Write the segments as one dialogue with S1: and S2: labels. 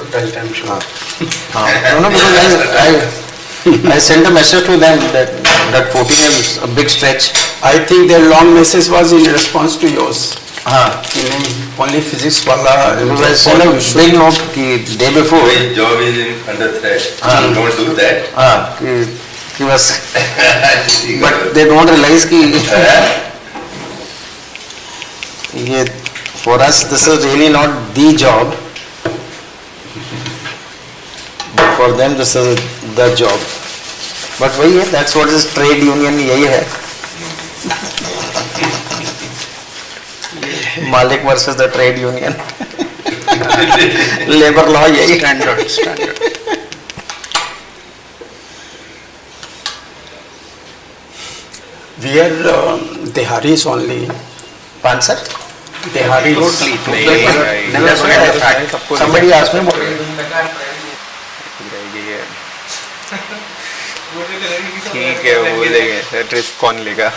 S1: surprised, I'm sure.
S2: No, because I sent a message to them that 14 is a big stretch.
S1: I think their long message was in response to yours.
S2: हाँ,
S1: Only physics wala.
S2: I sent a big note कि day before.
S3: His job is under threat. Don't do that.
S2: हाँ, कि बस, but they don't realize कि ये for us this is really not the job, but for them this is the job. But वही है, that's what is trade union, यही है. Malik versus the trade union. Labor law यही.
S1: Standard. We are Deharis only.
S2: Answer?
S1: Deharis.
S2: Never somebody asked me what.
S4: ठीक है वो देंगे trip कौन लेगा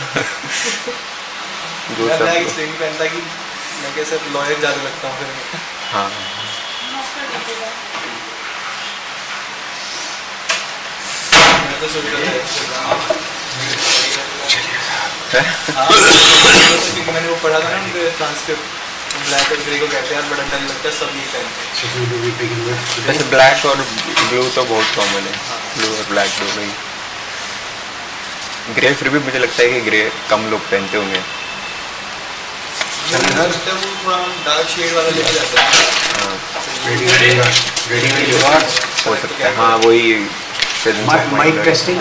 S4: जो सब
S5: मैं कैसे लॉयर ज़्यादा लगता हूँ फिर
S4: हाँ
S5: मैं तो सोच रहा क्योंकि मैंने वो पढ़ा था ना उनके ट्रांसक्रिप्ट ब्लैक और ग्रे को कहते हैं बड़ा डर लगता है सब ये पहनते हैं
S4: वैसे ब्लैक और ब्लू तो बहुत कॉमन है ब्लू और ब्लैक दोनों ही ग्रे फिर भी मुझे लगता है कि ग्रे कम लोग पहनते होंगे
S5: वो थोड़ा डार्क शेड वाला लेके जाता है
S4: हो सकता है हाँ वही
S1: माइक टेस्टिंग.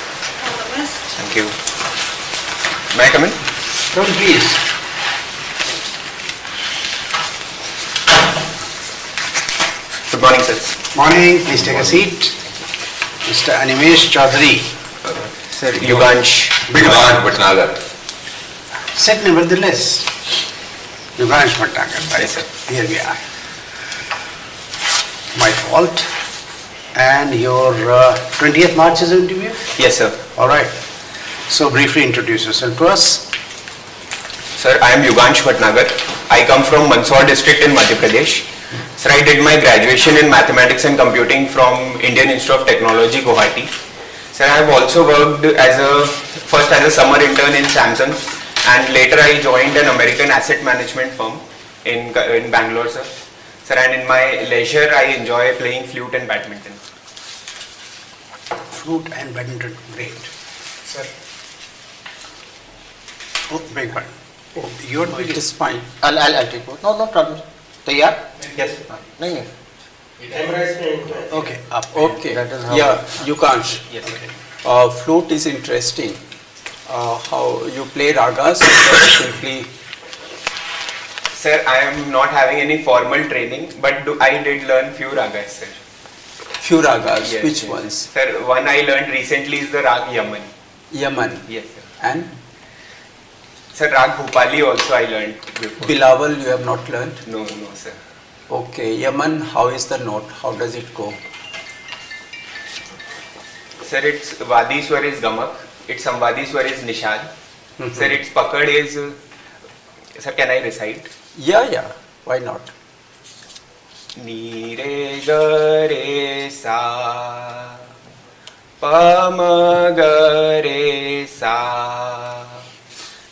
S4: थैंक यू मैं कम इन
S1: Come please.
S4: Good morning sir
S1: Morning, please take a seat. Mr. Animesh Chaudhary.
S4: Sir Yugansh
S3: Bidwan Bhatnagar.
S1: Sit nevertheless. Yuganesh Bhattacharya.
S4: Yes, sir.
S1: Here we are. My fault. And your 20th March is the interview?
S4: Yes, sir.
S1: All right. So briefly introduce yourself to us.
S4: Sir, I am Yugansh Bhatnagar. I come from Mandsaur district in Madhya Pradesh. Sir, I did my graduation in mathematics and computing from Indian Institute of Technology, Guwahati. Sir, I have also worked first as a summer intern in Samsung, and later I joined an American asset management firm in Bangalore, sir. Sir, and in my leisure, I enjoy playing flute and badminton.
S1: Flute and badminton. Great.
S5: Sir
S1: Oh, big one. Oh, your bit is fine.
S2: I'll take it. No problem. तैयार?
S4: Yes.
S2: नहीं.
S1: Okay, up. Okay.
S2: That is how-
S1: Yeah, Yuganesh.
S4: Yes.
S1: Flute is interesting. How you play ragas or just simply.
S4: Sir, I am not having any formal training, but I did learn few ragas, sir.
S1: Few ragas,
S4: Yes,
S1: which
S4: yes.
S1: ones?
S4: Sir, one I learned recently is the rag Yaman.
S1: Yaman.
S4: Yes, sir.
S1: And
S4: Sir, rag Bhopali also I learned before.
S1: Bilawal you have not learned?
S4: No, sir.
S1: Okay, Yaman, how is the note? How does it go?
S4: Sir, its Vadi Swar is Gamak, its Samvadi Swar is Nishad. Sir, its Pakad is... Sir, can I recite?
S1: Yeah, why not?
S4: Ni re ga re sa pa ma ga re sa.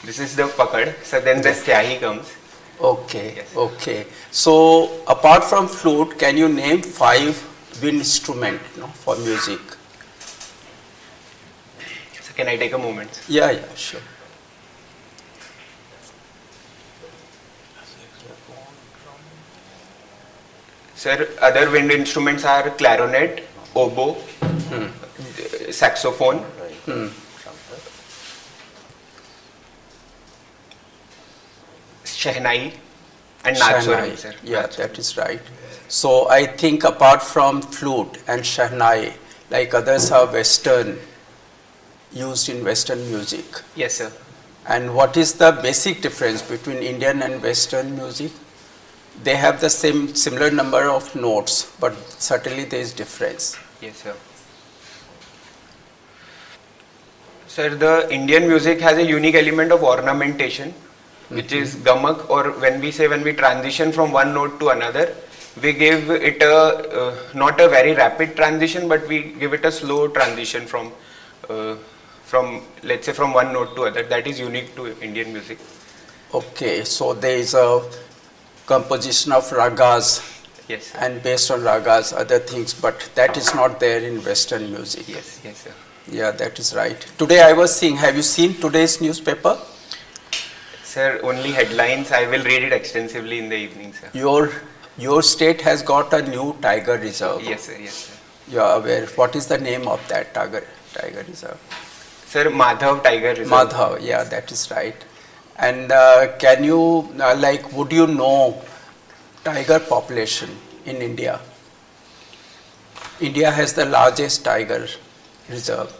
S4: This is the Pakad. So then the Styahi comes.
S1: Okay,
S4: Yes.
S1: okay. So, apart from flute, can you name 5 wind instruments for music?
S4: So can I take a moment?
S1: Yeah, sure.
S4: Sir, other wind instruments are clarinet, oboe, saxophone, shehnai, and nadswaram,
S1: Shahnai.
S4: sir.
S1: Yeah, that is right. So, I think apart from flute and shahnai, like others are Western, used in Western music.
S4: Yes, sir.
S1: And what is the basic difference between Indian and Western music? They have the similar number of notes, but certainly there is difference.
S4: Yes, sir. Sir, the Indian music has a unique element of ornamentation, which is gamak, or when we transition from one note to another, we give it a not a very rapid transition, but we give it a slow transition from let's say from one note to other. That is unique to Indian music.
S1: Okay, so there is a composition of ragas
S4: Yes.
S1: and based on ragas other things, but that is not there in Western music.
S4: Yes, yes, sir.
S1: Yeah, that is right. Today I was seeing, have you seen today's newspaper?
S4: Sir, only headlines. I will read it extensively in the evening, sir.
S1: Your state has got a new tiger reserve.
S4: Yes, sir. Yes, sir.
S1: You are aware. What is the name of that tiger reserve?
S4: Sir, Madhav Tiger Reserve.
S1: Madhav, yeah, that is right. And can you, would you know tiger population in India? India has the largest tiger reserve.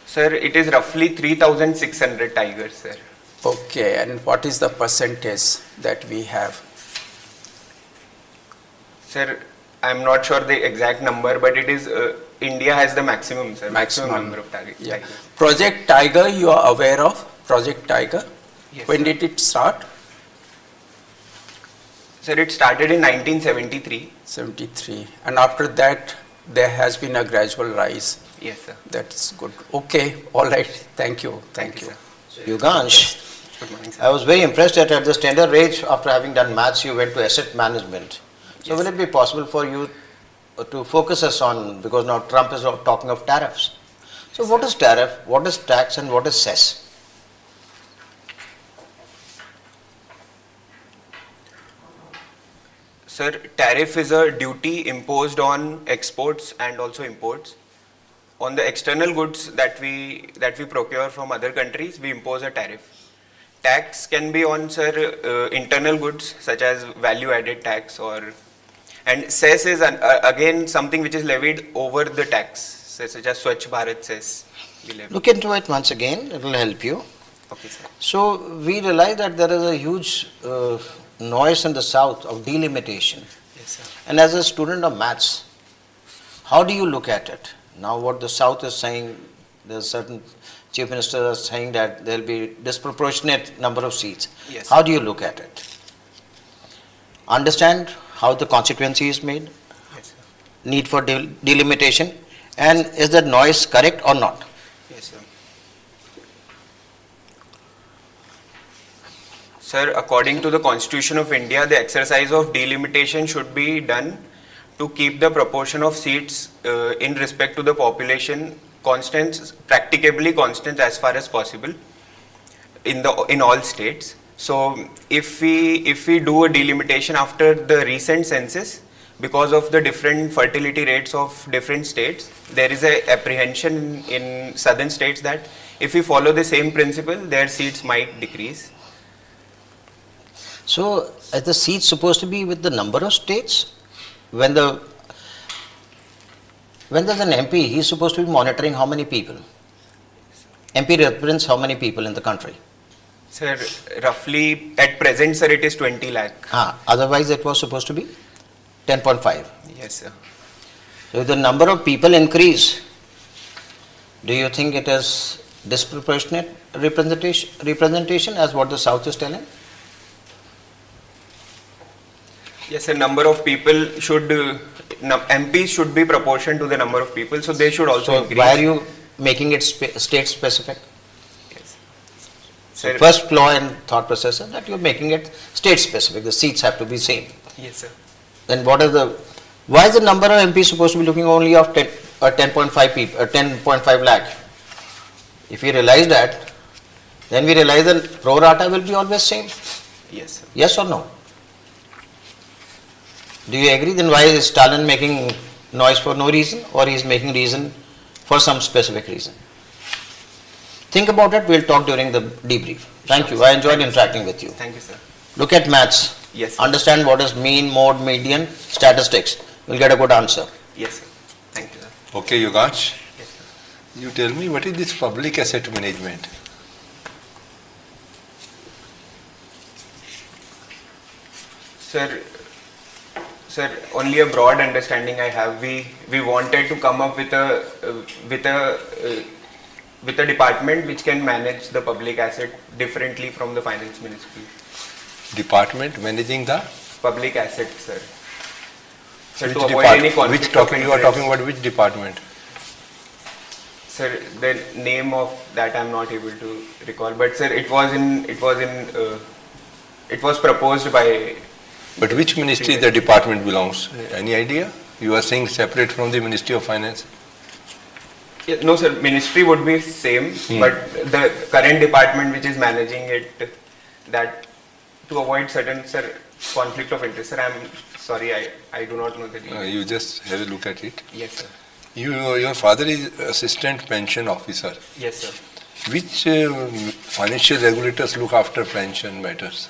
S4: Sir, it is roughly 3,600 tigers, sir.
S1: Okay, and what is the percentage that we have?
S4: Sir, I'm not sure the exact number, but it is India has the maximum, sir. Maximum number of tigers.
S1: Yeah. Project Tiger, you are aware of Project Tiger?
S4: Yes,
S1: When
S4: sir.
S1: did it start?
S4: Sir, it started in 1973.
S1: 73. And after that, there has been a gradual rise.
S4: Yes, sir.
S1: That's good. Okay, all right. Thank you. Thank you.
S4: sir.
S2: Yugansh,
S4: Good morning, sir.
S2: I was very impressed that at the standard age, after having done maths, you went to asset management. So
S4: Yes.
S2: will it be possible for you to focus us on, because now Trump is talking of tariffs. So what is tariff, what is tax, and what is cess?
S4: Sir, tariff is a duty imposed on exports and also imports. On the external goods that we procure from other countries, we impose a tariff. Tax can be on, sir, internal goods such as value-added tax, and cess is again something which is levied over the tax, such as Swachh Bharat cess. We levy.
S2: Look into it once again, it will help you.
S4: Okay, sir.
S2: So we realize that there is a huge noise in the south of delimitation.
S4: Yes, sir.
S2: And as a student of maths, how do you look at it? Now what the south is saying, there's certain chief ministers are saying that there will be disproportionate number of seats.
S4: Yes.
S2: How do you look at it? Understand how the consequence is made,
S4: Yes, sir.
S2: need for delimitation, and is that noise correct or not?
S4: Yes, sir. Sir, according to the Constitution of India, the exercise of delimitation should be done to keep the proportion of seats in respect to the population constant, practicably constant as far as possible in all states. So if we do a delimitation after the recent census, because of the different fertility rates of different states, there is a apprehension in southern states that if we follow the same principle, their seats might decrease.
S2: So is the seat supposed to be with the number of states? When there's an MP, he's supposed to be monitoring how many people. MP represents how many people in the country.
S4: Sir, roughly at present, sir, it is 20 lakh.
S2: Otherwise it was supposed to be 10.5.
S4: Yes, sir.
S2: So if the number of people increase, do you think it is disproportionate representation as what the South is telling?
S4: Yes, a number of people should, MPs should be proportion to the number of people, so they should also
S2: So
S4: increase.
S2: why are you making it state specific?
S4: Yes.
S2: So
S4: Sir,
S2: first flaw in thought process is that you're making it state specific, the seats have to be same.
S4: Yes, sir.
S2: Then why is the number of MPs supposed to be looking only of 10.5 people, 10.5 lakh? If we realize that, then we realize that pro rata will be always same.
S4: Yes, sir.
S2: Yes or no? Do you agree? Then why is Stalin making noise for no reason, or he is making reason for some specific reason? Think about it, we'll talk during the debrief. Thank
S4: Sure,
S2: you,
S4: sir.
S2: I enjoyed interacting with you.
S4: Thank you, sir.
S2: Look at maths.
S4: Yes, sir.
S2: Understand what is mean, mode, median, statistics. You'll get a good answer.
S4: Yes, sir. Thank you, sir.
S3: Okay, Yugansh,
S4: Yes, sir.
S3: you tell me what is this public asset management?
S4: Sir, Sir, only a broad understanding I have. We wanted to come up with a department which can manage the public asset differently from the finance ministry.
S3: Department managing the
S4: Public assets, sir. Sir,
S3: which
S4: to avoid any
S3: department?
S4: conflict of
S3: You are
S4: interest.
S3: talking about which department?
S4: Sir, the name of that I'm not able to recall. But sir, it was proposed by.
S3: But which ministry the department belongs? Any idea? You are saying separate from the Ministry of Finance?
S4: Yeah, no, sir. Ministry would be same, but the current department which is managing it, that to avoid certain conflict of interest. Sir, I'm sorry, I do not know the details.
S3: You just have a look at it.
S4: Yes, sir.
S3: Your father is assistant pension officer.
S4: Yes, sir.
S3: Which financial regulators look after pension matters?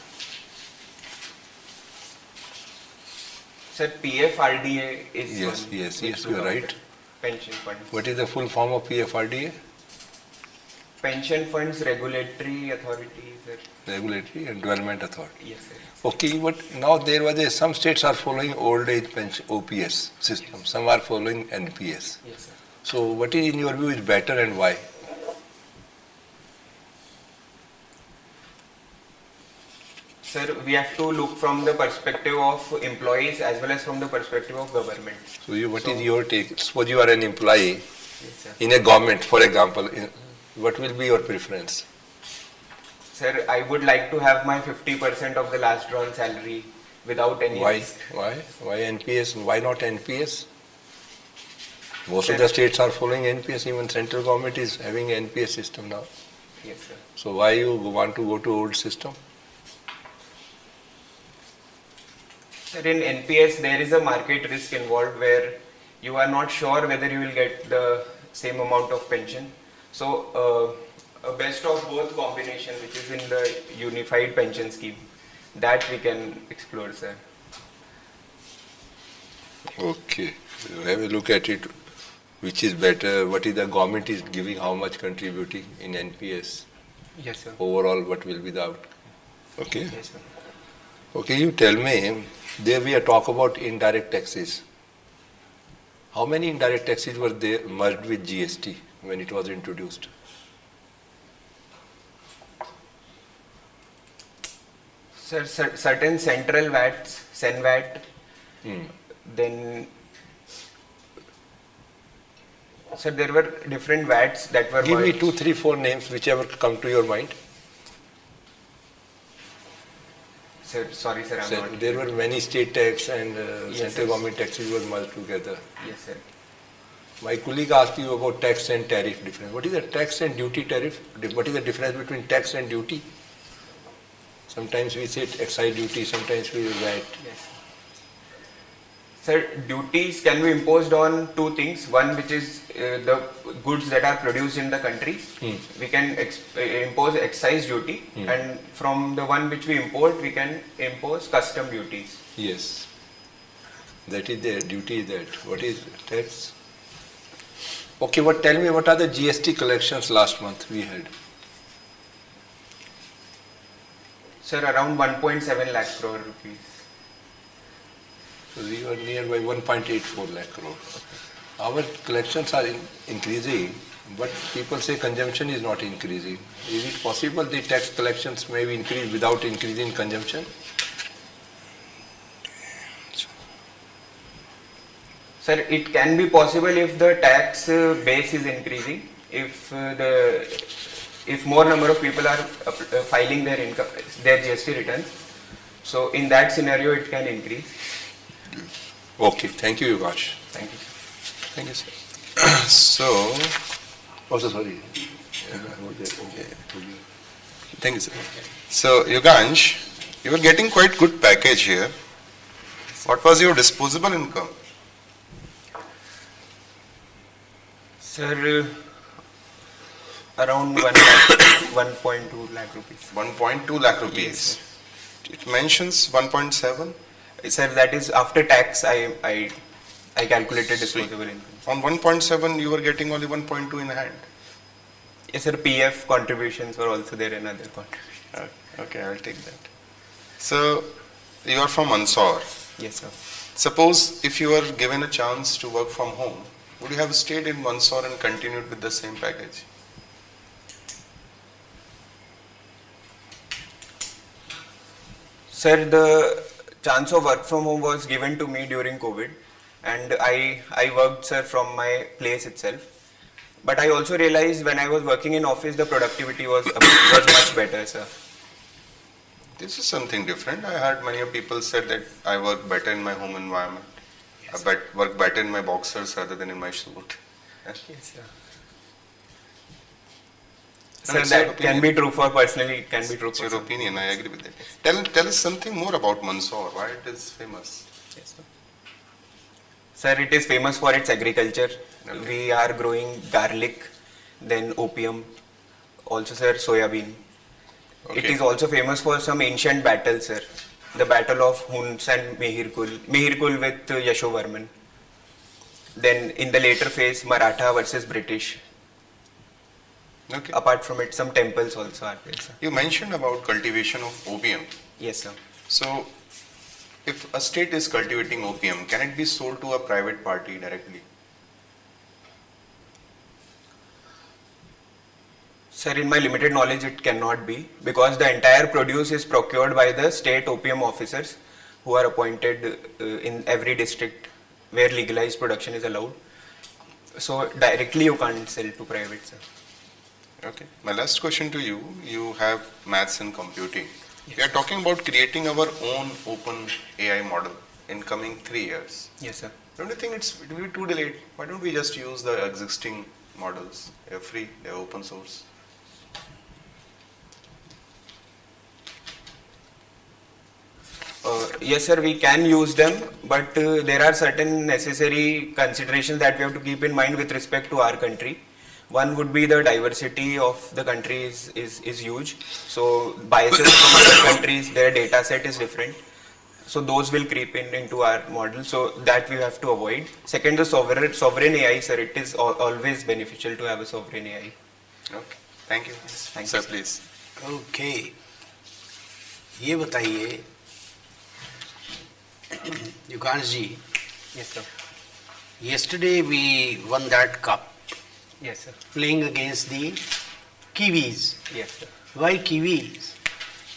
S4: Sir, PFRDA is
S3: Yes,
S4: one
S3: yes,
S4: which
S3: yes,
S4: look
S3: you are right.
S4: after Pension funds.
S3: What is the full form of PFRDA?
S4: Pension funds regulatory authority, sir.
S3: Regulatory and Development Authority.
S4: Yes, sir.
S3: Okay, but now there was some states are following old age pension OPS system, some are following NPS.
S4: Yes, sir.
S3: So what is in your view is better and why?
S4: Sir, we have to look from the perspective of employees as well as from the perspective of government.
S3: So what is your take? Suppose you are an employee
S4: Yes, sir.
S3: in a government, for example, what will be your preference?
S4: Sir, I would like to have my 50% of the last drawn salary without any
S3: Why?
S4: risk.
S3: Why NPS? Why not NPS? Most
S4: Sir.
S3: of the states are following NPS, even central government is having NPS system now.
S4: Yes, sir.
S3: So why you want to go to old system?
S4: Sir, in NPS, there is a market risk involved where you are not sure whether you will get the same amount of pension. So, a best of both combination, which is in the unified pension scheme, that we can explore, sir.
S3: Okay, so have a look at it. Which is better? What is the government is giving? How much contributing in NPS?
S4: Yes, sir.
S3: Overall, what will be the outcome? Okay.
S4: Yes, sir.
S3: Okay, you tell me. There we are talk about indirect taxes. How many indirect taxes were there merged with GST when it was introduced?
S4: Sir, certain central VATs, CENVAT, then, sir, there were different VATs that were
S3: Give me
S4: merged.
S3: 2, 3, 4 names, whichever come to your mind.
S4: Sir, sorry, sir, I'm
S3: So
S4: not.
S3: there were many state tax and
S4: Yes,
S3: central
S4: yes.
S3: government taxes were merged together.
S4: Yes, sir.
S3: My colleague asked you about tax and tariff difference. What is the tax and duty tariff? What is the difference between tax and duty? Sometimes we say excise duty, sometimes we VAT.
S4: Yes. Sir, duties can be imposed on two things. One, which is the goods that are produced in the country. We can impose excise duty, and from the one which we import, we can impose custom duties.
S3: Yes. That is there, duty is that. What is tax? Okay, but tell me what are the GST collections last month we had?
S4: Sir, around 1.7 lakh crore rupees.
S3: So we were nearby 1.84 lakh crore. Our collections are increasing, but people say consumption is not increasing. Is it possible the tax collections may be increased without increasing consumption?
S4: Sir, it can be possible if the tax base is increasing, if more number of people are filing their income, their GST returns. So in that scenario, it can increase.
S3: Okay, thank you, Yugash.
S4: Thank you.
S3: Thank you, sir.
S6: So,
S3: Also, sorry.
S6: thank you, sir. So, Yugansh, you were getting quite good package here. What was your disposable income?
S4: Sir, around 1.2 lakh rupees.
S6: 1.2 lakh rupees. It mentions 1.7.
S4: Sir, that is after tax. I calculated disposable income.
S6: On 1.7, you were getting only 1.2 in hand.
S4: Yes, sir. PF contributions were also there and other contributions.
S6: Okay, I will take that. So, you are from Mansoor.
S4: Yes, sir.
S6: Suppose if you were given a chance to work from home, would you have stayed in Mandsaur and continued with the same package?
S4: Sir, the chance of work from home was given to me during COVID, and I worked, sir, from my place itself. But I also realized when I was working in office, the productivity was much better, sir.
S6: This is something different. I heard many people said that I work better in my home environment. I work better in my boxers rather than in my suit.
S4: Yes, sir.
S6: No,
S4: Sir,
S6: it's your
S4: that can
S6: opinion.
S4: be true for personally, it can be true
S6: It's
S4: for
S6: your
S4: some.
S6: opinion, I agree with that. Tell us something more about Mandsaur, why it is famous.
S4: Yes, sir. Sir, it is famous for its agriculture.
S6: Okay.
S4: We are growing garlic, then opium, also, sir, soya bean. It
S6: Okay.
S4: is also famous for some ancient battles, sir. The battle of Huns and Mehirkul with Yashovarman. Then in the later phase, Maratha versus British.
S6: Okay.
S4: Apart from it, some temples also are there, sir.
S6: You mentioned about cultivation of opium.
S4: Yes, sir.
S6: So, if a state is cultivating opium, can it be sold to a private party directly?
S4: Sir, in my limited knowledge, it cannot be, because the entire produce is procured by the state opium officers who are appointed in every district where legalized production is allowed. So directly you can't sell to private, sir.
S6: Okay. My last question to you, you have maths and computing. We are talking about creating our own open AI model in coming 3 years.
S4: Yes, sir.
S6: Don't you think it will be too delayed? Why don't we just use the existing models? They're free, they're open source.
S4: Yes, sir, we can use them, but there are certain necessary considerations that we have to keep in mind with respect to our country. One would be the diversity of the country is huge. So biases from other countries, their data set is different. So those will creep into our model. So that we have to avoid. Second, the sovereign AI, sir. It is always beneficial to have a sovereign AI.
S6: Okay. Thank you.
S4: Thank
S6: Sir,
S4: you, sir.
S6: please.
S7: Okay ये बताइए युगांश जी
S4: Yes, sir.
S7: yesterday we won that cup
S4: Yes, sir.
S7: playing against the kiwis.
S4: Yes, sir.
S7: Why kiwis?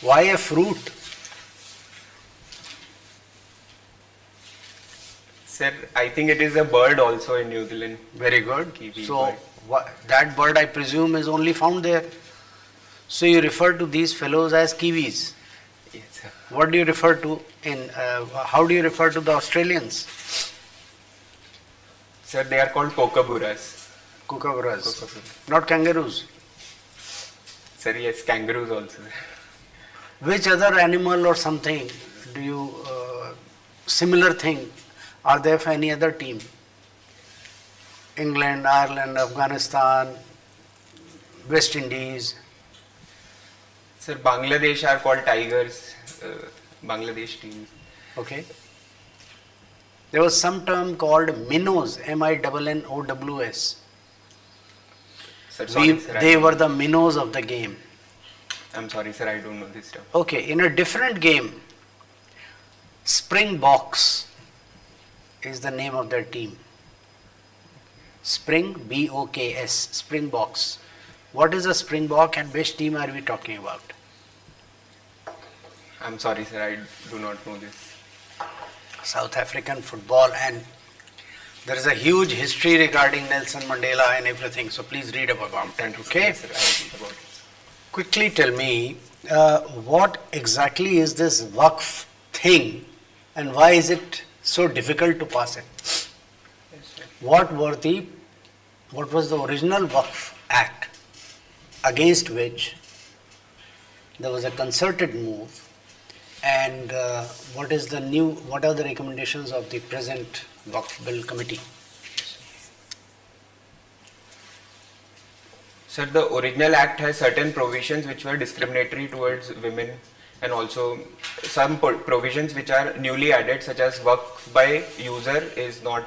S7: Why a fruit?
S4: Sir, I think it is a bird also in New Zealand.
S7: Very good.
S4: Kiwi
S7: So
S4: bird.
S7: that bird I presume is only found there. So you refer to these fellows as kiwis.
S4: Yes, sir.
S7: What do you refer to in? How do you refer to the Australians?
S4: Sir, they are called kookaburras.
S7: Kookaburras,
S4: Kookaburras.
S7: not kangaroos.
S4: Sir, yes, kangaroos also.
S7: Which other animal or something do you similar thing are there for any other team? England, Ireland, Afghanistan, West Indies.
S4: Sir, Bangladesh are called tigers. Bangladesh teams.
S7: Okay. There was some term called minnows, MINNOWS.
S4: Sir, sorry, sir,
S7: They were the minnows of the game.
S4: I'm sorry, sir, I don't know this term.
S7: Okay, in a different game, Springboks is the name of their team. Spring, BOKS, Springboks. What is a Springbok and which team are we talking about?
S4: I'm sorry, sir, I do not know this.
S7: South African football, and there is a huge history regarding Nelson Mandela and everything, so please read about it, okay?
S4: Yes, sir, I will read about it.
S7: Quickly tell me, what exactly is this Waqf thing and why is it so difficult to pass it?
S4: Yes, sir.
S7: What was the original Waqf Act against which there was a concerted move, and what are the recommendations of the present Waqf Bill Committee?
S4: Sir, the original act has certain provisions which were discriminatory towards women, and also some provisions which are newly added, such as work by user is not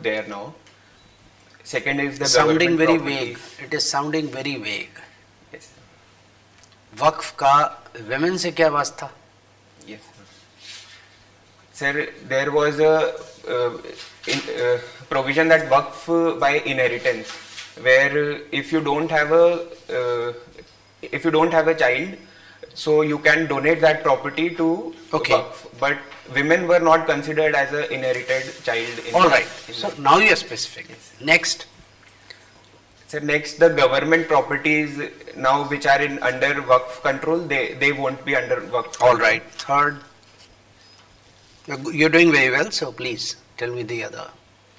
S4: there now. Second is the
S7: Sounding very
S4: government
S7: vague.
S4: properties.
S7: It is sounding very vague.
S4: Yes, sir.
S7: वक्फ का women से क्या वास्ता?
S4: Yes, Sir, there was a provision that Waqf by inheritance, where if you don't have a child, so you can donate that property to
S7: Okay.
S4: Waqf. But women were not considered as an inherited child.
S7: All right. So now you are specific. Next.
S4: So next, the government properties now which are in under Waqf control, they won't be under Waqf.
S7: All right. Third. You're doing very well, so please tell me the other.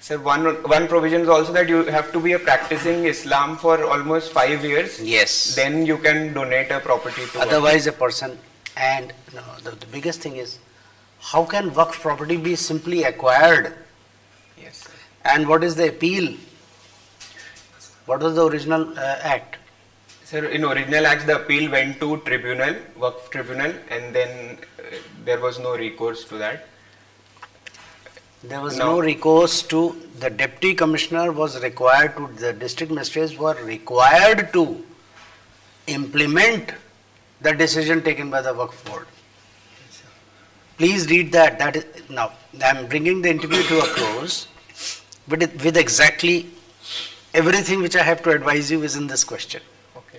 S4: Sir, one provision is also that you have to be a practicing Islam for almost 5 years.
S7: Yes.
S4: Then you can donate a property to Waqf.
S7: Otherwise, a person, and no, the biggest thing is, how can Waqf property be simply acquired?
S4: Yes, sir.
S7: And what is the appeal? What was the original act?
S4: Sir, in original acts, the appeal went to tribunal, Waqf tribunal, and then there was no recourse to that.
S7: There was
S4: No.
S7: no recourse to, the deputy commissioner was required to, the district magistrates were required to implement the decision taken by the Waqf board. Please read that. That is, now, I'm bringing the interview to a close, but with exactly everything which I have to advise you is in this question.
S4: Okay.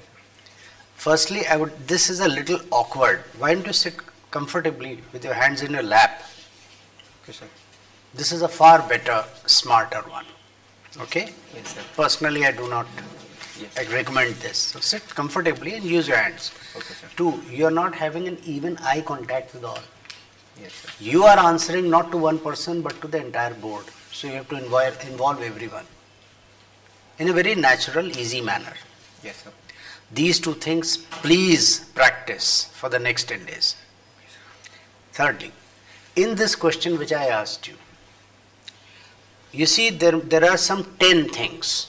S7: Firstly, this is a little awkward. Why don't you sit comfortably with your hands in your lap?
S4: Okay, sir.
S7: This is a far better, smarter one. Okay?
S4: Yes, sir.
S7: Personally, I do not
S4: Yes.
S7: recommend this. So sit comfortably and use your hands.
S4: Okay, sir.
S7: 2, you are not having an even eye contact with all.
S4: Yes, sir.
S7: You are answering not to one person but to the entire board. So you have to involve everyone in a very natural, easy manner.
S4: Yes, sir.
S7: These 2 things, please practice for the next 10 days. Thirdly, in this question which I asked you, you see there are some 10 things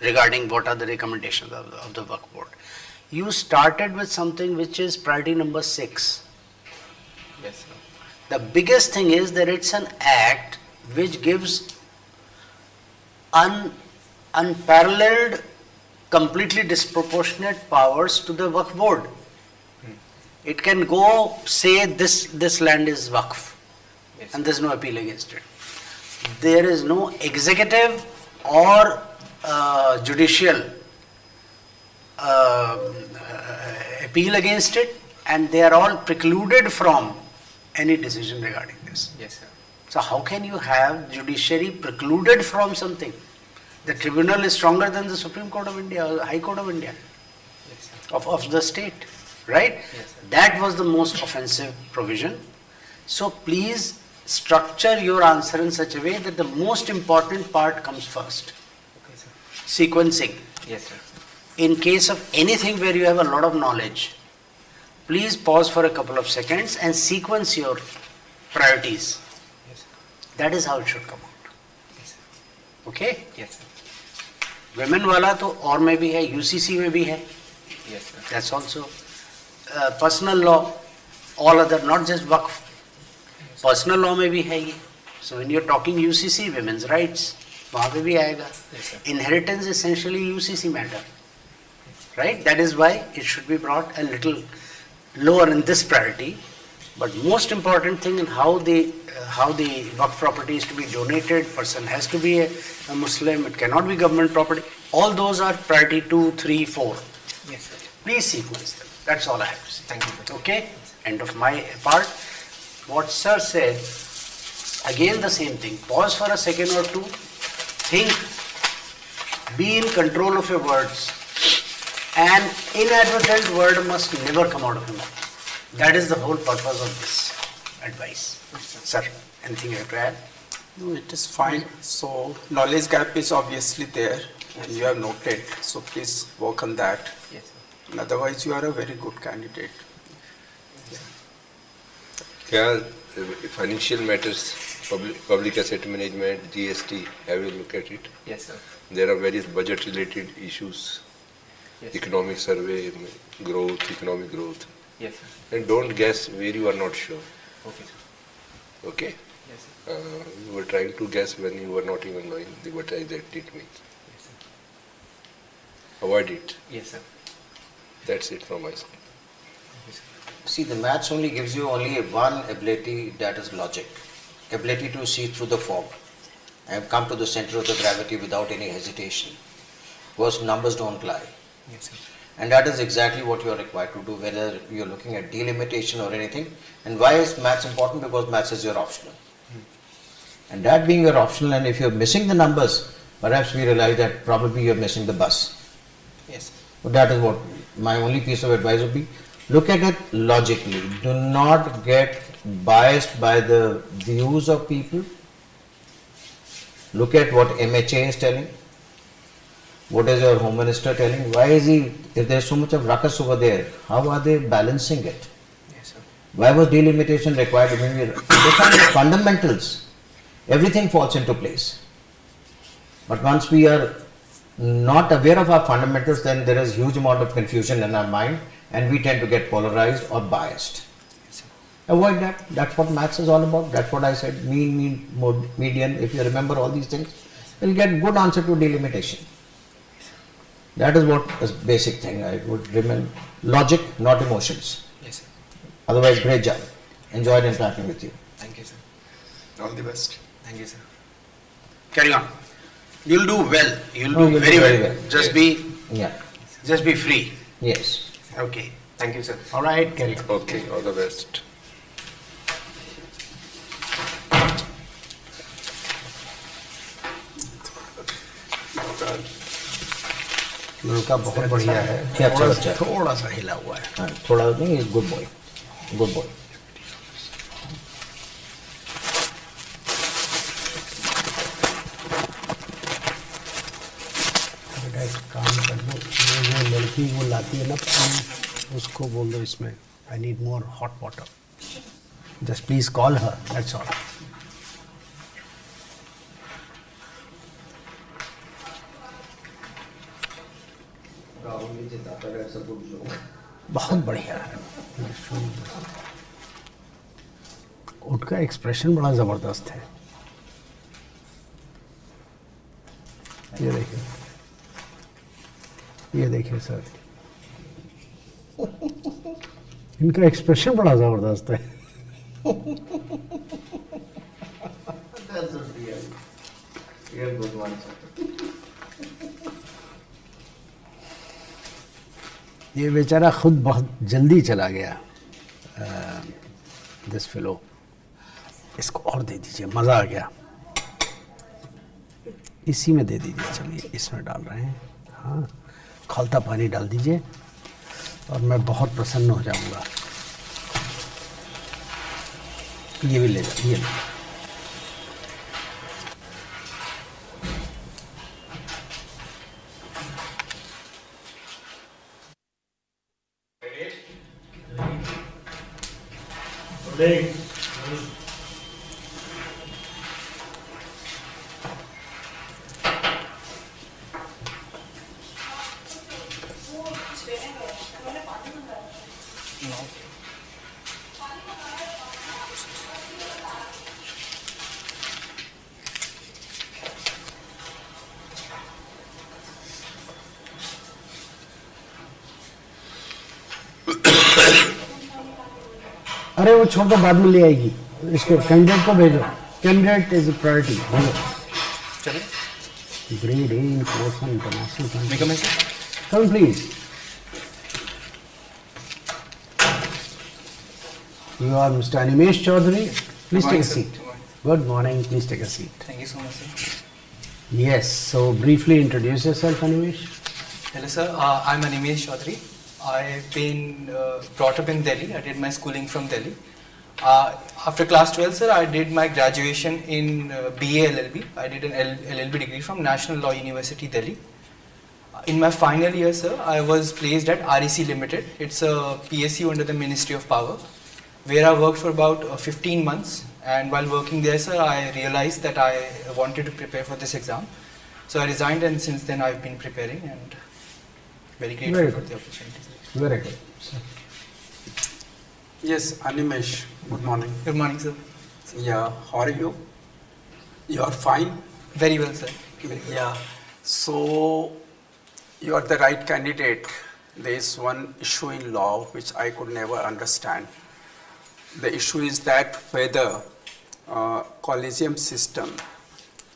S7: regarding what are the recommendations of the Waqf board. You started with something which is priority number 6.
S4: Yes, sir.
S7: The biggest thing is that it's an act which gives unparalleled, completely disproportionate powers to the Waqf board. It can go say this land is Waqf,
S4: Yes,
S7: and there's no appeal against it. There is no executive or judicial appeal against it, and they are all precluded from any decision regarding this.
S4: Yes, sir.
S7: So how can you have judiciary precluded from something? The tribunal is stronger than the Supreme Court of India or High Court of India,
S4: Yes, sir.
S7: of the state, right?
S4: Yes, sir.
S7: That was the most offensive provision. So please structure your answer in such a way that the most important part comes first.
S4: Okay, sir.
S7: Sequencing.
S4: Yes, sir.
S7: In case of anything where you have a lot of knowledge, please pause for a couple of seconds and sequence your priorities.
S4: Yes, sir.
S7: That is how it should come out.
S4: Yes, sir.
S7: Okay?
S4: Yes, sir.
S7: Women वाला तो और में भी है, UCC में भी है.
S4: Yes, sir.
S7: That's also personal law, all other, not just Waqf. Personal law में भी है ये. So when you're talking UCC, women's rights, वहाँ पे भी आएगा.
S4: Yes, sir.
S7: Inheritance is essentially UCC matter, right? That is why it should be brought a little lower in this priority. But most important thing in how the Waqf property is to be donated, person has to be a Muslim, it cannot be government property. All those are priority 2, 3, 4.
S4: Yes, sir.
S7: Please sequence them. That's all I have to say.
S4: Thank you, sir.
S7: Okay? End of my part. What sir said, again the same thing. Pause for a second or two. Think. Be in control of your words. An inadvertent word must never come out of your mouth. That is the whole purpose of this advice. Sir, anything you have to add?
S1: No, it is fine. So knowledge gap is obviously there and you have noted. So please work on that.
S4: Yes, sir.
S1: And otherwise you are a very good candidate.
S3: Yeah, financial matters, public asset management, GST, have a look at it.
S4: Yes, sir.
S3: There are various budget related issues,
S4: Yes, sir.
S3: economic survey, growth, economic growth.
S4: Yes, sir.
S3: And don't guess where you are not sure,
S4: Okay, sir.
S3: okay?
S4: Yes, sir.
S3: You were trying to guess when you were not even knowing what exactly it means.
S4: Yes, sir.
S3: Avoid it.
S4: Yes, sir.
S3: That's it from my side.
S2: See, the maths only gives you only one ability, that is logic. Ability to see through the fog and come to the center of the gravity without any hesitation. Because numbers don't lie.
S5: Yes, sir.
S2: And that is exactly what you are required to do, whether you are looking at delimitation or anything. And why is maths important? Because maths is your optional. And that being your optional, and if you are missing the numbers, perhaps we realize that probably you are missing the bus.
S5: Yes.
S2: So that is what my only piece of advice would be. Look at it logically. Do not get biased by the views of people. Look at what MHA is telling. What is your Home Minister telling? Why is he, if there is so much of ruckus over there, how are they balancing it?
S5: Yes, sir.
S2: Why was delimitation required? When we define the fundamentals, everything falls into place. But once we are not aware of our fundamentals, then there is huge amount of confusion in our mind and we tend to get polarized or biased.
S5: Yes, sir.
S2: Avoid that. That's what maths is all about. That's what I said. Mean, median. If you remember all these things, you'll get good answer to delimitation. That is what is basic thing. I would remember logic, not emotions.
S5: Yes, sir.
S2: Otherwise, great job. Enjoyed interacting with you.
S5: Thank you, sir.
S6: All the best.
S5: Thank you, sir.
S7: Carry on. You'll do well. You'll
S2: No,
S7: do
S2: you'll
S7: very,
S2: do very
S7: well.
S2: well.
S7: Just
S6: Yes.
S2: Yeah.
S7: be free.
S2: Yes.
S7: Okay.
S5: Thank you, sir.
S7: All right, carry on.
S3: Okay, all the best.
S7: लड़का बहुत बढ़िया है।
S2: क्या अच्छा बच्चा है।
S7: थोड़ा सा हिला हुआ है।
S2: हाँ, थोड़ा नहीं, is good boy. Good boy.
S7: बेटा एक काम कर दो, वो लड़की वो लाती है ना, उसको बोल दो इसमें I need more hot water. Just please call her, that's all. बहुत बढ़िया है. उनका एक्सप्रेशन बड़ा जबरदस्त है. ये देखिए, ये देखिए सर, इनका एक्सप्रेशन बड़ा जबरदस्त है. ये बेचारा खुद बहुत जल्दी चला गया. दिस फेलो, इसको और दे दीजिए, मज़ा आ गया. इसी में दे दीजिए. चलिए इसमें डाल रहे हैं. हाँ, खौलता पानी डाल दीजिए और मैं बहुत प्रसन्न हो जाऊंगा. ये भी ले जाइए. ये अरे वो छोड़ दो, बाद में ले आएगी. इसको कैंडिडेट को भेजो. Candidate is priority.
S5: चलिए.
S7: Grade A in course on international.
S5: May I come in, sir?
S7: Come please. You are Mr. Animesh Chaudhary. Please take
S5: Good morning,
S7: a
S5: sir.
S7: seat.
S5: Good morning.
S7: Good morning. Please take a seat.
S5: Thank you so much, sir.
S7: Yes. So briefly introduce yourself, Animesh.
S5: Hello, sir. I'm Onlyias Chaudhary. I've been brought up in Delhi. I did my schooling from Delhi. After class 12, sir, I did my graduation in BA LLB. I did an LLB degree from National Law University, Delhi. In my final year, sir, I was placed at REC Limited. It's a PSU under the Ministry of Power, where I worked for about 15 months. And while working there, sir, I realized that I wanted to prepare for this exam. So I resigned, and since then I've been preparing, and very grateful
S7: Very
S5: for
S7: good.
S5: the opportunity.
S7: Very good.
S1: Yes, Animesh, good morning.
S5: Good morning, sir.
S1: Yeah, how are you? You are fine?
S5: Very well, sir. Very good.
S1: Yeah, so you are the right candidate. there is one issue in law which I could never understand. The issue is that whether collegium system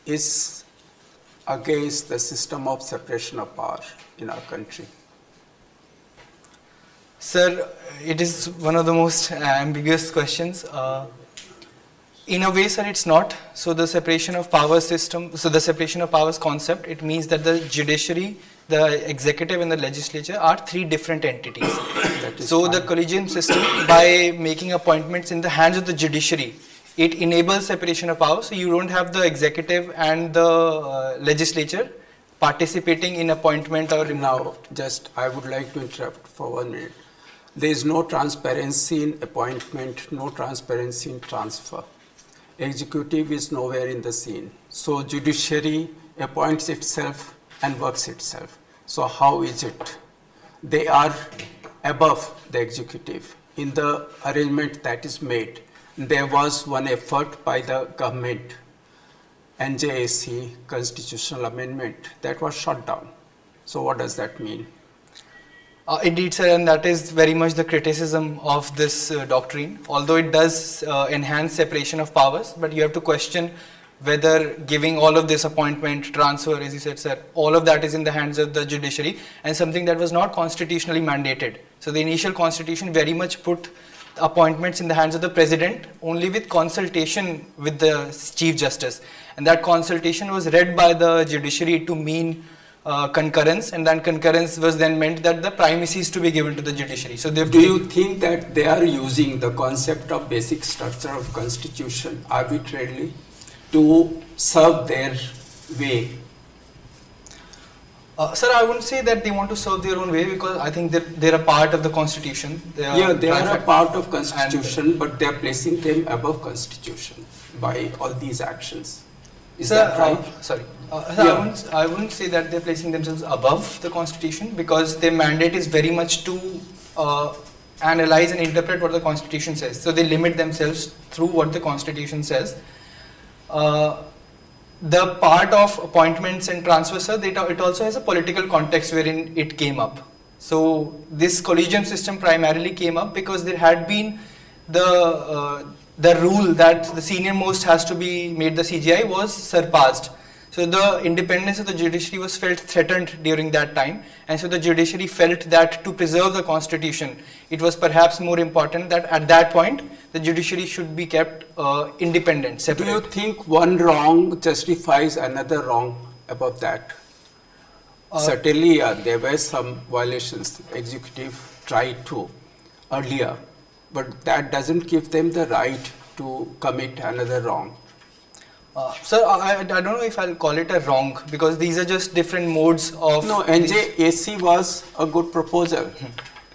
S1: is against the system of separation of power in our country.
S5: Sir, it is one of the most ambiguous questions. In a way, sir, it's not. So the separation of powers system, so the separation of powers concept, it means that the judiciary, the executive and the legislature are three different entities. So the collegium system, by making appointments in the hands of the judiciary, it enables separation of powers. So you don't have the executive and the legislature participating in appointment or removal.
S1: Now, just I would like to interrupt for 1 minute. There is no transparency in appointment, no transparency in transfer. Executive is nowhere in the scene. So judiciary appoints itself and works itself. So how is it? They are above the executive. In the arrangement that is made, there was one effort by the government, NJAC constitutional amendment, that was shut down. So what does that mean?
S5: Indeed, sir, and that is very much the criticism of this doctrine. Although it does enhance separation of powers, but you have to question whether giving all of this appointment, transfer, as you said, sir, all of that is in the hands of the judiciary and something that was not constitutionally mandated. So the initial constitution very much put appointments in the hands of the president only with consultation with the chief justice, and that consultation was read by the judiciary to mean concurrence, and then concurrence was then meant that the primacy is to be given to the judiciary. So
S1: do you think that they are using the concept of basic structure of constitution arbitrarily to serve their way?
S5: Sir, I wouldn't say that they want to serve their own way, because I think that they're a part of the constitution. They are
S1: a part of constitution, but they are placing them above constitution by all these actions. Is that right?
S5: I wouldn't say that they're placing themselves above the constitution, because their mandate is very much to analyze and interpret what the constitution says. So they limit themselves through what the constitution says. The part of appointments and transfers, sir, it also has a political context wherein it came up. So this collegium system primarily came up because there had been the rule that the senior most has to be made the CGI was surpassed. So the independence of the judiciary was felt threatened during that time, and so the judiciary felt that to preserve the constitution, it was perhaps more important that at that point the judiciary should be kept independent, separate.
S1: Do you think one wrong justifies another wrong about that? Certainly, there were some violations. Executive tried to earlier, but that doesn't give them the right to commit another wrong.
S5: Sir, I don't know if I'll call it a wrong, because these are just different modes of...
S1: No, NJAC was a good proposal,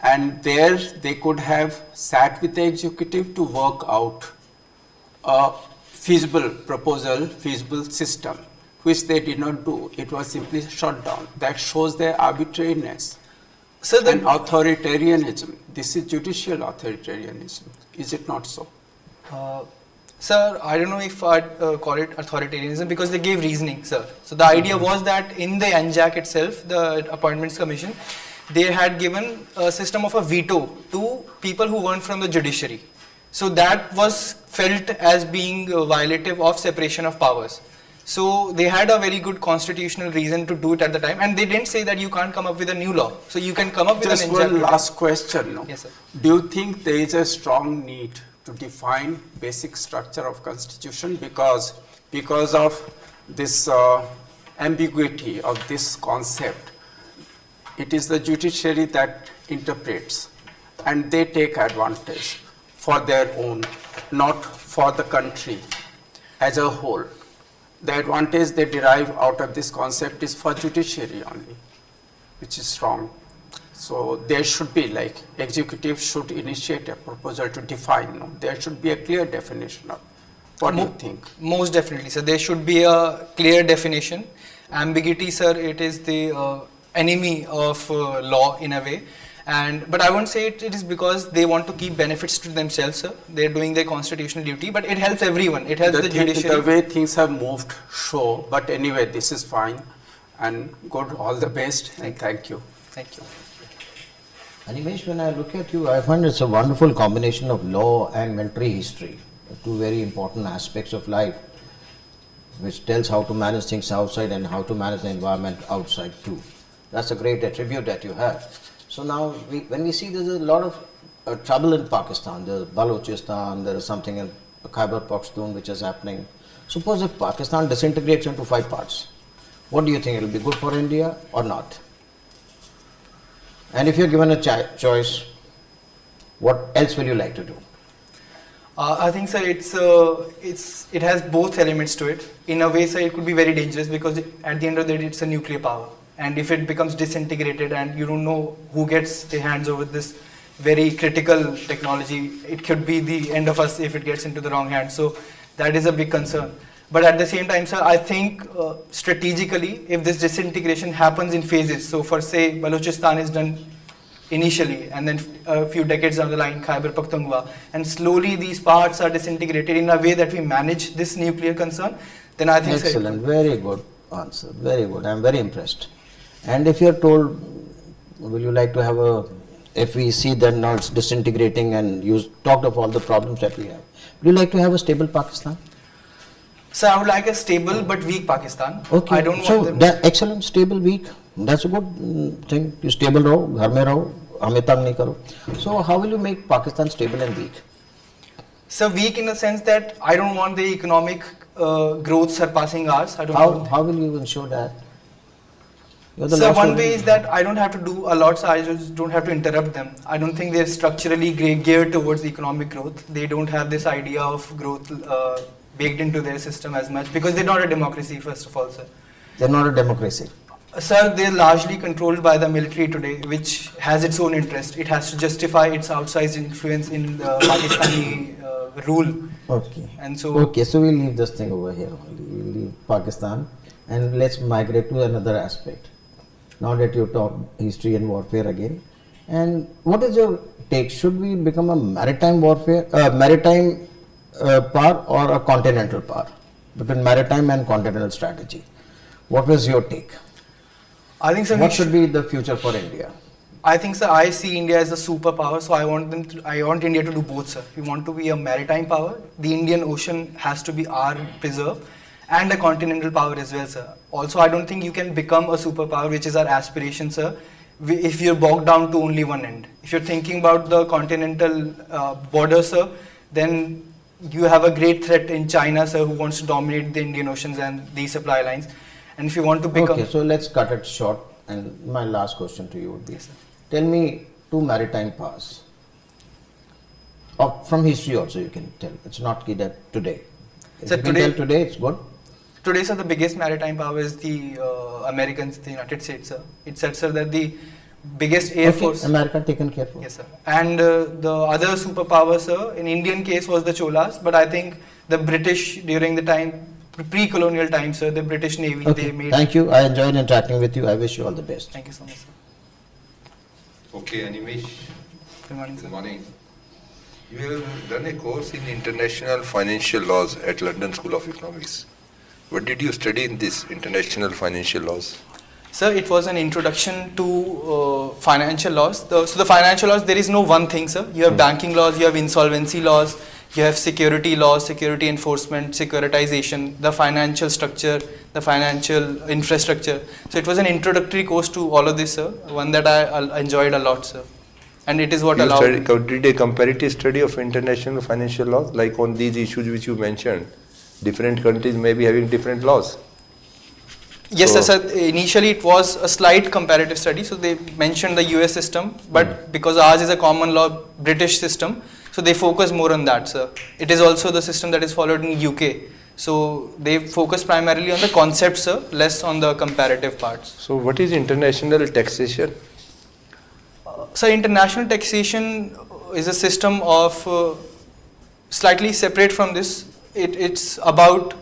S1: and there they could have sat with the executive to work out a feasible proposal, feasible system, which they did not do. It was simply shut down. That shows their arbitrariness and authoritarianism. This is judicial authoritarianism, is it not so?
S5: Sir, I don't know if I'd call it authoritarianism, because they gave reasoning, sir. So the idea was that in the NJAC itself, the Appointments Commission, they had given a system of a veto to people who weren't from the judiciary. So that was felt as being violative of separation of powers. So they had a very good constitutional reason to do it at the time, and they didn't say that you can't come up with a new law. So you can come up with
S1: just
S5: an NJAC.
S1: Just one last question. No?
S5: Yes, sir.
S1: Do you think there is a strong need to define basic structure of constitution because of this ambiguity of this concept? It is the judiciary that interprets, and they take advantage for their own, not for the country as a whole. The advantage they derive out of this concept is for judiciary only, which is wrong. So there should be, like, executive should initiate a proposal to define. No? There should be a clear definition of. What do you think?
S5: Most definitely, sir. There should be a clear definition. Ambiguity, sir, it is the enemy of law in a way. But I won't say it is because they want to keep benefits to themselves, sir. They're doing their constitutional duty, but it helps everyone. It helps the judiciary.
S1: The way things have moved, sure. But anyway, this is fine. And good, all the best, and thank you.
S5: Thank you.
S2: Animesh, when I look at you, I find it's a wonderful combination of law and military history, two very important aspects of life, which tells how to manage things outside and how to manage the environment outside too. That's a great attribute that you have. So now, when we see there's a lot of trouble in Pakistan, there's Balochistan, there is something in Khyber Pakhtunkhwa which is happening. Suppose if Pakistan disintegrates into 5 parts, what do you think? It will be good for India or not? And if you're given a choice, what else will you like to do?
S5: I think, sir, it has both elements to it. In a way, sir, it could be very dangerous because at the end of the day, it's a nuclear power. And if it becomes disintegrated and you don't know who gets their hands over this very critical technology, it could be the end of us if it gets into the wrong hands. So that is a big concern. But at the same time, sir, I think strategically, if this disintegration happens in phases, so for say Balochistan is done initially, and then a few decades down the line, Khyber Pakhtunkhwa, and slowly these parts are disintegrated in a way that we manage this nuclear concern, then I think
S2: excellent, very good answer, very good. I'm very impressed. And if you're told, will you like to have if we see that now it's disintegrating and you talked of all the problems that we have, would you like to have a stable Pakistan?
S5: So I would like a stable but weak Pakistan.
S2: Okay,
S5: I don't
S2: so
S5: want
S2: that excellent, stable, weak. That's a good thing. You stable raho, ghar mein raho, hame tang nahi karo. So how will you make Pakistan stable and weak?
S5: So weak in the sense that I don't want the economic growth surpassing ours. I don't want
S2: How will you ensure that?
S5: So one way is that I don't have to do a lot, so I just don't have to interrupt them. I don't think they're structurally geared towards economic growth. They don't have this idea of growth baked into their system as much because they're not a democracy, first of all, sir.
S2: They're not a democracy.
S5: Sir, they're largely controlled by the military today, which has its own interest. It has to justify its outsized influence in the Pakistani rule.
S2: Okay.
S5: And so,
S2: okay, so we'll leave this thing over here only. We'll leave Pakistan and let's migrate to another aspect. Now that you talk history and warfare again, and what is your take? Should we become a maritime warfare, power or a continental power? Between maritime and continental strategy, what was your take?
S5: I think, sir,
S2: what should be the future for India?
S5: I think, sir, I see India as a superpower, so I want India to do both, sir. We want to be a maritime power. The Indian Ocean has to be our preserve, and a continental power as well, sir. Also, I don't think you can become a superpower, which is our aspiration, sir, if you're bogged down to only one end. If you're thinking about the continental border, sir, then you have a great threat in China, sir, who wants to dominate the Indian Oceans and these supply lines. And if you want to become...
S2: Okay, so let's cut it short. And my last question to you would be,
S5: Yes, sir.
S2: Tell me 2 maritime powers. From history also you can tell. It's not key that today. If
S5: Sir,
S2: you can tell today, it's good.
S5: Today, sir, the biggest maritime power is the Americans, the United States, sir. It said, sir, that the biggest air force...
S2: America taken care of.
S5: Yes, sir. And the other superpower, sir, in Indian case was the Cholas, but I think the British during the time, pre-colonial time, sir, the British Navy, they made...
S2: Thank you. I enjoyed interacting with you. I wish you all the best.
S5: Thank you so much, sir.
S3: Okay, Animesh.
S5: Good morning, sir.
S3: Good morning. You have done a course in international financial laws at London School of Economics. What did you study in this international financial laws?
S5: Sir, it was an introduction to financial laws. So the financial laws, there is no one thing, sir. You have banking laws, you have insolvency laws, you have security laws, security enforcement, securitization, the financial structure, the financial infrastructure. So it was an introductory course to all of this, sir. One that I enjoyed a lot, sir. And it is what allowed me.
S3: Did a comparative study of international financial laws, like on these issues which you mentioned? Different countries may be having different laws.
S5: Yes, sir. Initially, it was a slight comparative study. So they mentioned the US system, but because ours is a common law British system, so they focus more on that, sir. It is also the system that is followed in UK. So they focus primarily on the concepts, sir, less on the comparative parts.
S3: So what is international taxation?
S5: So international taxation is a system of slightly separate from this. It's about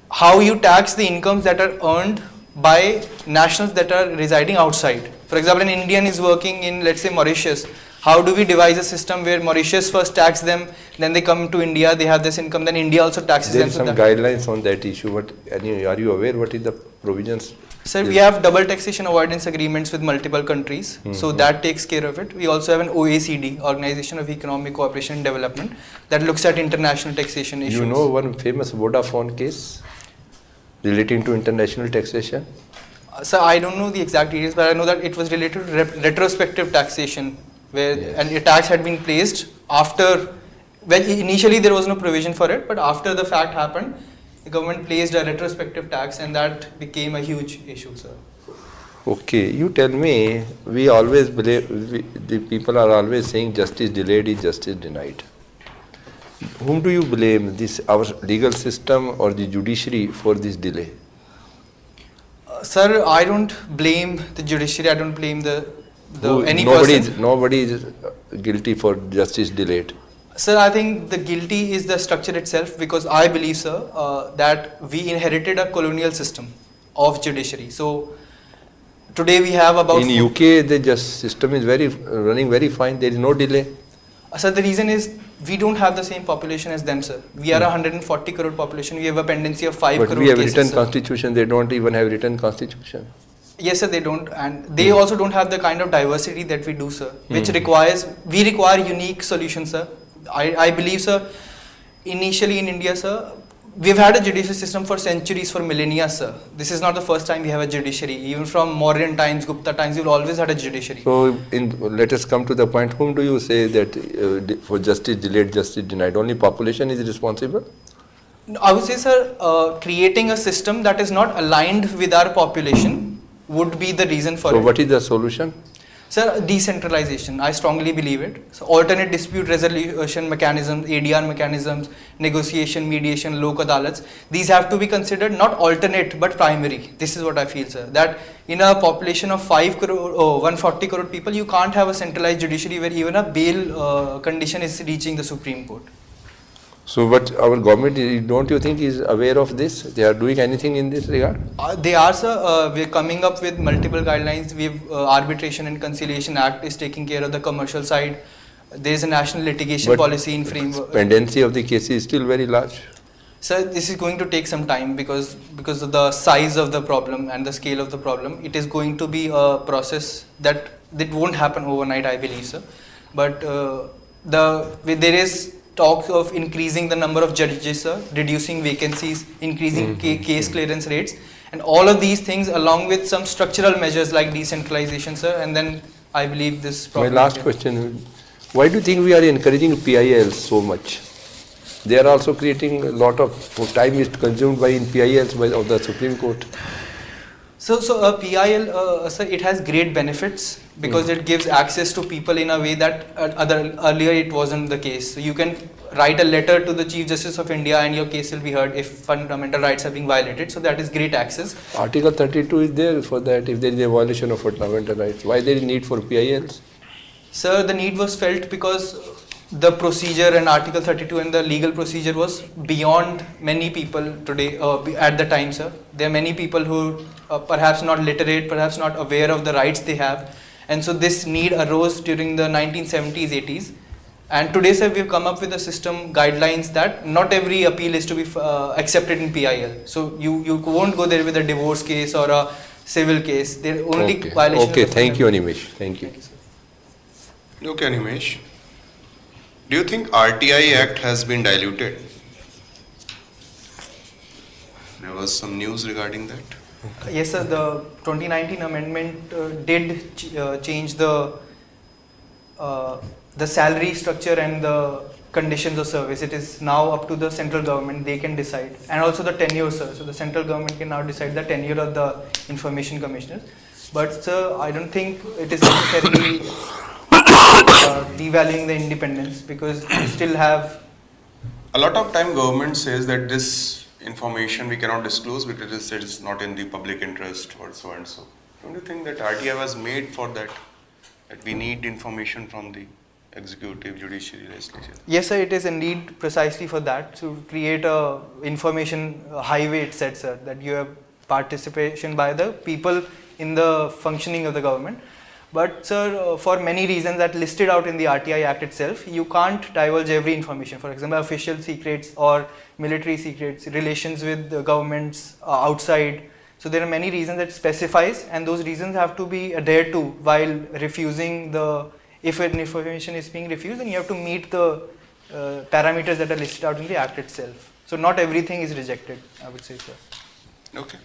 S5: how you tax the incomes that are earned by nationals that are residing outside. For example, an Indian is working in, let's say, Mauritius. How do we devise a system where Mauritius first tax them, then they come to India, they have this income, then India also taxes
S3: There
S5: them?
S3: is
S5: So
S3: some
S5: that-
S3: guidelines on that issue, but are you aware what is the provisions?
S5: Sir, we have double taxation avoidance agreements with multiple countries, so that takes care of it. We also have an OECD, Organization of Economic Cooperation and Development, that looks at international taxation issues.
S3: You know one famous Vodafone case relating to international taxation?
S5: So I don't know the exact details, but I know that it was related to retrospective taxation, where and a tax had been placed after. Well, initially there was no provision for it, but after the fact happened, the government placed a retrospective tax, and that became a huge issue, sir.
S3: Okay, you tell me, we always believe, the people are always saying justice delayed is justice denied. Whom do you blame, this our legal system or the judiciary for this delay?
S5: Sir, I don't blame the judiciary. I don't blame any
S3: nobody
S5: person.
S3: nobody is guilty for justice delayed.
S5: Sir, I think the guilty is the structure itself, because I believe, sir, that we inherited a colonial system of judiciary. So today we have about.
S3: In UK, the justice system is running very fine. There is no delay.
S5: Sir, the reason is we don't have the same population as them, sir. We are a 140 crore population. We have a pendency of 5
S3: But
S5: crore
S3: we have
S5: cases,
S3: written
S5: sir.
S3: constitution. They don't even have written constitution.
S5: Yes, sir, they don't, and they also don't have the kind of diversity that we do, sir, which we require unique solutions, sir. I believe, sir, initially in India, sir, we've had a judicial system for centuries, for millennia, sir. This is not the first time we have a judiciary. Even from Mauryan times, Gupta times, we've always had a judiciary.
S3: So, let us come to the point. Whom do you say that for justice delayed, justice denied? Only population is responsible?
S5: I would say, sir, creating a system that is not aligned with our population would be the reason for
S3: So,
S5: it.
S3: what is the solution?
S5: Sir, decentralization, I strongly believe it. So alternate dispute resolution mechanisms, ADR mechanisms, negotiation, mediation, lok adalats, these have to be considered not alternate but primary. This is what I feel, sir. That in a population of 5 crore, 140 crore people, you can't have a centralized judiciary where even a bail condition is reaching the Supreme Court.
S3: So, but our government, don't you think, is aware of this? They are doing anything in this regard?
S5: They are, sir. We're coming up with multiple guidelines. We've Arbitration and Conciliation Act is taking care of the commercial side. There is a national litigation
S3: But
S5: policy in framework.
S3: Pendency of the case is still very large.
S5: Sir, this is going to take some time because of the size of the problem and the scale of the problem. It is going to be a process that won't happen overnight, I believe, sir. But there is talk of increasing the number of judges, sir, reducing vacancies, increasing case clearance rates, and all of these things along with some structural measures like decentralization, sir, and then I believe this
S3: My
S5: problem.
S3: last question, why do you think we are encouraging PILs so much? They are also creating a lot of time is consumed by in PILs of the Supreme Court.
S5: So PIL, sir, it has great benefits because it gives access to people in a way that earlier it wasn't the case. So you can write a letter to the Chief Justice of India and your case will be heard if fundamental rights are being violated. So that is great access.
S3: Article 32 is there for that if there is a violation of fundamental rights. Why there is need for PILs?
S5: Sir, the need was felt because the procedure and Article 32 and the legal procedure was beyond many people today at the time, sir. There are many people who perhaps not literate, perhaps not aware of the rights they have. And so this need arose during the 1970s, 80s. And today, sir, we've come up with a system guidelines that not every appeal is to be accepted in PIL. So you won't go there with a divorce case or a civil case. They're only violations.
S3: Okay,
S5: of the
S3: thank you,
S5: fundamental-
S3: Animesh. Thank you.
S5: Thank you, sir.
S6: Okay, Animesh. Do you think RTI Act has been diluted? There was some news regarding that.
S5: Yes, sir. The 2019 amendment did change the salary structure and the conditions of service. It is now up to the central government; they can decide, and also the tenure, sir. So the central government can now decide the tenure of the information commissioners. But, sir, I don't think it is necessarily devaluing the independence because you still have.
S6: A lot of time government says that this information we cannot disclose because it is not in the public interest or so and so. Don't you think that RTI was made for that? That we need information from the executive, judiciary, legislature?
S5: Yes, sir, it is indeed precisely for that, to create a information highway, it said, sir, that you have participation by the people in the functioning of the government. But sir, for many reasons that listed out in the RTI Act itself, you can't divulge every information. For example, official secrets or military secrets, relations with the governments outside. So there are many reasons that specifies, and those reasons have to be adhered to while refusing if an information is being refused, then you have to meet the parameters that are listed out in the Act itself. So not everything is rejected, I would say, sir.
S6: Okay.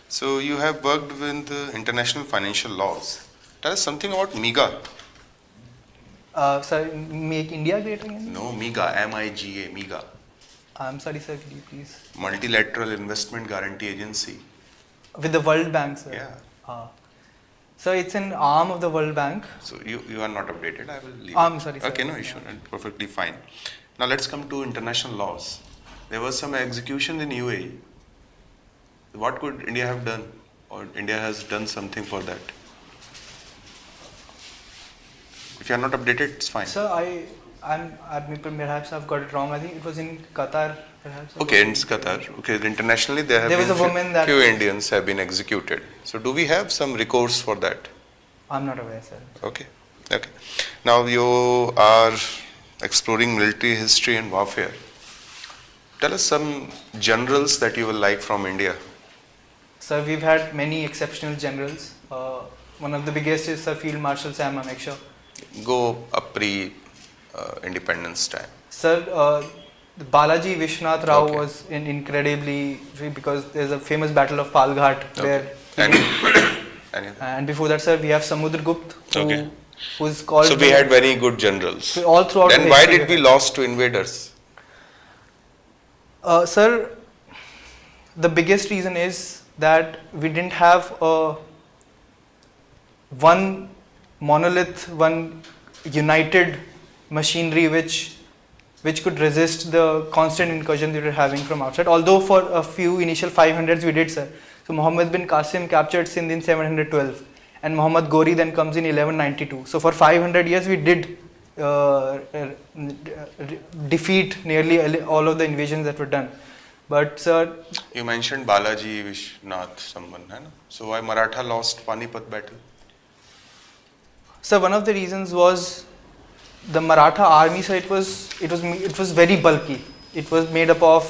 S6: So you have worked with international financial laws. Tell us something about MIGA.
S5: Sir, make India great again?
S6: No, MIGA, M-I-G-A, MIGA.
S5: I'm sorry, sir, could you please?
S6: Multilateral Investment Guarantee Agency.
S5: With the World Bank, sir.
S6: Yeah.
S5: So it's an arm of the World Bank.
S6: So you are not updated. I will leave.
S5: I'm sorry, sir.
S6: Okay, no issue. Perfectly fine. Now let's come to international laws. There was some execution in UAE. What could India have done, or India has done something for that? If you are not updated, it's fine.
S5: Sir, perhaps I've got it wrong. I think it was in Qatar, perhaps.
S6: Okay, it's Qatar. Okay, internationally there
S5: was a
S6: been
S5: woman that
S6: few Indians have been executed. So do we have some recourse for that?
S5: I'm not aware, sir.
S6: Okay. Okay. Now you are exploring military history and warfare. Tell us some generals that you will like from India.
S5: Sir, we've had many exceptional generals. One of the biggest is Sir Field Marshal Sam Manekshaw.
S6: Go up pre-independence time.
S5: Sir, Balaji Vishnath Rao
S6: Okay.
S5: was incredibly, because there's a famous battle of Palghat where. And before that, sir, we have Samudragupta, who's called.
S6: So we had very good generals.
S5: All throughout.
S6: Then why did we lose to invaders?
S5: Sir, the biggest reason is that we didn't have one monolith, one united machinery which could resist the constant incursion that we were having from outside. Although for a few initial 500s we did, sir. So Muhammad bin Qasim captured Sindh in 712 and Muhammad Ghori then comes in 1192. So for 500 years we did defeat nearly all of the invasions that were done. But sir,
S6: You mentioned Balaji Vishnath someone, hai na? So why Maratha lost Panipat battle?
S5: sir, one of the reasons was the Maratha army, sir, it was very bulky. It was made up of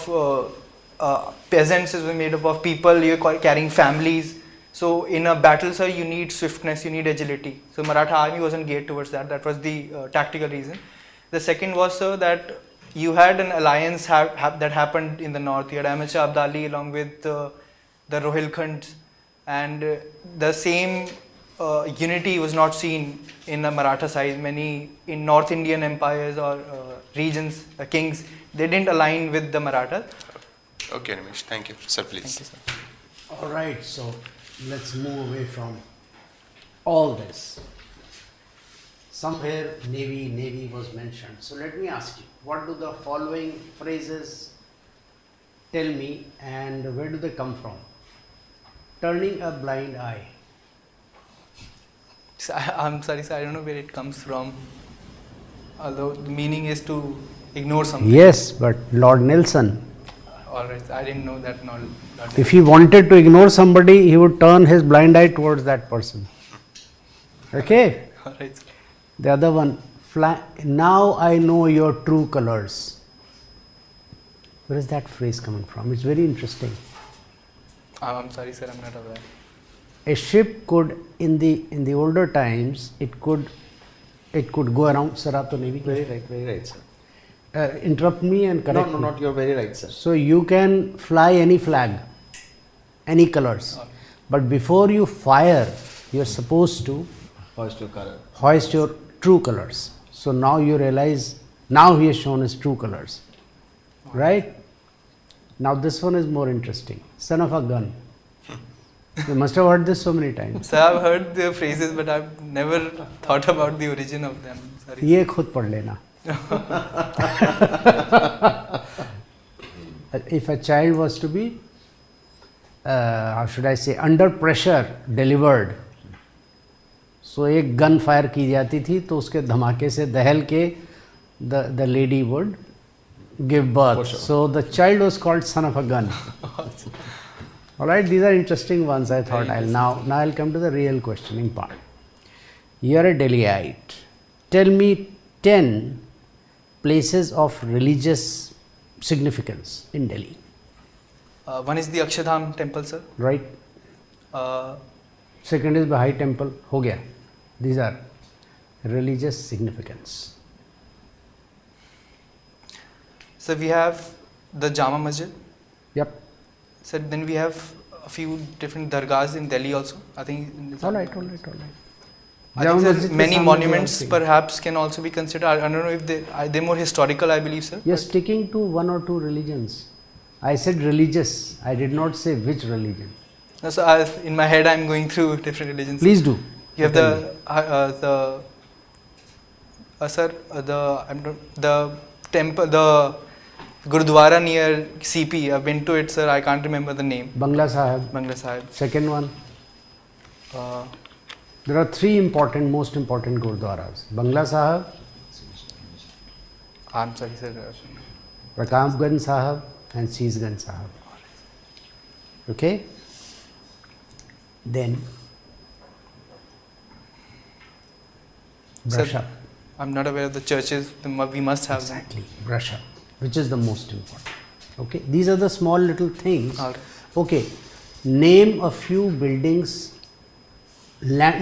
S5: peasants, it was made up of people carrying families. So in a battle, sir, you need swiftness, you need agility. So Maratha army wasn't geared towards that. That was the tactical reason. The second was, sir, that you had an alliance that happened in the north. You had Ahmed Shah Abdali along with the Rohilkhands, and the same unity was not seen in the Maratha side. Many in North Indian empires or regions, kings, they didn't align with the Marathas.
S6: Okay, Ramesh, thank you. Sir, please.
S5: Thank you, sir.
S7: All right, so let's move away from all this. Somewhere Navy was mentioned. So let me ask you, what do the following phrases tell me and where do they come from? Turning a blind eye.
S5: So I'm sorry, sir, I don't know where it comes from. Although the meaning is to ignore something.
S7: Yes, but Lord Nelson,
S5: Alright, I didn't know that.
S7: if he wanted to ignore somebody, he would turn his blind eye towards that person. Okay?
S5: Alright, sir.
S7: The other one, now I know your true colors. Where is that phrase coming from? It's very interesting.
S5: I'm sorry, sir, I'm not aware.
S7: A ship could, in the older times, it could go around. Sir, aap to Navy ke-
S2: Very right, sir.
S7: interrupt me and correct me.
S2: You're very right, sir.
S7: So you can fly any flag, any colors,
S5: Okay.
S7: but before you fire, you are supposed to
S2: Hoist your color.
S7: hoist your true colors. So now you realize, now he has shown his true colors, right? Now this one is more interesting. Son of a gun. You must have heard this so many times.
S5: Sir, I've heard the phrases, but I've never thought about the origin of them. Sorry.
S7: ये खुद पढ़ लेना. If a child was to be, how should I say, under pressure delivered, so एक gun fire की जाती थी तो उसके धमाके से दहल के the lady would give birth. So the child was called son of a gun. All right, these are interesting ones. I thought now I'll come to the real questioning part. You are a Delhiite. Tell me 10 places of religious significance in Delhi.
S5: One is the Akshardham temple, sir.
S7: Right?
S5: Uh,
S7: Second is Bahai temple. Ho gaya. These are religious significance.
S5: so we have the Jama Masjid.
S7: Yep.
S5: So then we have a few different dargahs in Delhi also. I think.
S7: All right.
S5: I think
S7: Jama
S5: sir,
S7: Masjid ke
S5: many
S7: samne
S5: monuments
S7: jo aapke-
S5: perhaps can also be considered. I don't know if they're more historical, I believe, sir.
S7: You're sticking to one or two religions. I said religious. I did not say which religion.
S5: No, so in my head, I'm going through different religions.
S7: Please do.
S5: You have
S7: Tell me.
S5: the temple, the Gurudwara near CP. I've been to it, sir. I can't remember the name.
S7: Bangla Sahib.
S5: Bangla Sahib.
S7: Second one.
S5: Uh,
S7: There are three most important Gurdwaras. Bangla Sahib,
S5: I'm sorry, sir.
S7: Rakabganj Sahib and Seesganj Sahib. Okay? Then brush
S5: Sir,
S7: up.
S5: I'm not aware of the churches. We must have them.
S7: Exactly. Brush up, which is the most important. Okay? These are the small little things.
S5: All right.
S7: Okay. Name a few buildings,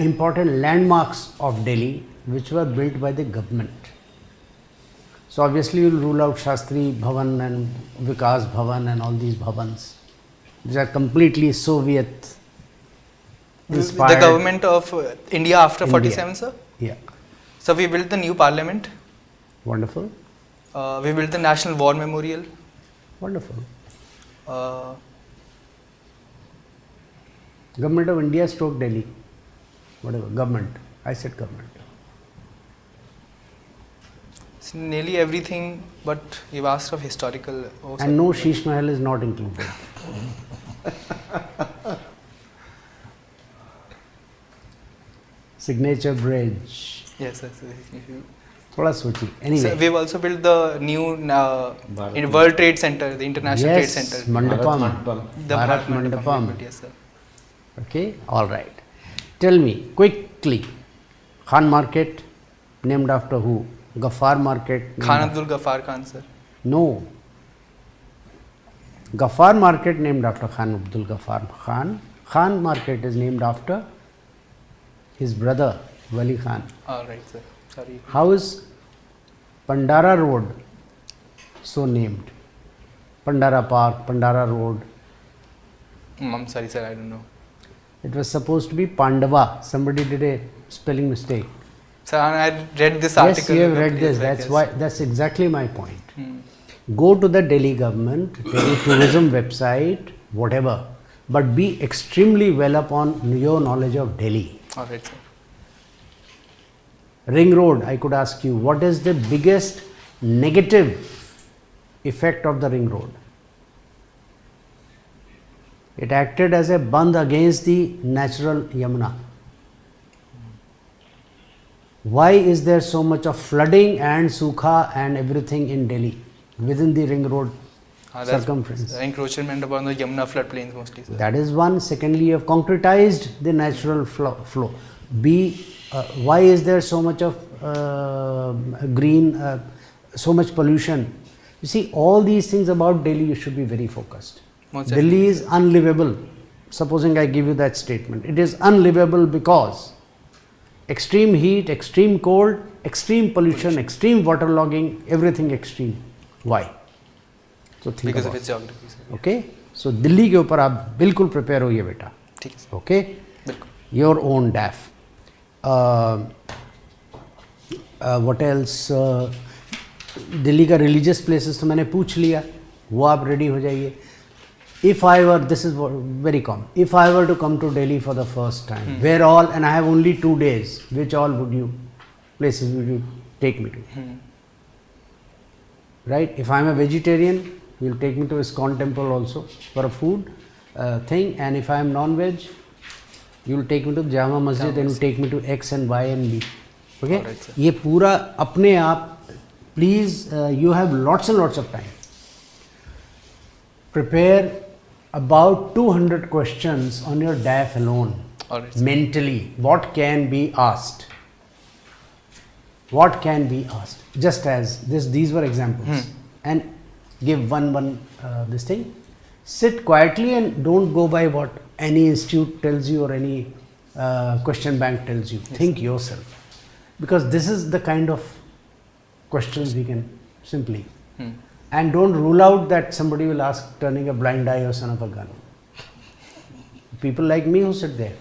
S7: important landmarks of Delhi which were built by the government. So obviously you will rule out Shastri Bhavan and Vikas Bhavan and all these bhavans. These are completely Soviet inspired.
S5: The government of India after
S7: India.
S5: 47, sir.
S7: Yeah.
S5: So we built the new parliament.
S7: Wonderful.
S5: We built the National War Memorial.
S7: Wonderful.
S5: Uh,
S7: Government of India stroke Delhi. Whatever. Government. I said government.
S5: it's nearly everything, but you've asked of historical. Oh,
S7: And no Sheesh Mahal is not included. Signature Bridge.
S5: Yes, yes.
S7: Thoda sochi. Anyway.
S5: So we've also built the new in World Trade Center, the International Trade
S7: Yes,
S5: Center.
S7: Mandapam.
S5: The
S7: Bharat
S5: Mandapam.
S7: Mandapam.
S5: Yes, sir.
S7: Okay, all right. Tell me quickly, Khan Market, named after who? Ghaffar Market. named
S5: Khan
S7: after-
S5: Abdul Ghaffar Khan, sir.
S7: No. Ghaffar Market named after Khan Abdul Ghaffar Khan. Khan Market is named after his brother Wali Khan.
S5: All right, sir. Sorry.
S7: How is Pandara Road so named? Pandara Park, Pandara Road.
S5: I'm sorry, sir. I don't know.
S7: It was supposed to be Pandava. Somebody did a spelling mistake.
S5: Sir, I read this
S7: Yes,
S5: article.
S7: you have
S5: a
S7: read
S5: couple
S7: this.
S5: years back,
S7: That's
S5: yes.
S7: why. That's exactly my point.
S5: Hmm.
S7: Go to the Delhi government, Delhi tourism website, whatever, but be extremely well up on your knowledge of Delhi.
S5: All right, sir.
S7: Ring Road, I could ask you, what is the biggest negative effect of the Ring Road? It acted as a bandh against the natural Yamuna. Why is there so much of flooding and sukha and everything in Delhi within the Ring Road
S5: That's
S7: circumference?
S5: the encroachment upon the Yamuna floodplains mostly, sir.
S7: That is one. Secondly, you have concretized the natural flow. Why is there so much of green, so much pollution? You see, all these things about Delhi, you should be very focused.
S5: Most
S7: Delhi is unlivable. Supposing I give you that statement, it is unlivable because extreme heat, extreme cold, extreme pollution, extreme waterlogging, everything extreme. Why? So think
S5: because
S7: about
S5: of its geography, sir.
S7: it. Okay? So Delhi के ऊपर आप बिल्कुल prepare होइए बेटा.
S5: ठीक है, sir.
S7: Okay?
S5: बिल्कुल.
S7: Your own DAF. What else? Delhi का religious places तो मैंने पूछ लिया, वो आप ready हो जाइए. If I were, this is very common, if I were to come to Delhi for the first time, where all, and I have only 2 days, which all places would you take me to? Right? If I am a vegetarian, you will take me to ISKCON temple also for a food thing, and if I am non-veg, you will take me to Jama Masjid and you take me to X and Y and B. Okay?
S5: Alright, sir.
S7: ये पूरा अपने आप, please, you have lots and lots of time. Prepare about 200 questions on your DAF alone.
S5: Alright, sir.
S7: Mentally, what can be asked? what can be asked, just as these were examples, and give one this thing. Sit quietly and don't go by what any institute tells you or any question bank tells you. Think yourself, because this is the kind of questions we can simply, and don't rule out that somebody will ask turning a blind eye or son of a gun. People like me who sit there.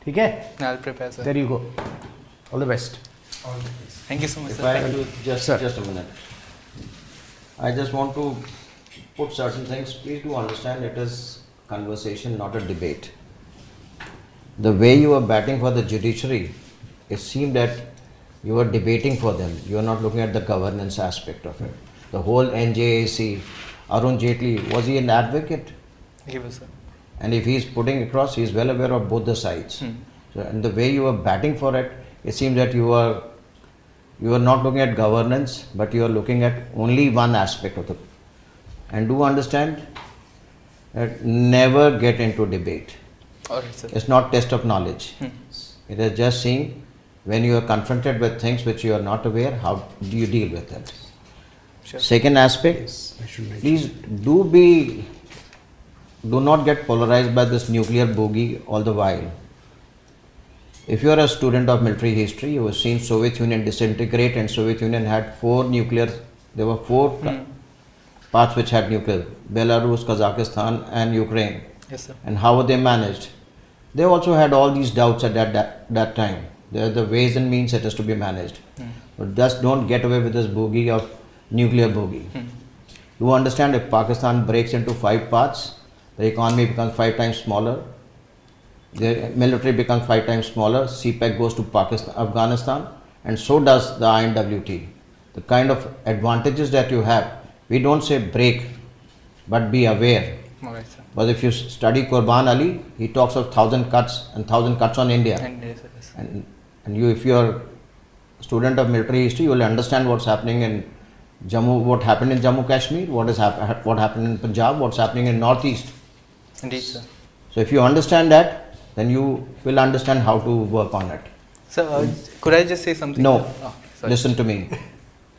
S7: Okay?
S5: I'll prepare, sir.
S7: There you go. All the best.
S5: Thank you so much,
S2: If
S5: sir.
S2: I
S5: Thank you.
S2: do just a minute. I just want to put certain things. Please do understand it is conversation, not a debate. The way you are batting for the judiciary, it seemed that you are debating for them. You are not looking at the governance aspect of it. The whole NJAC, Arun Jaitley, was he an advocate?
S5: He was, sir.
S2: And if he is putting across, he is well aware of both the sides. So, and the way you are batting for it, it seems that you are not looking at governance, but you are looking at only one aspect of it. And do understand that never get into debate.
S5: Alright, sir.
S2: It's not test of knowledge. It is just seeing when you are confronted with things which you are not aware, how do you deal with it.
S5: Sure.
S2: Second aspect,
S7: I should mention.
S2: please do not get polarized by this nuclear bogey all the while. If you are a student of military history, you have seen Soviet Union disintegrate, and Soviet Union had there were four parts which had nuclear: Belarus, Kazakhstan and Ukraine.
S5: Yes, sir.
S2: And how were they managed? They also had all these doubts at that time. There are the ways and means it has to be managed. But just don't get away with this bogey of nuclear bogey. You understand, if Pakistan breaks into 5 parts, the economy becomes 5 times smaller, the military becomes 5 times smaller, CPEC goes to Afghanistan, and so does the INWT. The kind of advantages that you have, we don't say break, but be aware.
S5: Alright, sir.
S2: But if you study Qurban Ali, he talks of 1,000 cuts and 1,000 cuts on India.
S5: And yes, sir. Yes.
S2: And you, if you are a student of military history, you will understand what's happening in Jammu, what happened in Jammu Kashmir, what happened in Punjab, what's happening in Northeast.
S5: Indeed, sir.
S2: So if you understand that, then you will understand how to work on it.
S5: Sir, could I just say something?
S2: No,
S5: Oh, sorry.
S2: listen to me.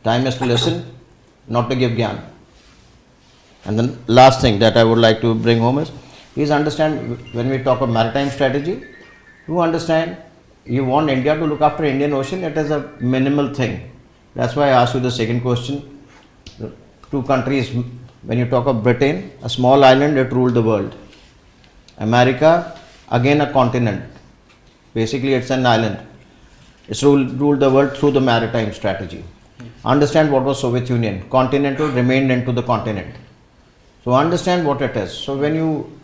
S2: Time is to listen, not to give gyan. And the last thing that I would like to bring home is understand, when we talk of maritime strategy, you understand, you want India to look after Indian Ocean, it is a minimal thing. That's why I asked you the second question. The 2 countries, when you talk of Britain, a small island, it ruled the world. America, again a continent. Basically it's an island. It's ruled the world through the maritime strategy. Understand what was Soviet Union. Continental remained into the continent. So understand what it is. So when you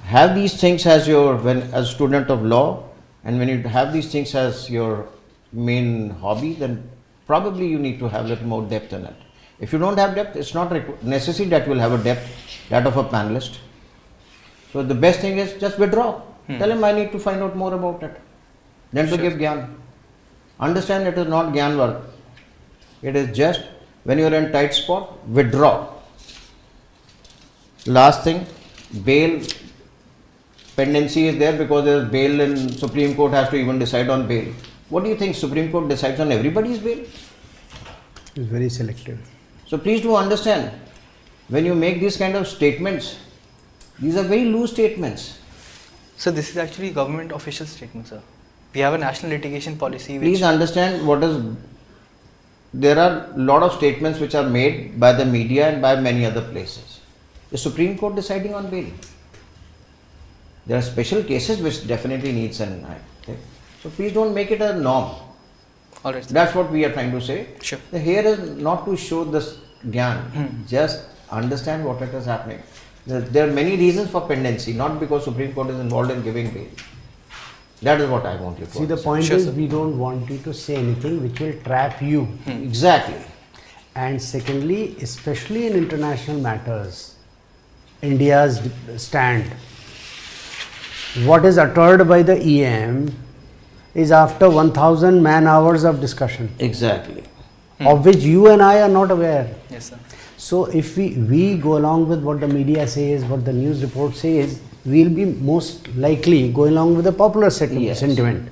S2: have these things as as a student of law, and when you have these things as your main hobby, then probably you need to have a little more depth in it. If you don't have depth, it's not necessary that you will have a depth, that of a panelist. So the best thing is just withdraw. Tell him I need to find out more about it. Then to give gyan. Understand it is not gyan work. It is just when you are in tight spot, withdraw. Last thing, bail pendency is there because there is bail and Supreme Court has to even decide on bail. What do you think? Supreme Court decides on everybody's bail?
S7: It's very selective.
S2: So please do understand, when you make these kind of statements, these are very loose statements.
S5: So this is actually government official statement, sir. We have a national litigation policy which...
S2: Please understand there are a lot of statements which are made by the media and by many other places. The Supreme Court deciding on bail. There are special cases which definitely needs an eye. Okay? So please don't make it a norm.
S5: Alright, sir.
S2: That's what we are trying to say.
S5: Sure.
S2: Here is not to show this gyan. Just understand what it is happening. There are many reasons for pendency, not because Supreme Court is involved in giving bail. That is what I want you to
S7: See, the
S2: understand.
S7: point
S5: Sure,
S7: is,
S5: sir.
S7: we don't want you to say anything which will trap you.
S2: Exactly.
S7: And secondly, especially in international matters, India's stand, what is uttered by the EM is after 1000 man hours of discussion,
S2: Exactly.
S7: of which you and I are not aware.
S5: Yes, sir.
S7: So if we go along with what the media says, what the news report says, we will be most likely go along with the popular
S2: Yes.
S7: sentiment.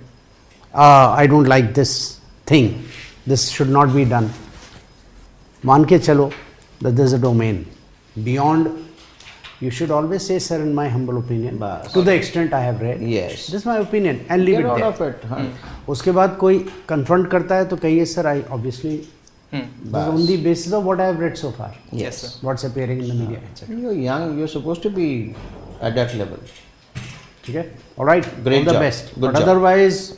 S7: I don't like this thing. this should not be done. मान के चलो that there is a domain. Beyond, you should always say, sir, in my humble opinion,
S2: बस.
S7: to the extent I have read.
S2: Yes.
S7: This is my opinion and leave
S2: Get
S7: it
S2: out
S7: there.
S2: of it. Huh?
S7: उसके बाद कोई confront करता है तो कहिए, sir, I obviously, this is
S2: बस.
S7: on the basis of what I have read so far.
S5: Yes, sir.
S7: What's appearing in the media, etc.
S2: You're young, you're supposed to be at that level.
S7: Okay? All right.
S2: Great
S7: All the
S2: job.
S7: best.
S2: Good
S7: But
S2: job.
S7: otherwise,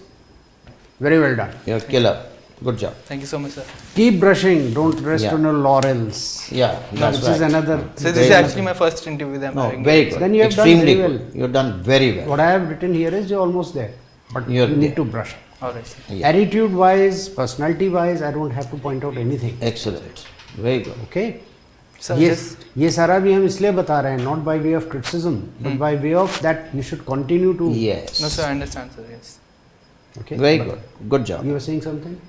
S7: very well done.
S2: You're a killer. Good job.
S5: Thank you so much, sir.
S7: Keep brushing. Don't rest
S2: Yeah.
S7: on your laurels.
S2: Yeah, that's
S7: This
S2: right.
S7: is another.
S5: So this is actually my first interview that I'm
S2: No,
S5: having.
S2: very good.
S7: Then you have done
S2: Extremely
S7: very
S2: good. You've done very well.
S7: What I have written here is you're almost there, but
S2: You're
S7: you need
S2: there.
S7: to brush.
S5: All right, sir.
S2: Yeah.
S7: Attitude wise, personality wise, I don't have to point out anything.
S2: Excellent. Very good.
S7: Okay?
S5: Sir,
S7: ये सारा भी हम इसलिए बता रहे हैं, not by way of criticism, but by way of that you should continue to.
S2: Yes.
S5: No, sir, I understand, sir. Yes.
S7: Okay.
S2: Very
S7: But
S2: good. Good job.
S7: You were saying something?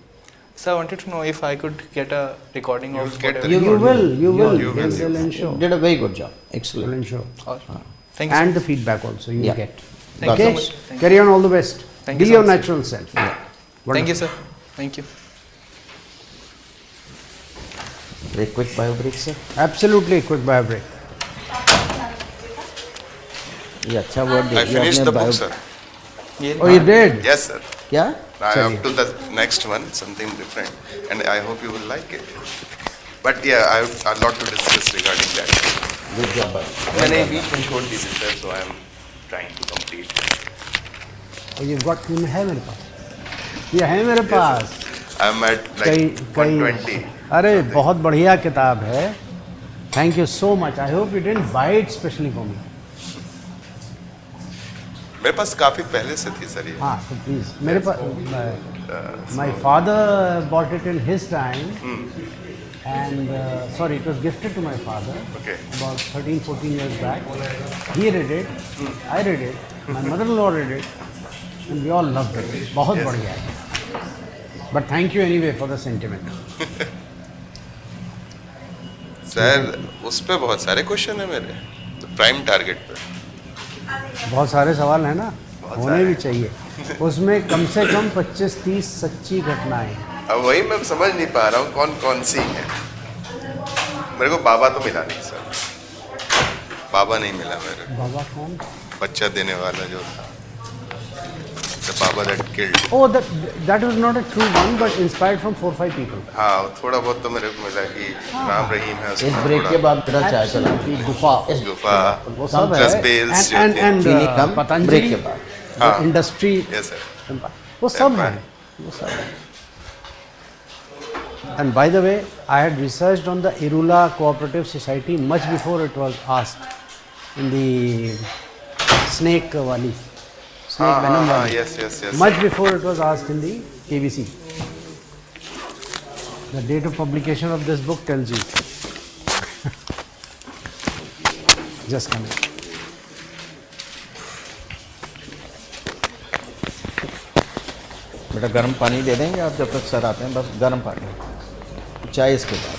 S5: So I wanted to know if I could get a recording
S6: You'll
S5: of
S6: get
S5: whatever.
S6: the
S7: You will. You will.
S6: you will.
S7: They'll ensure.
S2: Did a very good job.
S7: They'll
S2: Excellent.
S7: ensure.
S5: All right. Thank you.
S7: And
S5: so
S7: the feedback also you
S2: Yeah.
S7: will get.
S5: Thank
S2: you
S7: Okay?
S5: so much. Thank
S7: Carry on, all the best.
S5: Thank
S7: Be
S5: you so
S7: your
S5: much.
S7: natural self.
S2: Yeah.
S5: Thank you,
S7: Wonderful.
S5: sir. Thank you.
S2: Very quick bio break, sir.
S7: Absolutely quick bio break.
S2: ये अच्छा word
S6: I finished the book, sir.
S5: ये
S7: Oh, you did?
S6: Yes, sir.
S2: क्या?
S6: I have to the next one, something different, and I hope you will like it. But yeah, I have a lot to discuss regarding that.
S2: Good job, buddy.
S6: मैंने बीच में छोड़ दी थी, sir, so I am trying to complete.
S7: Oh, you've got him है मेरे पास. ये है मेरे पास.
S6: I am at
S7: कई
S6: like
S7: कई
S6: 120.
S7: अरे बहुत बढ़िया किताब है. Thank you so much. I hope you didn't buy it specially for me.
S6: मेरे पास काफी पहले से थी सर ये.
S7: हाँ, so please. मेरे पास my father bought it in his time, and sorry, it was gifted to my father
S6: Okay.
S7: about 13-14 years back. He read it, I read it, my mother-in-law read it, and we all loved it. बहुत बढ़िया है. But thank you anyway for the sentiment.
S6: Sir उस पे बहुत सारे question है मेरे. Prime target पे.
S7: बहुत सारे सवाल हैं ना,
S6: बहुत
S7: होने
S6: सारे।
S7: भी चाहिए. उसमें कम से कम 25-30 सच्ची घटनाएं.
S6: अब वही मैं समझ नहीं पा रहा हूँ कौन कौन सी है. मेरे को बाबा तो मिला नहीं सर. बाबा नहीं मिला मेरे को.
S7: बाबा कौन?
S6: बच्चा देने वाला जो था. The Baba that killed.
S7: Oh, that was not a true one, but inspired from 4-5 people.
S6: हाँ थोड़ा बहुत तो मेरे को मिला कि राम रहीम है
S2: इस
S6: उसमें
S2: ब्रेक के
S6: थोड़ा
S2: बाद तेरा चाय चला.
S7: Absolutely, गुफा.
S6: गुफा.
S7: वो सब
S6: Plus
S7: है.
S6: bales जो
S7: And
S6: थे.
S7: and
S2: चीनी कम ब्रेक
S7: पतंजलि,
S2: के बाद.
S7: the industry,
S6: Yes sir.
S7: वो सब है.
S6: Empire.
S7: वो सब है. And by the way, I had researched on the Irula Cooperative Society much before it was asked in the snake wali, snake venom wali.
S6: Yes.
S7: Much before it was asked in the KBC. The date of publication of this book tells you. Just coming.
S2: बेटा गर्म पानी दे देंगे आप जब तक sir आते हैं. बस गर्म पानी. चाय इसके बाद.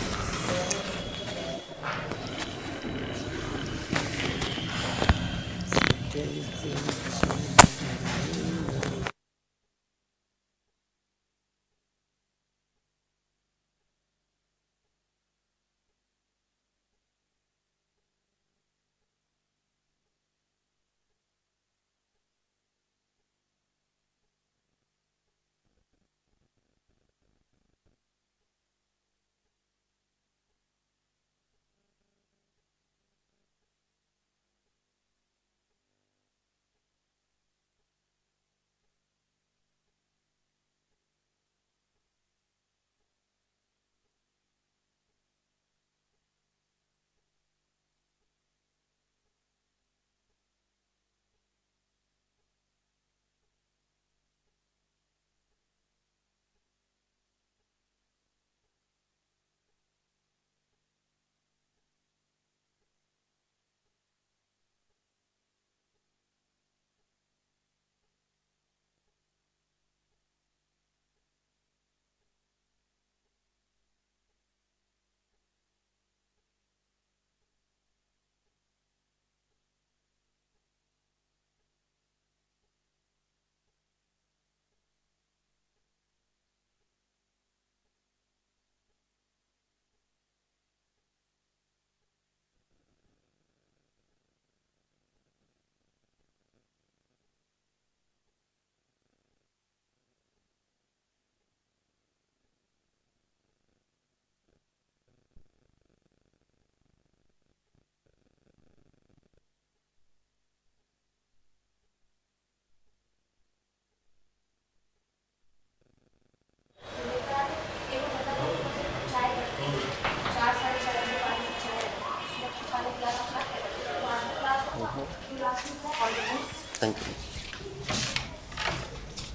S2: Thank you.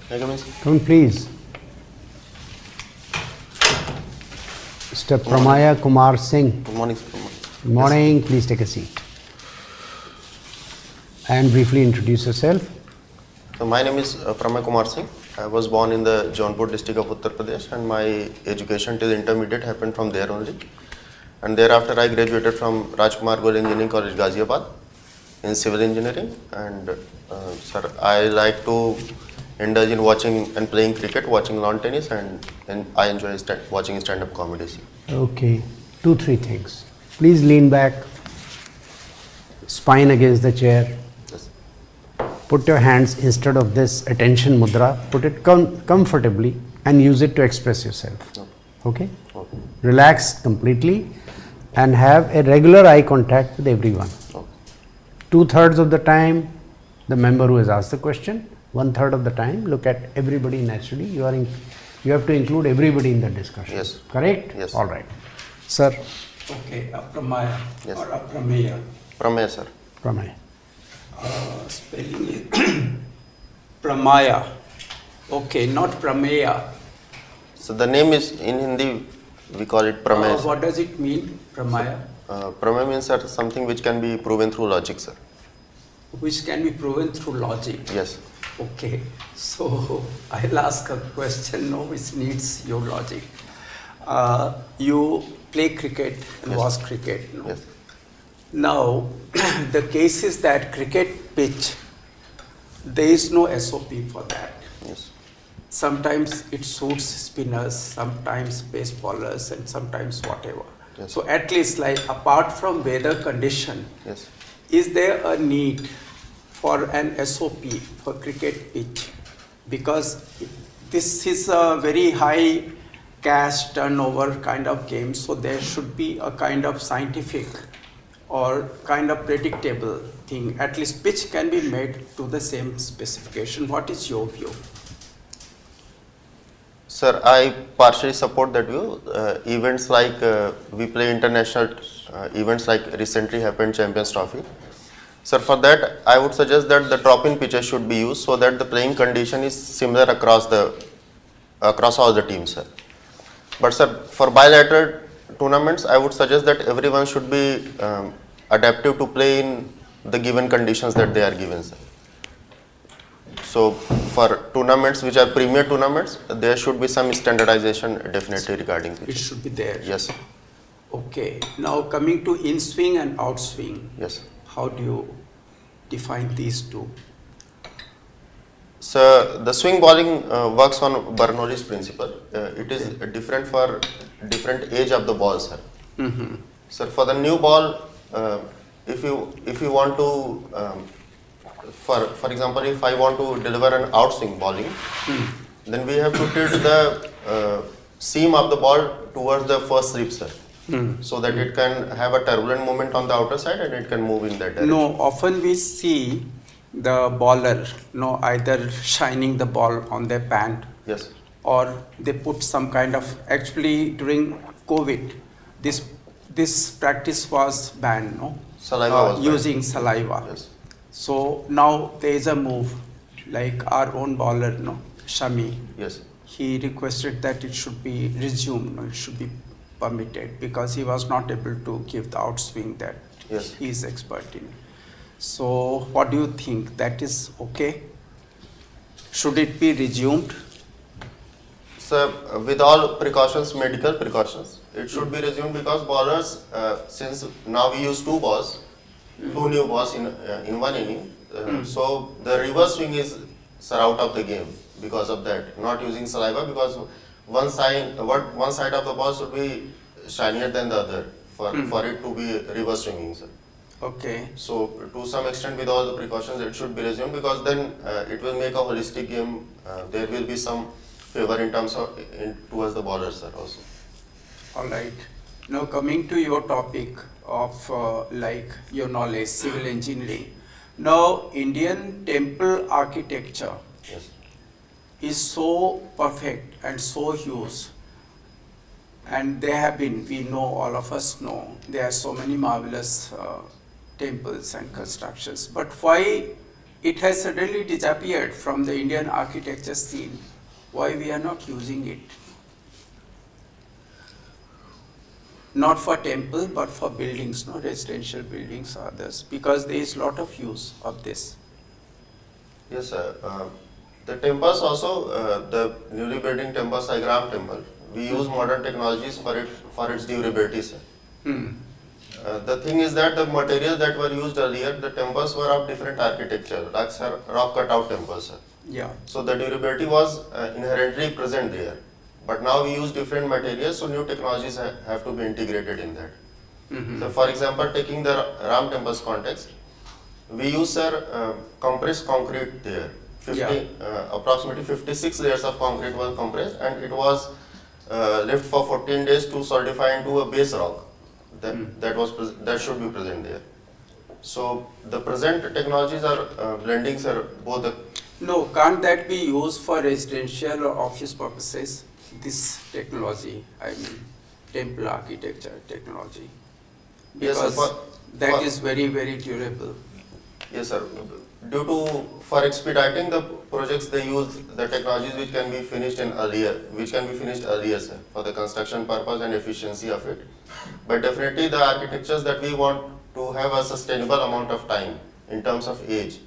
S2: May I come in, sir?
S7: Come please. Mr. Pramaya Kumar Singh.
S2: Good morning, sir. Good morning.
S7: Good morning. Please take a seat. And briefly introduce yourself.
S2: So my name is Pramay Kumar Singh. I was born in the Jaunpur district of Uttar Pradesh, and my education till intermediate happened from there only. And thereafter I graduated from Rajkumar Goel Engineering College, Ghaziabad in civil engineering. And sir, I like to indulge in watching and playing cricket, watching lawn tennis, and I enjoy watching stand-up comedies.
S7: Okay. 2-3 things. Please lean back. Spine against the chair.
S2: Yes.
S7: Put your hands instead of this attention mudra. Put it comfortably and use it to express yourself. Okay?
S2: Okay.
S7: Relax completely and have a regular eye contact with everyone.
S2: Okay.
S7: 2/3 of the time, the member who has asked the question. 1/3 of the time, look at everybody naturally. You have to include everybody in the discussion.
S2: Yes.
S7: Correct?
S2: Yes.
S7: All right. Sir,
S1: Okay, Apramaya
S2: Yes.
S1: or Aprameya.
S2: Pramay, sir.
S7: Pramay.
S1: Spelling is Pramaya. Okay, not Prameya.
S2: So the name is in Hindi, we call it Pramay.
S1: What does it mean, Pramaya?
S2: Pramay means sir, something which can be proven through logic, sir.
S1: Which can be proven through logic.
S2: Yes.
S1: Okay, so I'll ask a question now which needs your logic. You play cricket and
S2: Yes.
S1: watch cricket. No?
S2: Yes.
S1: Now, the case is that cricket pitch, there is no SOP for that.
S2: Yes.
S1: Sometimes it suits spinners, sometimes pace bowlers, and sometimes whatever.
S2: Yes.
S1: So at least like apart from weather condition,
S2: Yes.
S1: is there a need for an SOP for cricket pitch? Because this is a very high cash turnover kind of game, so there should be a kind of scientific or kind of predictable thing. At least pitch can be made to the same specification. What is your view?
S2: Sir, I partially support that view. Events like we play international events like recently happened Champions Trophy. Sir, for that I would suggest that the drop-in pitches should be used so that the playing condition is similar across all the teams, sir. But sir, for bilateral tournaments, I would suggest that everyone should be adaptive to play in the given conditions that they are given, sir. So for tournaments which are premier tournaments, there should be some standardization definitely regarding
S1: It
S2: pitches.
S1: should be there.
S2: Yes,
S1: Okay. Now coming to in swing and out swing,
S2: yes.
S1: how do you define these two?
S2: So the swing bowling works on Bernoulli's principle. It is different for different age of the ball, sir.
S1: Mm-hmm.
S2: Sir, for the new ball, if you want to, for example, if I want to deliver an outswing bowling, then we have to tilt the seam of the ball towards the first rib, sir, so that it can have a turbulent movement on the outer side and it can move in that direction.
S1: No, often we see the bowler, no, either shining the ball on their pant
S2: Yes.
S1: or they put some kind of, actually during COVID, this practice was banned, no?
S2: Saliva was banned.
S1: Using saliva.
S2: Yes.
S1: So now there is a move, like our own bowler, no, Shami,
S2: Yes.
S1: he requested that it should be resumed, no, it should be permitted because he was not able to give the outswing that
S2: Yes.
S1: he is expert in. So what do you think? That is okay? Should it be resumed?
S2: So with all precautions, medical precautions, it should be resumed because bowlers, since now we use two balls, two new balls in one inning, so the reverse swing is out of the game because of that. Not using saliva because one side of the ball should be shinier than the other for it to be reverse swinging, sir.
S1: Okay.
S2: So to some extent, with all the precautions, it should be resumed because then it will make a holistic game. There will be some favor in terms of towards the bowlers, sir, also.
S1: All right. Now coming to your topic of like your knowledge, civil engineering. Now Indian temple architecture
S2: Yes.
S1: is so perfect and so huge, and there have been, we know, all of us know, there are so many marvelous temples and constructions, but why It has suddenly disappeared from the Indian architecture scene. Why we are not using it? Not for temple, but for buildings, not residential buildings or others, because there is lot of use of this.
S8: Yes, sir. The temples also, the newly building temples like Ram temple, we use modern technologies for its durability, sir. The thing is that the materials that were used earlier, the temples were of different architecture, like sir, rock cutout temples, sir.
S1: Yeah.
S8: So the durability was inherently present there. But now we use different materials, so new technologies have to be integrated in that. So for example, taking the Ram temple's context, we use compressed concrete there. Approximately 56 layers of concrete were compressed, and it was left for 14 days to solidify into a base rock. That should be present there. So the present technologies are blending, sir, both the.
S1: No, can't that be used for residential or office purposes? This technology, I mean, temple architecture technology.
S8: Yes,
S1: Because
S8: sir,
S1: that is very, very durable.
S8: Yes, sir. For expediting the projects, they use the technologies which can be finished earlier, sir, for the construction purpose and efficiency of it. But definitely the architectures that we want to have a sustainable amount of time in terms of age,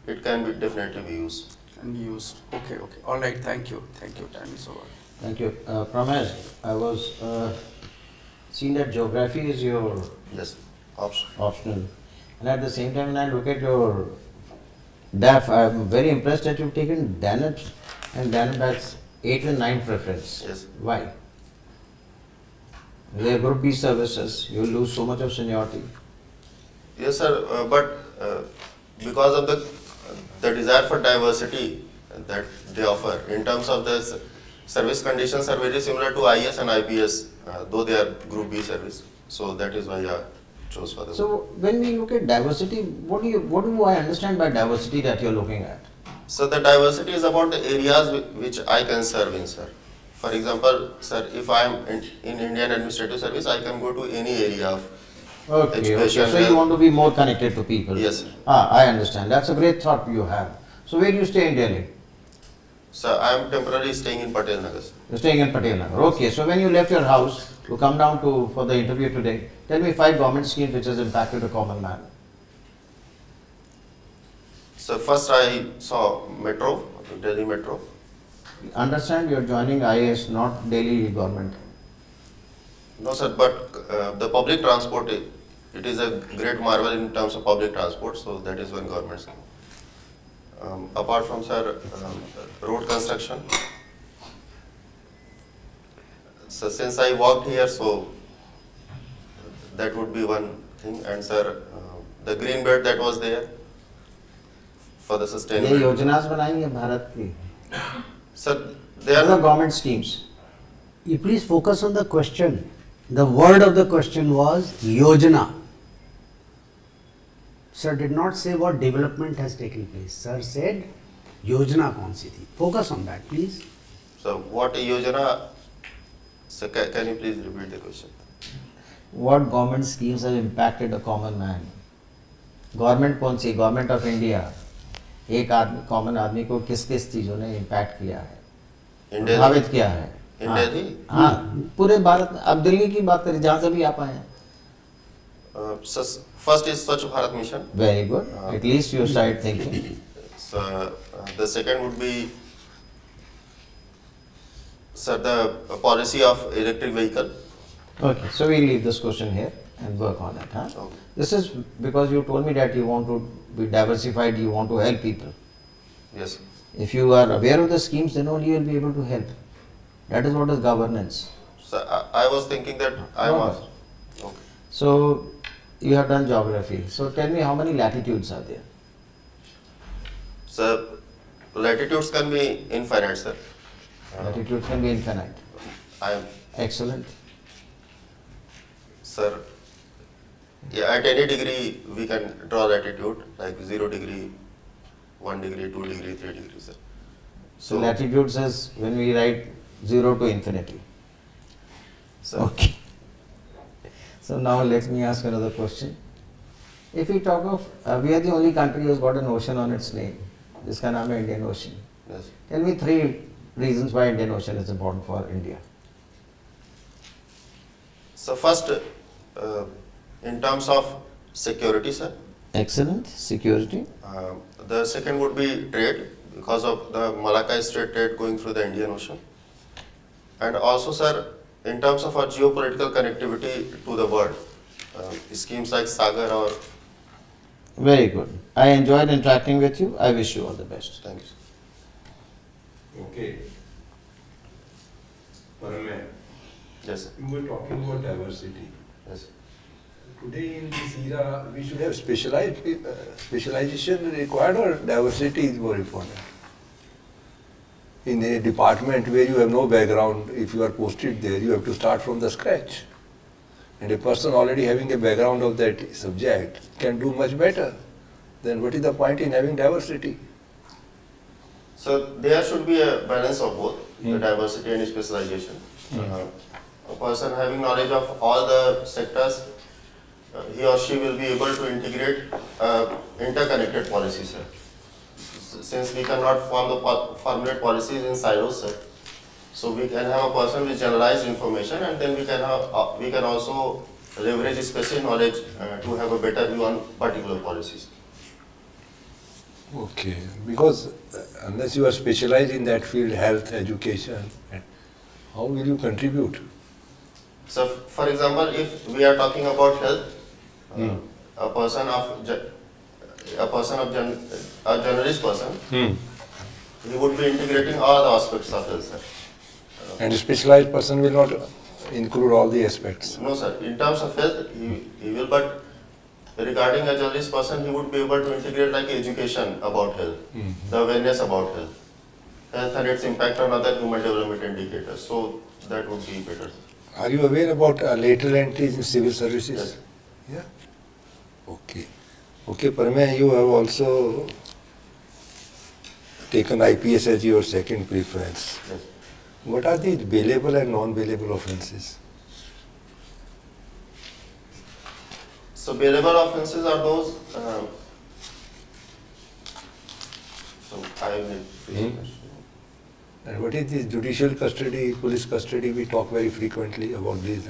S8: it can be definitely be used.
S1: And used. Okay, okay. All right, thank you. Thank you. Time is over.
S2: Thank you. Pramesh, I was seeing that geography is your
S8: Yes, option.
S2: optional. And at the same time, when I look at your DAF, I am very impressed that you've taken DANIP, and DANIP has 8 and 9 preference.
S8: Yes.
S2: Why? They are group B services, you will lose so much of seniority.
S8: Yes, sir. Because of the desire for diversity that they offer in terms of the service conditions are very similar to IS and IPS, though they are Group B service. So that is why I chose for them.
S2: So when we look at diversity, what do I understand by diversity that you're looking at?
S8: So the diversity is about the areas which I can serve in, sir. For example, sir, if I am in Indian Administrative Service, I can go to any area of education.
S2: So you want to be more connected to people?
S8: Yes, sir.
S2: I understand. That's a great thought you have. So where do you stay in Delhi?
S8: So I am temporarily staying in Patel Nagar, sir.
S2: You're staying in Patel Nagar. Okay, so when you left your house to come down for the interview today, tell me 5 government schemes which has impacted the common man.
S8: So first I saw Metro, Delhi Metro.
S2: Understand you're joining IAS, not Delhi government.
S8: No, sir, but the public transport, it is a great marvel in terms of public transport, so that is one government scheme. Apart from, sir, road construction. So since I worked here, so that would be one thing. And sir, the green belt that was there for the
S2: ये
S8: sustainability.
S2: योजनाएं बनाई है भारत की.
S8: Sir, they
S2: What are
S8: are
S2: government schemes?
S7: You please focus on the question. The word of the question was Yojana. Sir did not say what development has taken place. Sir said Yojana kaun si thi. Focus on that, please.
S8: So what Yojana, so can you please repeat the question?
S2: What government schemes have impacted the common man? Government कौन सी? Government of India. एक आदमी, common आदमी को किस किस चीजों ने impact किया है, प्रभावित किया है?
S8: In Delhi?
S2: हाँ, पूरे भारत में. अब दिल्ली की बात करें जहाँ से भी आप आए हैं.
S8: So first is Swachh Bharat Mission.
S2: Very good. At least you started thinking.
S8: So the second would be, sir, the policy of electric vehicle.
S2: Okay, so we leave this question here and work on it. Huh?
S8: Okay.
S2: This is because you told me that you want to be diversified, you want to help people.
S8: Yes.
S2: If you are aware of the schemes, then only you will be able to help. That is what is governance.
S8: So I was thinking that I was. Okay.
S2: So you have done geography. So tell me how many latitudes are there?
S8: So latitudes can be infinite, sir.
S2: Latitudes can be infinite.
S8: I am,
S2: Excellent.
S8: sir. Yeah, at any degree we can draw latitude like 0 degree, 1 degree, 2 degree, 3 degree, sir.
S2: So latitudes is when we write 0 to infinity.
S8: sir,
S2: Okay. So now let me ask another question. If we talk of, we are the only country who's got an ocean on its name. This का नाम है Indian Ocean.
S8: Yes.
S2: Tell me 3 reasons why Indian Ocean is important for India.
S8: So first, in terms of security, sir.
S2: Excellent. Security.
S8: The second would be trade, because of the Malacca Strait trade going through the Indian Ocean. And also, sir, in terms of our geopolitical connectivity to the world, schemes like Sagar or...
S2: Very good. I enjoyed interacting with you. I wish you all the best.
S8: Thank you, sir.
S3: Okay. Parameya,
S8: Yes, sir.
S3: you were talking about diversity.
S8: Yes, sir.
S3: Today in this era, we should have specialization required, or diversity is more important? In a department where you have no background, if you are posted there, you have to start from the scratch. And a person already having a background of that subject can do much better. Then what is the point in having diversity?
S8: So there should be a balance of both, the diversity and specialization. A person having knowledge of all the sectors, he or she will be able to integrate interconnected policies, sir. Since we cannot formulate policies in silos, sir, so we can have a person with generalized information, and then we can also leverage special knowledge to have a better view on particular policies.
S3: Okay, because unless you are specialized in that field, health, education, how will you contribute?
S8: So, for example, if we are talking about health, a generalist person, he would be integrating all the aspects of health, sir.
S3: And a specialized person will not include all the aspects.
S8: No, sir. In terms of health, he will, but regarding a generalist person, he would be able to integrate like education about health, the awareness about health and its impact on other human development indicators. So that would be better.
S3: Are you aware about lateral entries in civil services?
S8: Yes.
S3: Yeah. Okay. Okay, Parmay, you have also taken IPS as your second preference.
S8: Yes.
S3: What are the bailable and non-bailable offences?
S8: So bailable offences are those. So I will.
S3: And what is this judicial custody, police custody? We talk very frequently about these.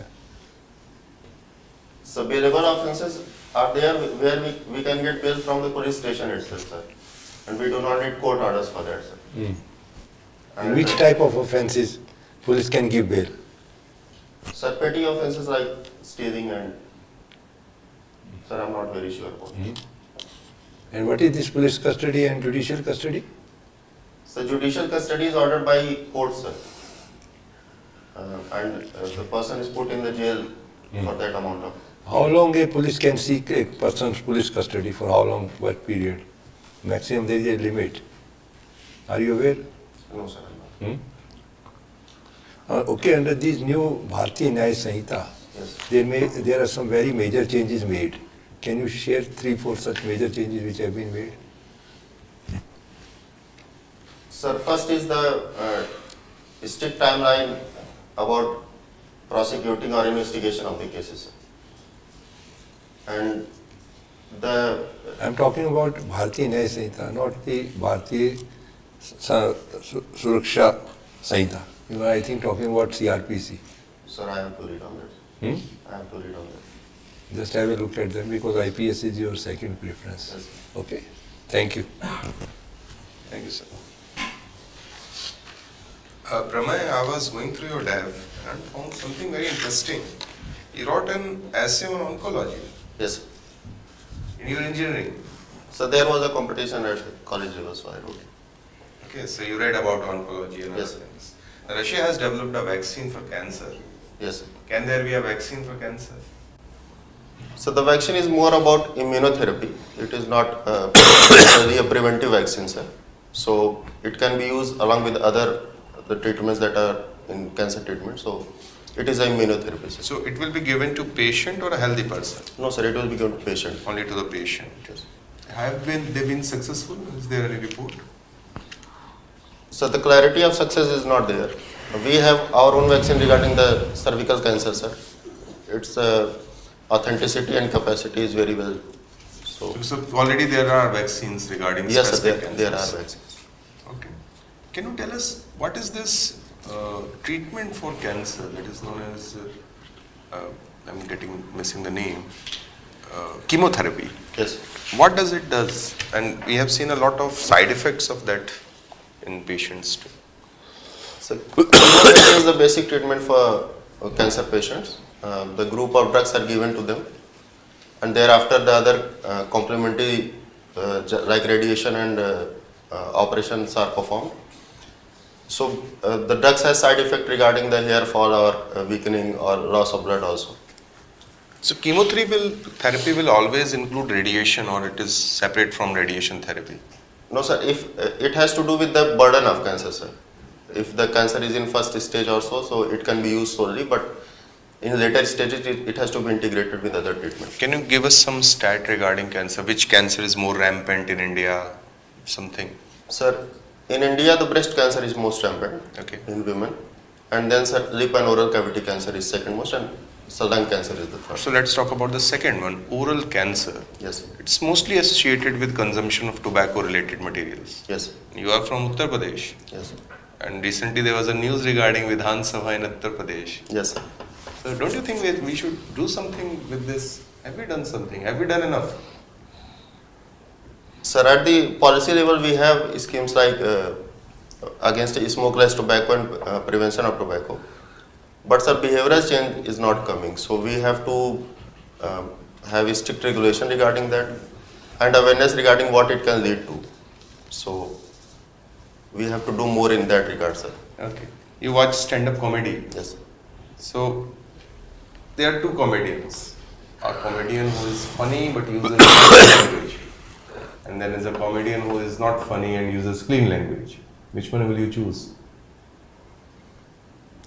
S8: So bailable offences are there where we can get bail from the police station itself, sir. And we do not need court orders for that, sir.
S3: And which type of offences police can give bail?
S8: Sir, petty offences like stealing and... Sir, I'm not very sure about it.
S3: And what is this police custody and judicial custody?
S8: So judicial custody is ordered by court, sir. And the person is put in the jail for that amount of...
S3: How long a police can seek a person's police custody, for how long, what period? Maximum there is a limit. Are you aware?
S8: No, sir, I'm not.
S3: Okay, under this new Bharatiya Nyaya Sanhita,
S8: Yes.
S3: there are some very major changes made. Can you share 3-4 such major changes which have been made?
S8: Sir, first is the strict timeline about prosecuting or investigation of the cases, sir. And the...
S3: I'm talking about Bharatiya Nyaya Sanhita, not the Bharatiya Suraksha Sanhita. You are, I think, talking about CRPC.
S8: Sir, I have to read on that. I have to read on that.
S3: Just have a look at them, because IPS is your second preference.
S8: Yes.
S3: Okay, thank you.
S6: Thank you, sir. Pramay, I was going through your dev and found something very interesting. You wrote an essay on oncology
S8: Yes.
S6: in your engineering.
S8: So there was a competition at college level, so I wrote it.
S6: Okay, so you read about oncology and other
S8: Yes.
S6: things. Russia has developed a vaccine for cancer.
S8: Yes.
S6: Can there be a vaccine for cancer?
S8: So the vaccine is more about immunotherapy. It is not really a preventive vaccine, sir. So it can be used along with the treatments that are in cancer treatment. So it is a immunotherapy, sir.
S6: So it will be given to patient or a healthy person?
S8: No, sir, it will be given to patient.
S6: Only to the patient.
S8: Yes.
S6: Have they been successful? Is there any report?
S8: So the clarity of success is not there. We have our own vaccine regarding the cervical cancer, sir. Its authenticity and capacity is very well
S6: So already there are vaccines regarding
S8: Yes, sir,
S6: specific
S8: there are
S6: cancers.
S8: vaccines.
S6: Okay. Can you tell us what is this treatment for cancer that is known as, I'm missing the name, chemotherapy?
S8: Yes.
S6: What does it does? And we have seen a lot of side effects of that in patients too.
S8: So, chemotherapy is the basic treatment for cancer patients. The group of drugs are given to them, and thereafter the other complementary like radiation and operations are performed. So the drugs has side effect regarding the hair fall or weakening or loss of blood also.
S6: So chemotherapy will always include radiation, or it is separate from radiation therapy?
S8: No, sir. If it has to do with the burden of cancer, sir. If the cancer is in first stage also, so it can be used solely, but in later stages it has to be integrated with other treatment.
S6: Can you give us some stat regarding cancer? Which cancer is more rampant in India? Something.
S8: Sir, in India the breast cancer is most rampant in women, and then sir, lip and oral cavity cancer is second most, and lung cancer is the third.
S6: So let's talk about the second one, oral cancer.
S8: Yes, sir.
S6: It's mostly associated with consumption of tobacco related materials.
S8: Yes, sir.
S6: You are from Uttar Pradesh.
S8: Yes, sir.
S6: And recently there was a news regarding Vidhan Sabha in Uttar Pradesh.
S8: Yes, sir.
S6: So don't you think that we should do something with this? Have we done something? Have we done enough?
S8: Sir, at the policy level we have schemes like against smokeless tobacco and prevention of tobacco. But sir, behavioral change is not coming. So we have to have a strict regulation regarding that and awareness regarding what it can lead to. So we have to do more in that regard, sir.
S6: Okay. You watch stand-up comedy.
S8: Yes, sir.
S6: So there are two comedians. A comedian who is funny but uses clean language. And then is a comedian who is not funny and uses clean language. Which one will you choose?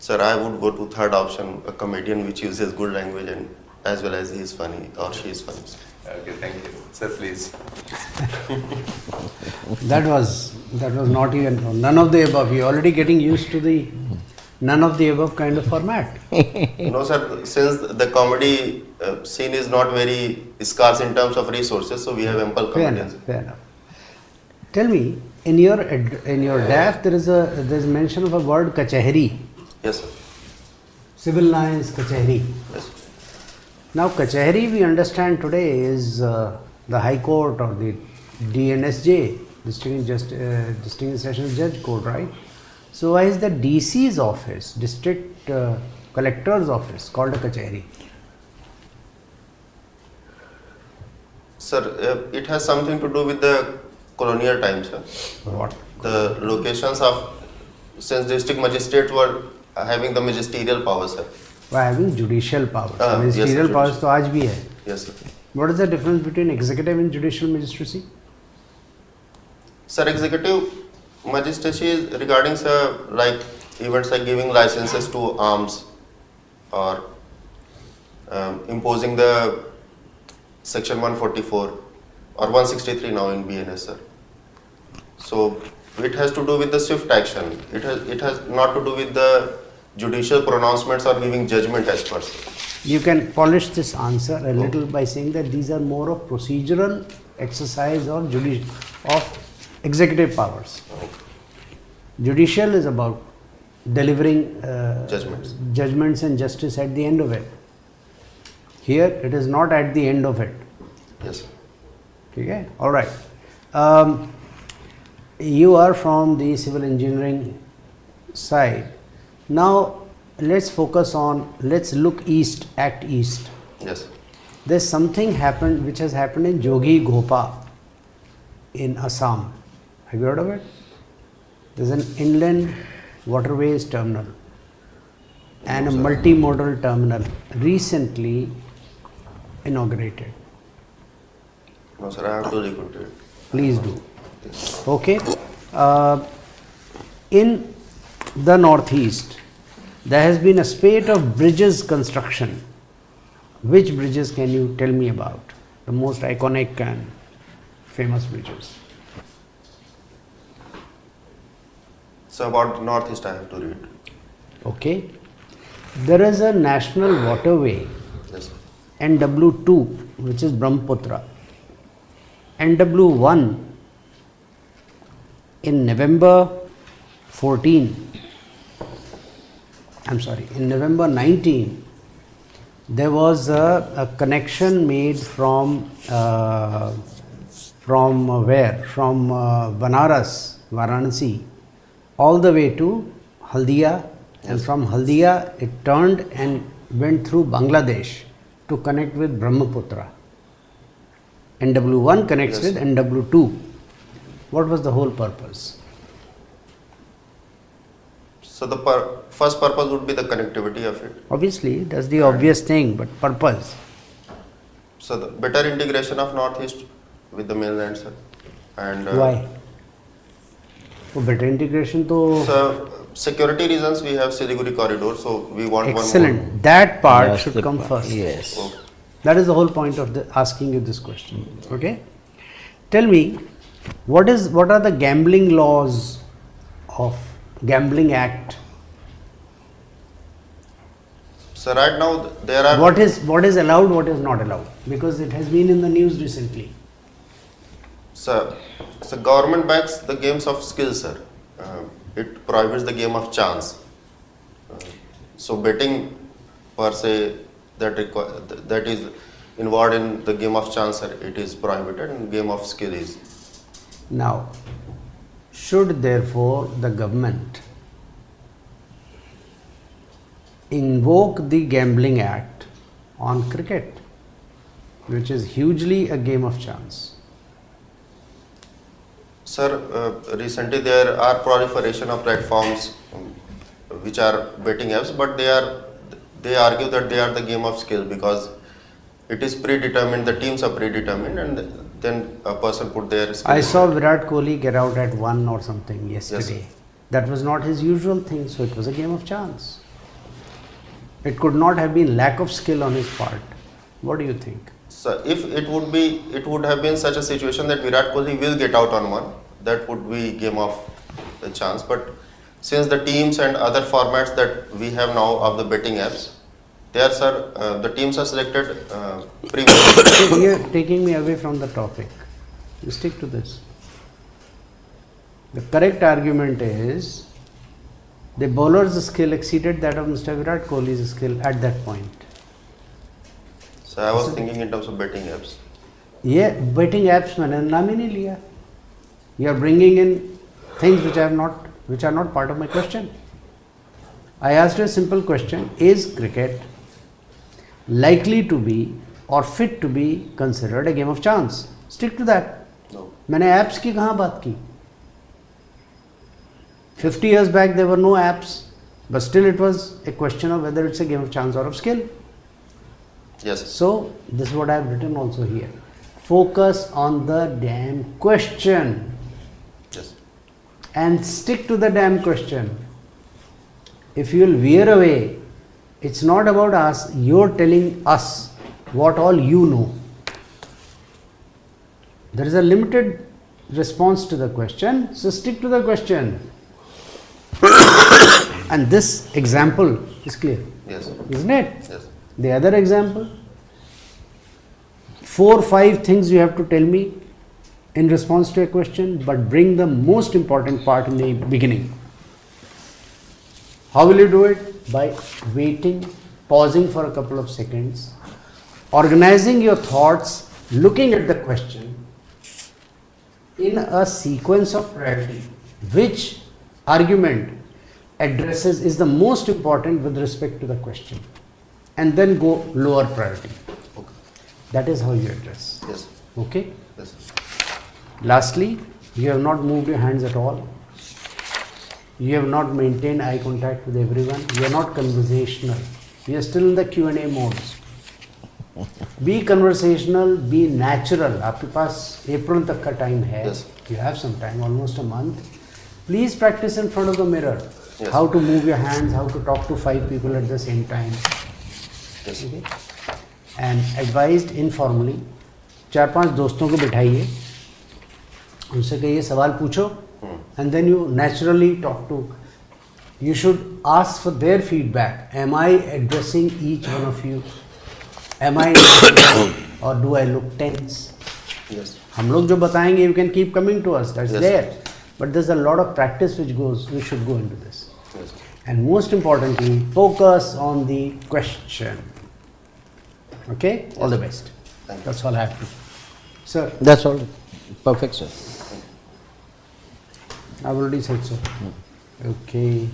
S8: Sir, I would go to third option, a comedian which uses good language and as well as he is funny or she is funny.
S6: Okay, thank you. Sir, please.
S7: That was not even none of the above. You're already getting used to the none of the above kind of format.
S8: No, sir, since the comedy scene is not very scarce in terms of resources, so we have ample
S7: Fair
S8: comedians.
S7: enough. Fair enough. Tell me, in your DAF there is mention of a word kachahari.
S8: Yes, sir.
S7: Civil lines kachahari.
S8: Yes.
S7: Now kachahari we understand today is the High Court or the DNSJ, Distinguished Sessions Judge Court, right? So why is the DC's office, District Collector's office, called a kachahari?
S8: Sir, it has something to do with the colonial times, sir.
S7: What?
S8: The locations of, since district magistrates were having the magisterial powers, sir.
S7: By having judicial powers.
S8: Yes,
S7: Ministerial
S8: sir,
S7: powers to aaj bhi hai.
S8: Yes, sir.
S7: What is the difference between executive and judicial magistracy?
S8: Sir, executive magistracy is regarding, sir, like events like giving licenses to arms or imposing the section 144 or 163 now in BNS, sir. So it has to do with the swift action. It has not to do with the judicial pronouncements or giving judgment as per se.
S7: You can polish this answer a little by saying that these are more of procedural exercise of executive powers. Judicial is about delivering judgments and justice at the end of it. Here it is not at the end of it.
S8: Yes, sir.
S7: Okay, all right. You are from the civil engineering side. Now let's focus on, let's look east, act east.
S8: Yes.
S7: There's something happened which has happened in Jogi Ghopa in Assam. Have you heard of it? There's an inland waterways terminal and a multimodal terminal recently inaugurated.
S8: No, sir, I have to look into it.
S7: Please do. Okay. In the northeast, there has been a spate of bridges construction. Which bridges can you tell me about? The most iconic and famous bridges.
S8: So about northeast I have to read.
S7: Okay. There is a national waterway,
S8: Yes, sir.
S7: NW2, which is Brahmaputra. NW1 in November 19, there was a connection made from where? From Banaras, Varanasi, all the way to Haldia, and from Haldia it turned and went through Bangladesh to connect with Brahmaputra. NW1 connects with NW2. What was the whole purpose?
S8: So the first purpose would be the connectivity of it.
S7: Obviously, that's the obvious thing, but purpose.
S8: So the better integration of Northeast with the mainland, sir. And
S7: Why? For better integration, to
S8: so security reasons we have Siliguri corridor, so we want
S7: excellent.
S8: one more.
S7: That part
S2: That's
S7: should
S2: the
S7: come
S2: part,
S7: first.
S2: Yes.
S8: Oh,
S7: That is the whole point of asking you this question. Okay, tell me, what are the gambling laws of Gambling Act?
S8: so right now there are
S7: What is allowed, what is not allowed? Because it has been in the news recently.
S8: so government backs the games of skill, sir. It prohibits the game of chance. So betting per se that is involved in the game of chance, sir, it is prohibited, and game of skill is.
S7: Now, should therefore the government invoke the Gambling Act on cricket, which is hugely a game of chance?
S8: Sir, recently there are proliferation of platforms which are betting apps, but they argue that they are the game of skill because it is predetermined, the teams are predetermined, and then a person put their skill.
S7: I saw Virat Kohli get out at 1 or something yesterday.
S8: Yes.
S7: That was not his usual thing, so it was a game of chance. It could not have been lack of skill on his part. What do you think?
S8: So if it would have been such a situation that Virat Kohli will get out on 1, that would be game of the chance. But since the teams and other formats that we have now of the betting apps, the teams are selected previously.
S7: You are taking me away from the topic. You stick to this. The correct argument is the bowler's skill exceeded that of Mr. Virat Kohli's skill at that point.
S8: So I was thinking in terms of betting apps.
S7: Yeah, betting apps मैंने नाम ही नहीं लिया. You are bringing in things which are not part of my question. I asked you a simple question: is cricket likely to be or fit to be considered a game of chance? Stick to that.
S8: No.
S7: मैंने apps की कहाँ बात की? 50 years back there were no apps, but still it was a question of whether it's a game of chance or of skill.
S8: Yes.
S7: So this is what I have written also here. Focus on the damn question
S8: Yes.
S7: and stick to the damn question. If you will veer away, it's not about us, you're telling us what all you know. There is a limited response to the question, so stick to the question. And this example is clear,
S8: Yes.
S7: isn't it?
S8: Yes.
S7: The other example, 4 or 5 things you have to tell me in response to a question, but bring the most important part in the beginning. How will you do it? By waiting, pausing for a couple of seconds, organizing your thoughts, looking at the question in a sequence of priority. Which argument addresses is the most important with respect to the question, and then go lower priority.
S8: Okay.
S7: That is how you address.
S8: Yes.
S7: Okay.
S8: Yes.
S7: Lastly, you have not moved your hands at all. You have not maintained eye contact with everyone. You are not conversational. You are still in the Q&A modes. Be conversational, be natural. आपके पास April तक का time है.
S8: Yes.
S7: You have some time, almost a month. Please practice in front of the mirror.
S8: Yes.
S7: How to move your hands, how to talk to 5 people at the same time.
S8: Yes.
S7: Okay. And advised informally, 4-5 दोस्तों को बिठाइए, उनसे कहिए सवाल पूछो, and then you naturally talk to. You should ask for their feedback. Am I addressing each one of you? Am I natural or do I look tense?
S8: Yes.
S7: हम लोग जो बताएंगे, you can keep coming to us, that's
S2: Yes,
S7: there.
S2: sir.
S7: But there's a lot of practice we should go into this. And most importantly, focus on the question. Okay? All the best.
S2: Thank you.
S7: That's all I have to. Sir,
S2: That's all. Perfect, sir.
S7: I've already said so. Okay.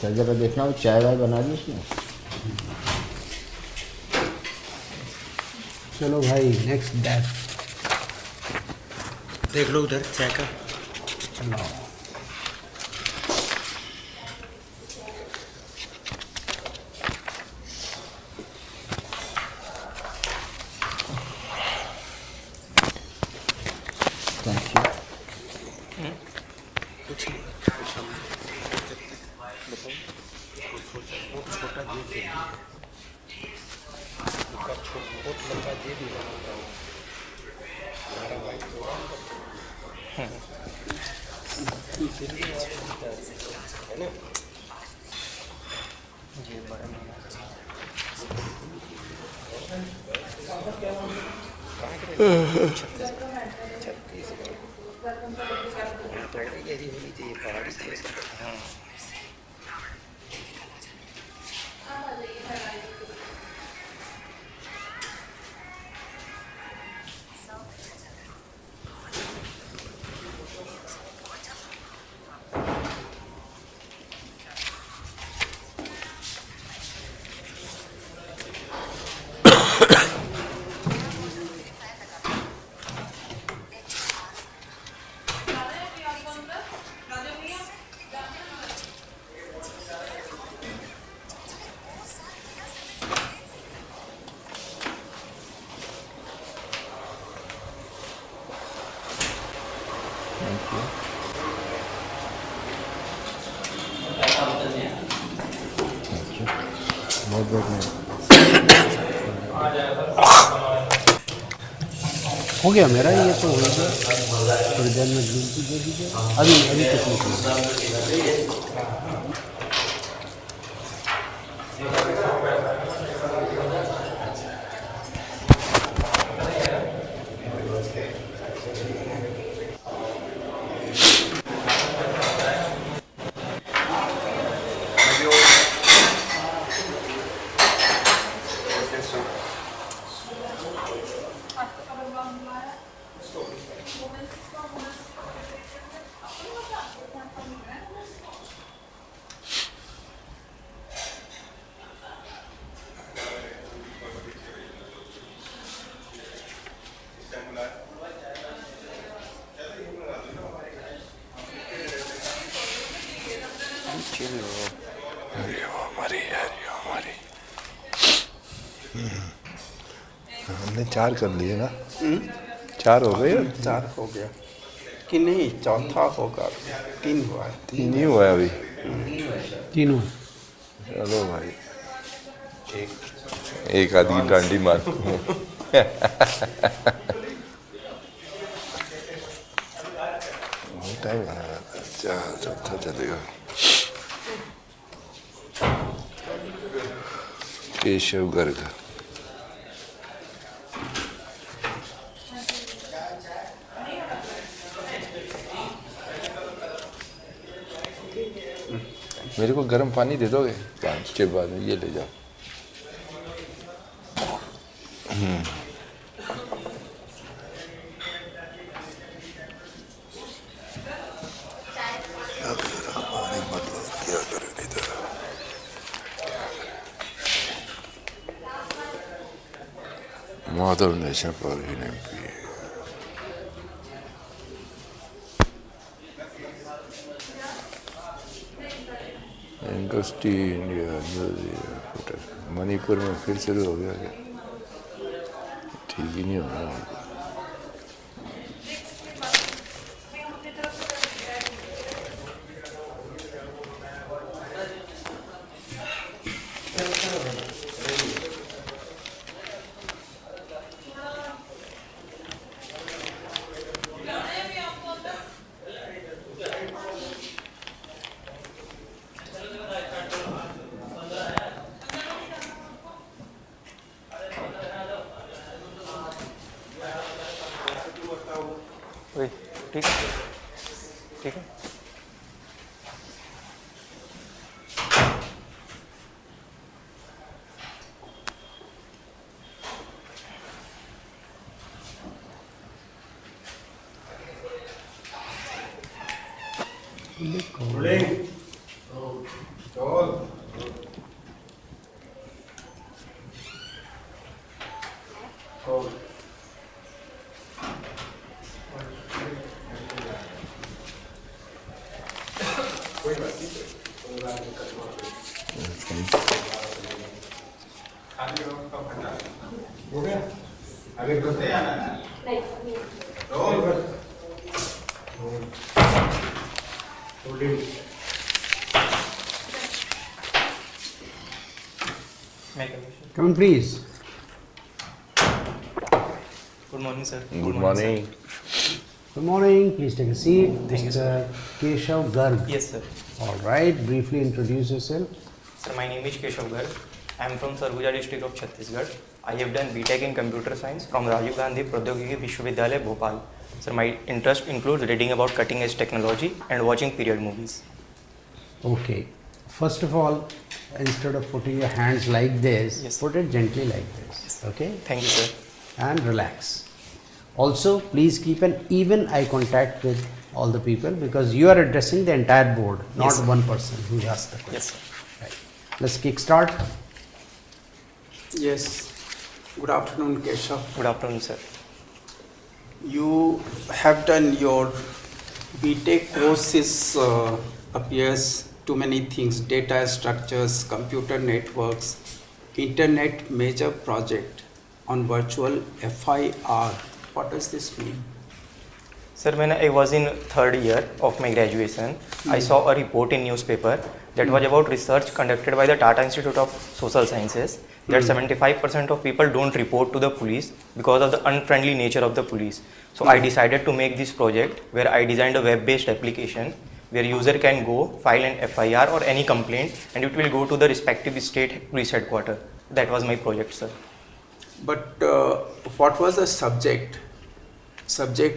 S2: चल जरा देखना हो चाय वाय बना दी उसने.
S7: चलो भाई, next dash.
S9: देख लो उधर चाय का.
S7: चलो.
S2: Thank you. बहुत बहुत
S7: हो गया मेरा, ये तो हो गया. थोड़ी देर में ग्रीन टी दे दीजिए. अभी तक नहीं.
S3: हमने 4 कर लिए ना. 4 हो गए.
S1: 4 हो गया कि नहीं, चौथा होगा. 3 हुआ है.
S3: 3 ही हुआ है अभी.
S7: तीनों.
S3: चलो भाई, एक आधी डांडी मार. टाइम चौथा चलेगा. केशव गर्ग. मेरे को गर्म पानी दे दोगे 5 के बाद में? ये ले जाओ. पानी मतलब क्या करें इधर. माधव नेशनल पार्क इन MP. इंडस्ट्री इंडिया मणिपुर में फिर शुरू हो गया क्या? ठीक ही नहीं हो रहा.
S5: ओए, ठीक है, ठीक है.
S7: Come on, please.
S5: Good morning, sir.
S9: Good morning.
S7: Good morning. Please take a seat. Mr. Keshav Garg.
S5: Yes, sir.
S7: All right. Briefly introduce yourself.
S5: Sir, my name is Keshav Garg. I am from Sarguja district of Chhattisgarh. I have done BTech in Computer Science from Rajiv Gandhi Pradyogiki Vishwavidyalaya, Bhopal. Sir, my interest includes reading about cutting edge technology and watching period movies.
S7: Okay. First of all, instead of putting your hands like this,
S5: Yes.
S7: put it gently like this.
S5: Yes.
S7: Okay.
S5: Thank you, sir.
S7: And relax. Also, please keep an even eye contact with all the people because you are addressing the entire board, not
S5: Yes, sir.
S7: one person who asked the question.
S5: Yes, sir.
S7: Right. Let's kick start.
S1: Yes. Good afternoon, Keshav.
S5: Good afternoon, sir.
S1: You have done your BTech courses, appears too many things, data structures, computer networks, internet major project on virtual FIR. What does this mean?
S5: Sir, when I was in third year of my graduation, I saw a report in newspaper that was about research conducted by the Tata Institute of Social Sciences that 75% of people don't report to the police because of the unfriendly nature of the police. So I decided to make this project where I designed a web-based application where user can go file an FIR or any complaint and it will go to the respective state police headquarters. That was my project, sir.
S1: But what was the subject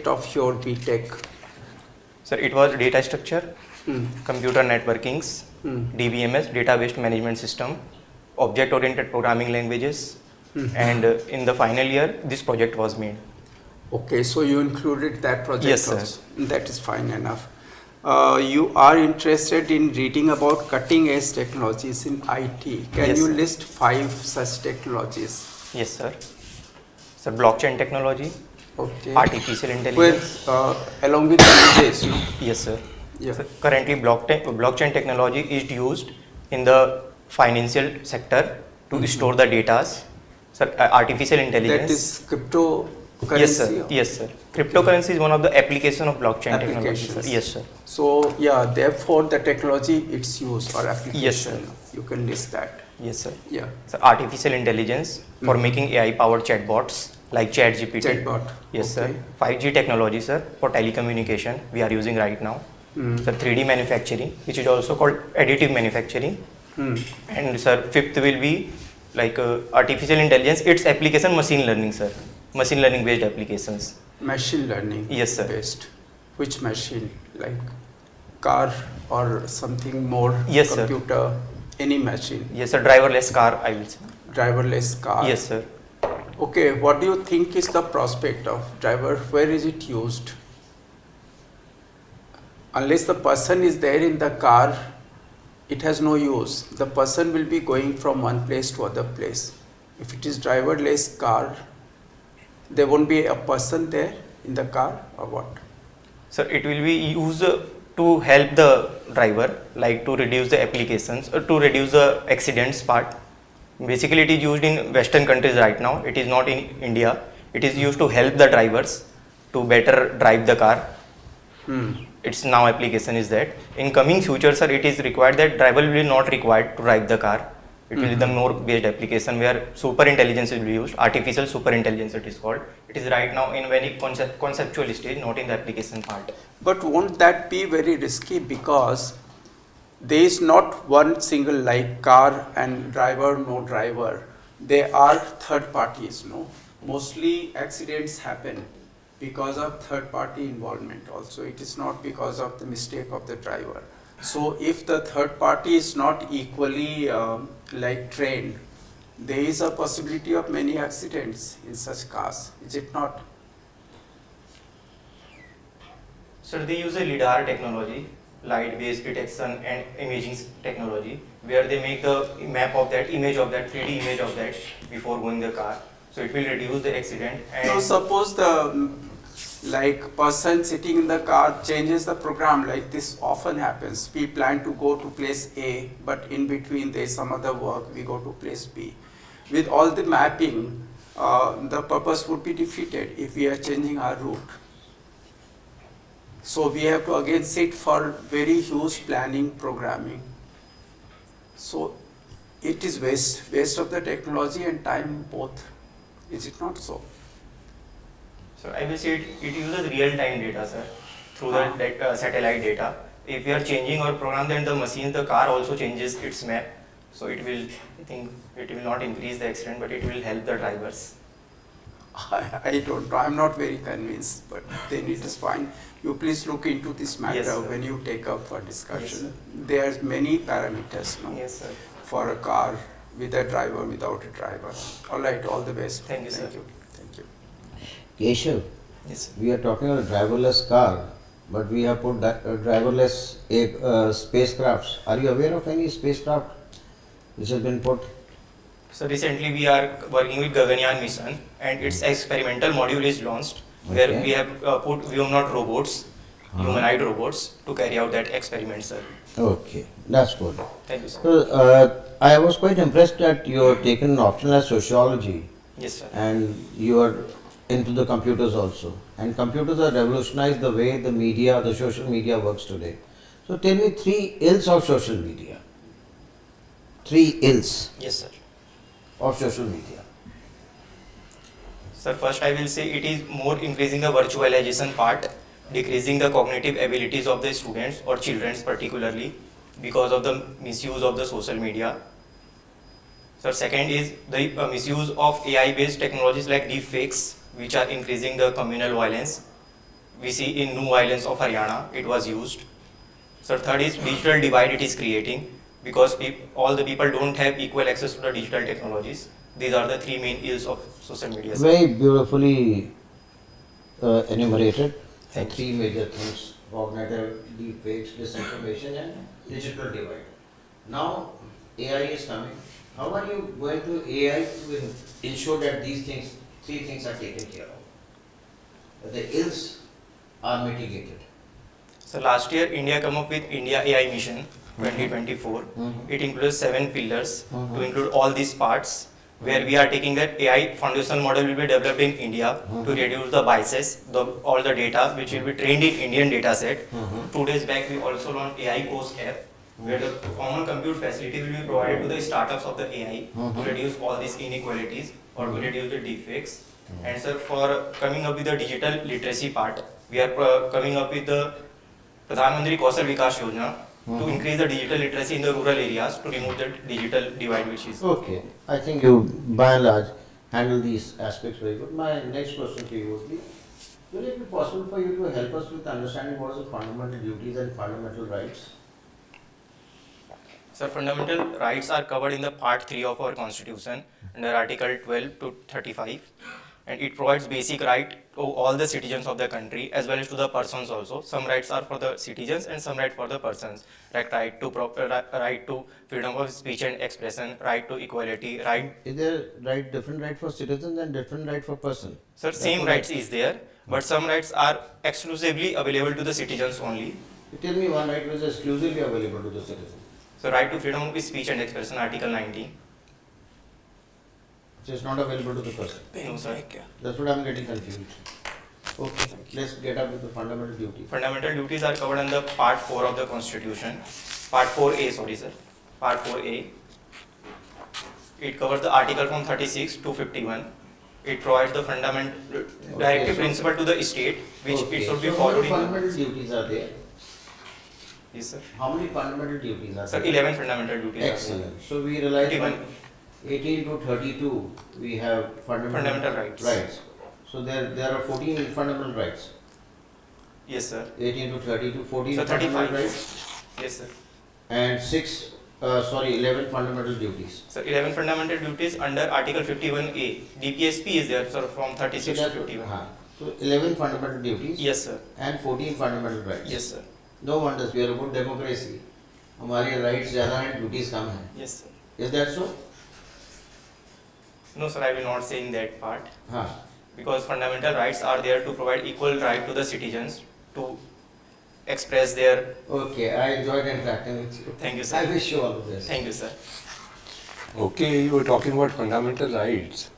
S1: of your BTech?
S5: Sir, it was data structure,
S1: Hmm.
S5: computer networkings, DBMS, database management system, object-oriented programming languages, and in the final year, this project was made.
S1: Okay, so you included that project
S5: Yes, sir.
S1: also. That is fine enough. You are interested in reading about cutting edge technologies in IT. Can
S5: Yes,
S1: you
S5: sir.
S1: list 5 such technologies?
S5: Yes, sir. Sir, blockchain technology,
S1: Okay.
S5: artificial intelligence.
S1: Well, along with the uses, no?
S5: Yes, sir.
S1: Yeah.
S5: Sir, currently, blockchain technology is used in the financial sector to store the data. Sir, artificial intelligence.
S1: That is cryptocurrency.
S5: Yes, sir. Yes, sir. Cryptocurrency is one of the application of blockchain technology, sir.
S1: Applications.
S5: Yes, sir.
S1: So, yeah, therefore the technology its use or application.
S5: Yes, sir.
S1: You can list that.
S5: Yes, sir.
S1: Yeah.
S5: So artificial intelligence for making AI-powered chatbots like ChatGPT.
S1: Chatbot.
S5: Yes,
S1: Okay.
S5: sir. 5G technology, sir, for telecommunication we are using right now. Sir, 3D manufacturing, which is also called additive manufacturing. And sir, fifth will be like artificial intelligence. Its application machine learning, sir. Machine learning based applications.
S1: Machine learning.
S5: Yes, sir.
S1: Based. Which machine? Like car or something more?
S5: Yes, sir.
S1: Computer. Any machine.
S5: Yes, sir. Driverless car, I will say.
S1: Driverless car.
S5: Yes, sir.
S1: Okay, what do you think is the prospect of driver? Where is it used? Unless the person is there in the car, it has no use. The person will be going from one place to other place. If it is driverless car, there won't be a person there in the car or what?
S5: Sir, it will be used to help the driver, like to reduce the applications, to reduce the accidents part. Basically, it is used in Western countries right now. It is not in India. It is used to help the drivers to better drive the car. Its now application is that. In coming future, sir, it is required that driver will be not required to drive the car. It will be the more based application where super intelligence will be used. Artificial super intelligence it is called. It is right now in very conceptual stage, not in the application part.
S1: But won't that be very risky because there is not one single like car and driver, no driver. They are third parties, no? Mostly accidents happen because of third party involvement also. It is not because of the mistake of the driver. So if the third party is not equally like trained, there is a possibility of many accidents in such cars, is it not?
S9: So they use a LiDAR technology, light-based detection and imaging technology, where they make the map of that, image of that, 3D image of that before going the car. So it will reduce the accident. And
S1: So suppose the like person sitting in the car changes the program, like this often happens. We plan to go to place A, but in between there is some other work, we go to place B. With all the mapping, the purpose would be defeated if we are changing our route. So we have to again sit for very huge planning, programming. So it is waste of the technology and time both. Is it not so?
S9: so I will say it uses real-time data, sir, through the satellite data. If we are changing our program, then the machine, the car also changes its map. So it will, I think, it will not increase the accident, but it will help the drivers.
S1: I don't know, I'm not very convinced, but then it is fine. You please look into this matter
S9: Yes, sir.
S1: when you take up for discussion.
S9: Yes, sir.
S1: There are many parameters no,
S9: Yes, sir.
S1: for a car with a driver, without a driver. All right, all the best.
S9: Thank you, sir.
S1: Thank you.
S2: Keshav,
S9: Yes, sir.
S2: we are talking about driverless car, but we have put driverless spacecrafts. Are you aware of any spacecraft which has been put?
S9: So recently we are working with Gaganyaan mission, and its experimental module is launched, where
S2: Okay.
S9: we have put Vyomnaut robots, humanoid robots, to carry out that experiment, sir.
S2: Okay, that's good.
S9: Thank you, sir.
S2: So, I was quite impressed that you have taken an option as sociology
S9: Yes, sir.
S2: and you are into the computers also. And computers have revolutionized the way the media, the social media works today. So tell me 3 ills of social media. 3 ills
S9: Yes, sir.
S2: of social media.
S9: Sir, first I will say it is more increasing the virtualization part, decreasing the cognitive abilities of the students or children particularly because of the misuse of the social media. Sir, second is the misuse of AI-based technologies like deepfakes, which are increasing the communal violence. We see in New Violence of Haryana, it was used. Sir, third is digital divide it is creating because all the people don't have equal access to the digital technologies. These are the 3 main ills of social media. Sir.
S2: Very beautifully enumerated.
S9: Thank
S2: 3 major things: cognitive, deepfakes, disinformation, and digital divide. Now AI is coming. How are you going to AI to ensure that these things, 3 things are taken care of? That the ills are mitigated.
S9: So last year, India came up with India AI Mission 2024. It includes 7 pillars to include all these parts, where we are taking that AI foundational model will be developed in India to reduce the biases, all the data which will be trained in Indian data set. 2 days back, we also launched AI Course app, where the common compute facility will be provided to the startups of the AI to reduce all these inequalities or to reduce the defects. And sir, for coming up with the digital literacy part, we are coming up with the Pradhan Mantri Kausal Vikas Yojana to increase the digital literacy in the rural areas to remove the digital divide which is.
S2: Okay, I think you by and large handle these aspects very good. My next question to you would be, will it be possible for you to help us with understanding what is the fundamental duties and fundamental rights?
S9: Sir, fundamental rights are covered in the part 3 of our constitution under article 12 to 35, and it provides basic right to all the citizens of the country as well as to the persons also. Some rights are for the citizens and some right for the persons, like right to freedom of speech and expression, right to equality, right.
S2: Is there different right for citizens and different right for person?
S9: Sir, same rights is there, but some rights are exclusively available to the citizens only.
S2: You tell me one right which is exclusively available to the citizen.
S9: So right to freedom of speech and expression, article 19.
S2: Which is not available to the person.
S9: No, sir.
S2: That's what I'm getting confused. Okay, let's get up with the fundamental duty.
S9: Fundamental duties are covered under part 4 of the constitution. Part 4A, sorry sir. Part 4A. It covers the article from 36 to 51. It provides the fundamental directive principle to the state, which it should be followed
S2: How many
S9: in.
S2: fundamental duties are there?
S9: Yes, sir.
S2: How many fundamental duties are
S9: Sir,
S2: there?
S9: 11 fundamental duties.
S2: Excellent. So we realize
S9: 21.
S2: from 18 to 32 we have fundamental
S9: Fundamental rights.
S2: So there are 14 fundamental rights.
S9: Yes, sir.
S2: 18 to 30 to 14
S9: So
S2: fundamental
S9: 35.
S2: rights
S9: Yes, sir.
S2: and 11 fundamental duties.
S9: So 11 fundamental duties under Article 51A. DPSP is there, sir, from 36 to
S2: that-
S9: 51.
S2: So 11 fundamental duties
S9: Yes, sir.
S2: and 14 fundamental rights.
S9: Yes, sir.
S2: No wonders, we are a good democracy. हमारे rights ज़्यादा हैं, duties कम हैं.
S9: Yes, sir.
S2: Is that so?
S9: No, sir, I will not say in that part.
S2: हाँ.
S9: Because fundamental rights are there to provide equal right to the citizens to express their.
S2: Okay, I enjoyed interacting with you.
S9: Thank you, sir.
S2: I wish you all the best.
S9: Thank you, sir.
S3: Okay, you were talking about fundamental rights.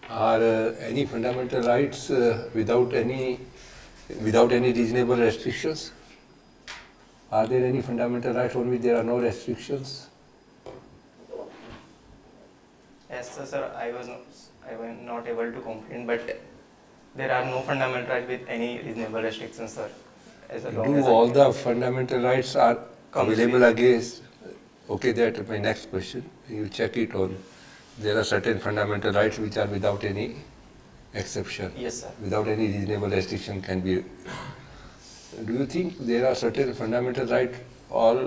S3: Are any fundamental rights without any reasonable restrictions? Are there any fundamental rights on which there are no restrictions?
S9: Yes, sir, I was not able to comprehend, but there are no fundamental rights with any reasonable restrictions, sir. As long
S3: Do
S9: as
S3: all the fundamental rights are
S9: Comes
S3: available
S9: with-
S3: against? Okay, that's my next question. You check it on. There are certain fundamental rights which are without any exception.
S9: Yes, sir.
S3: Without any reasonable restriction can be. Do you think there are certain fundamental rights all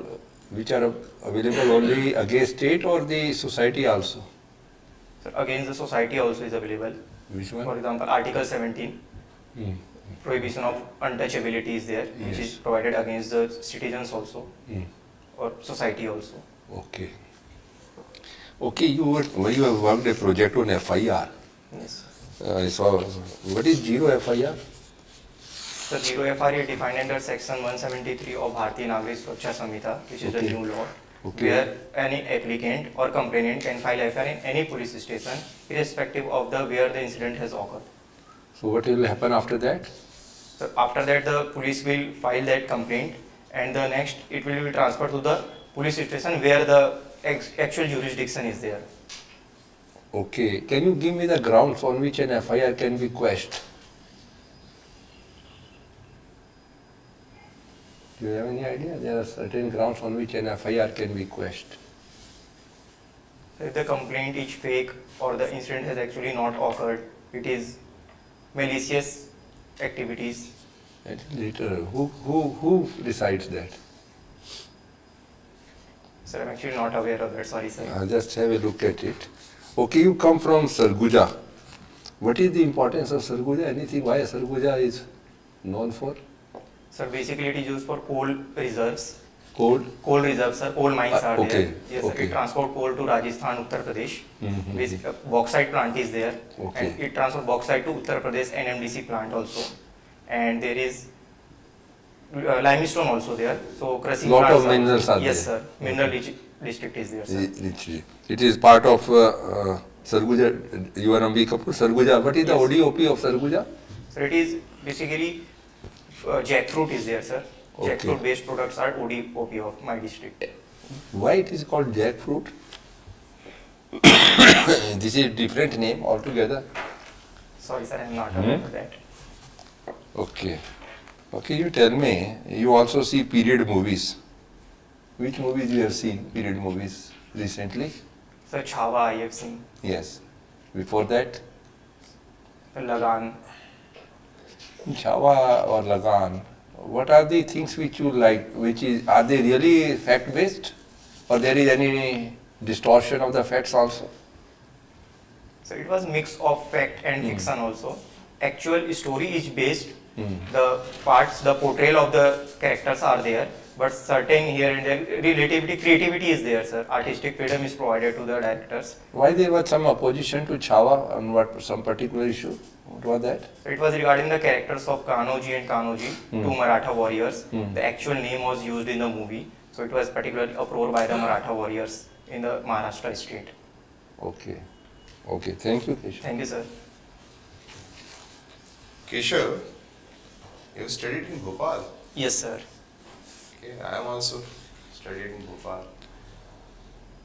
S3: which are available only against state or the society also?
S9: So against the society also is available.
S3: Which
S9: For
S3: one?
S9: example, Article 17,
S3: Hmm.
S9: prohibition of untouchability is there, which
S3: Yes.
S9: is provided against the citizens also,
S3: Hmm.
S9: or society also.
S3: Okay. Okay, you have worked a project on FIR.
S9: Yes.
S3: So, what is zero FIR?
S9: The zero FRA defined under section 173 of Bharatiya Nagrik Suraksha Samhita, which is the
S3: Okay.
S9: new law,
S3: Okay.
S9: where any applicant or complainant can file FIR in any police station, irrespective of the where the incident has occurred.
S3: So, what will happen after that?
S9: So after that, the police will file that complaint, and the next it will be transferred to the police station where the actual jurisdiction is there.
S3: Okay, can you give me the grounds on which an FIR can be quashed? Do you have any idea? There are certain grounds on which an FIR can be quashed.
S9: So if the complaint is fake or the incident has actually not occurred, it is malicious activities.
S3: And later, who decides that?
S9: Sir, I'm actually not aware of that, sorry sir.
S3: Just have a look at it. Okay, you come from Sarguja. What is the importance of Sarguja? Anything why Sarguja is known for?
S9: Sir, basically it is used for coal reserves.
S3: Coal?
S9: Coal reserves, sir, coal mines are
S3: okay,
S9: there. Yes, sir,
S3: okay.
S9: it transport coal to Rajasthan, Uttar Pradesh.
S3: Mhm.
S9: Bauxite plant is there,
S3: Okay.
S9: and it transport bauxite to Uttar Pradesh NMDC plant also. And there is limestone also there. So crushing
S3: Lot
S9: plants
S3: of minerals are
S9: yes,
S3: there.
S9: sir. Mineral rich district is there, sir.
S3: Literally. It is part of Sarguja. You are Ambi Kapoor. Sarguja. What is the
S9: Yes.
S3: ODOP of Sarguja?
S9: So it is basically jackfruit is there, sir.
S3: Okay.
S9: Jackfruit based products are ODOP of my district.
S3: Why it is called jackfruit? This is a different name altogether.
S9: Sorry, sir, I am not aware of that.
S3: Okay. Okay, you tell me, you also see period movies. Which movies you have seen, period movies, recently?
S9: Sir, Chhawa I have seen.
S3: Yes. Before that?
S9: Lagan.
S3: Chhawa or Lagan. What are the things which you like? Are they really fact based? Or there is any distortion of the facts also?
S9: So it was mix of fact and fiction also. Actual story is based. The parts, the portrayal of the characters are there, but certain here and there relativity, creativity is there, sir. Artistic freedom is provided to the directors.
S3: Why there was some opposition to Chhawa on some particular issue? What was that?
S9: So it was regarding the characters of Kanoji and Kanoji, two Maratha warriors. The actual name was used in the movie, so it was particularly uproar by the Maratha warriors in the Maharashtra state.
S3: Okay. Okay, thank you, Keshav.
S9: Thank you, sir.
S6: Keshav, you studied in Bhopal.
S9: Yes, sir.
S6: Okay, I am also studied in Bhopal.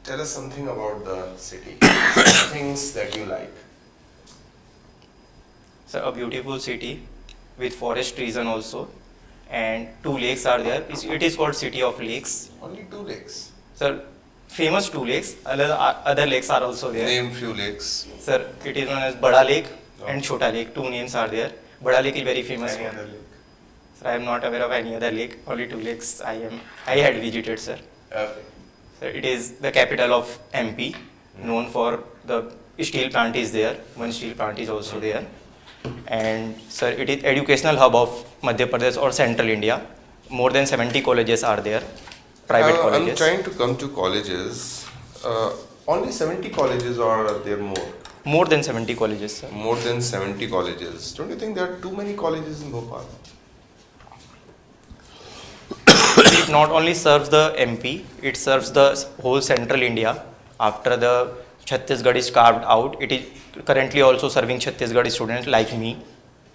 S6: Tell us something about the city, things that you like.
S9: So a beautiful city with forest region also, and two lakes are there. It is called City of Lakes.
S6: Only 2 lakes.
S9: Sir, famous 2 lakes. Other lakes are also there.
S6: Name few lakes.
S9: Sir, it is known as Bada Lake and Chota Lake. Two names are there. Bada Lake is very famous one. Sir, I am not aware of any other lake. Only two lakes I had visited, sir.
S6: Okay.
S9: So it is the capital of MP, known for the steel plant is there. One steel plant is also there. And sir, it is educational hub of Madhya Pradesh or Central India. More than 70 colleges are there, private
S6: I'm
S9: colleges.
S6: trying to come to colleges. Only 70 colleges, or are there more?
S9: More than 70 colleges, sir.
S6: More than 70 colleges. Don't you think there are too many colleges in Bhopal?
S9: It not only serves the MP, it serves the whole Central India. After the Chhattisgarh is carved out, it is currently also serving Chhattisgarh students like me.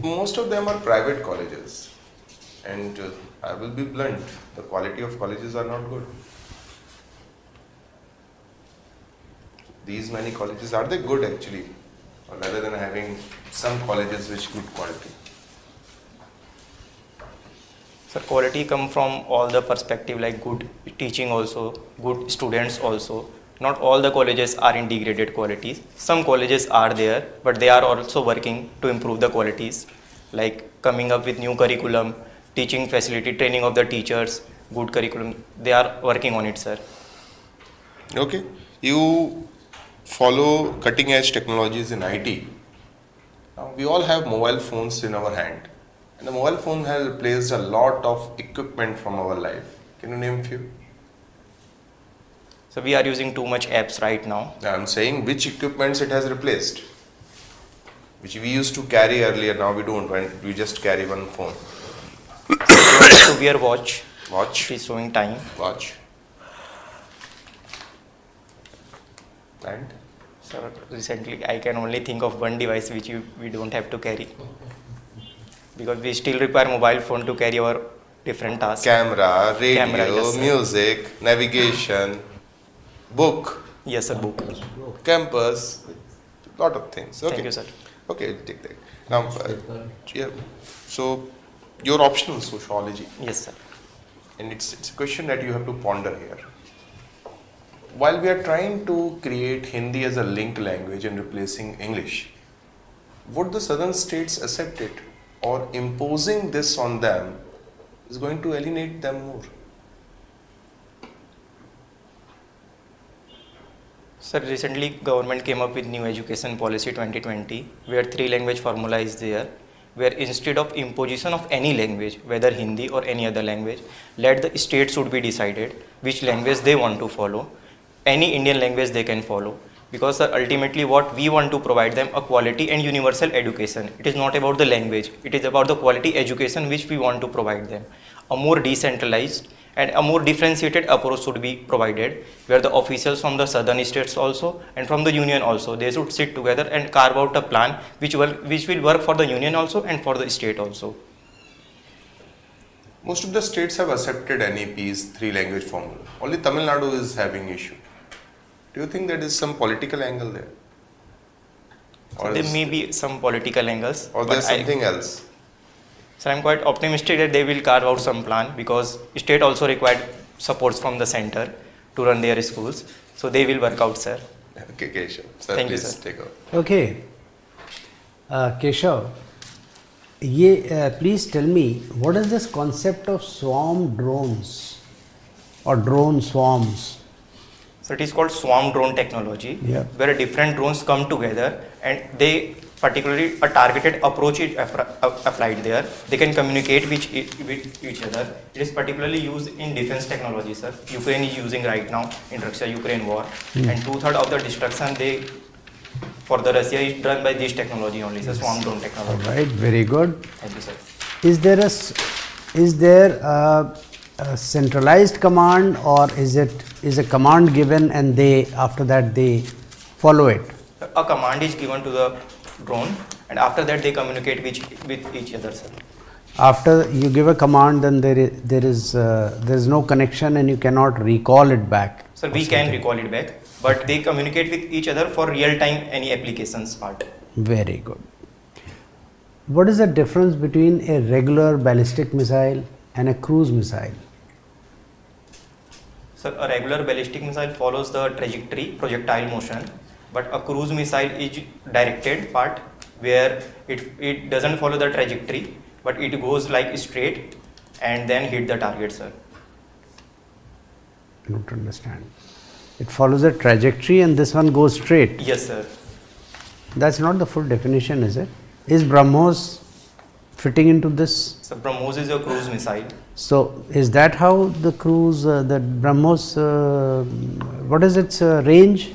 S6: Most of them are private colleges. And I will be blunt, the quality of colleges are not good. These many colleges, are they good actually? Or rather than having some colleges which good quality?
S9: So quality come from all the perspective, like good teaching also, good students also. Not all the colleges are in degraded qualities. Some colleges are there, but they are also working to improve the qualities, like coming up with new curriculum, teaching facility, training of the teachers, good curriculum. They are working on it, sir.
S6: Okay. You follow cutting edge technologies in IT. Now, we all have mobile phones in our hand. And the mobile phone has replaced a lot of equipment from our life. Can you name a few?
S9: So we are using too much apps right now.
S6: I'm saying which equipments it has replaced. Which we used to carry earlier, now we don't. We just carry one phone.
S9: So wear watch.
S6: Watch.
S9: It is showing time.
S6: Watch. And?
S9: Sir, recently I can only think of one device which we don't have to carry. Because we still require mobile phone to carry our different tasks.
S6: Camera, radio,
S9: Yes, sir.
S6: music, navigation, book,
S9: Yes, sir, book.
S6: campus, lot of things. Okay.
S9: Thank you, sir.
S6: Okay, take that. Now, yeah. So, your optional sociology,
S9: Yes, sir.
S6: and it's a question that you have to ponder here. While we are trying to create Hindi as a link language and replacing English, would the southern states accept it, or imposing this on them is going to alienate them more?
S9: Sir, recently government came up with new education policy 2020, where 3-language formula is there, where instead of imposition of any language, whether Hindi or any other language, let the state should be decided which language they want to follow. Any Indian language they can follow. Because sir, ultimately what we want to provide them a quality and universal education. It is not about the language, it is about the quality education which we want to provide them. A more decentralized and a more differentiated approach should be provided, where the officials from the southern states also and from the union also, they should sit together and carve out a plan which will work for the union also and for the state also.
S6: Most of the states have accepted NEP's 3-language formula. Only Tamil Nadu is having issue. Do you think there is some political angle there?
S9: So there may be some political angles.
S6: Or
S9: but
S6: there's something else?
S9: So I'm quite optimistic that they will carve out some plan, because state also required supports from the center to run their schools. So they will work out, sir.
S6: Okay, Keshav. Sir,
S9: Thank you,
S6: please
S9: sir.
S6: take over.
S7: Okay. Keshav, please tell me, what is this concept of swarm drones or drone swarms?
S9: So it is called swarm drone technology,
S7: Yeah.
S9: where different drones come together and they particularly a targeted approach is applied there. They can communicate with each other. It is particularly used in defense technology, sir. Ukraine is using right now in Russia-Ukraine war, and 2/3 of the destruction for the Russia is done by this technology only, so swarm drone technology.
S7: Right, very good.
S9: Thank you, sir.
S7: Is there a centralized command, or is a command given and after that they follow it?
S9: A command is given to the drone, and after that they communicate with each other, sir.
S7: After you give a command, then there is no connection and you cannot recall it back.
S9: So we can recall it back, but they communicate with each other for real-time any applications part.
S7: Very good. What is the difference between a regular ballistic missile and a cruise missile?
S9: So a regular ballistic missile follows the trajectory, projectile motion, but a cruise missile is directed part where it doesn't follow the trajectory, but it goes like straight and then hit the target, sir.
S7: I don't understand. It follows a trajectory and this one goes straight.
S9: Yes, sir.
S7: That's not the full definition, is it? Is BrahMos fitting into this?
S9: So BrahMos is a cruise missile.
S7: So is that how the cruise, the BrahMos, what is its range?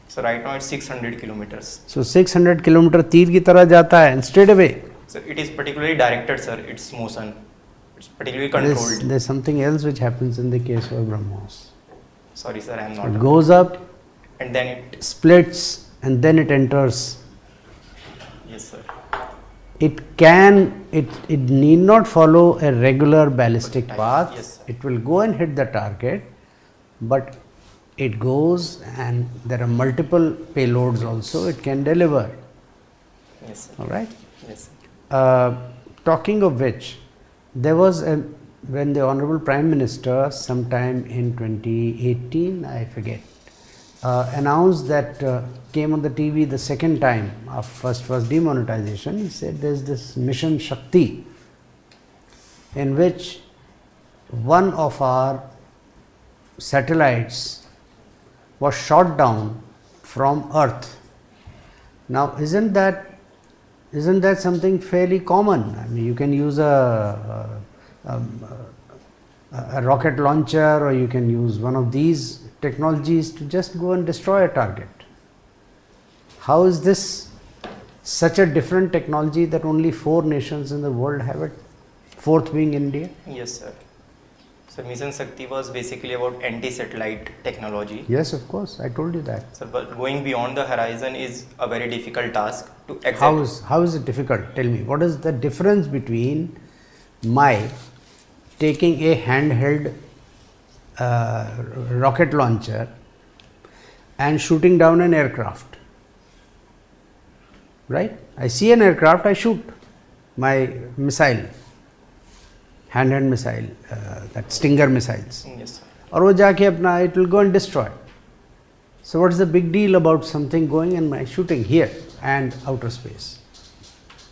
S9: So right now it's 600 kilometers.
S7: So 600 kilometer तीर की तरह जाता है and straight away.
S9: So it is particularly directed, sir. Its motion. It's particularly controlled.
S7: There's something else which happens in the case of BrahMos.
S9: Sorry, sir, I am
S7: It
S9: not.
S7: goes up,
S9: And then it.
S7: splits, and then it enters.
S9: Yes, sir.
S7: It need not follow a regular ballistic path.
S9: Yes, sir.
S7: It will go and hit the target, but it goes and there are multiple payloads also it can deliver.
S9: Yes, sir.
S7: All right.
S9: Yes, sir.
S7: Talking of which, there was when the Honorable Prime Minister sometime in 2018, I forget, announced that came on the TV the second time, first was demonetization, he said there is this mission Shakti in which one of our satellites was shot down from Earth. Now isn't that something fairly common? I mean, you can use a rocket launcher or you can use one of these technologies to just go and destroy a target. How is this such a different technology that only 4 nations in the world have it, 4th being India?
S9: Yes, sir. So Mission Shakti was basically about anti-satellite technology.
S7: Yes, of course, I told you that.
S9: So, but going beyond the horizon is a very difficult task to exact.
S7: How is it difficult? Tell me, what is the difference between my taking a handheld rocket launcher and shooting down an aircraft? Right? I see an aircraft, I shoot my missile, handheld missile, that Stinger missiles.
S9: Yes, sir.
S7: और वो जाके अपना it will go and destroy. So what is the big deal about something going and my shooting here and outer space?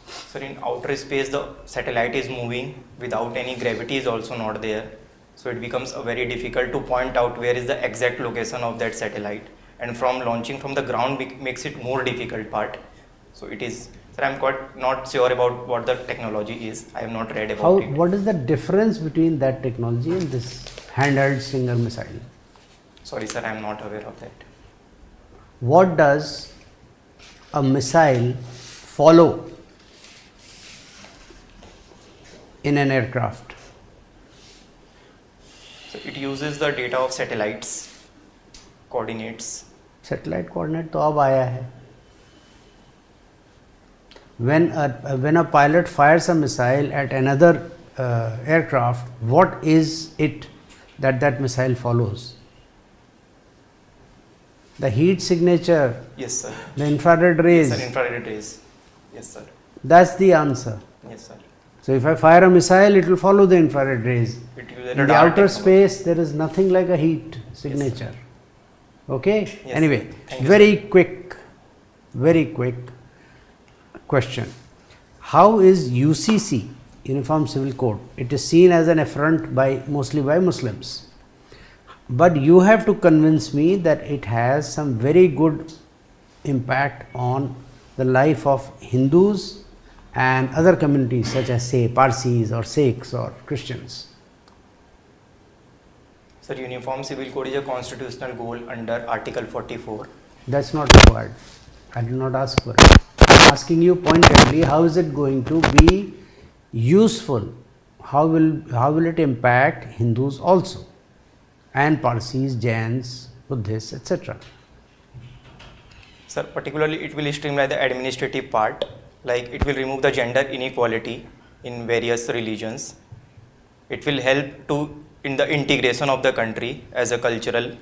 S9: So in outer space, the satellite is moving without any gravity is also not there. So it becomes very difficult to point out where is the exact location of that satellite. And from launching from the ground makes it more difficult part. So it is, sir, I'm quite not sure about what the technology is. I have not read about it.
S7: What is the difference between that technology and this handheld Stinger missile?
S9: Sorry, sir, I'm not aware of that.
S7: What does a missile follow in an aircraft?
S9: So it uses the data of satellites, coordinates.
S7: Satellite coordinate तो अब आया है. When a pilot fires a missile at another aircraft, what is it that missile follows? The heat signature,
S9: Yes, sir.
S7: the infrared rays.
S9: Yes, sir, infrared rays. Yes, sir.
S7: That's the answer.
S9: Yes, sir.
S7: So if I fire a missile, it will follow the infrared rays.
S9: It uses
S7: In the
S9: radar
S7: outer
S9: technology.
S7: space, there is nothing like a heat signature. Okay?
S9: Yes,
S7: Anyway,
S9: sir. Thank you,
S7: very quick question. How is UCC, Uniform Civil Code? It is seen as an affront mostly by Muslims. But you have to convince me that it has some very good impact on the life of Hindus and other communities such as say Parsis or Sikhs or Christians.
S9: Sir, Uniform Civil Code is a constitutional goal under Article 44.
S7: That's not required. I did not ask for it. I'm asking you pointedly, how is it going to be useful? How will it impact Hindus also, and Parsis, Jains, Buddhists, etc.?
S9: Sir, particularly it will streamline the administrative part, like it will remove the gender inequality in various religions. It will help in the integration of the country as a cultural.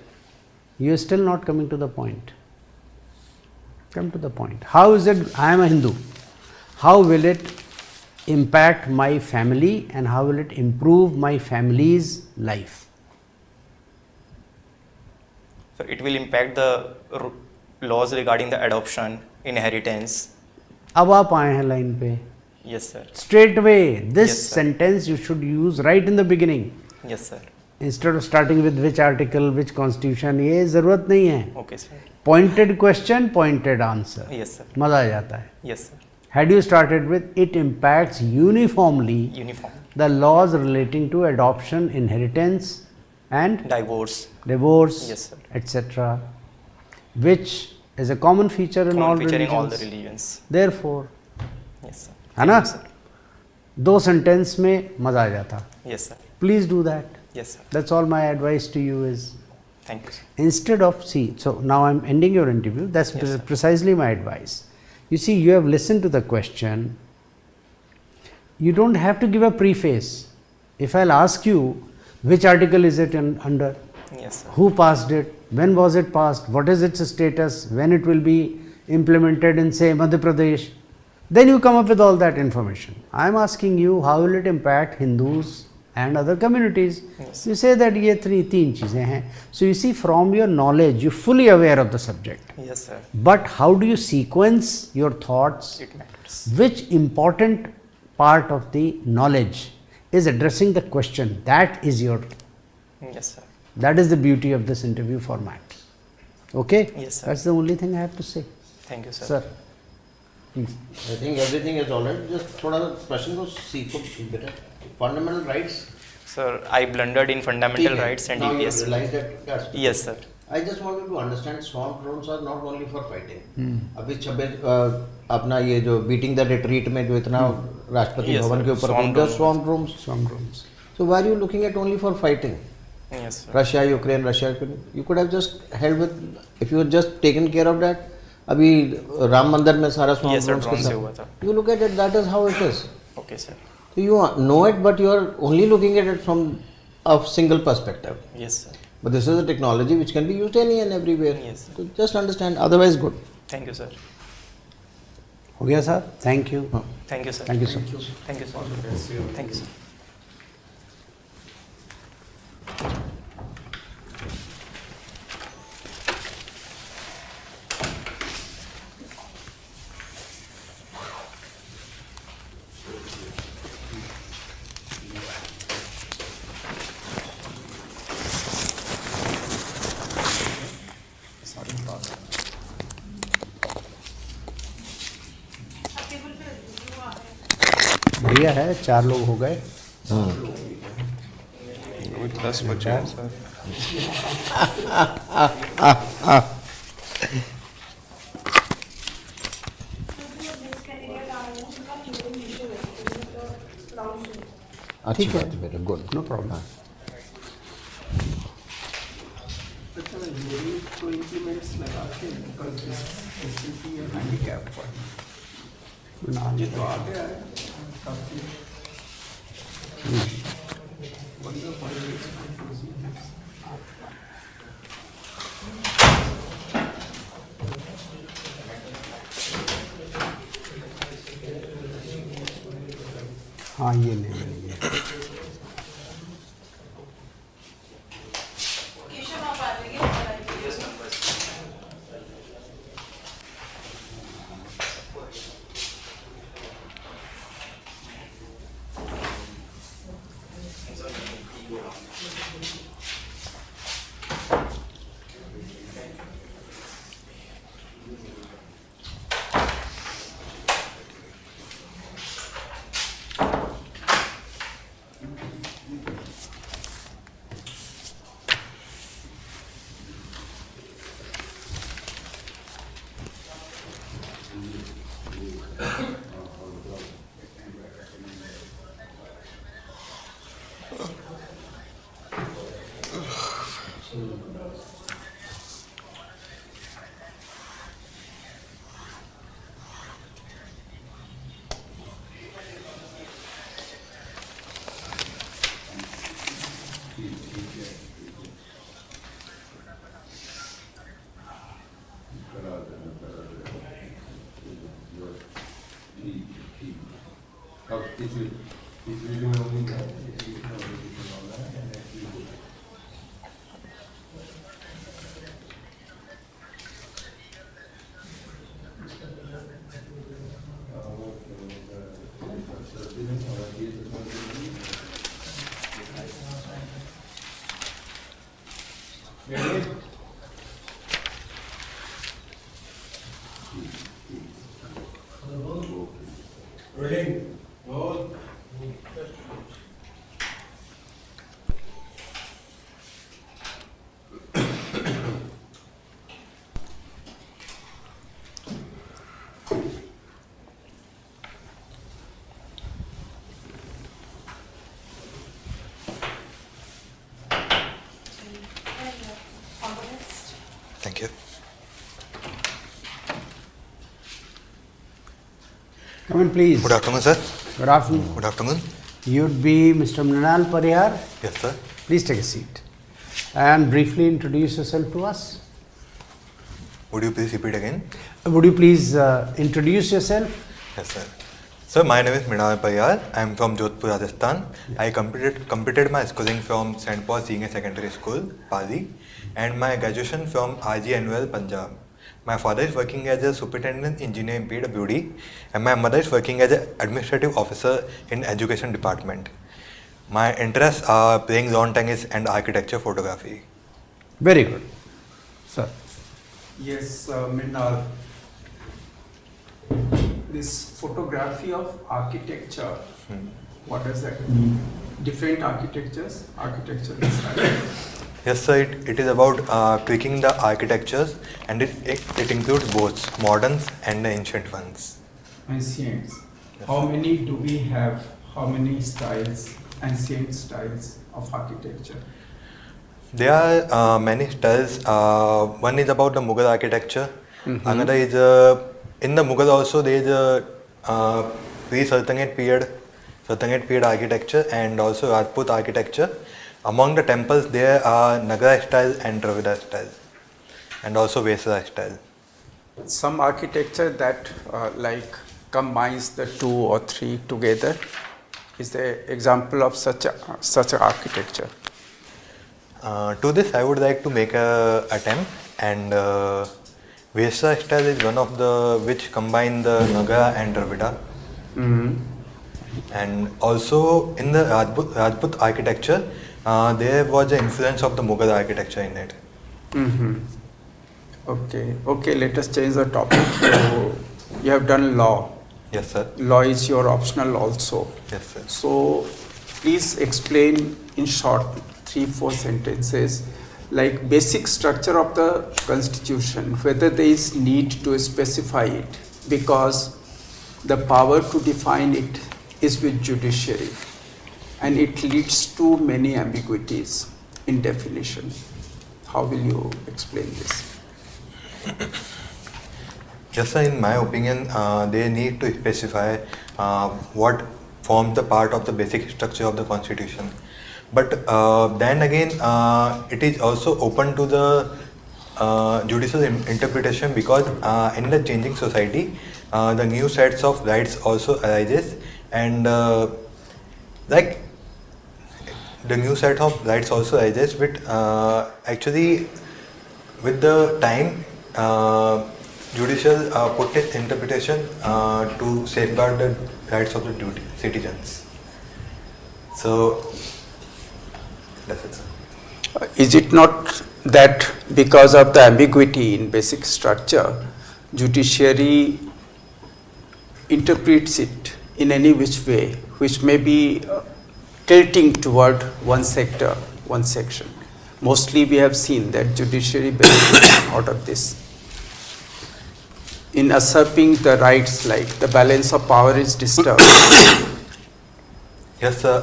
S7: You are still not coming to the point. Come to the point. How is it, I am a Hindu, how will it impact my family and how will it improve my family's life?
S9: So it will impact the laws regarding the adoption, inheritance,
S7: अब आप आए हैं line पे.
S9: Yes, sir.
S7: Straight away, this
S9: Yes, sir.
S7: sentence you should use right in the beginning.
S9: Yes, sir.
S7: Instead of starting with which article, which constitution, ये ज़रूरत नहीं है.
S9: Okay, sir.
S7: Pointed question, pointed answer.
S9: Yes, sir.
S7: मज़ा आ जाता है.
S9: Yes, sir.
S7: Had you started with it impacts uniformly
S9: Uniform.
S7: the laws relating to adoption, inheritance and
S9: Divorce.
S7: divorce,
S9: Yes, sir.
S7: etc., which is a common feature in all
S9: Common feature in all the
S7: religions.
S9: religions.
S7: Therefore,
S9: Yes, sir.
S7: है ना?
S9: Thank you, sir.
S7: दो sentence में मज़ा आ जाता.
S9: Yes, sir.
S7: Please do that.
S9: Yes, sir.
S7: That's all my advice to you is,
S9: Thank you, sir.
S7: instead of, see, so now I'm ending your interview, that's
S9: Yes, sir.
S7: precisely my advice. You see, you have listened to the question, you don't have to give a preface. If I'll ask you, which article is it under,
S9: Yes, sir.
S7: who passed it, when was it passed, what is its status, when it will be implemented in say Madhya Pradesh, then you come up with all that information. I am asking you, how will it impact Hindus and other communities?
S9: Yes.
S7: You say that ये तीन चीज़ें हैं. So you see, from your knowledge, you're fully aware of the subject.
S9: Yes, sir.
S7: But how do you sequence your thoughts?
S9: It matters.
S7: Which important part of the knowledge is addressing the question? That is your,
S9: Yes, sir.
S7: that is the beauty of this interview format. Okay?
S9: Yes, sir.
S7: That's the only thing I have to say.
S9: Thank you, sir.
S7: Sir, please.
S2: I think everything is alright. Just थोड़ा सा प्रश्न को सीखो बेटा. Fundamental rights.
S9: Sir, I blundered in fundamental
S2: ठीक है.
S9: rights and
S2: Now you
S9: EPS.
S2: realize that that's
S9: Yes, sir.
S2: I just wanted to understand swarm drones are not only for fighting. अभी 26 अपना ये जो beating the retreat में जो इतना राष्ट्रपति
S9: Yes,
S2: भवन
S9: sir.
S2: के ऊपर
S9: Swarm
S2: the
S9: drones.
S2: swarm drones.
S7: Some rooms.
S2: So why are you looking at only for fighting?
S9: Yes, sir.
S2: Russia, Ukraine, Russia, Ukraine. You could have just held with, if you had just taken care of that. अभी राम मंदिर में सारा swarm
S9: Yes, sir.
S2: drones के
S9: Drone से
S2: साथ.
S9: हुआ था.
S2: You look at it, that is how it is.
S9: Okay, sir.
S2: So you know it, but you are only looking at it from a single perspective.
S9: Yes, sir.
S2: But this is a technology which can be used any and everywhere.
S9: Yes, sir.
S2: So just understand. Otherwise, good.
S9: Thank you, sir.
S7: हो गया sir? Thank you.
S9: Thank you, sir.
S7: Thank you, sir.
S9: Thank you, sir. Thank you, sir.
S7: बढ़िया है, 4 लोग हो गए.
S6: अभी 10 बचे हैं सर.
S2: अच्छी बात है बेटा. Good.
S7: No problem. ये तो आ गया है. हाँ, ये ले लेंगे.
S10: Thank you.
S7: Come in, please.
S10: Good afternoon, sir.
S7: Good afternoon.
S10: Good afternoon.
S7: You'd be Mr. Mrinal Parihar.
S10: Yes, sir.
S7: Please take a seat and briefly introduce yourself to us.
S10: Would you please repeat again?
S7: Would you please introduce yourself?
S10: Yes, sir. Sir, my name is Mrinal Parihar. I am from Jodhpur, Rajasthan. I completed my schooling from St. Paul Senior Secondary School, Pali, and my graduation from RGNUL, Punjab. My father is working as a superintendent engineer in PWD, and my mother is working as an administrative officer in education department. My interests are playing lawn tennis and architecture photography.
S7: Very good. Sir.
S1: Yes, Mrinal. This photography of architecture, what does that mean? Different architectures, architectural style.
S10: Yes, sir, it is about tweaking the architectures, and it includes both moderns and the ancient ones.
S1: Ancients. How many do we have? How many styles, ancient styles of architecture?
S10: There are many styles. One is about the Mughal architecture. Another is in the Mughal also there is a pre-Sultanate period architecture, and also Rajput architecture. Among the temples there are Nagara style and Dravida style, and also Vesara style.
S1: Some architecture that like combines the two or three together. Is there example of such a architecture?
S10: To this I would like to make a attempt, and Vesara style is one of the which combine the Nagara and Dravida. And also in the Rajput architecture, there was an influence of the Mughal architecture in it.
S1: Okay, let us change the topic. You have done law.
S10: Yes, sir.
S1: Law is your optional also.
S10: Yes, sir.
S1: So please explain in short 3-4 sentences like basic structure of the constitution, whether there is need to specify it, because the power to define it is with judiciary, and it leads to many ambiguities in definition. How will you explain this?
S10: Yes, sir. In my opinion, they need to specify what forms the part of the basic structure of the constitution. But then again, it is also open to the judicial interpretation, because in the changing society, the new sets of rights also arises, and like the new set of rights also arises with actually with the time judicial put its interpretation to safeguard the rights of the citizens. So that's it, sir.
S1: Is it not that because of the ambiguity in basic structure, judiciary interprets it in any which way, which may be tilting toward one sector, one section? Mostly we have seen that judiciary benefits out of this. In usurping the rights, like the balance of power is disturbed.
S10: Yes, sir.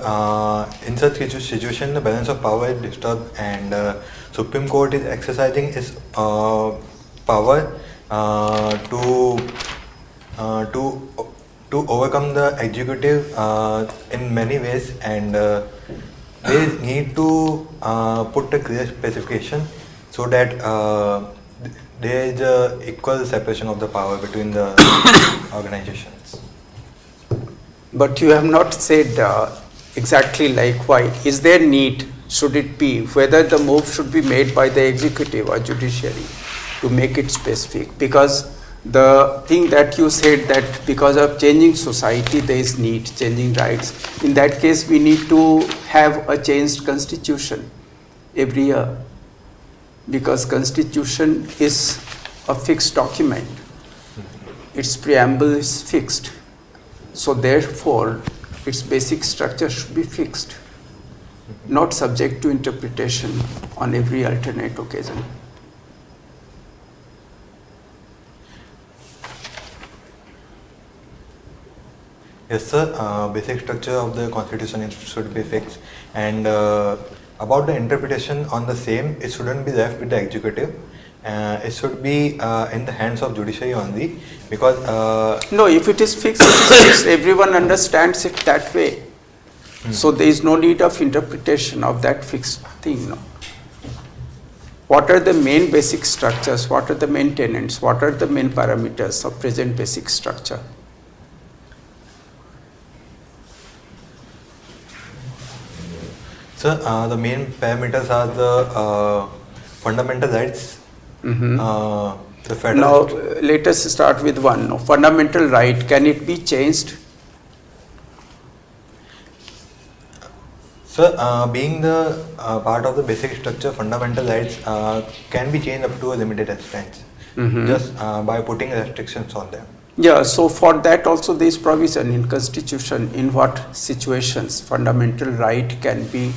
S10: In such situation, the balance of power is disturbed, and Supreme Court is exercising its power to overcome the executive in many ways, and they need to put a clear specification so that there is a equal separation of the power between the organizations.
S1: But you have not said exactly like why. Is there need, should it be, whether the move should be made by the executive or judiciary to make it specific? Because the thing that you said that because of changing society there is need, changing rights, in that case we need to have a changed constitution every year, because constitution is a fixed document, its preamble is fixed, so therefore its basic structure should be fixed, not subject to interpretation on every alternate occasion.
S10: Yes, sir. Basic structure of the constitution should be fixed, and about the interpretation on the same, it shouldn't be left with the executive, it should be in the hands of judiciary only, because
S1: No, if it is fixed, it is fixed. Everyone understands it that way. So there is no need of interpretation of that fixed thing. No. What are the main basic structures? What are the main tenets? What are the main parameters of present basic structure?
S10: so the main parameters are the fundamental rights, the federal.
S1: Now, let us start with one. No, fundamental right, can it be changed?
S10: So, being the part of the basic structure, fundamental rights can be changed up to a limited extent, just by putting restrictions on them.
S1: Yeah, so for that also there is provision in constitution in what situations fundamental right can be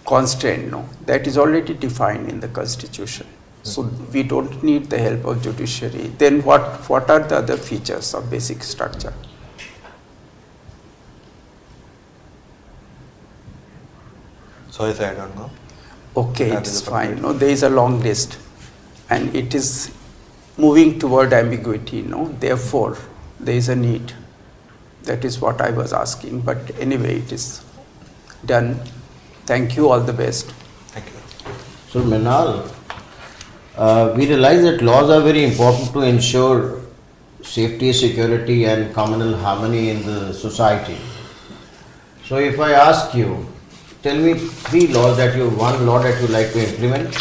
S1: constrained. No, that is already defined in the constitution. So we don't need the help of judiciary. Then what are the other features of basic structure?
S10: Sorry, sir, I don't know.
S1: Okay,
S10: That
S1: it
S10: is
S1: is
S10: a
S1: fine. No, there is a long list, and it is moving toward ambiguity. No, therefore there is a need. That is what I was asking. But anyway, it is done. Thank you. All the best.
S10: Thank you.
S2: So Minal, we realize that laws are very important to ensure safety, security and communal harmony in the society. So if I ask you, tell me one law that you like to implement,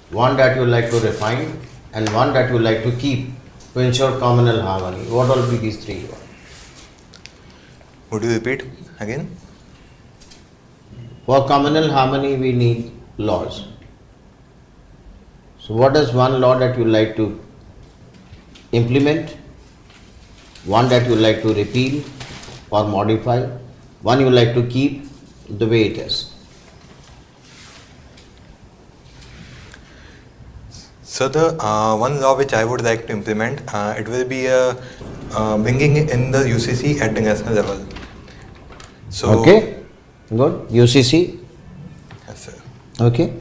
S2: one that you like to refine and one that you like to keep to ensure communal harmony. What will be these three?
S10: Would you repeat again?
S2: For communal harmony we need laws. So what is one law that you like to implement, one that you like to repeal or modify, one you like to keep the way it is?
S10: So the one law which I would like to implement, it will be bringing in the UCC at the national level. So
S2: Okay, good. UCC,
S10: yes, sir.
S2: okay.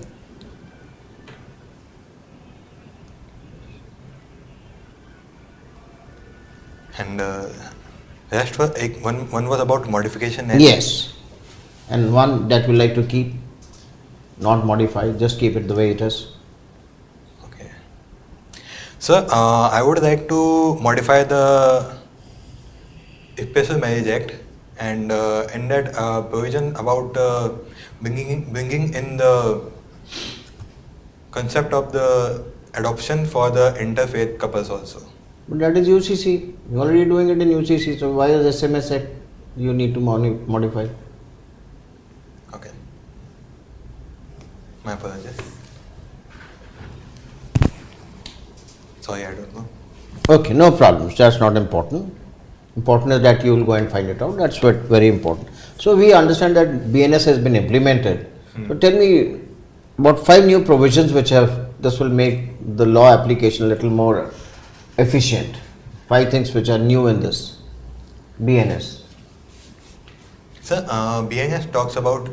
S10: And rest was one was about modification. And
S2: Yes. And one that you like to keep, not modify, just keep it the way it is.
S10: Okay. So I would like to modify the Special Marriage Act, and in that provision about bringing in the concept of the adoption for the interfaith couples also.
S2: But that is UCC. You're already doing it in UCC, so why is SMS Act you need to modify?
S10: Okay. My apologies. Sorry, I don't know.
S2: Okay, no problems. That's not important. Important is that you will go and find it out. That's what very important. So we understand that BNS has been implemented. So tell me about 5 new provisions this will make the law application a little more efficient. 5 things which are new in this BNS.
S10: Sir, BNS talks about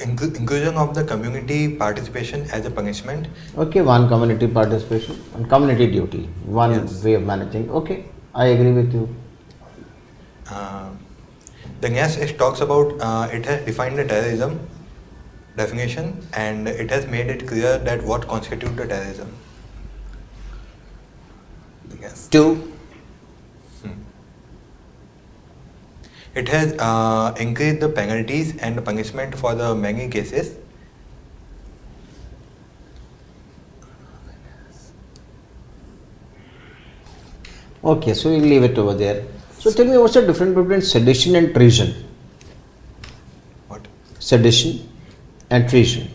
S10: inclusion of the community participation as a punishment.
S2: Okay, one community participation and community duty. One
S10: Yes.
S2: way of managing. Okay, I agree with you.
S10: The NES talks about it has defined the terrorism definition, and it has made it clear that what constitutes the terrorism. Yes.
S2: 2.
S10: It has increased the penalties and the punishment for the many cases.
S2: Okay, so we'll leave it over there. So tell me, what's the difference between sedition and treason?
S10: What?
S2: Sedition and treason.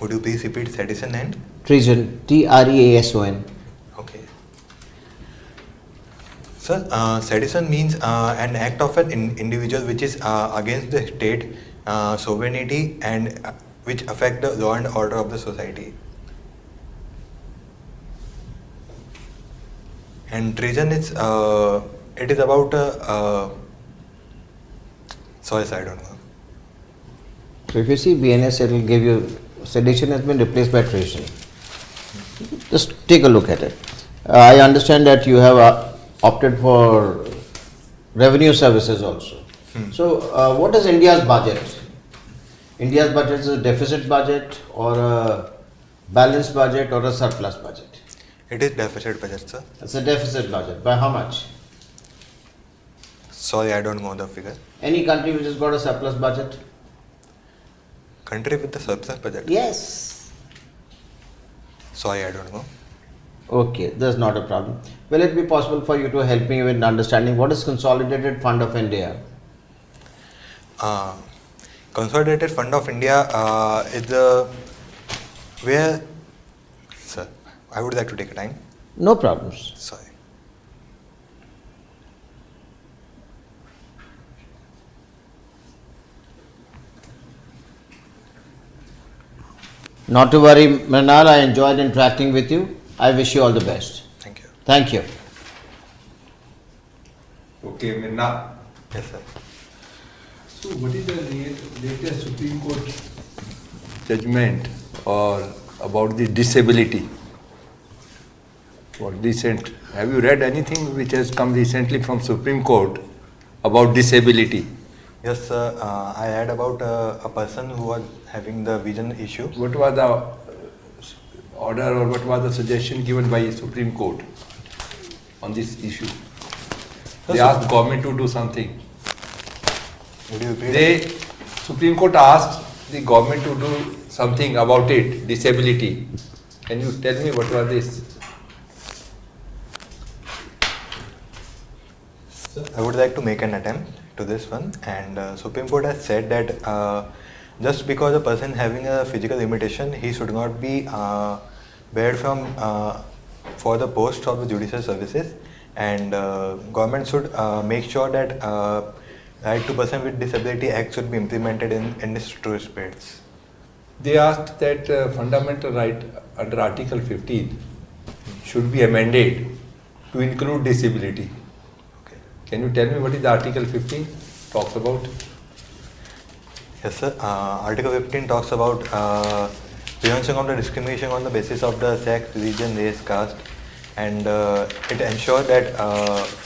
S10: Would you please repeat sedition and?
S2: Treason, Treason.
S10: Okay. Sir, sedition means an act of an individual which is against the state sovereignty and which affect the law and order of the society. And treason is it is about sorry, sir, I don't know.
S2: So if you see BNS, it will give you sedition has been replaced by treason. Just take a look at it. I understand that you have opted for revenue services also. So, what is India's budget? India's budget is a deficit budget or a balanced budget or a surplus budget?
S10: It is deficit budget, sir.
S2: It's a deficit budget. By how much?
S10: Sorry, I don't know the figure.
S2: Any country which has got a surplus budget?
S10: Country with the surplus budget?
S2: Yes.
S10: Sorry, I don't know.
S2: Okay, that's not a problem. Will it be possible for you to help me with understanding what is Consolidated Fund of India?
S10: Consolidated Fund of India is the where, sir, I would like to take a time.
S2: No problems.
S10: Sorry.
S2: Not to worry, Mrinal, I enjoyed interacting with you. I wish you all the best.
S10: Thank you.
S2: Thank you.
S3: Okay, Mirna.
S10: Yes, sir.
S3: So what is the latest Supreme Court judgment or about the disability? What recent? Have you read anything which has come recently from Supreme Court about disability?
S10: Yes, sir. I heard about a person who was having the vision issue.
S3: What was the order or what was the suggestion given by Supreme Court on this issue? They asked government to do something.
S10: Would you agree?
S3: Supreme Court asked the government to do something about it, disability. Can you tell me what was this?
S10: I would like to make an attempt to this one, and Supreme Court has said that just because a person having a physical limitation, he should not be barred from for the post of the judicial services, and government should make sure that Right to Person with Disability Act should be implemented in its true spirits.
S3: They asked that fundamental right under Article 15 should be amended to include disability.
S10: Okay.
S3: Can you tell me what is the Article 15 talks about?
S10: Yes, sir. Article 15 talks about prevention of the discrimination on the basis of the sex, religion, race, caste, and it ensures that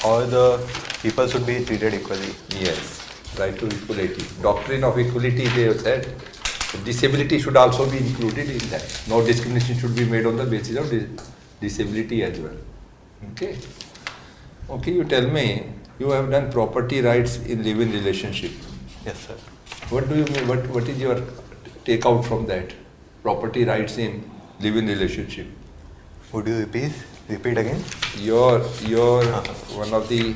S10: all the people should be treated equally.
S3: Yes, right to equality. Doctrine of equality, they have said. Disability should also be included in that. No discrimination should be made on the basis of disability as well. Okay. Okay, you tell me, you have done property rights in live-in relationship.
S10: Yes, sir.
S3: What do you mean? What is your take out from that? Property rights in live-in relationship.
S10: Would you repeat again?
S3: Your one of the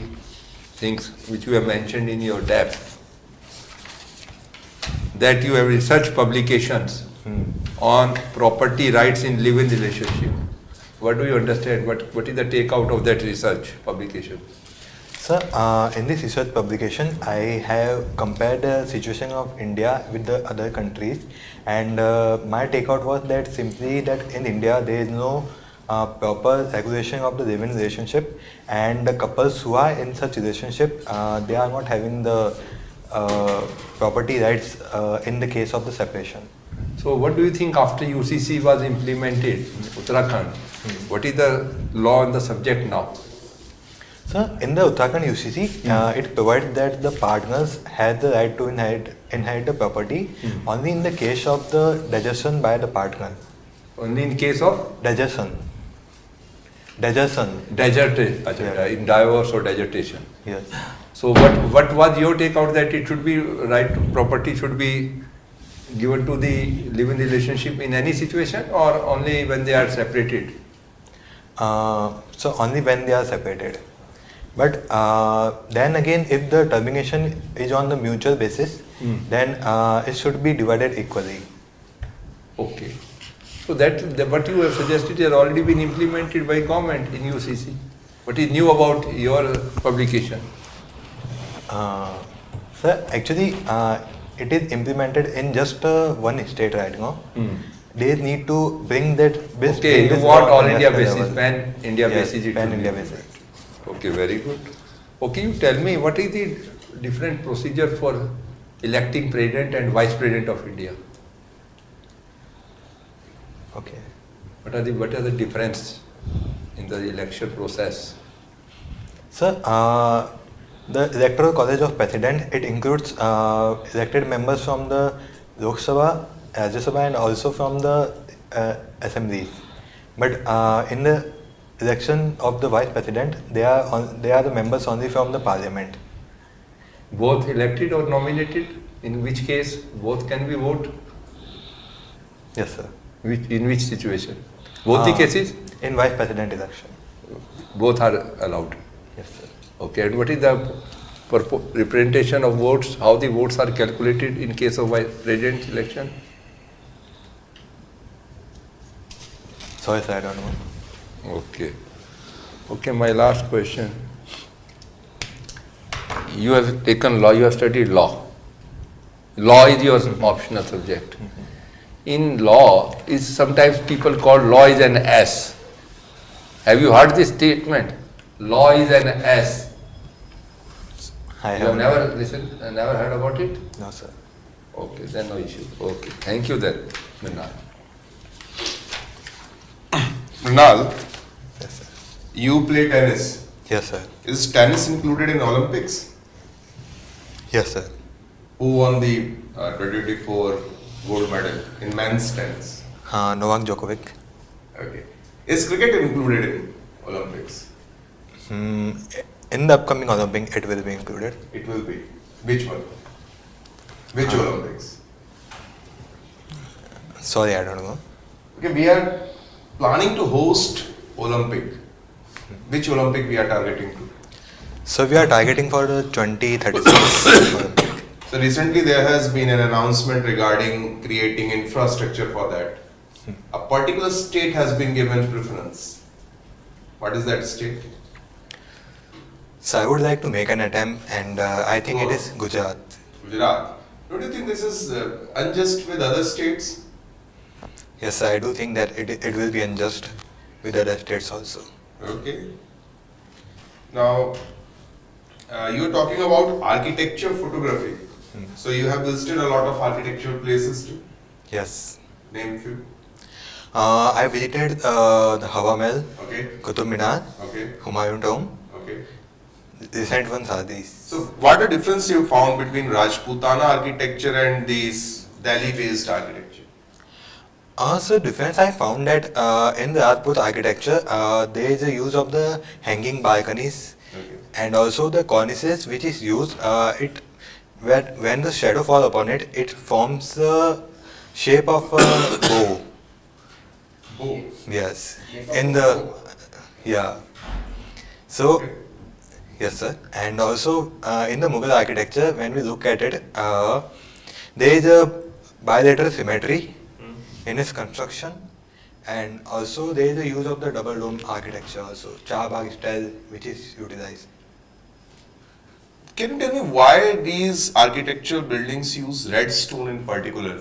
S3: things which you have mentioned in your depth, that you have research publications on property rights in live-in relationship. What do you understand? What is the take out of that research publication?
S10: Sir, in this research publication, I have compared the situation of India with the other countries, and my takeout was that simply that in India there is no proper regulation of the live-in relationship, and the couples who are in such relationship, they are not having the property rights in the case of the separation.
S3: So what do you think after UCC was implemented in Uttarakhand? What is the law on the subject now?
S10: So in the Uttarakhand UCC, it provides that the partners have the right to inherit the property only in the case of the digestion by the partner.
S3: Only in case of
S10: Digestion.
S3: in divorce or desertation.
S10: Yes.
S3: So what was your take out that it should be right to property should be given to the live-in relationship in any situation or only when they are separated?
S10: So only when they are separated. But then again, if the termination is on the mutual basis, then it should be divided equally.
S3: Okay. So that what you have suggested has already been implemented by government in UCC. What is new about your publication?
S10: Sir, actually, it is implemented in just one state right now. They need to bring that.
S3: Okay, you want all India basis, pan India basis.
S10: Pan India basis.
S3: Okay, very good. Okay, you tell me what is the different procedure for electing president and vice president of India?
S10: Okay.
S3: What are the difference in the election process?
S10: Sir, the Electoral College of President, it includes elected members from the Lok Sabha, Rajya Sabha and also from the assemblies. But in the election of the Vice President, they are the members only from the Parliament.
S3: Both elected or nominated? In which case both can be vote?
S10: Yes, sir.
S3: In which situation? Both the cases?
S10: In Vice President election.
S3: Both are allowed.
S10: Yes, sir.
S3: Okay, and what is the representation of votes? How the votes are calculated in case of Vice President election?
S10: Sorry, sir, I don't know.
S3: Okay. Okay, my last question. You have taken law, you have studied law. Law is your optional subject. In law, is sometimes people call law is an S. Have you heard this statement? Law is an S.
S10: I
S3: You have never listened, never heard about it?
S10: No, sir.
S3: Okay, then no issue. Okay, thank you then, Mrinal.
S6: Mrinal,
S10: Yes, sir.
S6: you play tennis.
S10: Yes, sir.
S6: Is tennis included in Olympics?
S10: Yes, sir.
S6: Who won the 2024 gold medal in men's tennis?
S10: Novak Djokovic.
S6: Okay. Is cricket included in Olympics?
S10: In the upcoming Olympic, it will be included.
S6: It will be. Which one? Which Olympics?
S10: Sorry, I don't know.
S6: Okay, we are planning to host Olympic. Which Olympic we are targeting to?
S10: So we are targeting for the 2036 Olympic.
S6: So recently there has been an announcement regarding creating infrastructure for that. A particular state has been given preference. What is that state?
S10: So I would like to make an attempt, and I think it is Gujarat.
S6: Gujarat. Don't you think this is unjust with other states?
S10: Yes, I do think that it will be unjust with other states also.
S6: Okay. Now, you are talking about architecture photography. So you have visited a lot of architectural places too.
S10: Yes.
S6: Name few.
S10: I visited the Hawa Mahal,
S6: Okay.
S10: Qutub Minar,
S6: Okay.
S10: Humayun Tomb.
S6: Okay.
S10: Recent ones are these.
S6: So what a difference you found between Rajputana architecture and this Delhi-based architecture?
S10: So difference I found that in the Rajput architecture, there is a use of the hanging balconies
S6: Okay.
S10: and also the cornices which is used. When the shadow fall upon it, it forms the shape of a bow.
S6: Oh.
S10: Yes. In the So
S6: Okay.
S10: yes, sir. And also in the Mughal architecture, when we look at it, there is a bilateral symmetry in its construction, and also there is the use of the double dome architecture also, Chahbagh style, which is utilized.
S6: Can you tell me why these architectural buildings use red stone in particular?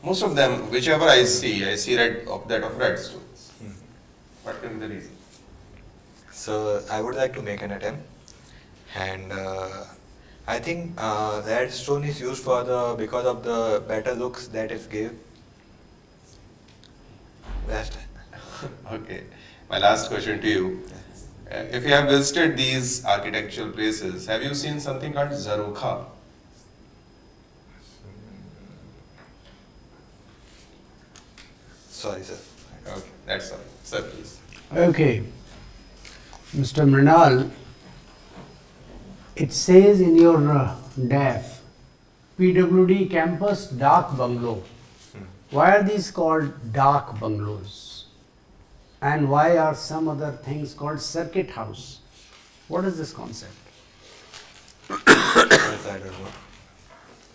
S6: Most of them, whichever I see red of red stones. What can be the reason?
S10: So I would like to make an attempt, and I think red stone is used because of the better looks that it gives. Best.
S6: Okay. My last question to you. If you have visited these architectural places, have you seen something called Zarokha?
S10: Sorry, sir.
S6: Okay, that's all. Sir, please.
S7: Okay. Mr. Mrinal, it says in your DAF, PWD campus dark bungalow. Why are these called dark bungalows? And why are some other things called circuit house? What is this concept?
S10: Yes, I don't know.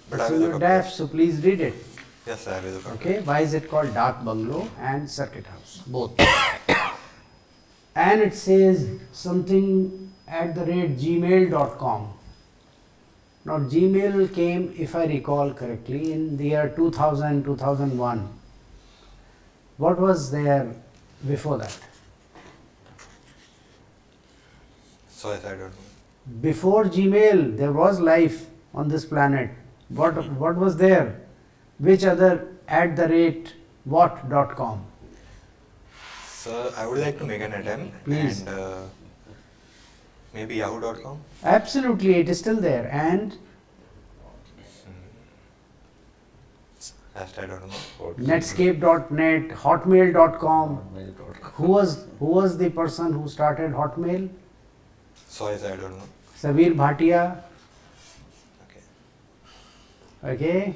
S10: But I
S7: It's
S10: will
S7: in your
S10: look
S7: DAF,
S10: up.
S7: so please read it.
S10: Yes, I will look up.
S7: Okay, why is it called dark bungalow and circuit house? Both. And it says something @gmail.com. Now Gmail came, if I recall correctly, in the year 2000, 2001. What was there before that?
S10: Sorry, I don't know.
S7: Before Gmail, there was life on this planet. What was there? Which other what.com?
S10: Sir, I would like to make an attempt.
S7: Please.
S10: And maybe yahoo.com.
S7: Absolutely, it is still there. And
S10: Last I don't know.
S7: netscape.net, hotmail.com. Who was the person who started Hotmail?
S10: Sorry, sir, I don't know.
S7: Sabir Bhatia.
S10: Okay.
S7: Okay.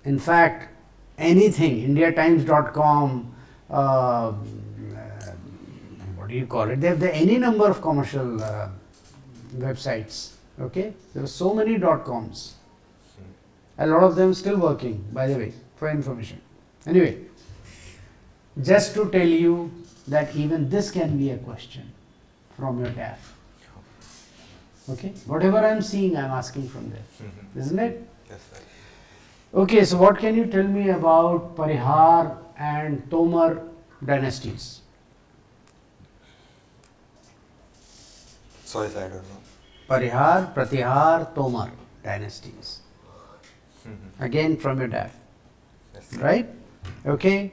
S7: In fact, anything, indiatimes.com, what do you call it? They have any number of commercial websites. Okay. There are so many .coms. A lot of them still working, by the way, for information. Anyway, just to tell you that even this can be a question from your DAF. Okay. Whatever I am seeing, I am asking from there. Isn't it?
S10: Yes, sir.
S7: Okay, so what can you tell me about Parihar and Tomar dynasties?
S10: Sorry, sir, I don't know.
S7: Parihar, Pratihar, Tomar dynasties. Again from your DAF.
S10: Yes, sir.
S7: Right? Okay.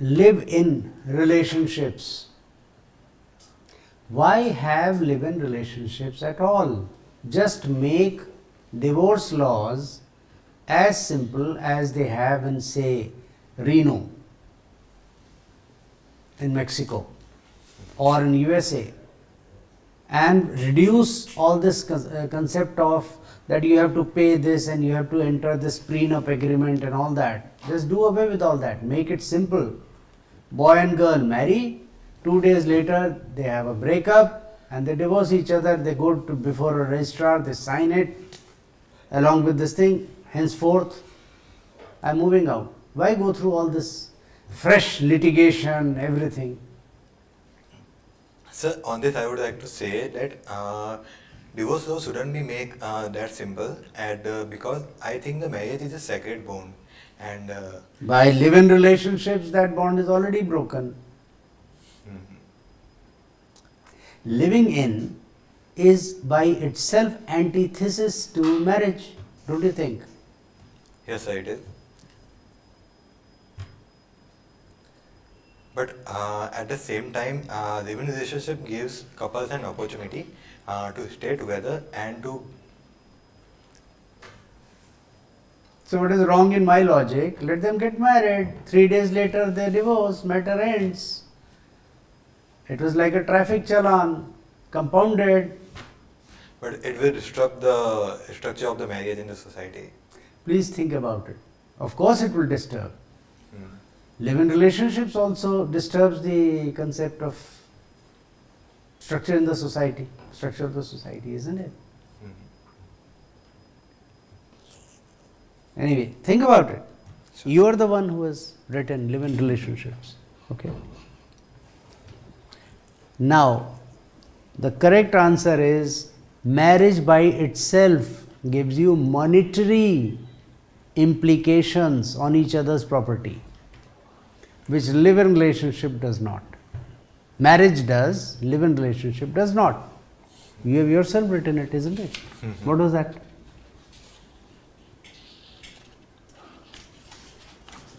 S7: Live-in relationships. Why have live-in relationships at all? Just make divorce laws as simple as they have in, say, Reno in Mexico or in USA, and reduce all this concept of that you have to pay this and you have to enter this prenup agreement and all that. Just do away with all that. Make it simple. Boy and girl marry, 2 days later they have a breakup and they divorce each other. They go to before a registrar, they sign it along with this thing. Henceforth, I am moving out. Why go through all this fresh litigation, everything?
S10: Sir, on this I would like to say that divorce law shouldn't be make that simple, and because I think the marriage is a sacred bond, and
S7: By live-in relationships, that bond is already broken. Living in is by itself antithesis to marriage, don't you think?
S10: yes, sir, it is. But at the same time, living relationship gives couples an opportunity to stay together and to.
S7: So what is wrong in my logic? Let them get married. 3 days later they divorce, matter ends. It was like a traffic challan, compounded.
S10: But it will disrupt the structure of the marriage in the society.
S7: Please think about it. Of course it will disturb. Live-in relationships also disturbs the concept of structure in the society, structure of the society, isn't it? Anyway, think about it. You are the one who has written live-in relationships. Okay. Now, the correct answer is marriage by itself gives you monetary implications on each other's property, which live-in relationship does not. Marriage does, live-in relationship does not. You have yourself written it, isn't it? What was that?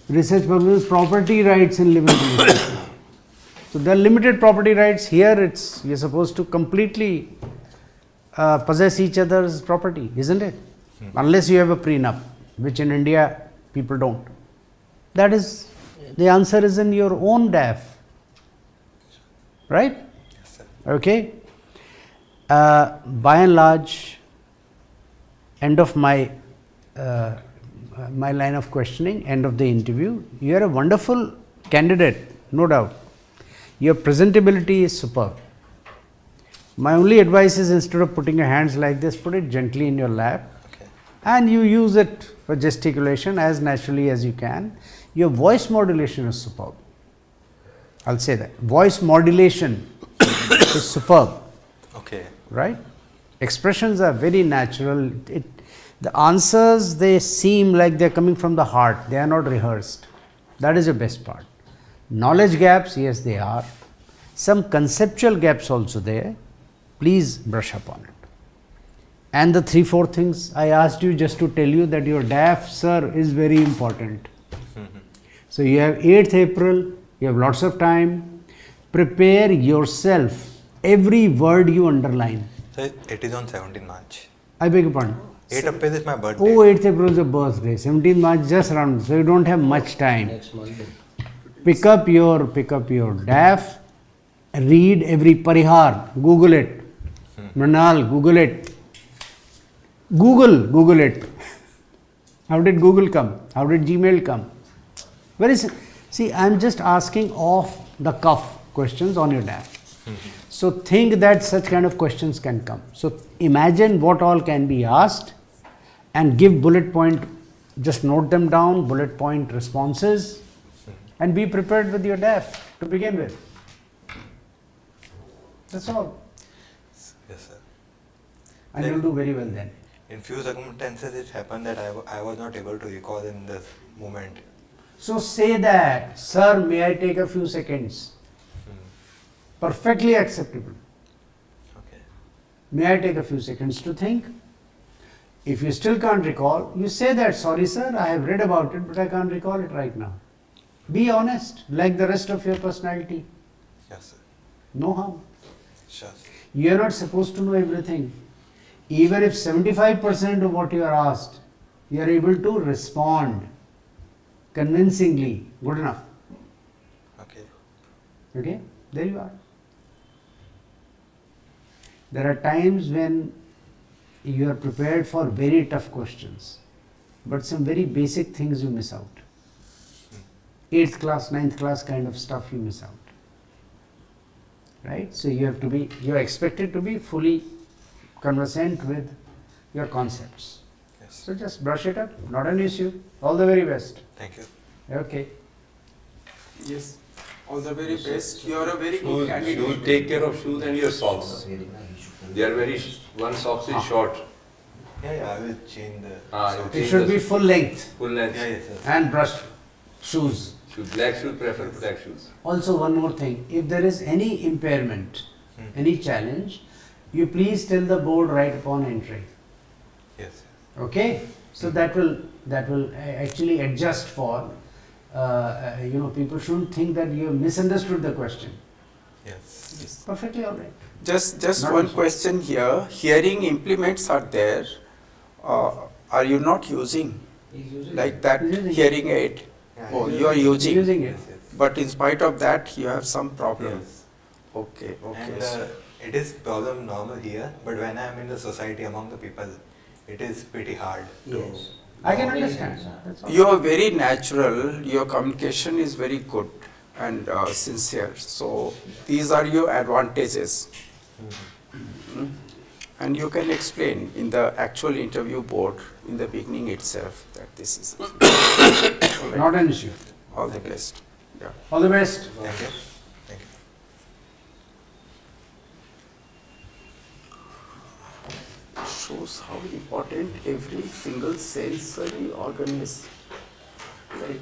S7: Research publishes property rights in live-in relationship. So there are limited property rights. Here you're supposed to completely possess each other's property, isn't it? Unless you have a prenup, which in India people don't. That is, the answer is in your own DAF, right?
S10: Yes, sir.
S7: Okay. By and large, end of my line of questioning, end of the interview. You are a wonderful candidate, no doubt. Your presentability is superb. My only advice is, instead of putting your hands like this, put it gently in your lap,
S10: Okay.
S7: and you use it for gesticulation as naturally as you can. Your voice modulation is superb. I'll say that. Voice modulation is superb,
S10: Okay.
S7: right? Expressions are very natural. The answers, they seem like they're coming from the heart. They are not rehearsed. That is the best part. Knowledge gaps, yes, they are. Some conceptual gaps also there. Please brush up on it. And the 3-4 things I asked you just to tell you that your DAF, sir, is very important. So you have 8th April, you have lots of time. Prepare yourself. Every word you underline.
S10: So it is on 17 March.
S7: I beg your pardon.
S10: 8th April is my birthday.
S7: Oh, 8th April is a birthday. 17th March just around. So you don't have much time.
S2: Next month.
S7: Pick up your DAF. Read every parihar. Google it. Mrinal, Google it. Google it. How did Google come? How did Gmail come? See, I am just asking off the cuff questions on your DAF. So think that such kind of questions can come. So imagine what all can be asked and give bullet point, just note them down, bullet point responses, and be prepared with your DAF to begin with. That's all.
S10: Yes, sir.
S7: And you'll do very well then.
S10: In few circumstances, it happened that I was not able to recall in this moment.
S7: So say that, sir, may I take a few seconds? Perfectly acceptable.
S10: Okay.
S7: May I take a few seconds to think? If you still can't recall, you say that, sorry sir, I have read about it, but I can't recall it right now. Be honest, like the rest of your personality.
S10: Yes, sir.
S7: No harm.
S10: Sure, sir.
S7: You are not supposed to know everything. Even if 75% of what you are asked, you are able to respond convincingly, good enough.
S10: Okay.
S7: Okay, there you are. There are times when you are prepared for very tough questions, but some very basic things you miss out. 8th class, 9th class kind of stuff you miss out. Right? So you are expected to be fully conversant with your concepts.
S10: Yes.
S7: So just brush it up, not an issue. All the very best.
S10: Thank you.
S7: Okay.
S1: Yes, all the very best. You are a very good
S3: Shoes,
S1: candidate.
S3: take care of shoes and your socks. They are one sock is short.
S10: Yeah, I will change the.
S3: You
S7: It
S3: change
S7: should
S3: the
S7: be full length
S3: full length.
S10: Yeah, yes, sir.
S7: and brushed shoes.
S3: Black shoes, prefer black shoes.
S7: Also, one more thing, if there is any impairment, any challenge, you please tell the board right upon entry.
S10: Yes, sir.
S7: Okay? So that will actually adjust for, people shouldn't think that you have misunderstood the question.
S10: Yes.
S7: Perfectly all right.
S1: Just
S7: Not
S1: one
S7: issue.
S1: question here. Hearing implements are there. Are you not using like that
S7: He's using it.
S1: hearing aid? Oh, you are using.
S7: Using it.
S10: Yes, yes.
S1: But in spite of that, you have some problem.
S10: Yes.
S1: Okay.
S10: And
S1: So
S10: it is problem normal here, but when I am in the society among the people, it is pretty hard to.
S7: Yes. I can understand. That's all.
S1: you are very natural. Your communication is very good and sincere. So these are your advantages. Mm. And you can explain in the actual interview board in the beginning itself that this is
S7: Not an issue.
S1: all the best. Yeah.
S7: All the best.
S10: Thank you. Thank you.
S1: Shows how important every single sensory organ is. Like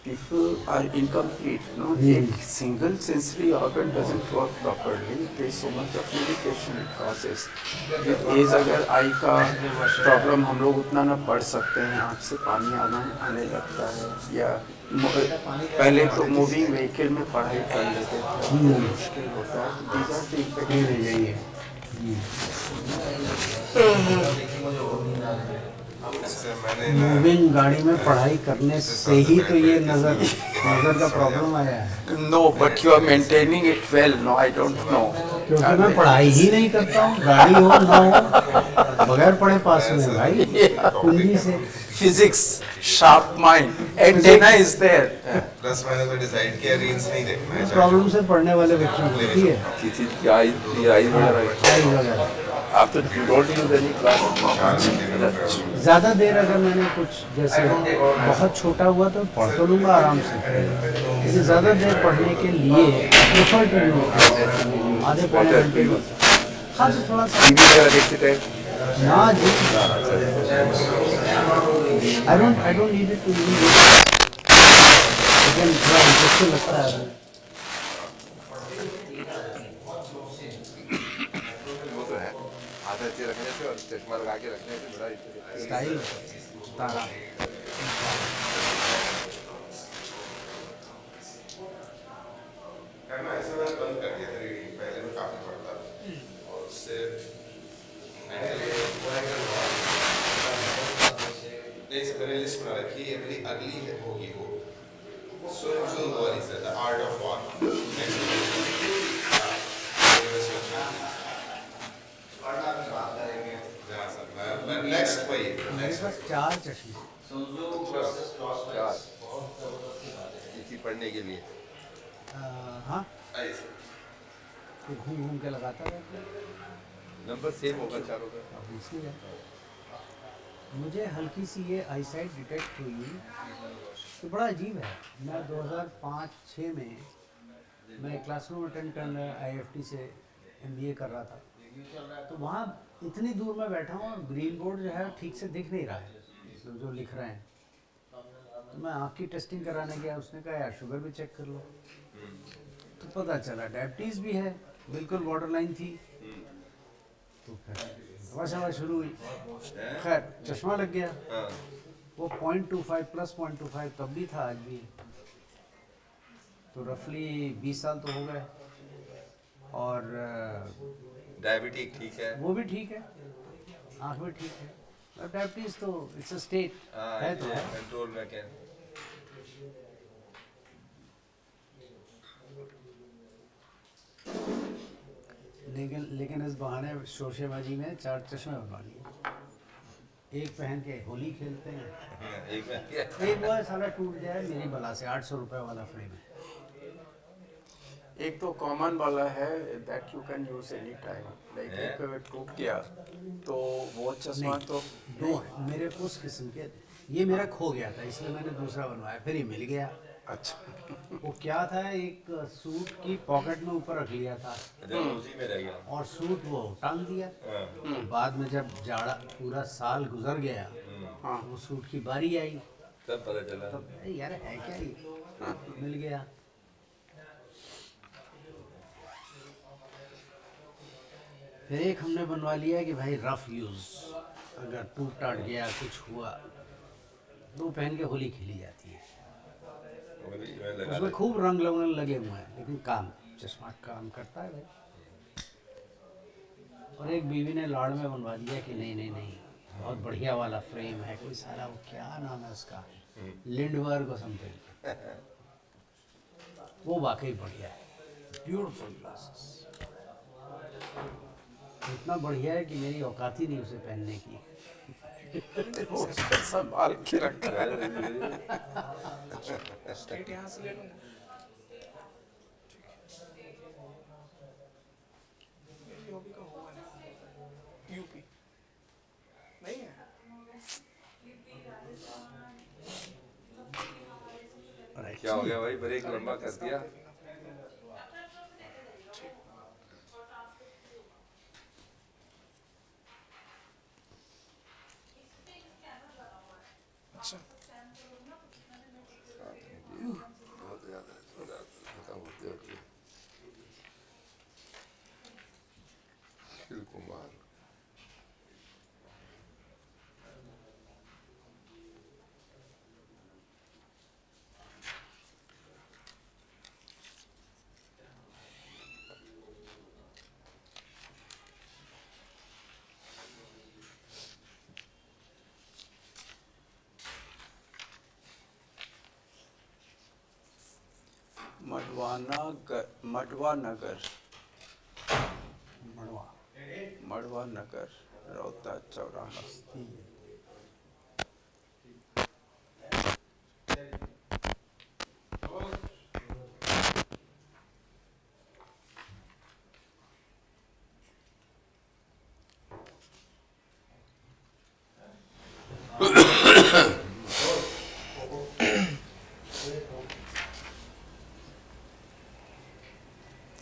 S1: people are incomplete, no? A single sensory organ doesn't work properly. There is so much of limitation it causes. With age अगर आई का problem हम लोग उतना ना पढ़ सकते हैं, आँख से पानी आने लगता है, या पहले तो मूविंग व्हीकल में पढ़ाई कर लेते थे, मुश्किल होता है. These are the impediments.
S7: Moving गाड़ी में पढ़ाई करने से ही तो ये नजर का प्रॉब्लम आया है.
S1: No, but you are maintaining it well. No, I don't know.
S7: क्योंकि मैं पढ़ाई ही नहीं करता हूँ, गाड़ी हो ना हो बगैर पढ़े पास में भाई कुंजी से.
S1: Physics, sharp mind, antenna is there.
S6: Plus मैंने तो डिसाइड किया रील्स नहीं देखना है.
S7: प्रॉब्लम से पढ़ने वाले बच्चों को होती है. आई वगैरह.
S1: आप तो don't use any class.
S7: ज़्यादा देर अगर मैंने कुछ जैसे बहुत छोटा हुआ तो पढ़ तो लूँगा आराम से, लेकिन ज़्यादा देर पढ़ने के लिए प्रेफर करूँगा आधे पौने घंटे में. हाँ तो थोड़ा सा ना जी. I don't need it to read it. लेकिन थोड़ा इंटरेस्टिंग लगता है.
S6: वो तो है.
S3: ऐसे रखने से और चश्मा लगा के रखने से बड़ा
S7: स्टाइल तारा
S6: मैं ऐसे बंद कर दिया था रीडिंग, पहले मैं काफी पढ़ता था और उससे मैंने लिस्ट बना रखी है, मेरी अगली है होगी वो सुन सुन वाली से the art of war. Next वही
S7: मेरे पास 4 चश्मे
S3: इसी पढ़ने के लिए
S7: हाँ तो घूम घूम के लगाता रहता
S3: नंबर सेम होगा चारों का।
S7: अब इसलिए मुझे हल्की सी ये आई साइट डिटेक्ट हुई तो बड़ा अजीब है। मैं 2005-06 में मैं क्लासरूम अटेंड करने IFT से MBA कर रहा था, तो वहाँ इतनी दूर में बैठा हूँ और ग्रीन बोर्ड जो है ठीक से दिख नहीं रहा है जो लिख रहे हैं। तो मैं आँख की टेस्टिंग कराने गया, उसने कहा यार शुगर भी चेक कर लो, तो पता चला डायबिटीज़ भी है, बिल्कुल बॉर्डर लाइन थी। तो फिर हवा शुरू हुई, खैर चश्मा लग गया। वो 0.25 प्लस 0.25 तब भी था, आज भी। तो रफली 20 साल तो हो गए और
S3: डायबिटिक ठीक है,
S7: वो भी ठीक है, आँख भी ठीक है। और डायबिटीज़ तो इट्स अ स्टेट है, तो है।
S3: कंट्रोल में क्या
S7: लेकिन इस बहाने शोशेबाजी में 4 चश्मे बनवा लिए। एक पहन के होली खेलते हैं, एक बार साला टूट जाए मेरी बला से। 800 रुपए वाला फ्रेम है।
S1: एक तो कॉमन वाला है that you can use any time, like एक टूट गया तो वो चश्मा
S7: नहीं,
S1: तो
S7: दो है मेरे उस किस्म के। ये मेरा खो गया था इसलिए मैंने दूसरा बनवाया, फिर ये मिल गया।
S1: अच्छा
S7: वो क्या था, एक सूट की पॉकेट में ऊपर रख लिया था
S3: उसी में रह गया।
S7: और सूट वो टांग दिया। बाद में जब जाड़ा पूरा साल गुजर गया, हाँ वो सूट की बारी आई,
S3: तब पता चला
S7: तब यार है क्या ये, मिल गया। फिर एक हमने बनवा लिया कि भाई रफ यूज, अगर टूट टाट गया कुछ हुआ तो पहन के होली खेली जाती है। उसमें खूब रंग लगे हुए हैं, लेकिन काम चश्मा काम करता है भाई। और एक बीवी ने लाड़ में बनवा दिया कि नहीं नहीं नहीं बहुत बढ़िया वाला फ्रेम है, कोई सारा वो क्या नाम है उसका, लिंडबर्ग और समथिंग, वो वाकई बढ़िया है, ब्यूटीफुल ग्लासेस। इतना बढ़िया है कि मेरी औकात ही नहीं उसे पहनने की।
S1: संभाल के रखा है।
S11: स्टेट यहाँ से ले लूँगा। यूपी का होगा नहीं, यूपी नहीं है।
S3: क्या हो गया भाई, ब्रेक लंबा कर दिया।
S11: अच्छा
S3: कुमार
S1: मडवा नगर मडवा नगर रौता चौराहा।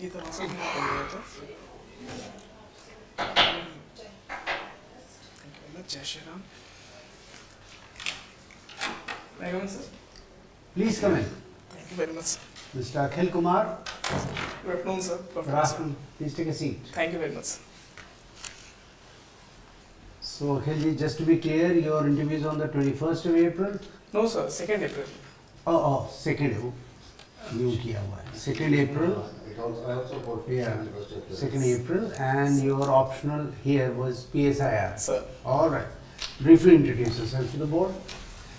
S11: ये तरह से निकल गया था। जय Shri Ram. May I come in, sir?
S7: Please come in.
S11: Thank you very much, sir.
S7: Mister Akhil Kumar,
S11: Good afternoon, sir.
S7: good afternoon. Please take a seat.
S11: Thank you very much.
S7: So Akhilji, just to be clear, your interview is on the 21st of April?
S11: No, sir. 2nd April.
S7: Oh, 2nd new kiya hua hai. 2nd April. Yeah, 2nd April, and your optional here was PSIR.
S11: Sir.
S7: All right. Briefly introduce yourself to the board.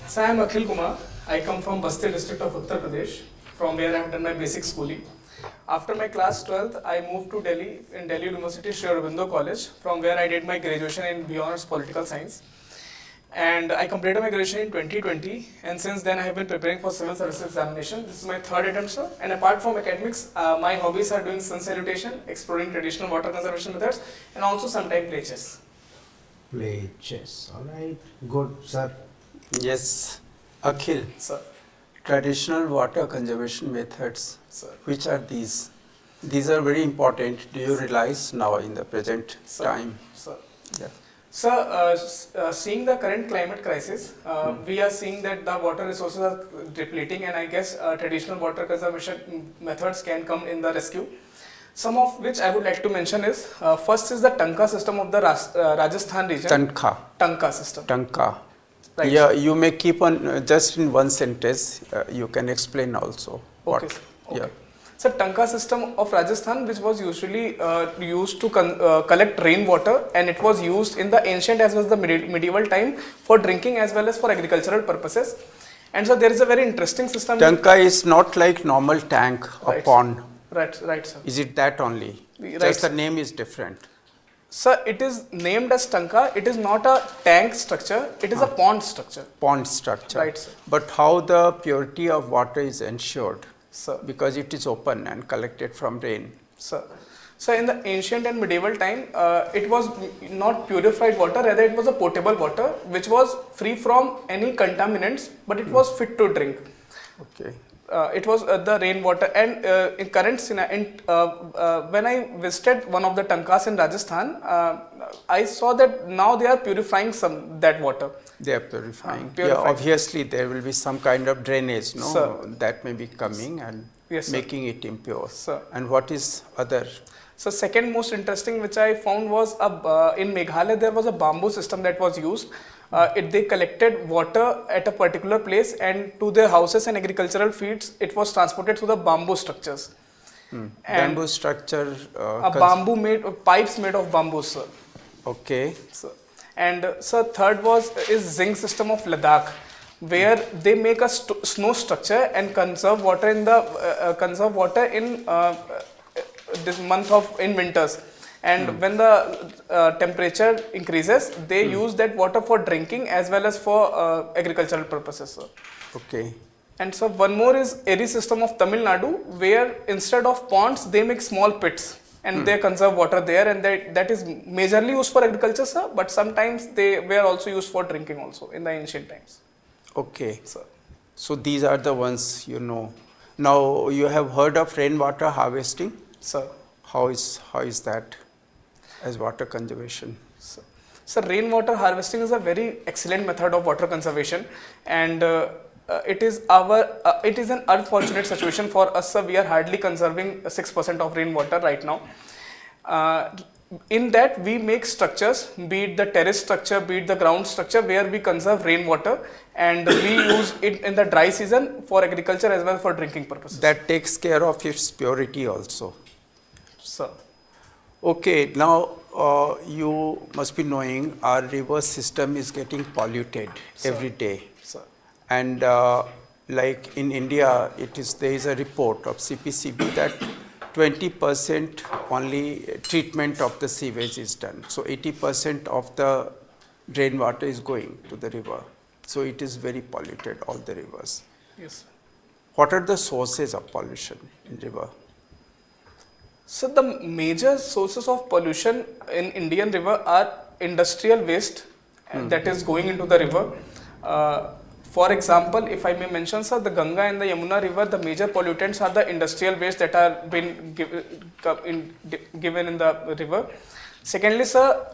S11: So I am Akhil Kumar. I come from Basti district of Uttar Pradesh, from where I have done my basic schooling. After my class 12th, I moved to Delhi in Delhi University Sri Aurobindo College, from where I did my graduation in B.Honors Political Science. And I completed my graduation in 2020, and since then I have been preparing for civil service examination. This is my third attempt, sir. And apart from academics, my hobbies are doing sun salutation, exploring traditional water conservation methods, and also sometimes play chess.
S7: Play chess. All right. Good, sir.
S1: Yes, Akhil,
S11: Sir,
S1: traditional water conservation methods,
S11: sir.
S1: which are these? These are very important. Do you realize now in the present
S11: Sir.
S1: time?
S11: Sir.
S1: Yeah.
S11: Sir, seeing the current climate crisis, we are seeing that the water resources are depleting, and I guess traditional water conservation methods can come in the rescue. Some of which I would like to mention is, first is the Tanka system of the Rajasthan region. Tanka system.
S1: Tanka.
S11: Right.
S1: Yeah, you may keep on just in one sentence. You can explain also.
S11: Okay.
S1: What?
S11: Sir. Okay.
S1: Yeah.
S11: So Tanka system of Rajasthan, which was usually used to collect rainwater, and it was used in the ancient as well as the medieval time for drinking as well as for agricultural purposes. And so there is a very interesting system.
S1: Tanka is not like normal tank or
S11: Right.
S1: pond.
S11: Right, sir.
S1: Is it that only?
S11: Right.
S1: Just the name is different.
S11: Sir, it is named as Tanka. It is not a tank structure. It is a pond structure.
S1: Pond structure.
S11: Right, sir.
S1: But how the purity of water is ensured?
S11: Sir.
S1: Because it is open and collected from rain.
S11: Sir. So in the ancient and medieval time, it was not purified water, rather it was a potable water which was free from any contaminants, but it was fit to drink.
S1: Okay.
S11: It was the rainwater, and in current scenario, when I visited one of the tankas in Rajasthan, I saw that now they are purifying that water.
S1: They are purifying. Yeah,
S11: Purifying.
S1: obviously there will be some kind of drainage, no?
S11: Sir.
S1: That may be coming and
S11: Yes, sir.
S1: making it impure.
S11: Sir.
S1: And what is other?
S11: So second most interesting which I found was in Meghalaya there was a bamboo system that was used. They collected water at a particular place, and to their houses and agricultural fields it was transported through the bamboo structures. And
S1: Bamboo structure.
S11: pipes made of bamboo, sir.
S1: Okay.
S11: So, and sir, third is zinc system of Ladakh, where they make a snow structure and conserve water in this month in winters. And when the temperature increases, they use that water for drinking as well as for agricultural purposes, sir.
S1: Okay.
S11: And so one more is Eri system of Tamil Nadu, where instead of ponds, they make small pits and they conserve water there, and that is majorly used for agriculture, sir, but sometimes they were also used for drinking also in the ancient times.
S1: Okay.
S11: Sir.
S1: So these are the ones you know. Now you have heard of rainwater harvesting.
S11: Sir.
S1: How is that as water conservation?
S11: So rainwater harvesting is a very excellent method of water conservation, and it is an unfortunate situation for us, sir. We are hardly conserving 6% of rainwater right now. In that we make structures, be it the terrace structure, be it the ground structure, where we conserve rainwater, and we use it in the dry season for agriculture as well as for drinking purposes.
S1: That takes care of its purity also.
S11: Sir.
S1: Okay, now you must be knowing our river system is getting polluted every day.
S11: Sir.
S1: And like in India, there is a report of CPCB that 20% only treatment of the sewage is done. So 80% of the rainwater is going to the river. So it is very polluted, all the rivers.
S11: Yes.
S1: What are the sources of pollution in river?
S11: So the major sources of pollution in Indian river are industrial waste that is going into the river. For example, if I may mention, sir, the Ganga and the Yamuna river, the major pollutants are the industrial waste that are been given in the river. Secondly, sir,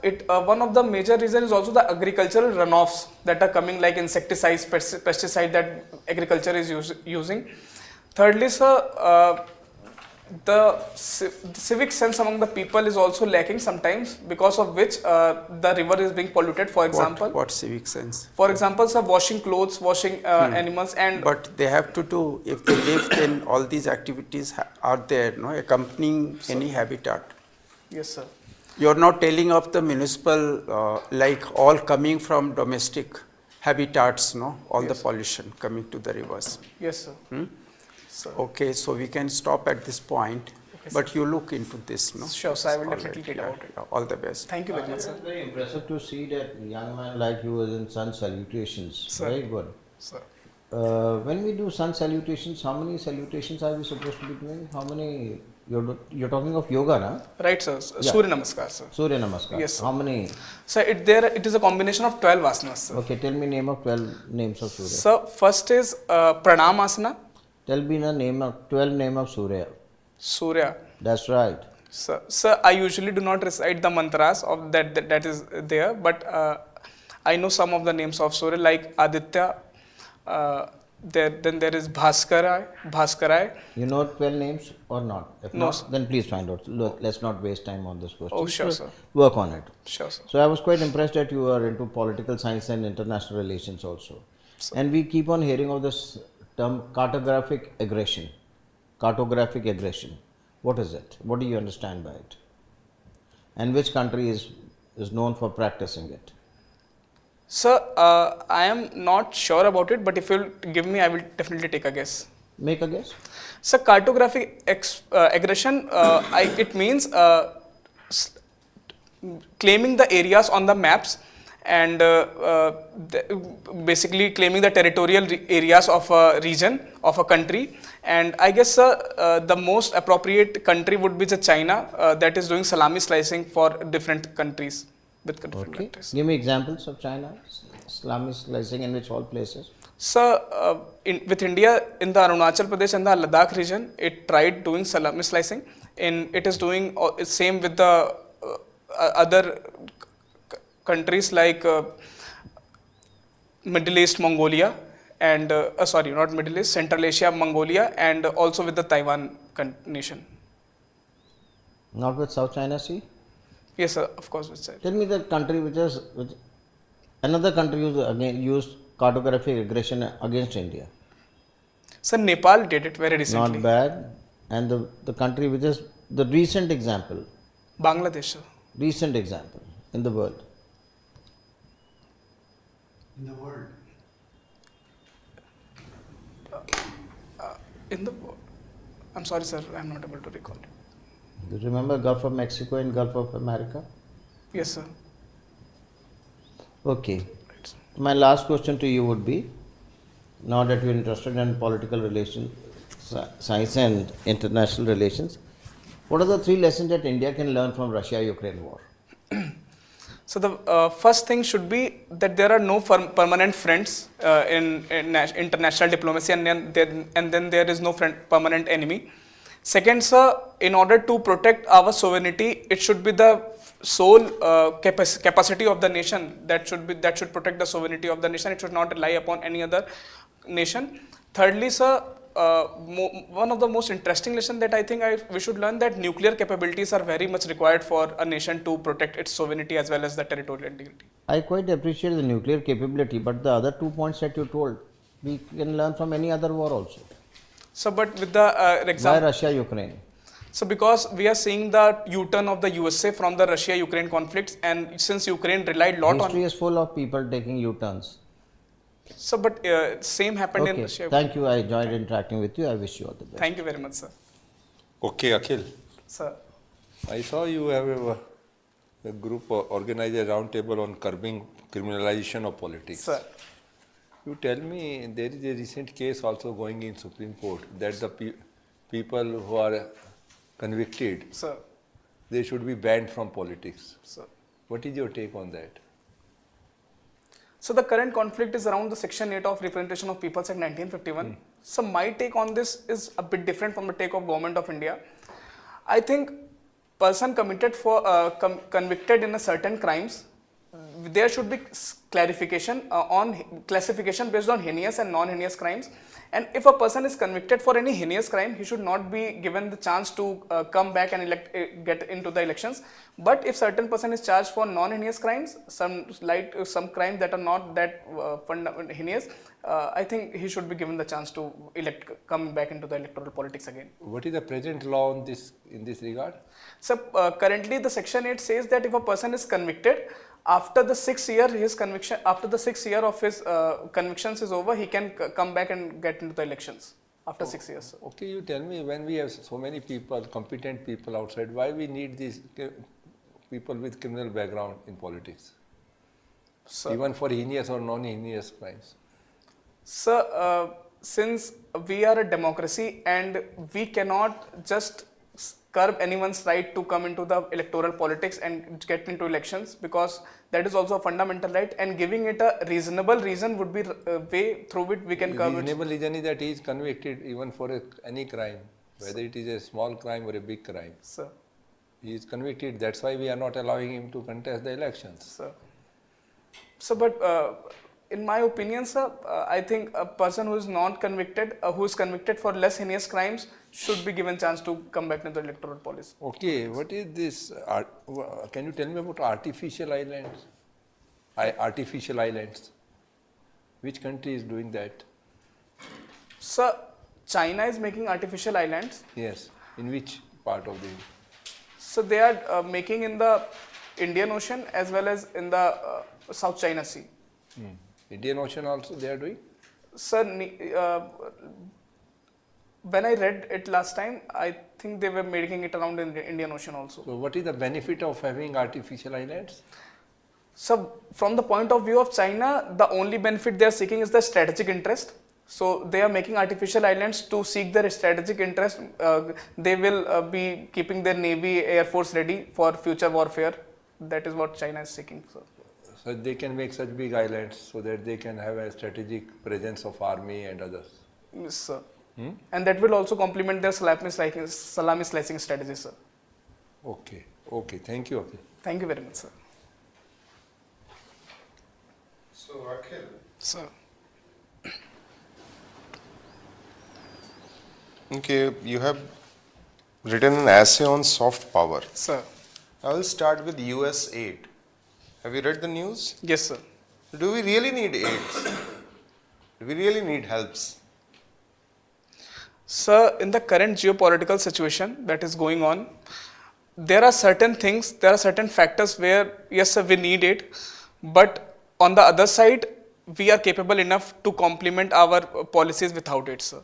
S11: one of the major reasons is also the agricultural runoffs that are coming, like insecticides, pesticide that agriculture is using. Thirdly, sir, the civic sense among the people is also lacking sometimes, because of which the river is being polluted. For example,
S1: What civic sense?
S11: for example, sir, washing clothes, washing animals, and
S1: But they have to do, if they live, then all these activities are there, no, accompanying any habitat.
S11: yes, sir.
S1: You're not telling of the municipal, like all coming from domestic habitats, no, all the
S11: Yes.
S1: pollution coming to the rivers.
S11: Yes, sir.
S1: Hmm?
S11: Sir.
S1: Okay, so we can stop at this point,
S11: Okay,
S1: but you look into this, no?
S11: Sure, sir, I will
S1: All
S11: definitely
S1: right,
S11: take
S1: yeah,
S11: about it.
S1: yeah, all the best.
S11: Thank you very much, sir.
S2: It's very impressive to see that young man like you was in sun salutations.
S11: Sir.
S2: Very good.
S11: Sir.
S2: When we do sun salutations, how many salutations are we supposed to be doing? How many? You're talking of yoga, na?
S11: Right, sir.
S2: Yeah.
S11: Surya Namaskar, sir.
S2: Surya Namaskar.
S11: Yes, sir.
S2: How many?
S11: So it is a combination of 12 asanas, sir.
S2: Okay, tell me name of 12 names of Surya.
S11: So first is Pranam asana,
S2: Tell me the name of 12 name of Surya.
S11: Surya.
S2: That's right.
S11: Sir, I usually do not recite the mantras of that is there, but I know some of the names of Surya, like Aditya. Then there is Bhaskarai.
S2: You know 12 names or not? If
S11: No,
S2: not,
S11: sir.
S2: then please find out. Look, let's not waste time on this question.
S11: Oh, sure,
S2: So,
S11: sir.
S2: Work on it.
S11: Sure, sir.
S2: So I was quite impressed that you are into political science and international relations also. And we keep on hearing of this term cartographic aggression. Cartographic aggression. What is it? What do you understand by it? And which country is known for practicing it?
S11: Sir, I am not sure about it, but if you'll give me, I will definitely take a guess.
S2: Make a guess.
S11: So cartographic aggression, it means claiming the areas on the maps and basically claiming the territorial areas of a region, of a country. And I guess the most appropriate country would be the China, that is doing salami slicing for different countries. With different
S2: Okay.
S11: countries.
S2: Give me examples of China. Islamic slicing in which all places?
S11: So, with India in the Arunachal Pradesh and the Ladakh region, it tried doing salami slicing. It is doing same with the other countries like Middle East, Mongolia, and sorry, not Middle East, Central Asia, Mongolia, and also with the Taiwan nation.
S2: Not with South China Sea?
S11: Yes, sir, of course, with that.
S2: Tell me the country which another country used cartographic aggression against India.
S11: So, Nepal did it very recently.
S2: Not bad. And the country which is the recent example,
S11: Bangladesh, sir.
S2: recent example in the world.
S11: In the world. I'm sorry, sir, I'm not able to recall it.
S2: Do you remember Gulf of Mexico and Gulf of America?
S11: Yes, sir.
S2: Okay. My last question to you would be, now that you're interested in political relations, science and international relations, what are the 3 lessons that India can learn from Russia-Ukraine war?
S11: So the first thing should be that there are no permanent friends in international diplomacy, and then there is no permanent enemy. Second, sir, in order to protect our sovereignty, it should be the sole capacity of the nation that should protect the sovereignty of the nation. It should not rely upon any other nation. Thirdly, sir, one of the most interesting lessons that I think we should learn, that nuclear capabilities are very much required for a nation to protect its sovereignty as well as the territorial integrity.
S2: I quite appreciate the nuclear capability, but the other 2 points that you told, we can learn from any other war also.
S11: So, but with the
S2: Why
S11: example,
S2: Russia-Ukraine?
S11: so because we are seeing the U-turn of the USA from the Russia-Ukraine conflicts, and since Ukraine relied a lot
S2: History
S11: on,
S2: is full of people taking U-turns.
S11: so but same happened in
S2: Okay,
S11: Russia.
S2: thank you. I enjoyed interacting with you. I wish you all the best.
S11: Thank you very much, sir.
S3: Okay, Akhil.
S11: Sir,
S3: I saw you have a group organized a round table on curbing criminalization of politics.
S11: sir.
S3: You tell me, there is a recent case also going in Supreme Court that the people who are convicted,
S11: Sir,
S3: they should be banned from politics.
S11: sir.
S3: What is your take on that?
S11: So the current conflict is around the Section 8 of Representation of Peoples Act 1951. So my take on this is a bit different from the take of Government of India. I think person committed for convicted in a certain crimes, there should be clarification on classification based on heinous and non-heinous crimes. And if a person is convicted for any heinous crime, he should not be given the chance to come back and get into the elections. But if certain person is charged for non-heinous crimes, some crimes that are not that heinous, I think he should be given the chance to come back into the electoral politics again.
S3: What is the present law on this in this regard?
S11: So currently the section 8 says that if a person is convicted, after the 6th year of his convictions is over, he can come back and get into the elections after 6 years. Sir.
S3: Okay, you tell me, when we have so many people, competent people outside, why we need these people with criminal background in politics?
S11: Sir.
S3: Even for heinous or non-heinous crimes?
S11: Sir, since we are a democracy and we cannot just curb anyone's right to come into the electoral politics and get into elections, because that is also a fundamental right, and giving it a reasonable reason would be a way through which we can curb it.
S3: Reasonable reason is that he is convicted even for any crime, whether it is a small crime or a big crime.
S11: Sir.
S3: He is convicted, that's why we are not allowing him to contest the elections.
S11: Sir. So, but in my opinion, sir, I think a person who is not convicted, who is convicted for less heinous crimes, should be given chance to come back into the electoral policy.
S3: Okay, what is this? Can you tell me about artificial islands? Artificial islands. Which country is doing that?
S11: Sir, China is making artificial islands.
S3: Yes. In which part of the?
S11: So they are making in the Indian Ocean as well as in the South China Sea.
S3: Indian Ocean also they are doing?
S11: Sir, when I read it last time, I think they were making it around in the Indian Ocean also.
S3: So what is the benefit of having artificial islands?
S11: So from the point of view of China, the only benefit they are seeking is the strategic interest. So they are making artificial islands to seek their strategic interest. They will be keeping their Navy, Air Force ready for future warfare. That is what China is seeking.
S3: So they can make such big islands so that they can have a strategic presence of army and others.
S11: Yes, sir. And that will also complement their salami slicing strategy, sir.
S3: Okay, okay, thank you. Okay.
S11: Thank you very much, sir.
S6: So, Akhil,
S11: Sir.
S6: okay, you have written an essay on soft power.
S11: Sir.
S6: I will start with US aid. Have you read the news?
S11: Yes, sir.
S6: Do we really need aids? Do we really need helps?
S11: Sir, in the current geopolitical situation that is going on, there are certain things, there are certain factors where, yes, sir, we need it. But on the other side, we are capable enough to complement our policies without it, sir.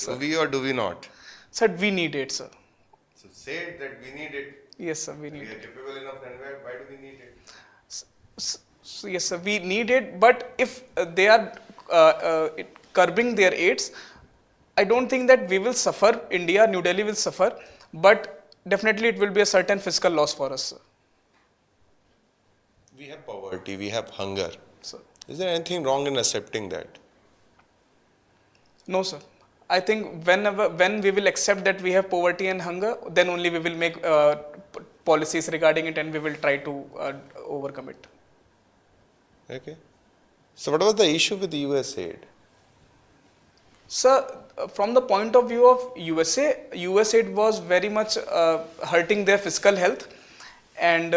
S6: Do we or do we not?
S11: Sir, we need it, sir.
S6: So say it that we need it.
S11: Yes, sir, we need
S6: We are
S11: it.
S6: capable enough, then why do we need it?
S11: So, yes, sir, we need it. But if they are curbing their aids, I don't think that we will suffer, India, New Delhi will suffer, but definitely it will be a certain fiscal loss for us, sir.
S6: We have poverty, we have hunger.
S11: Sir.
S6: Is there anything wrong in accepting that?
S11: No, sir. I think when we will accept that we have poverty and hunger, then only we will make policies regarding it and we will try to overcome it.
S6: Okay. So what was the issue with the US aid?
S11: Sir, from the point of view of USA, USAID was very much hurting their fiscal health, and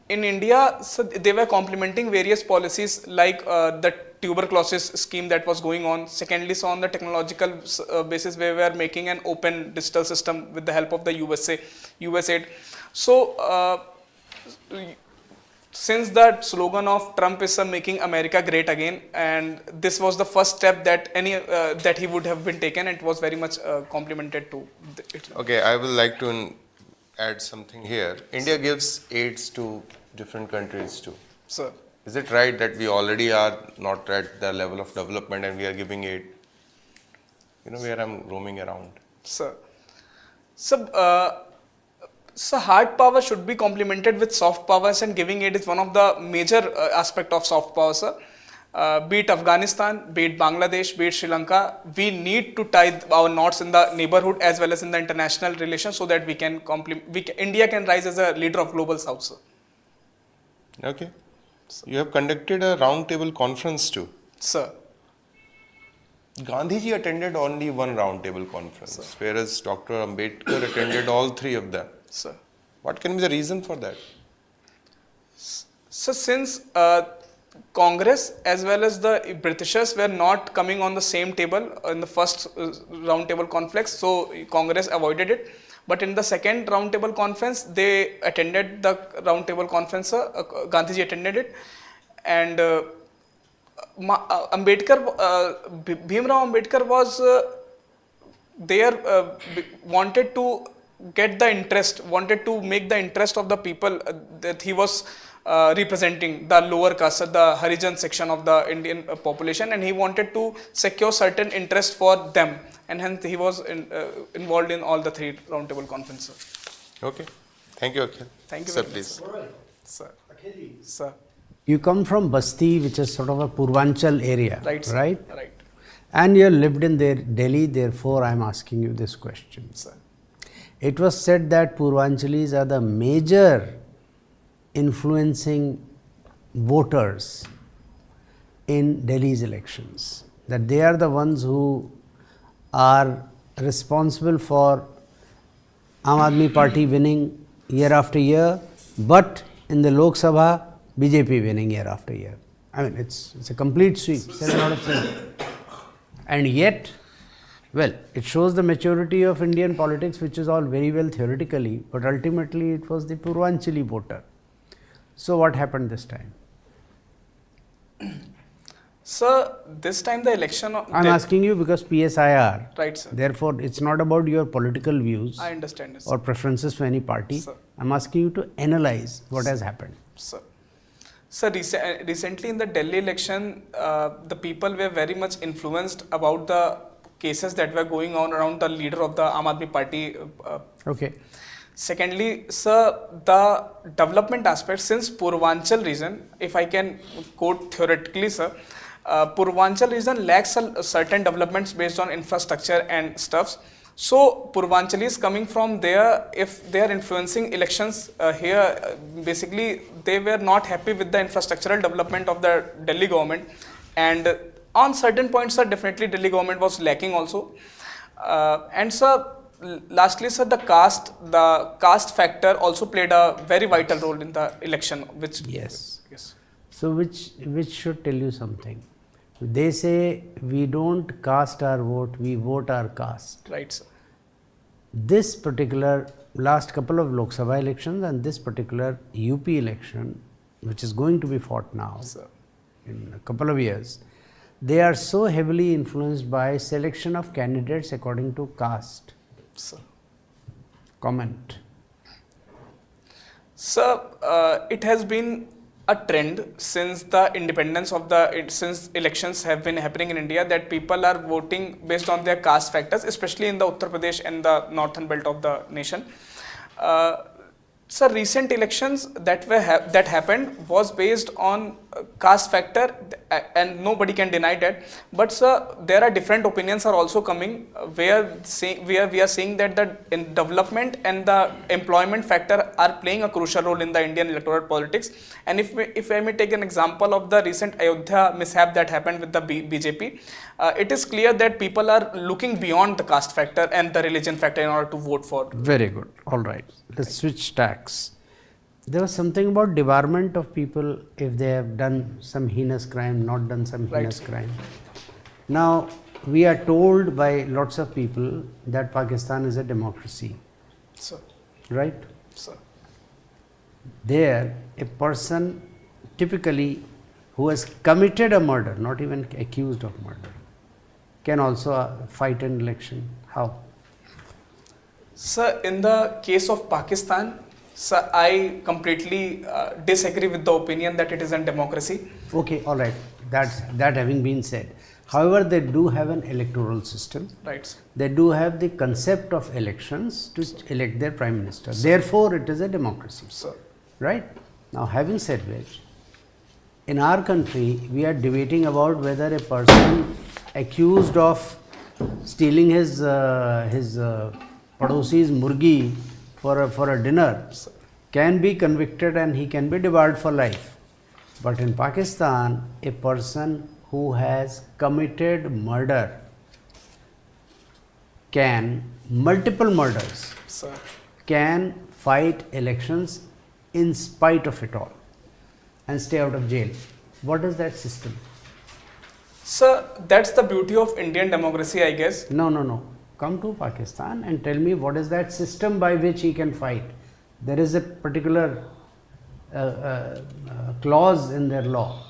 S11: in India, so they were complementing various policies like the tuberculosis scheme that was going on. Secondly, so on the technological basis, we were making an open digital system with the help of the USAID. So, since that slogan of Trump is making America great again, and this was the first step that that he would have been taken, and it was very much complimented to it.
S6: Okay, I would like to add something here. India gives aids to different countries too.
S11: Sir.
S6: Is it right that we already are not at the level of development and we are giving aid? You know where I'm roaming around.
S11: Sir. So hard power should be complemented with soft powers, and giving aid is one of the major aspect of soft power, sir. Be it Afghanistan, be it Bangladesh, be it Sri Lanka, we need to tie our knots in the neighborhood as well as in the international relations so that we can India can rise as a leader of global south, sir.
S6: Okay. You have conducted a round table conference too.
S11: Sir.
S6: Gandhiji attended only one round table conference, whereas Dr. Ambedkar attended all three of them.
S11: Sir.
S6: What can be the reason for that?
S11: So since Congress as well as the Britishers were not coming on the same table in the first round table conference, so Congress avoided it. But in the second round table conference, they attended the round table conference. Gandhiji attended it, and Ambedkar, Bhimrao Ambedkar was there, wanted to get the interest, wanted to make the interest of the people that he was representing, the lower caste, the Harijan section of the Indian population, and he wanted to secure certain interest for them, and hence he was involved in all the three roundtable conferences.
S6: Okay. Thank you, Akhil.
S11: Thank you
S6: Sir,
S11: very
S6: please.
S11: much. Sir. Sir.
S7: You come from Basti, which is sort of a Purvanchal area,
S11: Right, sir.
S7: right?
S11: Right.
S7: And you lived in Delhi, therefore I am asking you this question.
S11: Sir.
S7: It was said that Purvanchalis are the major influencing voters in Delhi's elections, that they are the ones who are responsible for Aam Aadmi Party winning year after year, but in the Lok Sabha, BJP winning year after year. I mean, it's a complete sweep, 7 out of 7. And yet, well, it shows the maturity of Indian politics, which is all very well theoretically, but ultimately it was the Purvanchali voter. So what happened this time?
S11: Sir, this time the election.
S7: I'm asking you because PSIR.
S11: Right, sir.
S7: Therefore, it's not about your political views
S11: I understand this.
S7: or preferences for any party.
S11: Sir.
S7: I'm asking you to analyze what has happened.
S11: Sir. Sir, recently in the Delhi election, the people were very much influenced about the cases that were going on around the leader of the Aam Aadmi Party.
S7: Okay.
S11: Secondly, sir, the development aspect, since Purvanchal region, if I can quote theoretically, sir, Purvanchal region lacks certain developments based on infrastructure and stuffs. So Purvanchalis coming from there, if they are influencing elections here, basically they were not happy with the infrastructural development of the Delhi government, and on certain points, sir, definitely Delhi government was lacking also. And sir, lastly, sir, the caste factor also played a very vital role in the election, which
S7: Yes.
S11: yes.
S7: So which should tell you something. They say we don't cast our vote, we vote our caste.
S11: Right, sir.
S7: This particular last couple of Lok Sabha elections and this particular UP election, which is going to be fought now
S11: Sir.
S7: in a couple of years, they are so heavily influenced by selection of candidates according to caste.
S11: Sir.
S7: Comment.
S11: Sir, it has been a trend since the independence of since elections have been happening in India, that people are voting based on their caste factors, especially in the Uttar Pradesh and the northern belt of the nation. Sir, recent elections that happened was based on caste factor, and nobody can deny that. But sir, there are different opinions are also coming where we are saying that the development and the employment factor are playing a crucial role in the Indian electoral politics. And if I may take an example of the recent Ayodhya mishap that happened with the BJP, it is clear that people are looking beyond the caste factor and the religion factor in order to vote for.
S7: Very good. All right. Let's switch tracks. There was something about debarment of people if they have done some heinous crime, not done some heinous crime. Now, we are told by lots of people that Pakistan is a democracy.
S11: Sir.
S7: Right?
S11: Sir.
S7: There, a person typically who has committed a murder, not even accused of murder, can also fight an election. How?
S11: Sir, in the case of Pakistan, sir, I completely disagree with the opinion that it is a democracy.
S7: Okay, all right. That having been said. However, they do have an electoral system.
S11: Right, sir.
S7: They do have the concept of elections to elect their prime minister. Therefore, it is a democracy.
S11: Sir.
S7: Right? Now, having said which, in our country, we are debating about whether a person accused of stealing his padosi's murgi for a dinner can be convicted and he can be debarred for life. But in Pakistan, a person who has committed murder can, multiple murders,
S11: Sir.
S7: can fight elections in spite of it all and stay out of jail. What is that system?
S11: Sir, that's the beauty of Indian democracy, I guess.
S7: No, no, no. Come to Pakistan and tell me what is that system by which he can fight. There is a particular clause in their law.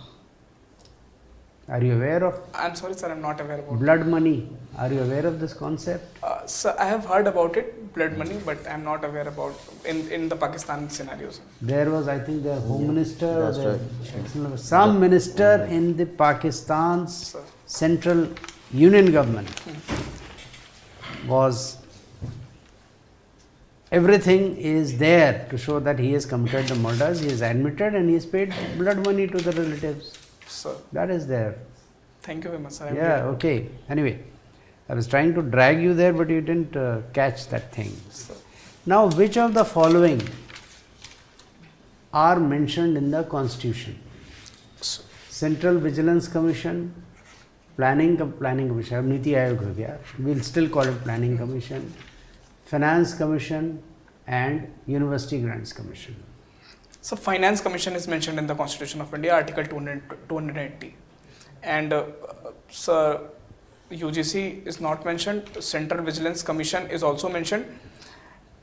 S7: Are you aware of
S11: I'm sorry, sir, I'm not aware about
S7: blood money? Are you aware of this concept?
S11: Sir, I have heard about it, blood money, but I'm not aware about in the Pakistan scenario, sir.
S7: There was, I think, the Home Minister, or
S2: that's
S7: the, some minister in the Pakistan's
S11: Sir.
S7: central union government was, everything is there to show that he has committed the murders, he is admitted and he has paid blood money to the relatives.
S11: Sir,
S7: That is there.
S11: thank you very much, sir.
S7: Yeah, okay. Anyway, I was trying to drag you there, but you didn't catch that thing.
S11: Sir.
S7: Now, which of the following are mentioned in the Constitution? Central Vigilance Commission, Planning Commission, अब नीति आयोग हो गया, we'll still call it Planning Commission, Finance Commission and University Grants Commission.
S11: So, Finance Commission is mentioned in the Constitution of India, Article 280. And, sir, UGC is not mentioned, Central Vigilance Commission is also mentioned.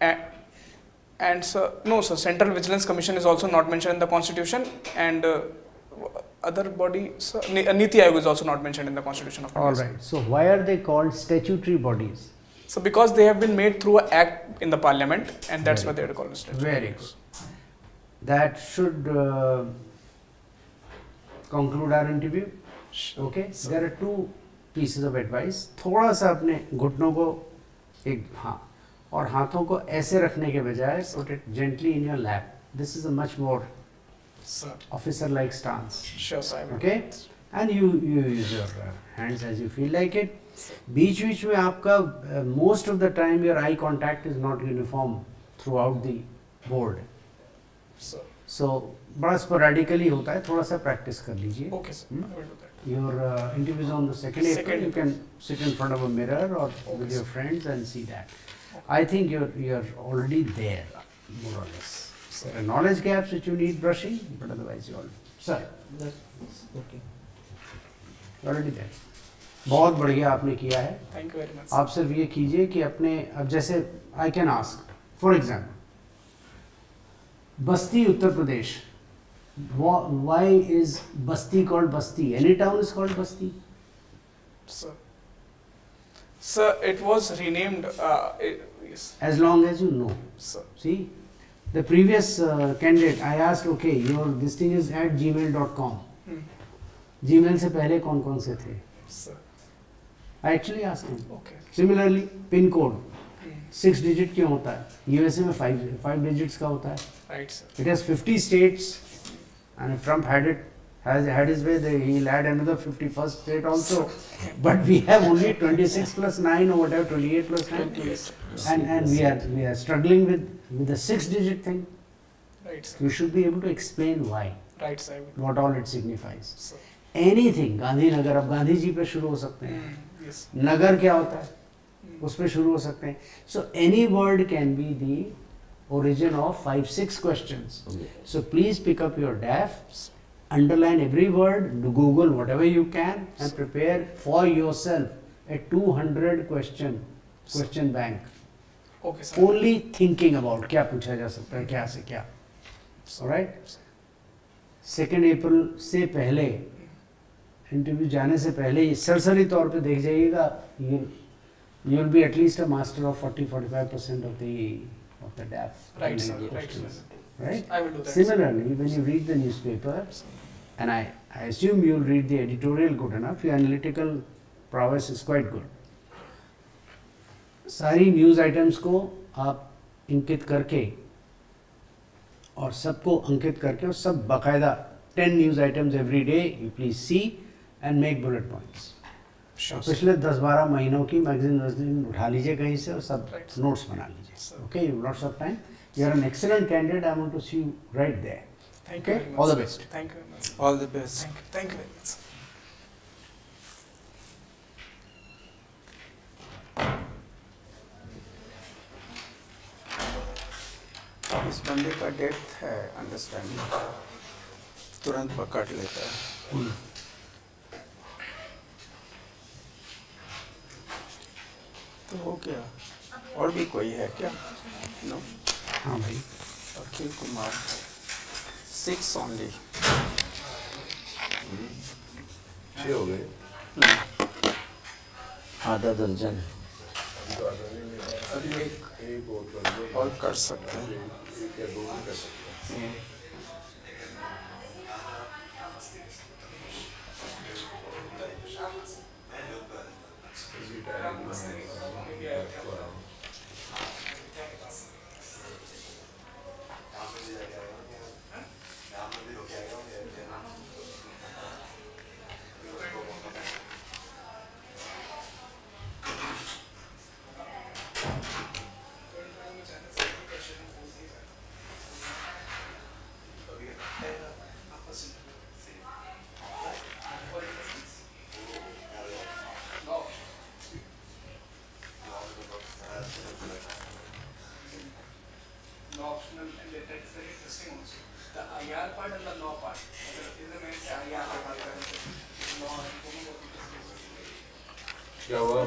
S11: And sir, no, sir, Central Vigilance Commission is also not mentioned in the Constitution. And other body, sir, Niti Aayog is also not mentioned in the Constitution of India.
S7: All right. So, why are they called statutory bodies?
S11: So, because they have been made through an act in the parliament, and that's why they are called statutory.
S7: Very good. That should conclude our interview. Okay. There are two pieces of advice. थोड़ा सा अपने घुटनों को एक हाँ और हाथों को ऐसे रखने के बजाय put it gently in your lap. This is a much more
S11: Sir,
S7: officer-like stance.
S11: sure, sir. I will.
S7: Okay. And you use your hands as you feel like it. बीच में आपका most of the time your eye contact is not uniform throughout the board.
S11: Sir.
S7: So बड़ा sporadically होता है, थोड़ा सा practice कर लीजिए.
S11: Okay, sir. I will do that.
S7: Your interview is on the 2nd April.
S11: Second
S7: You
S11: April.
S7: can sit in front of a mirror or with your friends and see that. I think you're already there, more or less. There are knowledge gaps which you need brushing, but otherwise you already. Sorry.
S2: Okay.
S7: You're already there. बहुत बढ़िया आपने किया है.
S11: Thank you very much.
S7: आप सिर्फ ये कीजिए कि अपने अब जैसे I can ask, for example, Basti Uttar Pradesh. Why is Basti called Basti? Any town is called Basti?
S11: Sir. Sir, it was renamed, yes,
S7: As long as you know.
S11: sir.
S7: See, the previous candidate, I asked, okay, your this thing is at gmail.com. Gmail से पहले कौन से थे?
S11: Sir.
S7: I actually asked him.
S11: Okay.
S7: Similarly, pin code 6 digit क्यों होता है? USA में 5 digits का होता है.
S11: Right, sir.
S7: It has 50 states, and if Trump had his way, he'll add another 51st state also. But we have only 26 plus 9 or whatever, 28 plus 9.
S11: Yes.
S7: And we are struggling with the 6-digit thing.
S11: Right, sir.
S7: You should be able to explain why,
S11: Right, sir. I will.
S7: what all it signifies.
S11: Sir.
S7: Anything, Gandhinagar, अब गांधी जी पे शुरू हो सकते हैं.
S11: Yes.
S7: नगर क्या होता है? उस पे शुरू हो सकते हैं. So any word can be the origin of 5-6 questions. So please pick up your DAF, underline every word, do Google whatever you can, and prepare for yourself a 200 question bank.
S11: Okay, sir.
S7: Only thinking about क्या पूछा जा सकता है, क्या से क्या. Alright? 2nd April से पहले, इंटरव्यू जाने से पहले ये सरसरी तौर पे देख जाइएगा, you will be at least a master of 40-45% of the DAF.
S11: Right, sir. Right, sir.
S7: Right?
S11: I will do that.
S7: Similarly, when you read the newspaper, and I assume you will read the editorial good enough, your analytical prowess is quite good. सारी news items को आप इंकित करके और सबको अंकित करके और सब बाकायदा 10 news items every day you please see and make bullet points. पिछले 10-12 महीनों की मैगजीन उठा लीजिए कहीं से और सब
S11: Right.
S7: नोट्स बना लीजिए. Okay, lots of time. You are an excellent candidate. I want to see you right there.
S11: Thank you
S7: Okay?
S11: very much.
S7: All the
S11: sir.
S7: best.
S11: Thank you very much.
S1: All the best.
S11: Thank you. Thank you very much. sir.
S1: इस बंदे का depth है understanding, तुरंत पकड़ लेता है। तो हो गया, और भी कोई है क्या? नो,
S7: हाँ भाई।
S1: अखिल कुमार, 6 ओनली।
S3: 6 हो गए।
S2: आधा दर्जन।
S1: अभी एक और कर सकते हैं।
S11: No optional, and that's very interesting also. The IR part and the law part. In the main IR part, law and दोनों बहुत interesting.
S3: क्या हुआ?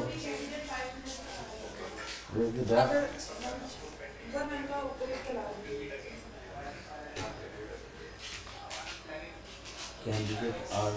S2: Candidate are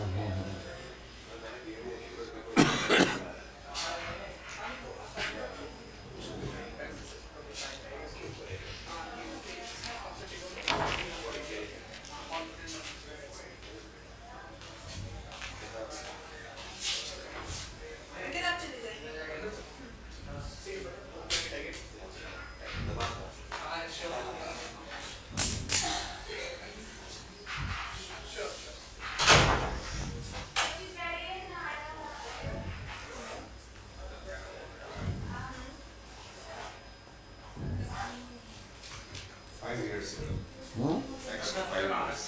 S6: Next 5 years.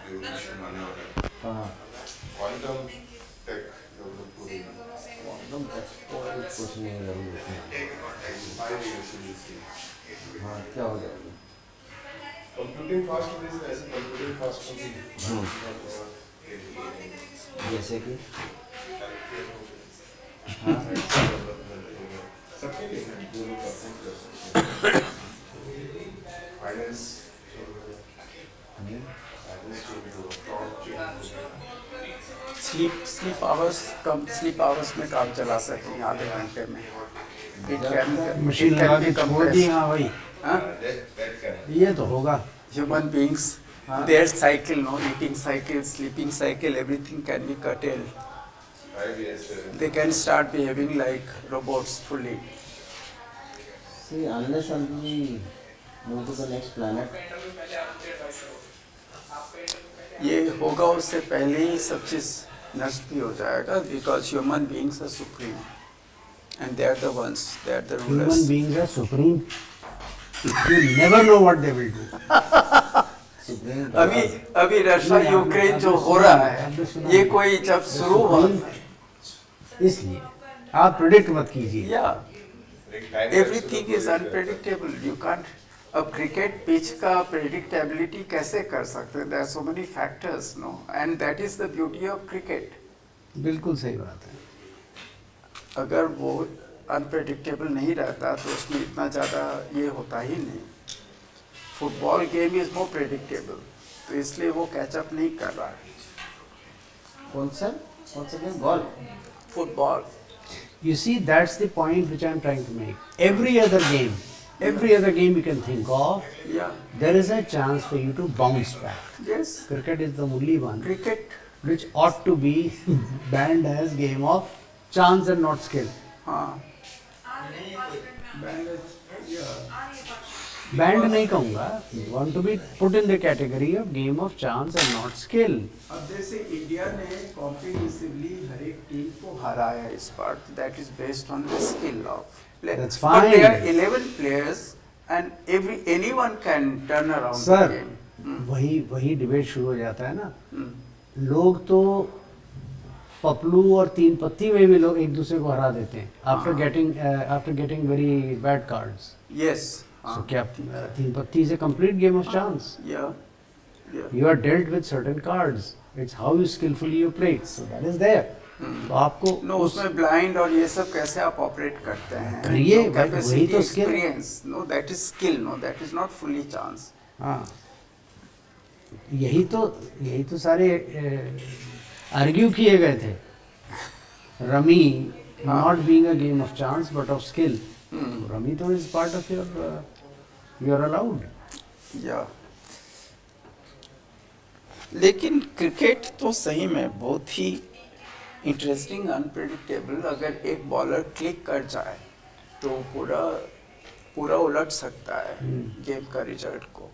S6: Revolution आने वाला है। Quantum tech develop हो रही है। 5 years in this thing.
S2: क्या हो जाएगा?
S6: Computing fast is ऐसे computing fast होगी।
S2: जैसे कि
S6: सबके लिए है, जो लोग करते हैं। Finance
S1: स्लीप आवर्स कम, स्लीप आवर्स में काम चला सकते हैं आधे घंटे में।
S7: मशीन लगा के छोड़ दी। हाँ भाई, ये तो होगा।
S1: Human beings, their cycle, no, eating cycle, sleeping cycle, everything can be curtailed.
S6: 5 years.
S1: They can start behaving like robots fully.
S2: see unless we move to the next planet,
S1: ये होगा उससे पहले ही सब चीज नष्ट भी हो जाएगा, because human beings are supreme and they are the ones, they are the
S7: Human
S1: rulers.
S7: beings are supreme. You never know what they will do.
S1: अभी अभी रशिया यूक्रेन जो हो रहा है, ये कोई जब शुरू हुआ,
S7: इसलिए आप प्रिडिक्ट मत कीजिए।
S1: yeah, everything is unpredictable. You can't. अब क्रिकेट पिच का प्रेडिक्टेबिलिटी कैसे कर सकते हैं? There are so many factors, no, and that is the beauty of cricket.
S7: बिल्कुल सही बात है।
S1: अगर वो अनप्रेडिक्टेबल नहीं रहता तो उसमें इतना ज़्यादा ये होता ही नहीं। Football game is more predictable, तो इसलिए वो कैचअप नहीं कर रहा है।
S2: कौन सा game? Golf.
S1: Football,
S7: You see, that's the point which I'm trying to make. Every other game you can think of,
S1: या
S7: there is a chance for you to bounce back.
S1: Yes,
S7: Cricket is the only one
S1: cricket,
S7: which ought to be banned as game of chance and not skill.
S1: हाँ,
S7: Banned नहीं कहूँगा. You want to be put in the category of game of chance and not skill.
S1: अब जैसे India ने comprehensively हर एक team को हराया इस बार, that is based on the skill of play.
S7: That's
S1: But there are
S7: fine.
S1: 11 players and anyone can turn around the
S7: sir
S1: game.
S7: वही debate शुरू हो जाता है ना, लोग तो पपलू और तीन पत्ती में भी लोग एक दूसरे को हरा देते हैं after getting very bad cards.
S1: Yes.
S7: So क्या तीन पत्ती is a complete game of chance.
S1: Yeah. Yeah.
S7: You are dealt with certain cards. It's how you skillfully you play it. So that is there. तो आपको
S1: no उसमें blind और ये सब कैसे आप ऑपरेट करते हैं?
S7: करिए, वही तो skill.
S1: Experience. No that is skill. No that is not fully chance.
S7: हाँ, यही तो सारे आर्ग्यू किए गए थे. Rummy not being a game of chance but of skill. Rummy तो is part of your, you are allowed.
S1: या लेकिन क्रिकेट तो सही में बहुत ही इंटरेस्टिंग, अनप्रेडिक्टेबल. अगर एक बॉलर क्लिक कर जाए तो पूरा उलट सकता है गेम का रिजल्ट को.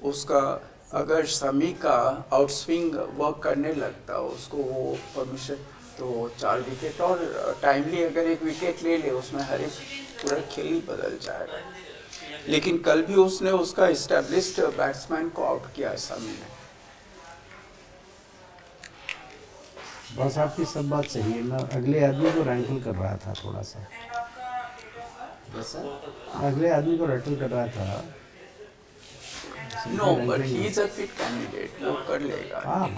S1: उसका अगर शमी का आउटस्विंग वर्क करने लगता है, उसको वो परमिशन, तो 4 विकेट और टाइमली अगर एक विकेट ले ले उसमें हर एक पूरा खेल ही बदल जाएगा. लेकिन कल भी उसने उसका एस्टेब्लिश्ड बैट्समैन को आउट किया शमी ने.
S7: बस आपकी सब बात सही है. मैं अगले आदमी को रैंकल कर रहा था थोड़ा सा. अगले आदमी को रैंकल कर रहा था.
S1: No but he is a fit candidate. वो कर लेगा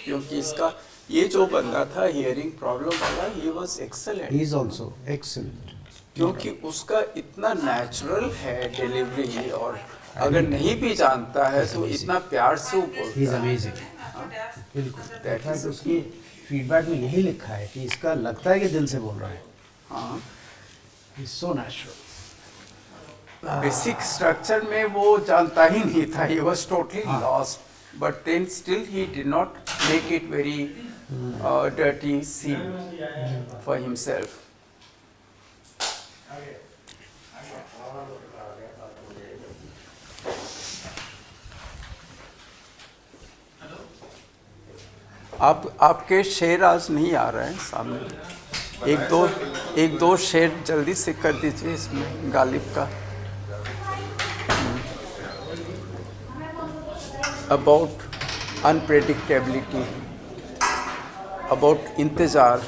S1: क्योंकि इसका ये जो बंदा था हियरिंग प्रॉब्लम वाला, he was excellent.
S7: He is also excellent
S1: क्योंकि उसका इतना नेचुरल है डिलीवरी, और अगर नहीं भी जानता है तो इतना प्यार से वो बोलता है.
S7: He is amazing. बिल्कुल. दैट इज उसकी फीडबैक में यही लिखा है कि इसका लगता है कि दिल से बोल रहा है.
S1: हाँ,
S7: he is so natural.
S1: Basic structure में वो जानता ही नहीं था. He was totally lost, but then still he did not make it very dirty scene for himself. आपके शेर आज नहीं आ रहे हैं सामने. एक दो शेर जल्दी से कर दीजिए इसमें गालिब का. अबाउट अनप्रेडिक्टेबिलिटी, अबाउट इंतज़ार.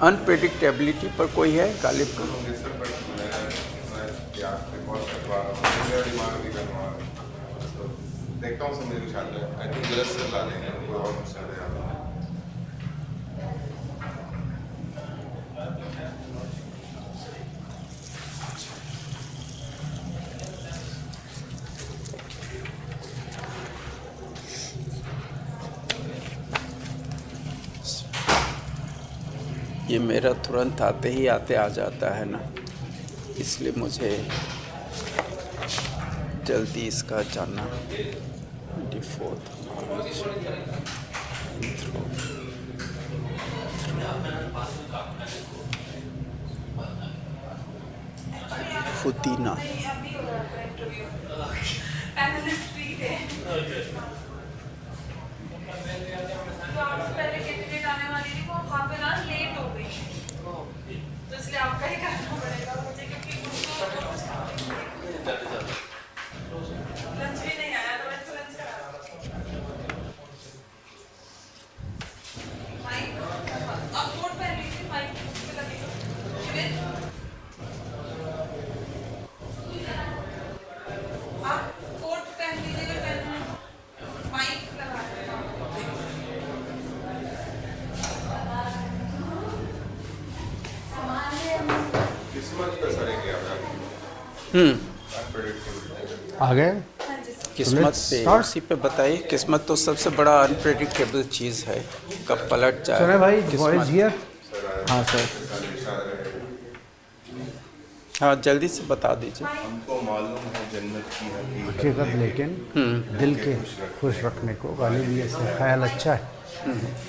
S1: अनप्रेडिक्टेबिलिटी पर कोई है गालिब का?
S6: देखता हूँ समझ कुछ आता है. आई थिंक गलत से ला देंगे कोई और मुझसे ज़्यादा.
S1: ये मेरा तुरंत आते ही आते आ जाता है ना, इसलिए मुझे जल्दी इसका जानना. डिफोर्थ पुदीना.
S7: आ गए
S1: किस्मत पे. उसी पे बताइए. किस्मत तो सबसे बड़ा अनप्रेडिक्टेबल चीज़ है, कब पलट जाए.
S7: सर भाई
S1: किस्मत.
S7: Voice here. हाँ सर.
S1: हाँ जल्दी से बता दीजिए.
S6: हमको मालूम है जन्नत की
S7: हकीकत, लेकिन दिल के खुश रखने को गालिब ये से ख्याल अच्छा है.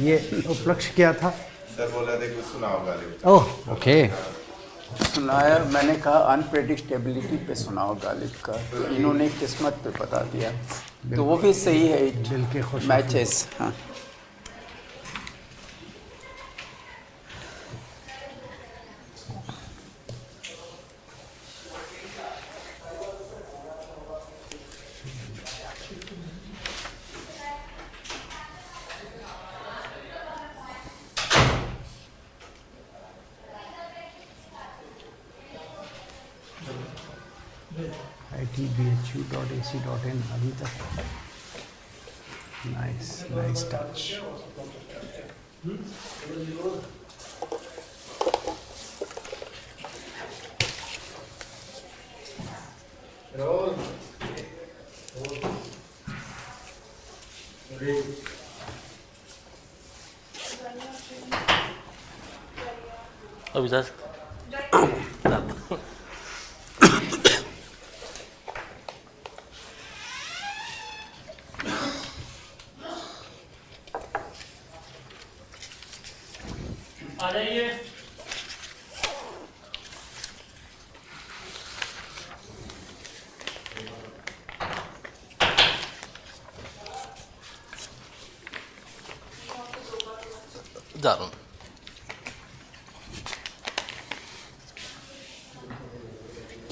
S7: ये उपलक्ष्य क्या था?
S6: सर बोला थे कुछ सुनाओ गालिब.
S7: Oh okay.
S1: सुनाया, मैंने कहा अनप्रेडिक्टेबिलिटी पे सुनाओ गालिब का, तो इन्होंने किस्मत पे बता दिया, तो वो भी सही है.
S7: दिल के खुश
S1: मैचेस. हाँ
S7: iitbhu.ac.in अभी तक nice touch.
S12: अभी सर
S11: आ जाइए।
S12: जा रहा हूँ।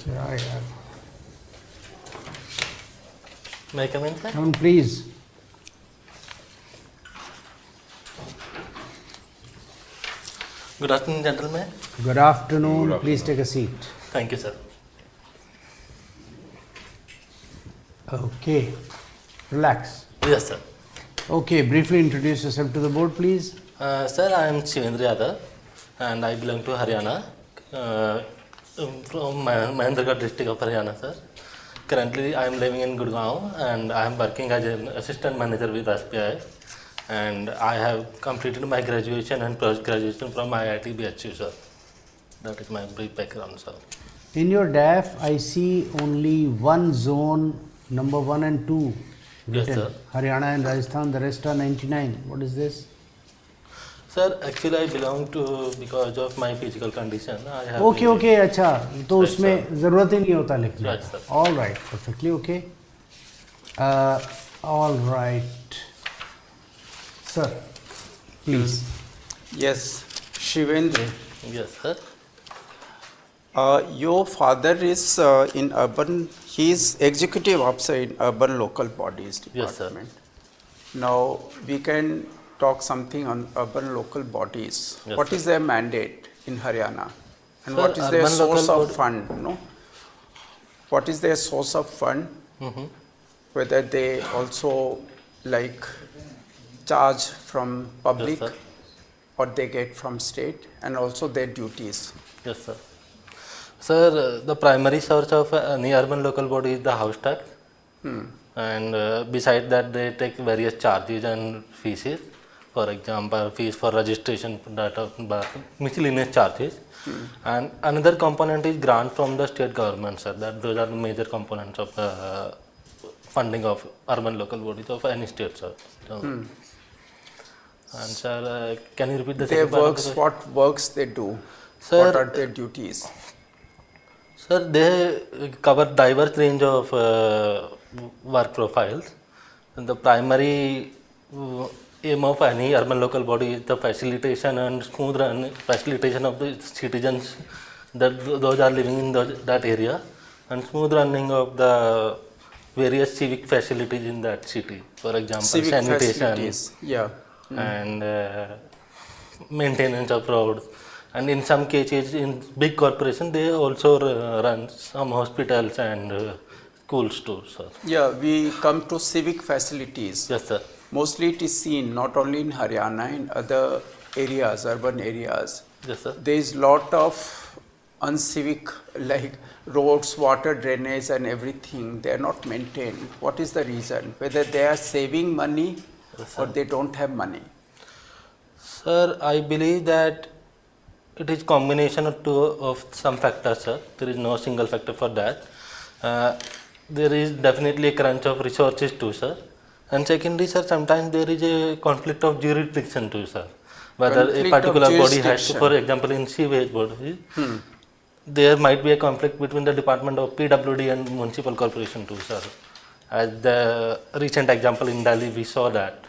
S7: क्या यार?
S12: May I come in, sir?
S7: Come on, please.
S12: Good afternoon, gentlemen.
S7: Good afternoon. Please take a seat.
S12: Thank you, sir.
S7: Okay. Relax.
S12: Yes, sir.
S7: Okay, briefly introduce yourself to the board, please.
S12: Sir, I am Shivendra Yadav and I belong to Haryana, from Mahendragarh district of Haryana, sir. Currently, I am living in Gurgaon and I am working as an assistant manager with SPI. And I have completed my graduation and post-graduation from IIT BHU, sir. That is my brief background, sir.
S7: In your DAF, I see only one zone, number 1 and 2
S12: Yes,
S7: written.
S12: sir.
S7: Haryana and Rajasthan, the rest are 99. What is this?
S12: Sir, actually I belong to, because of my physical condition, I have...
S7: Okay, okay, अच्छा तो
S12: Right,
S7: उसमें ज़रूरत ही नहीं होता लिखने.
S12: Right, sir.
S7: All right, perfectly okay. All right. Sir, please.
S1: Yes, Shivendra,
S12: Yes, sir.
S1: your father is in urban, he is executive officer in urban local bodies
S12: Yes, sir.
S1: department. Now, we can talk something on urban local bodies.
S12: Yes,
S1: What
S12: sir.
S1: is their mandate in Haryana? And
S12: Sir,
S1: what is their
S12: urban
S1: source
S12: local
S1: of fund, no? What is their source of fund?
S12: Mm-hmm.
S1: Whether they also like charge from public
S12: sir.
S1: or they get from state, and also their duties.
S12: Yes, sir. Sir, the primary source of any urban local body is the house tax. And beside that, they take various charges and fees. For example, fees for registration, that of miscellaneous charges. And another component is grant from the state government, sir. Those are the major components of the funding of urban local bodies of any state, sir. And sir, can you repeat the
S1: Their
S12: second part of the
S1: works,
S12: question?
S1: what works they do?
S12: Sir,
S1: What are their duties?
S12: Sir, they cover diverse range of work profiles. And the primary aim of any urban local body is the facilitation and smooth facilitation of the citizens that those are living in that area, and smooth running of the various civic facilities in that city. For example,
S1: Civic
S12: sanitation
S1: facilities, yeah.
S12: and maintenance of roads. And in some cases, in big corporations, they also run some hospitals and schools too, sir.
S1: Yeah, we come to civic facilities.
S12: Yes, sir.
S1: Mostly it is seen not only in Haryana, in other areas, urban areas.
S12: Yes, sir.
S1: There is lot of uncivic, like roads, water drainage and everything, they are not maintained. What is the reason? Whether they are saving money
S12: Yes,
S1: or
S12: sir.
S1: they don't have money.
S12: Sir, I believe that it is combination of some factors, sir. There is no single factor for that. There is definitely a crunch of resources too, sir. And secondly, sir, sometimes there is a conflict of jurisdiction too, sir. Whether
S1: Conflict
S12: a
S1: of
S12: particular body has to,
S1: jurisdiction.
S12: for example, in sewage body, there might be a conflict between the department of PWD and municipal corporation too, sir. As the recent example in Delhi, we saw that.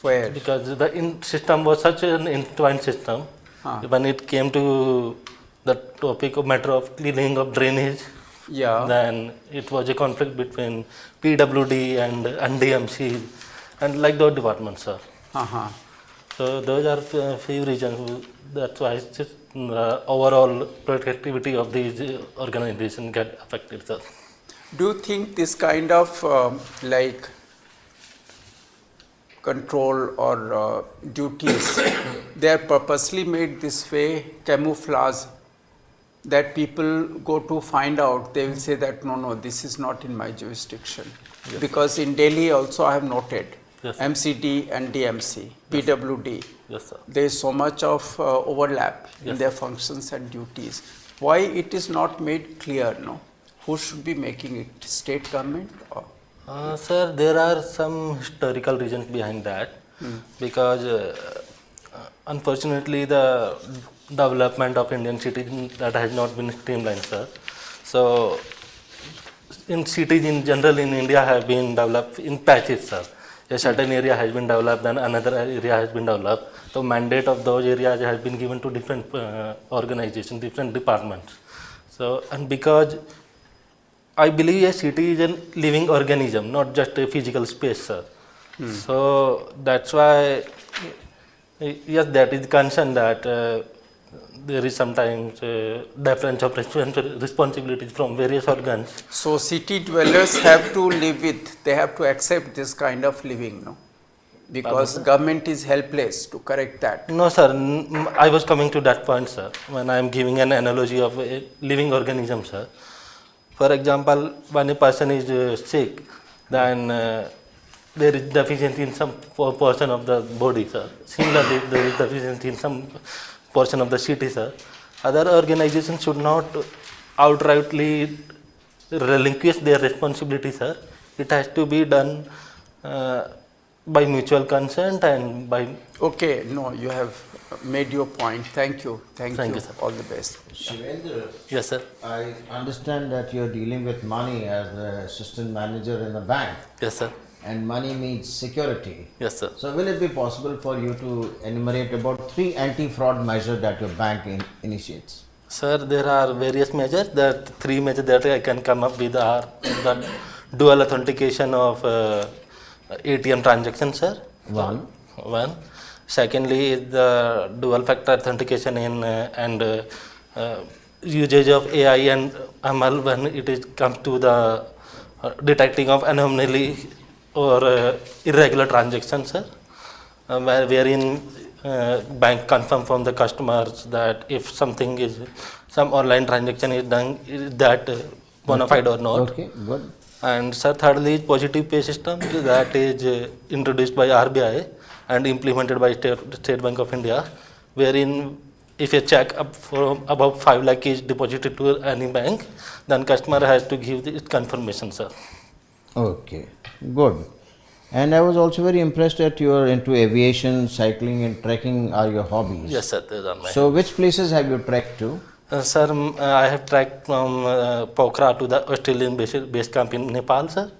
S1: Where?
S12: Because the system was such an intertwined system. When it came to the topic of matter of cleaning of drainage, then it was a conflict between PWD and NDMC and like those departments, sir. So those are few reasons. That's why it's just, overall productivity of these organizations get affected, sir.
S1: Do you think this kind of like control or duties, they are purposely made this way, camouflage, that people go to find out, they will say that no, this is not in my jurisdiction.
S12: Yes.
S1: Because in Delhi also I have noted,
S12: Yes.
S1: MCD and DMC, PWD,
S12: Yes, sir.
S1: there is so much of overlap in
S12: Yes.
S1: their functions and duties. Why it is not made clear, no? Who should be making it, state government or?
S12: Sir, there are some historical reasons behind that, because unfortunately the development of Indian cities that has not been streamlined, sir. So in cities in general in India have been developed in patches, sir. A certain area has been developed, then another area has been developed. The mandate of those areas has been given to different organizations, different departments. So, and because I believe a city is a living organism, not just a physical space, sir. So that's why, yes, that is concern that there is sometimes difference of responsibilities from various organs.
S1: So city dwellers have to live with, they have to accept this kind of living, no? Because government is helpless to correct that.
S12: No, sir. I was coming to that point, sir, when I am giving an analogy of a living organism, sir. For example, when a person is sick, then there is deficiency in some portion of the body, sir. Similarly, there is deficiency in some portion of the city, sir. Other organizations should not outrightly relinquish their responsibility, sir. It has to be done by mutual consent and by...
S1: Okay, no, you have made your point. Thank you. Thank you.
S12: Sir.
S1: All the best.
S2: Shivendra,
S12: Yes, sir.
S2: I understand that you're dealing with money as the assistant manager in a bank,
S12: Yes, sir.
S2: and money means security.
S12: Yes, sir.
S2: So will it be possible for you to enumerate about 3 anti-fraud measures that your bank initiates?
S12: Sir, there are various measures. The 3 measures that I can come up with are the dual authentication of ATM transactions, sir.
S2: One.
S12: Secondly, is the dual factor authentication in and usage of AI and ML when it comes to the detecting of anomaly or irregular transactions, sir. Wherein bank confirm from the customers that if something is, some online transaction is done, is that bona fide or not.
S2: Okay, good.
S12: And sir, thirdly is positive pay system that is introduced by RBI and implemented by State Bank of India, wherein if a check up from above 5 lakh is deposited to any bank, then customer has to give its confirmation, sir.
S2: Okay, good. And I was also very impressed that you are into aviation, cycling and trekking are your hobbies.
S12: Yes, sir. Those are my.
S2: So which places have you trekked to?
S12: Sir, I have trekked from Pokhara to the Australian base camp in Nepal, sir.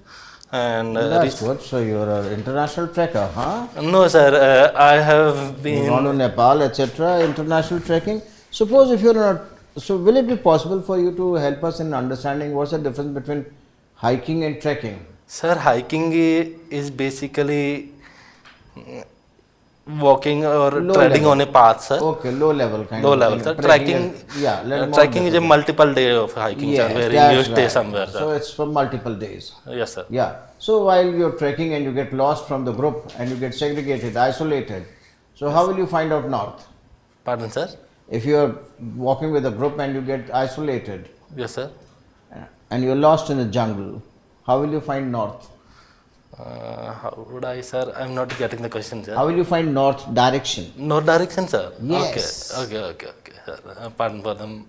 S12: And
S2: That's good. So you are an international trekker, huh?
S12: No, sir. I have been.
S2: Gone to Nepal, etc. International trekking. Suppose if you are not, so will it be possible for you to help us in understanding what's the difference between hiking and trekking?
S12: Sir, hiking is basically walking or
S2: Low
S12: treading
S2: level.
S12: on a path, sir.
S2: Okay, low level kind
S12: Low
S2: of
S12: level,
S2: thing.
S12: sir. Trekking,
S2: yeah, little more
S12: trekking is a
S2: difficult.
S12: multiple day of hiking,
S2: Yes,
S12: sir, wherein
S2: that's
S12: you stay
S2: right.
S12: somewhere,
S2: So
S12: sir.
S2: it's for multiple days.
S12: Yes, sir.
S2: Yeah. So while you're trekking and you get lost from the group and you get segregated, isolated, so how will you find out north?
S12: Pardon, sir?
S2: If you're walking with a group and you get isolated
S12: Yes, sir.
S2: and you're lost in the jungle, how will you find north?
S12: How would I, sir? I'm not getting the question, sir.
S2: How will you find north direction?
S12: No direction, sir?
S2: Yes.
S12: Okay, sir. Pardon for them.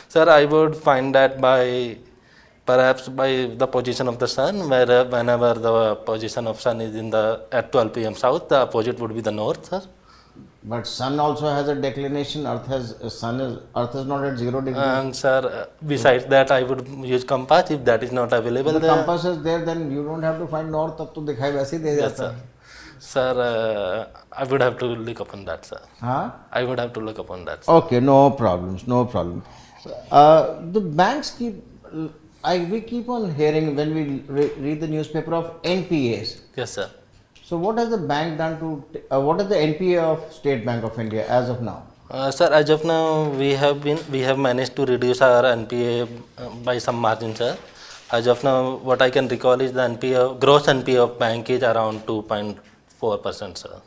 S12: Sir, I would find that perhaps by the position of the sun, where whenever the position of sun is at 12 p.m. south, the opposite would be the north, sir.
S2: But sun also has a declination. Earth is not at 0 degrees.
S12: And sir, besides that, I would use compass if that is not available.
S2: The compass is there, then you don't have to find north. Tab to dikhai वैसे ही दे
S12: Yes,
S2: जाता
S12: sir.
S2: है.
S12: Sir, I would have to look upon that, sir.
S2: Huh?
S12: I would have to look upon that, sir.
S2: Okay, no problems, no problem. The banks we keep on hearing when we read the newspaper of NPAs.
S12: Yes, sir.
S2: So what has the bank done what is the NPA of State Bank of India as of now?
S12: Sir, as of now, we have managed to reduce our NPA by some margin, sir. As of now, what I can recall is the NPA, gross NPA of bank is around 2.4%, sir.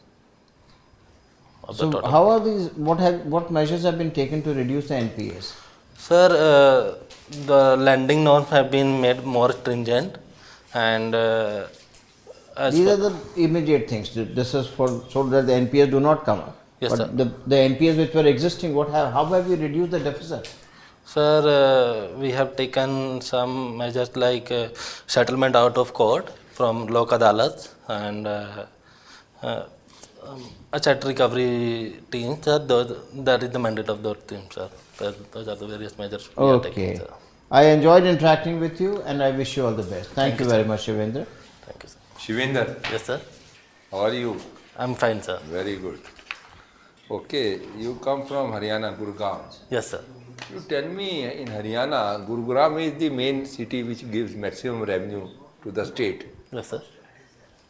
S12: Of the
S2: So
S12: total.
S2: how are these, what measures have been taken to reduce the NPAs?
S12: Sir, the lending norms have been made more stringent, and as
S2: These
S12: for-
S2: are the immediate things. This is for so that the NPAs do not come up.
S12: Yes,
S2: but
S12: sir.
S2: the NPAs which were existing, how have you reduced the deficit?
S12: Sir, we have taken some measures like settlement out of court from Lok Adalats and uh, asset recovery teams. Sir, that is the mandate of those teams, sir. Those are the various measures we are taking,
S2: Okay.
S12: sir.
S2: I enjoyed interacting with you and I wish you all the best. Thank you very much, Shivendra.
S12: Thank you, sir.
S3: Shivendra,
S12: Yes, sir.
S3: how are you?
S12: I'm fine, sir.
S3: Very good. Okay, you come from Haryana, Gurgaon.
S12: Yes, sir.
S3: You tell me, in Haryana, Gurugram is the main city which gives maximum revenue to the state.
S12: Yes, sir.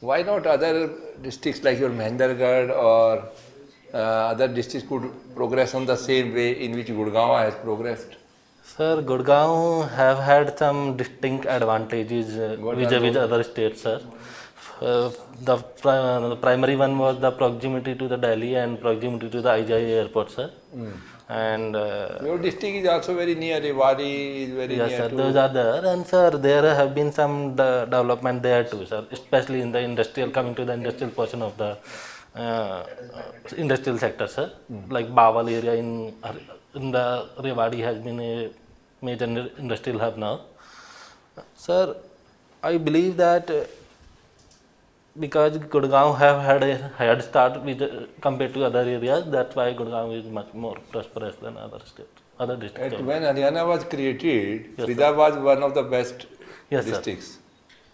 S3: Why not other districts like your Mahendragarh or other districts could progress on the same way in which Gurgaon has progressed?
S12: Sir, Gurgaon have had some distinct advantages
S3: What are
S12: vis-a-vis
S3: those?
S12: other states, sir. The primary one was the proximity to the Delhi and proximity to the IJI airport, sir. And
S3: Your district is also very near, Rewari is very
S12: yes,
S3: near
S12: sir,
S3: to...
S12: those are there. And sir, there have been some development there too, sir, especially in the industrial, coming to the industrial portion of the industrial sector, sir. Like Bawal area in the Rewari has been a major industrial hub now. Sir, I believe that because Gurgaon have had a head start with, compared to other areas, that's why Gurgaon is much more prosperous than other states, other districts.
S3: When Haryana was created,
S12: Yes, sir.
S3: Faridabad was one of the best
S12: Yes, sir.
S3: districts.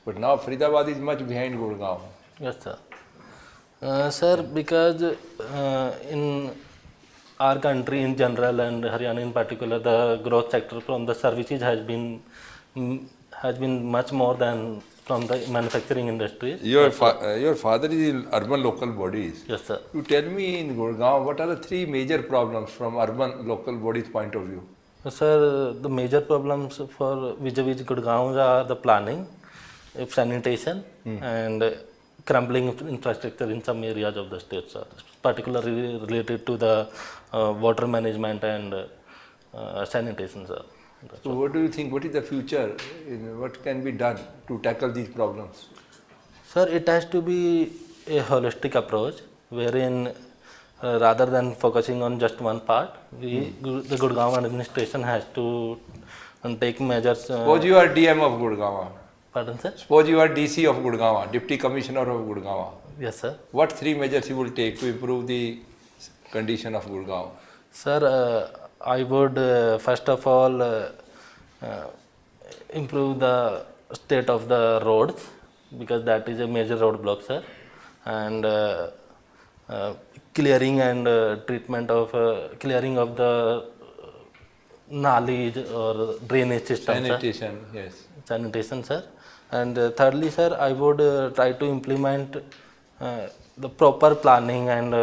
S3: But now Faridabad is much behind Gurgaon.
S12: Yes, sir. Sir, because in our country in general and Haryana in particular, the growth sector from the services has been much more than from the manufacturing industry.
S3: Your father is in urban local bodies.
S12: Yes, sir.
S3: You tell me in Gurgaon, what are the three major problems from urban local bodies point of view?
S12: Sir, the major problems for vis-a-vis Gurgaon are the planning, sanitation, and crumbling infrastructure in some areas of the state, sir, particularly related to the water management and sanitation, sir.
S3: So what do you think, what is the future, what can be done to tackle these problems?
S12: Sir, it has to be a holistic approach wherein rather than focusing on just one part, the Gurgaon administration has to take measures.
S3: Suppose you are DM of Gurgaon.
S12: Pardon, sir?
S3: Suppose you are DC of Gurgaon, Deputy Commissioner of Gurgaon.
S12: Yes, sir.
S3: What three measures you will take to improve the condition of Gurgaon?
S12: Sir, I would first of all improve the state of the roads because that is a major roadblock, sir, and clearing and treatment of clearing of the knowledge or drainage system.
S3: Sanitation,
S12: sir.
S3: yes.
S12: Sanitation, sir. And thirdly, sir, I would try to implement the proper planning and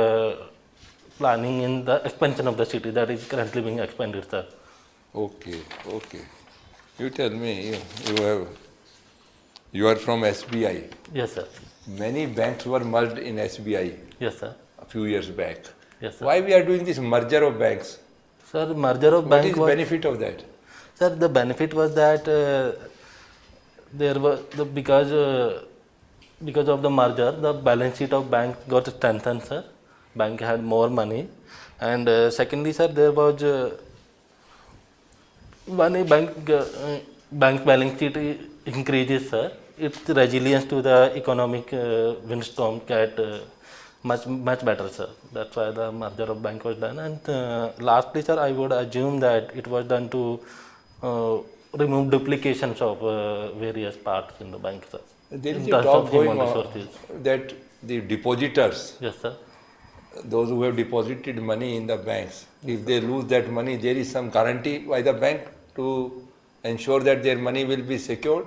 S12: planning in the expansion of the city that is currently being expanded, sir.
S3: Okay, okay. You tell me, you are from SBI.
S12: Yes, sir.
S3: Many banks were merged in SBI
S12: Yes, sir.
S3: a few years back.
S12: Yes, sir.
S3: Why we are doing this merger of banks?
S12: Sir, merger of
S3: What
S12: bank
S3: is the
S12: was,
S3: benefit of that?
S12: sir, the benefit was that there was because of the merger, the balance sheet of bank got strengthened, sir. Bank had more money, and secondly, sir, there was when a bank balance sheet increases, sir, its resilience to the economic windstorm get much better, sir. That's why the merger of bank was done. And lastly, sir, I would assume that it was done to remove duplications of various parts in the bank, sir.
S3: There is
S12: In
S3: a
S12: terms
S3: talk
S12: of
S3: going
S12: human
S3: on
S12: resources.
S3: that the depositors,
S12: Yes, sir.
S3: those who have deposited money in the banks, if they lose that money, there is some guarantee by the bank to ensure that their money will be secured.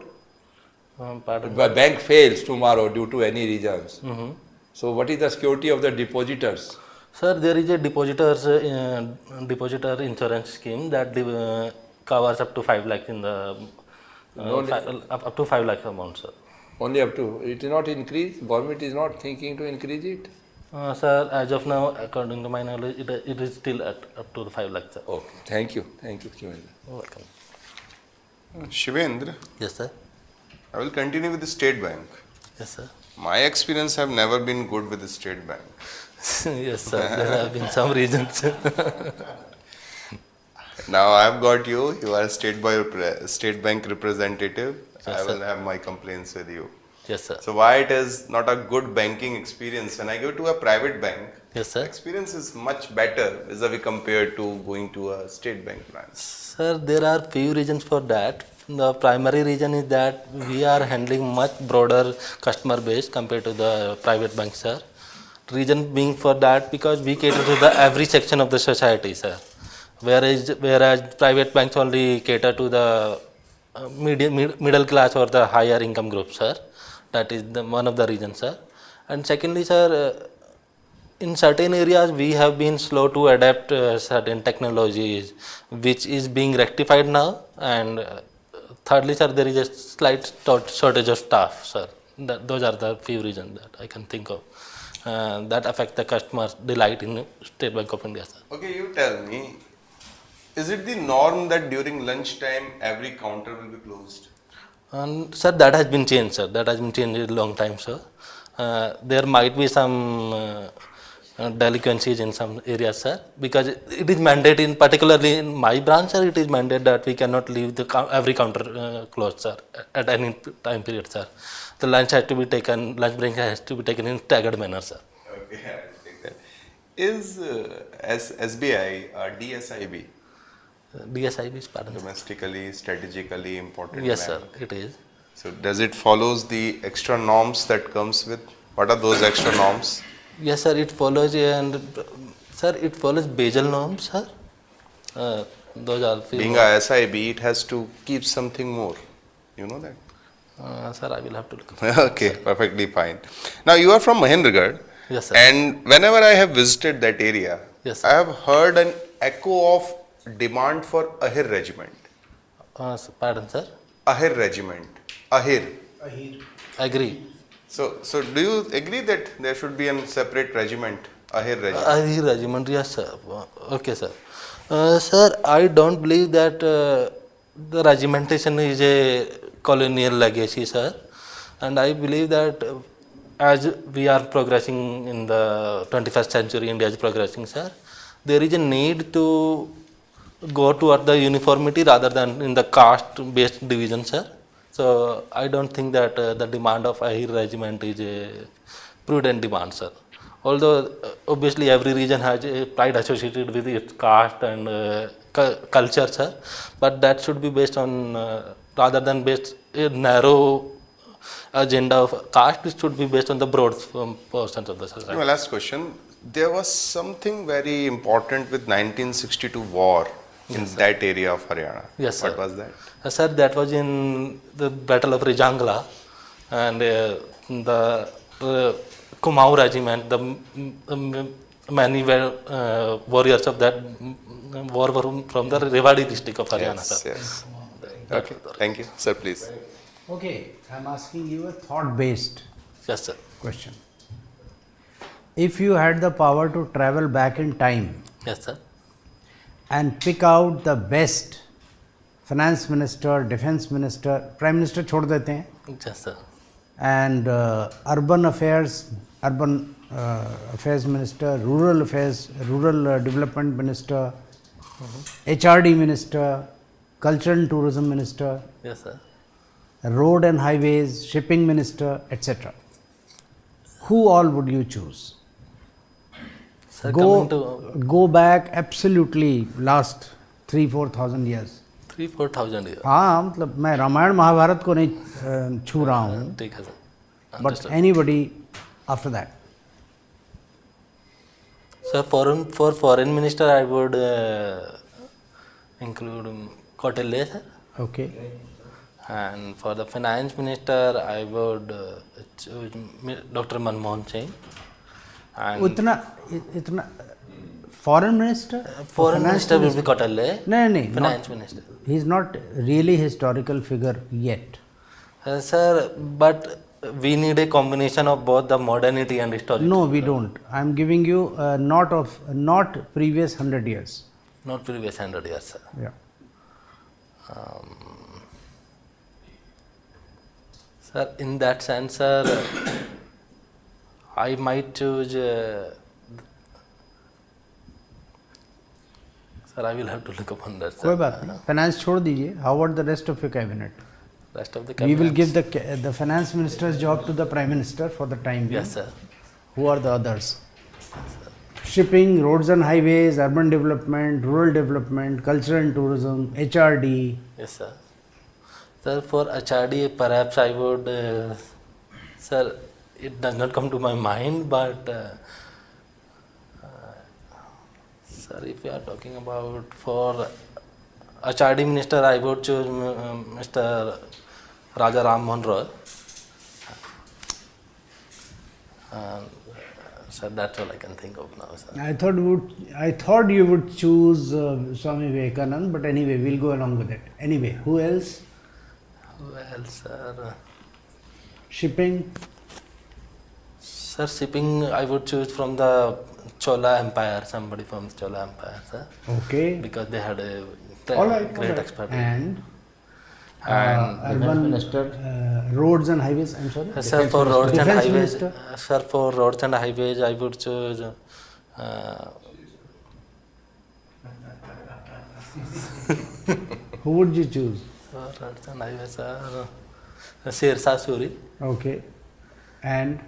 S12: Pardon.
S3: If the bank fails tomorrow due to any reasons, so what is the security of the depositors?
S12: Sir, there is a depositor insurance scheme that covers up to 5 lakhs in the Up to 5 lakh amount, sir.
S3: Only up to, it is not increased, government is not thinking to increase it?
S12: Sir, as of now, according to my knowledge, it is still up to the 5 lakh, sir.
S3: Okay, thank you, Shivendra.
S12: Welcome.
S6: Shivendra,
S12: Yes, sir.
S6: I will continue with the State Bank.
S12: Yes, sir.
S6: My experience have never been good with the State Bank.
S12: Yes, sir. There have been some reasons.
S6: Now I have got you. You are a State Bank representative.
S12: Yes,
S6: I will
S12: sir.
S6: have my complaints with you.
S12: Yes, sir.
S6: So why it is not a good banking experience when I go to a private bank?
S12: Yes, sir.
S6: Experience is much better vis-a-vis compared to going to a State Bank branch.
S12: Sir, there are few reasons for that. The primary reason is that we are handling much broader customer base compared to the private bank, sir. Reason being for that because we cater to the every section of the society, sir. Whereas private banks only cater to the middle class or the higher income group, sir. That is one of the reasons, sir. And secondly, sir, in certain areas we have been slow to adapt certain technologies, which is being rectified now. And thirdly, sir, there is a slight shortage of staff, sir. Those are the few reasons that I can think of that affect the customer's delight in State Bank of India, sir.
S6: Okay, you tell me, is it the norm that during lunchtime every counter will be closed?
S12: And sir, that has been changed, sir. That has been changed a long time, sir. There might be some delinquencies in some areas, sir, because it is mandated, particularly in my branch, sir, it is mandated that we cannot leave every counter closed, sir, at any time period, sir. The lunch break has to be taken in staggered manner, sir.
S6: Okay, I'll take that. Is SBI DSIB?
S12: DSIB is pardon.
S6: Domestically, strategically important
S12: Yes,
S6: bank.
S12: sir, it is.
S6: So does it follows the extra norms that comes with? What are those extra norms?
S12: Yes, sir, it follows it follows Basel norms, sir. Those are few
S6: Being a SIB, it has to keep something more. You know that?
S12: sir, I will have to look.
S6: Okay, perfectly fine. Now you are from Mahendragarh.
S12: Yes, sir.
S6: And whenever I have visited that area,
S12: Yes, sir.
S6: I have heard an echo of demand for Ahir regiment.
S12: Pardon, sir.
S6: Ahir regiment. Ahir.
S12: Agree.
S6: So do you agree that there should be a separate regiment, Ahir regiment?
S12: Ahir regiment, yes, sir. Okay, sir. Sir, I don't believe that the regimentation is a colonial legacy, sir. And I believe that as we are progressing in the 21st century, India is progressing, sir, there is a need to go toward the uniformity rather than in the caste-based division, sir. So I don't think that the demand of Ahir regiment is a prudent demand, sir. Although obviously every region has a pride associated with its caste and culture, sir, but that should be based on rather than based a narrow agenda of caste, it should be based on the broad portions of the society.
S6: My last question. There was something very important with 1962 war in that area of Haryana.
S12: Yes, sir.
S6: What was that?
S12: Sir, that was in the Battle of Rijangla, and the Kumaon regiment, the many warriors of that war were from the Rewari district of Haryana, sir.
S6: Yes. Okay, thank you. Sir, please.
S7: Okay, I'm asking you a thought-based
S12: Yes, sir.
S7: question. If you had the power to travel back in time
S12: Yes, sir.
S7: and pick out the best finance minister, defense minister, prime minister छोड़ देते हैं,
S12: Yes, sir.
S7: and urban affairs minister, rural development minister, HRD minister, cultural and tourism minister,
S12: Yes, sir.
S7: road and highways, shipping minister, etc. Who all would you choose?
S12: Sir, coming to
S7: Go back absolutely last 3,000-4,000 years.
S12: 3,000-4,000 years.
S7: हाँ, मतलब मैं रामायण महाभारत को नहीं छू रहा हूँ,
S12: ठीक है, sir.
S7: but
S12: Understood.
S7: anybody after that.
S12: Sir, for foreign minister, I would include Kautilya, sir.
S7: Okay.
S12: And for the finance minister, I would choose Dr. Manmohan Singh. And
S7: इतना Foreign Minister?
S12: Foreign
S7: Finance
S12: Minister will be Kotalle.
S7: No, no,
S12: Finance
S7: not,
S12: Minister.
S7: he is not really historical figure yet.
S12: Sir, but we need a combination of both the modernity and historical.
S7: No, we don't. I am giving you not previous 100 years.
S12: Not previous 100 years, sir.
S7: Yeah.
S12: Sir, in that sense, sir, I might choose. Sir, I will have to look upon that.
S7: कोई
S12: Sir.
S7: बात नहीं. Finance छोड़ दीजिए. How about the rest of your cabinet?
S12: Rest of the
S7: We will
S12: cabinets.
S7: give the finance minister's job to the prime minister for the time being.
S12: Yes, sir.
S7: Who are the others? Shipping, roads and highways, urban development, rural development, culture and tourism, HRD.
S12: Yes, sir. Sir, for HRD, perhaps I would. Sir, it does not come to my mind, but. Sir, if you are talking about for HRD minister, I would choose Mr. Raja Ram Mohan Roy. Sir, that's all I can think of now, sir.
S7: I thought you would choose Swami Vivekanand, but anyway, we'll go along with it. Anyway, who else?
S12: Who else, sir?
S7: Shipping.
S12: Sir, shipping, I would choose from the Chola Empire, somebody from Chola Empire, sir.
S7: Okay.
S12: Because they had a
S7: All right.
S12: great expertise.
S7: And
S2: Defense
S7: urban
S2: Minister.
S7: roads and highways. I'm sorry.
S12: Sir, for roads and
S7: Defense
S12: highways,
S7: Minister.
S12: sir, for roads and highways, I would choose.
S7: Who would you choose?
S12: For roads and highways, sir, Sirsa Suri.
S7: Okay. And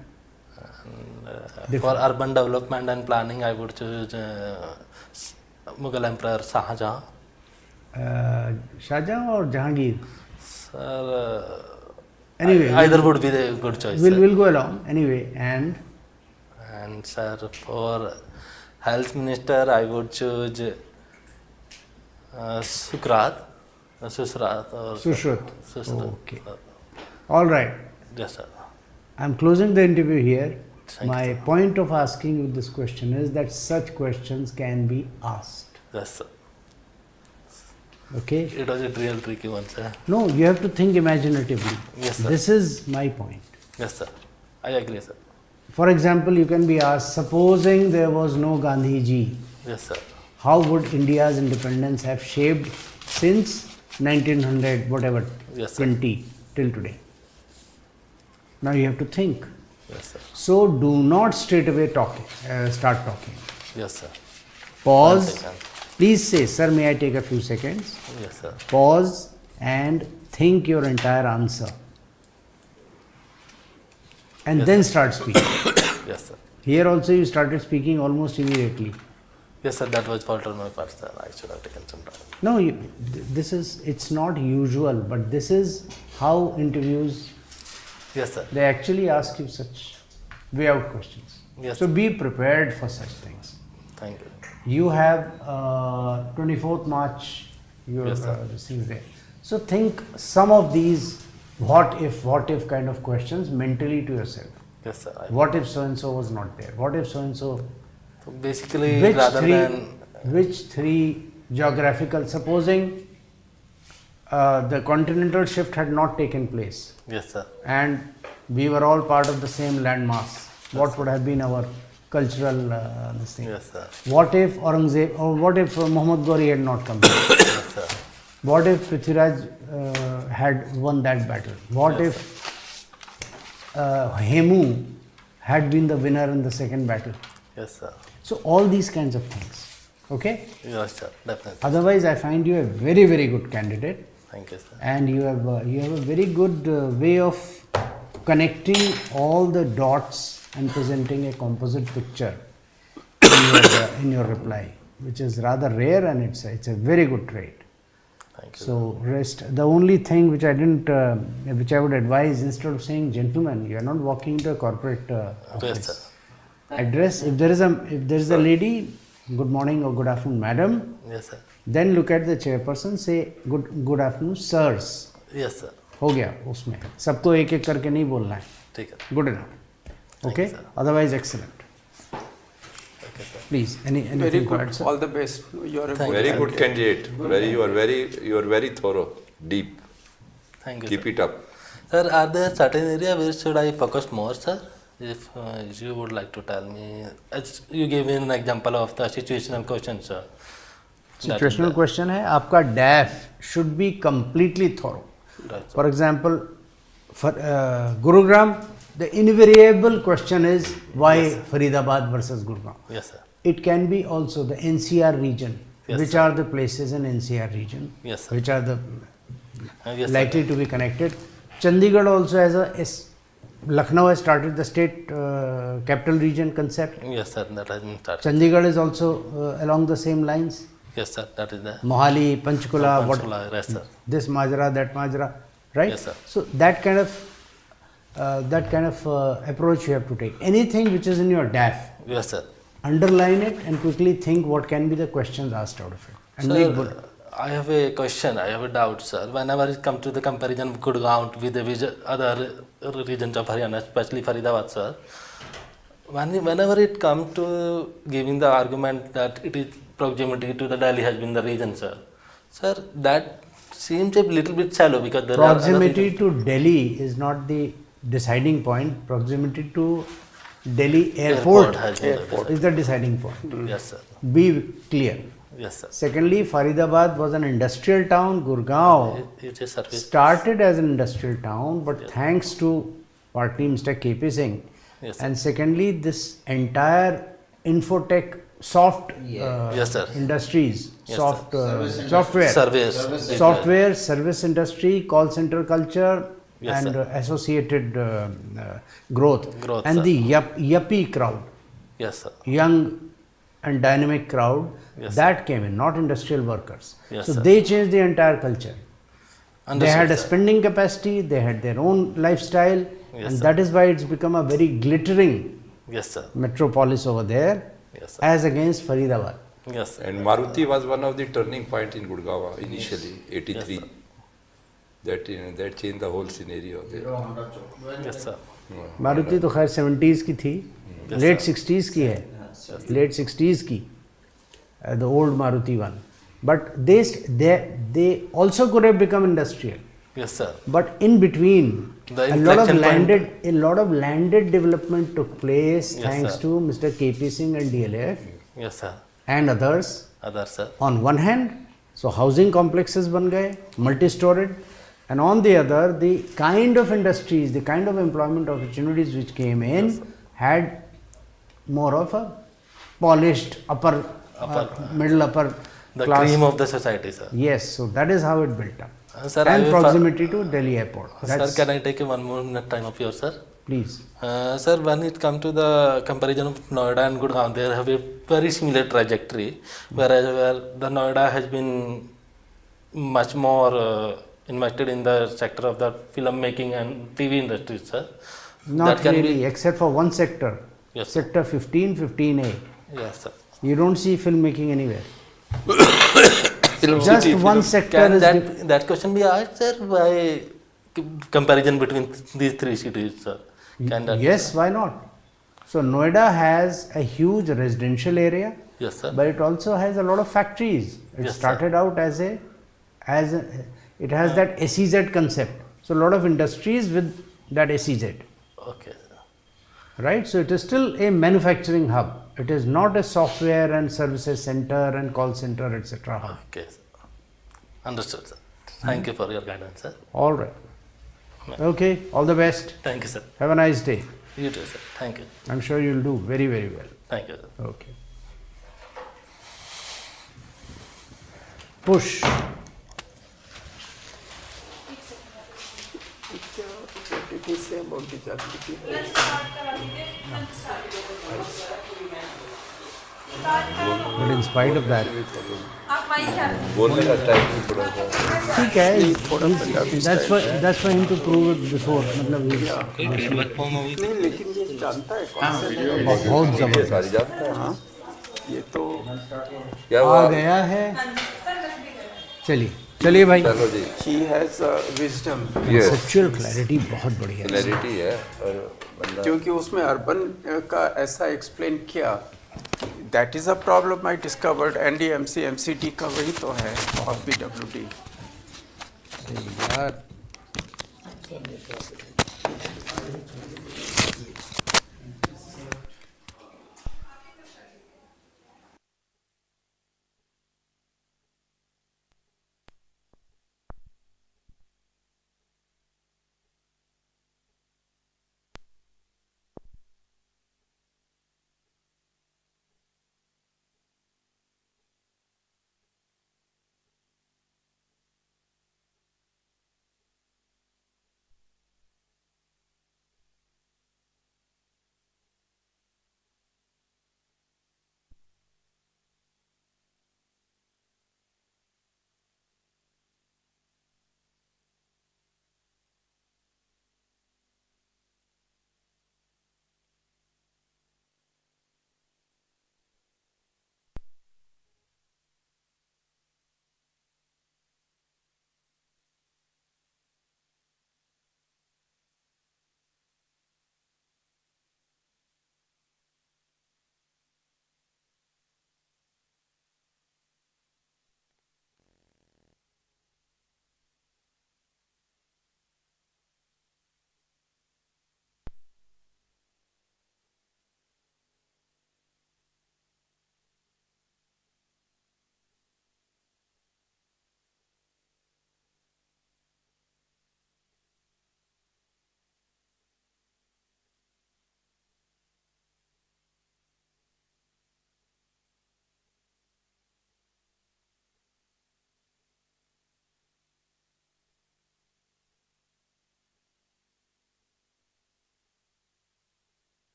S12: For urban development and planning, I would choose Mughal Emperor Shah Jahan.
S7: Shah Jahan or Jahangir?
S12: Sir,
S7: Anyway,
S12: either would be the good choice. Sir.
S7: We'll go along. Anyway, and
S12: Sir, for health minister, I would choose Susrat or
S7: Sushruth.
S12: Susrat.
S7: Okay. All right.
S12: Yes, sir.
S7: I'm closing the interview here.
S12: Thank
S7: My
S12: you, sir.
S7: point of asking you this question is that such questions can be asked.
S12: Yes, sir.
S7: Okay?
S12: It was a real tricky one, sir.
S7: No, you have to think imaginatively.
S12: Yes, sir.
S7: This is my point.
S12: Yes, sir. I agree, sir.
S7: For example, you can be asked, supposing there was no Gandhi ji,
S12: Yes, sir.
S7: how would India's independence have shaped since 1900, whatever,
S12: Yes, sir.
S7: 20 till today? Now you have to think.
S12: Yes, sir.
S7: So do not straight away start talking.
S12: Yes, sir.
S7: Pause.
S12: 1 second.
S7: Please say, sir, may I take a few seconds?
S12: Yes, sir.
S7: Pause and think your entire answer. And
S12: Yes,
S7: then
S12: sir.
S7: start speaking.
S12: Yes, sir.
S7: Here also you started speaking almost immediately.
S12: Yes, sir. That was fault on my part, sir. I should have taken some time.
S7: No, it's not usual, but this is how interviews,
S12: Yes, sir.
S7: they actually ask you such way out questions.
S12: Yes,
S7: So
S12: sir.
S7: be prepared for such things.
S12: Thank you.
S7: You have 24th March, your
S12: Yes, sir.
S7: this thing there. So think some of these what if kind of questions mentally to yourself.
S12: Yes, sir.
S7: What if so and so was not there? What if so and so?
S12: So basically, rather than
S7: Which three geographical? Supposing the continental shift had not taken place,
S12: yes, sir.
S7: and we were all part of the same landmass, what would have been our cultural this thing?
S12: Yes, sir.
S7: What if Aurangzeb or what if Muhammad Ghori had not come here?
S12: Yes, sir.
S7: What if Prithviraj had won that battle? What
S12: Yes,
S7: if Hemu had been the winner in the second battle?
S12: Yes, sir.
S7: So all these kinds of things. Okay?
S12: Yes, sir. Definitely.
S7: Otherwise, I find you a very, very good candidate,
S12: Thank you, sir.
S7: and you have a very good way of connecting all the dots and presenting a composite picture in your reply, which is rather rare, and it's a very good trait.
S12: Thank you.
S7: So the only thing which I didn't, which I would advise, instead of saying gentlemen, you are not walking into a corporate office.
S12: Yes, sir.
S7: Address, if there is a lady, good morning or good afternoon, madam.
S12: Yes, sir.
S7: Then look at the chairperson, say good afternoon, sirs.
S12: Yes, sir.
S7: हो गया उसमें सबको एक एक करके नहीं बोलना है.
S12: ठीक है.
S7: Good enough.
S12: Thank
S7: Okay.
S12: you, sir.
S7: Otherwise, excellent.
S12: Okay, sir.
S7: Please, anything
S1: Very
S7: to add,
S1: good.
S7: sir?
S1: All the best. You are a
S12: Thank
S1: good
S3: Very good
S1: candidate.
S3: candidate. You are very thorough, deep.
S12: Thank you,
S3: Keep
S12: sir.
S3: it up.
S12: Sir, are there certain area where should I focus more, sir? If you would like to tell me, as you gave me an example of the situational question, sir.
S7: Situational question है आपका DAF should be completely thorough.
S12: Right, sir.
S7: For example, for Gurugram, the invariable question is why Faridabad versus Gurugram.
S12: Yes, sir.
S7: It can be also the NCR region.
S12: Yes,
S7: Which
S12: sir.
S7: are the places in NCR region?
S12: Yes, sir.
S7: Which are the
S12: Yes,
S7: likely
S12: sir.
S7: to be connected? Chandigarh also has Lucknow has started the state capital region concept.
S12: Yes, sir. That has been started.
S7: Chandigarh is also along the same lines.
S12: Yes, sir. That is the
S7: Mohali, Panchkula,
S12: Panchkula, yes, sir.
S7: this Majra, that Majra, right?
S12: Yes, sir.
S7: So that kind of approach you have to take. Anything which is in your DAF,
S12: Yes, sir.
S7: underline it and quickly think what can be the questions asked out of it. And make good.
S12: Sir, I have a question, I have a doubt, sir. Whenever it comes to the comparison of Gurgaon with the other regions of Haryana, especially Faridabad, sir, whenever it comes to giving the argument that it is proximity to the Delhi has been the reason, sir, that seems a little bit shallow because there
S7: Proximity to Delhi is not the deciding point. Proximity to Delhi airport
S12: has been the
S7: is the deciding point.
S12: Yes, sir.
S7: Be clear.
S12: Yes, sir.
S7: Secondly, Faridabad was an industrial town. Gurgaon
S12: It is service.
S7: started as an industrial town, but thanks to party Mr. KP Singh.
S12: Yes, sir.
S7: And secondly, this entire infotech soft
S12: Yes, sir.
S7: industries,
S12: Yes,
S7: soft
S12: sir.
S7: software,
S12: Service.
S7: service industry, call center culture,
S12: Yes,
S7: and
S12: sir.
S7: associated growth.
S12: Growth,
S7: And
S12: sir.
S7: the yuppie crowd,
S12: Yes, sir.
S7: young and dynamic crowd,
S12: Yes,
S7: that came in, not industrial workers.
S12: Yes,
S7: So
S12: sir.
S7: they changed the entire culture. They
S12: Understood,
S7: had a
S12: sir.
S7: spending capacity, they had their own lifestyle,
S12: Yes,
S7: and
S12: sir.
S7: that is why it's become a very glittering
S12: Yes, sir.
S7: metropolis over there,
S12: Yes, sir.
S7: as against Faridabad.
S12: Yes, sir.
S3: And Maruti was one of the turning points in Gurgaon initially, 83.
S12: Yes, sir.
S3: That changed the whole scenario there.
S12: Yes, sir.
S7: Maruti तो खैर 70s की थी,
S12: Yes,
S7: late
S12: sir.
S7: 60s की है, late 60s की, the old Maruti one. But they also could have become industrial.
S12: Yes, sir.
S7: But in between,
S12: The
S7: a lot of
S12: inflection point.
S7: landed development took place
S12: Yes,
S7: thanks
S12: sir.
S7: to Mr. KP Singh and DLF
S12: Yes, sir.
S7: and others.
S12: Other, sir.
S7: On one hand, so housing complexes ban gaye, multi-storied, and on the other, the kind of industries, the kind of employment opportunities which came in had more of a polished middle upper
S12: The
S7: class.
S12: cream of the society, sir.
S7: Yes, so that is how it built up.
S12: Sir, I
S7: And
S12: will
S7: proximity to Delhi airport.
S12: Sir,
S7: That's,
S12: can I take one more minute time of yours, sir?
S7: please.
S12: Sir, when it comes to the comparison of Noida and Gurgaon, they have a very similar trajectory, whereas where the Noida has been much more invested in the sector of the film making and TV industry, sir.
S7: Not
S12: That can
S7: really,
S12: be-
S7: except for one sector.
S12: Yes, sir.
S7: Sector 15, 15A.
S12: Yes, sir.
S7: You don't see filmmaking anywhere. Just one sector
S12: Can
S7: is
S12: that question be asked, sir, by comparison between these three cities, sir? Can that
S7: Yes, why not? So Noida has a huge residential area,
S12: Yes, sir.
S7: but it also has a lot of factories. It
S12: Yes, sir.
S7: started out as it has that SEZ concept. So a lot of industries with that SEZ,
S12: Okay, sir.
S7: right? So it is still a manufacturing hub. It is not a software and services center and call center, etc. hub.
S12: Okay, sir. Understood, sir. Thank you for your guidance, sir.
S7: All right. Okay, all the best.
S12: Thank you, sir.
S7: Have a nice day.
S12: You too, sir. Thank you.
S7: I'm sure you'll do very, very well.
S12: Thank you, sir.
S7: Okay. Push.
S1: What did he say about the Jagriti?
S7: But in spite of that,
S3: बोलने का time भी थोड़ा सा
S7: ठीक है. That's for him to prove it before. मतलब
S1: नहीं, लेकिन ये जानता है concept.
S7: बहुत जबरदस्त
S3: सारी जानता है
S1: हाँ, ये तो
S3: क्या
S7: आ
S3: हुआ
S7: गया है. चलिए भाई.
S3: चलो जी
S1: he has wisdom.
S3: Yes.
S7: Conceptual clarity बहुत बढ़िया है.
S3: क्लैरिटी है और बंदा
S1: क्योंकि उसमें अर्बन का ऐसा एक्सप्लेन किया that is a problem I discovered. NDMC MCD का वही तो है और PWD.
S7: यार